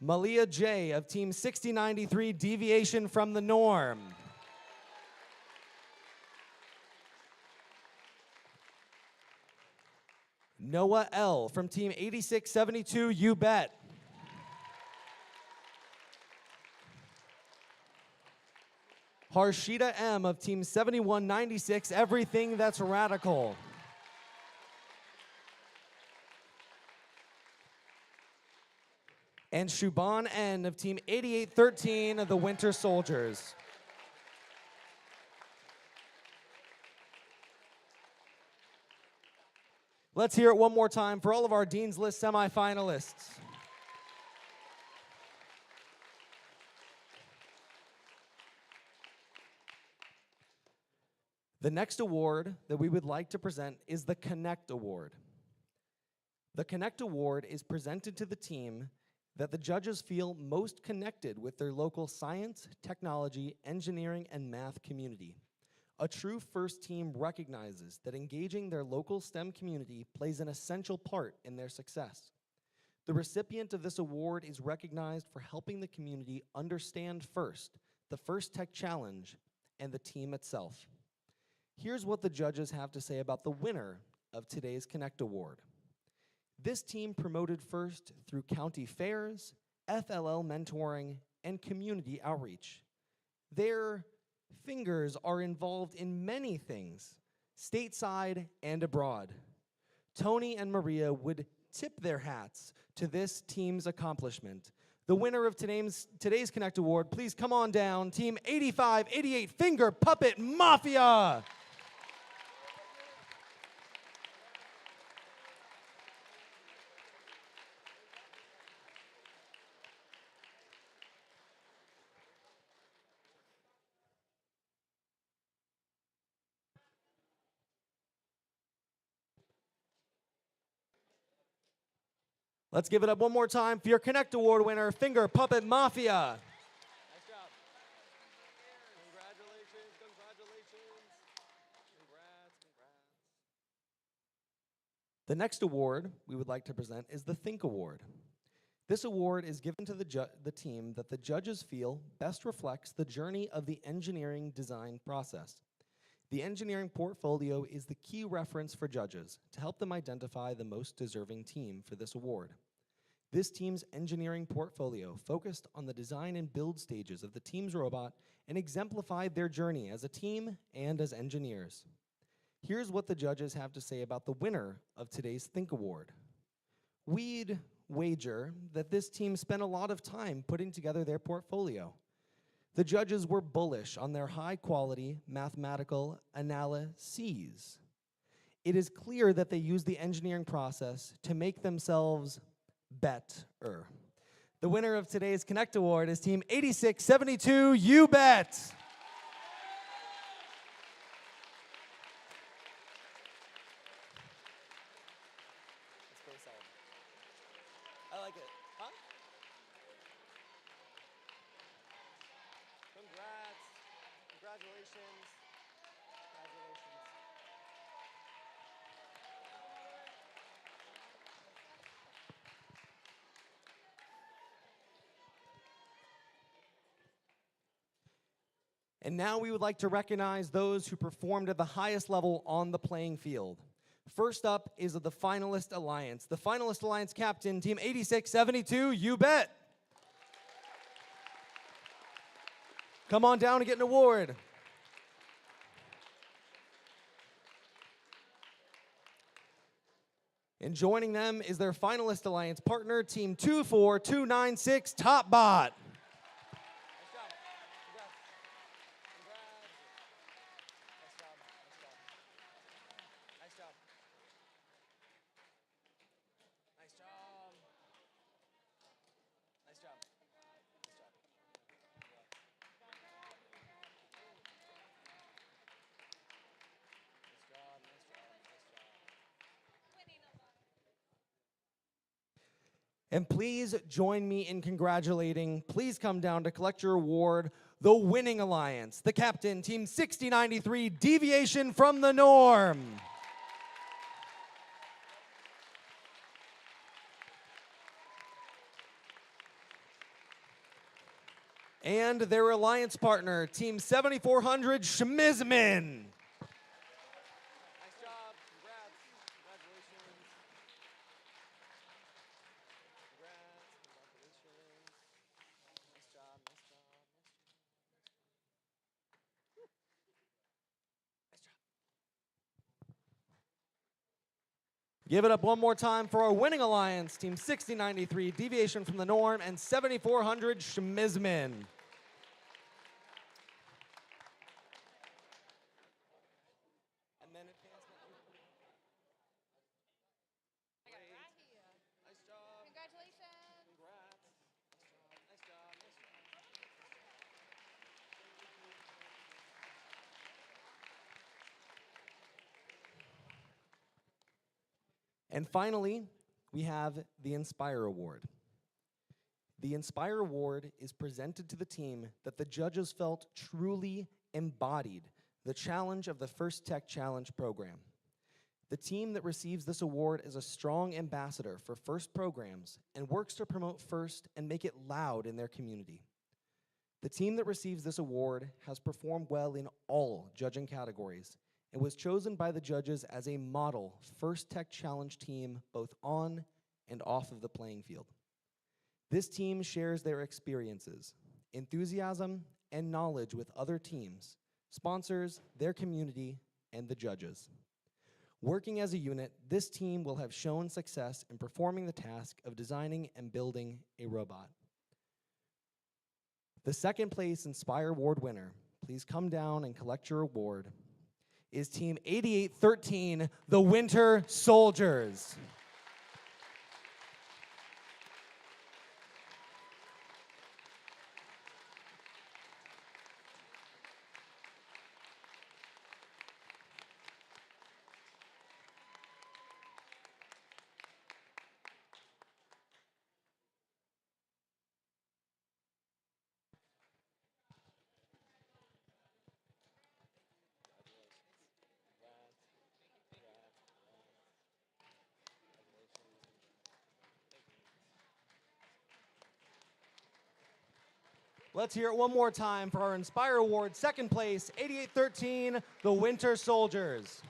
Malia J. of Team 6093, Deviation from the Norm. Noah L. from Team 8672, You Bet. Harshita M. of Team 7196, Everything That's Radical. And Shuban N. of Team 8813 of the Winter Soldiers. Let's hear it one more time for all of our Dean's List semifinalists. The next award that we would like to present is the Connect Award. The Connect Award is presented to the team that the judges feel most connected with their local science, technology, engineering, and math community. A true FIRST team recognizes that engaging their local STEM community plays an essential part in their success. The recipient of this award is recognized for helping the community understand FIRST, the FIRST Tech Challenge, and the team itself. Here's what the judges have to say about the winner of today's Connect Award. This team promoted FIRST through county fairs, FLL mentoring, and community outreach. Their fingers are involved in many things, stateside and abroad. Tony and Maria would tip their hats to this team's accomplishment. The winner of today's Connect Award, please come on down, Team 8588 Finger Puppet Mafia. Let's give it up one more time for your Connect Award winner, Finger Puppet Mafia. Nice job. Congratulations, congratulations. Congrats. The next award we would like to present is the Think Award. This award is given to the team that the judges feel best reflects the journey of the engineering design process. The engineering portfolio is the key reference for judges to help them identify the most deserving team for this award. This team's engineering portfolio focused on the design and build stages of the team's robot and exemplified their journey as a team and as engineers. Here's what the judges have to say about the winner of today's Think Award. We'd wager that this team spent a lot of time putting together their portfolio. The judges were bullish on their high-quality mathematical analyses. It is clear that they used the engineering process to make themselves better. The winner of today's Connect Award is Team 8672, You Bet! I like it. Huh? Congrats. Congratulations. Congratulations. And now we would like to recognize those who performed at the highest level on the playing field. First up is the Finalist Alliance. The Finalist Alliance captain, Team 8672, You Bet! Come on down and get an award. And joining them is their Finalist Alliance partner, Team 24296, Top Bot. And please join me in congratulating, please come down to collect your award, the Winning Alliance, the captain, Team 6093, Deviation from the Norm. And their alliance partner, Team 7400, Schmizman. Give it up one more time for our Winning Alliance, Team 6093, Deviation from the Norm, and 7400, Schmizman. And finally, we have the Inspire Award. The Inspire Award is presented to the team that the judges felt truly embodied the challenge of the First Tech Challenge program. The team that receives this award is a strong ambassador for FIRST programs and works to promote FIRST and make it loud in their community. The team that receives this award has performed well in all judging categories and was chosen by the judges as a model First Tech Challenge team both on and off of the playing field. This team shares their experiences, enthusiasm, and knowledge with other teams, sponsors, their community, and the judges. Working as a unit, this team will have shown success in performing the task of designing and building a robot. The second place Inspire Award winner, please come down and collect your award, is Team 8813, the Winter Soldiers. Let's hear it one more time for our Inspire Award, second place, 8813, the Winter Soldiers.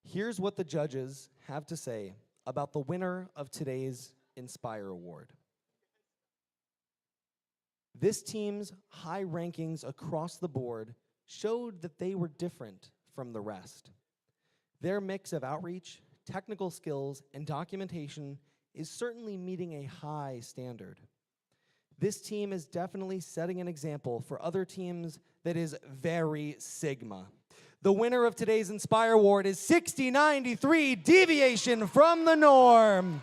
Here's what the judges have to say about the winner of today's Inspire Award. This team's high rankings across the board showed that they were different from the rest. Their mix of outreach, technical skills, and documentation is certainly meeting a high standard. This team is definitely setting an example for other teams that is very Sigma. The winner of today's Inspire Award is 6093, Deviation from the Norm.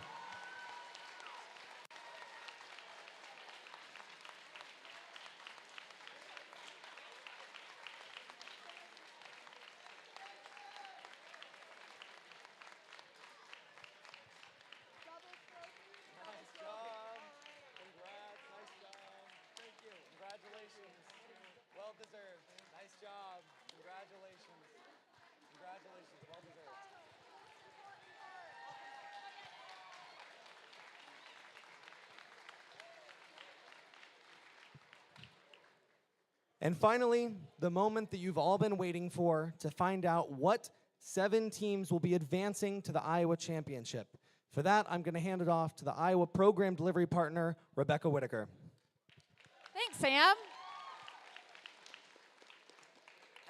And finally, the moment that you've all been waiting for to find out what 7 teams will be advancing to the Iowa Championship. For that, I'm going to hand it off to the Iowa Program Delivery Partner, Rebecca Whitaker. Thanks, Sam.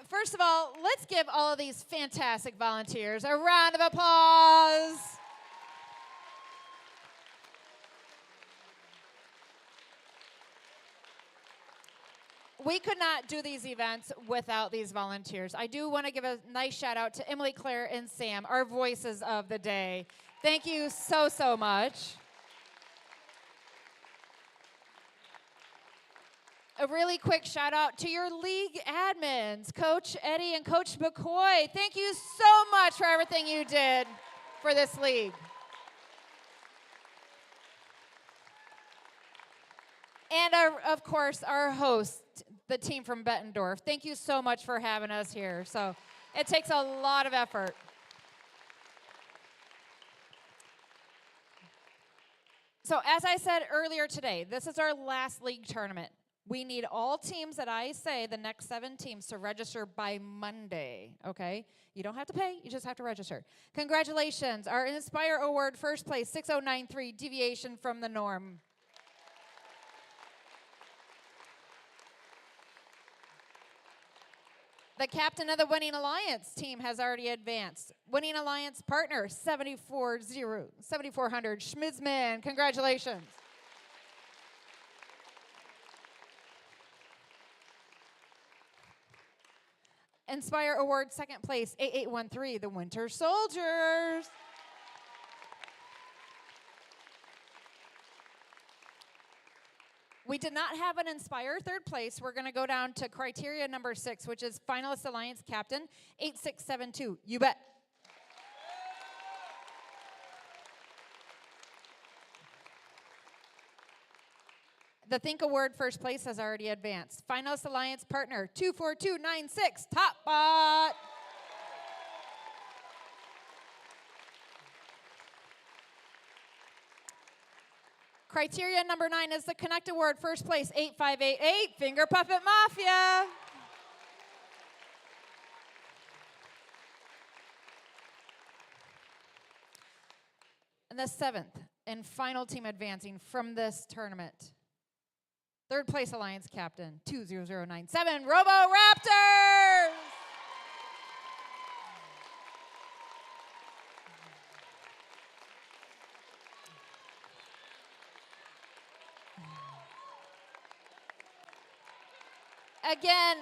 First of all, let's give all of these fantastic volunteers a round of applause. We could not do these events without these volunteers. I do want to give a nice shout out to Emily, Claire, and Sam, our voices of the day. Thank you so, so much. A really quick shout out to your league admins, Coach Eddie and Coach McCoy. Thank you so much for everything you did for this league. And of course, our host, the team from Bettendorf. Thank you so much for having us here. So it takes a lot of effort. So as I said earlier today, this is our last league tournament. We need all teams that I say, the next 7 teams, to register by Monday, okay? You don't have to pay, you just have to register. Congratulations, our Inspire Award first place, 6093, Deviation from the Norm. The captain of the Winning Alliance team has already advanced. Winning Alliance partner, 7400, Schmidsman. Congratulations. Inspire Award second place, 8813, the Winter Soldiers. We did not have an Inspire third place. We're going to go down to criteria number 6, which is Finalist Alliance Captain, 8672. You bet. The Think Award first place has already advanced. Finalist Alliance partner 24296, Top Bot. Criteria number 9 is the Connect Award first place 8588, Finger Puppet Mafia. And the 7th and final team advancing from this tournament. Third place Alliance Captain 20097, Robo Raptors. Again,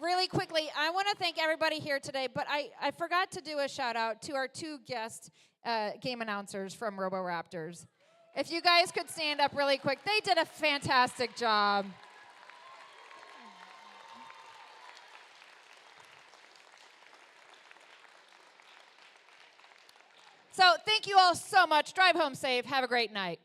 really quickly, I want to thank everybody here today, but I forgot to do a shout out to our 2 guest game announcers from Robo Raptors. If you guys could stand up really quick, they did a fantastic job. So thank you all so much. Drive home safe. Have a great night.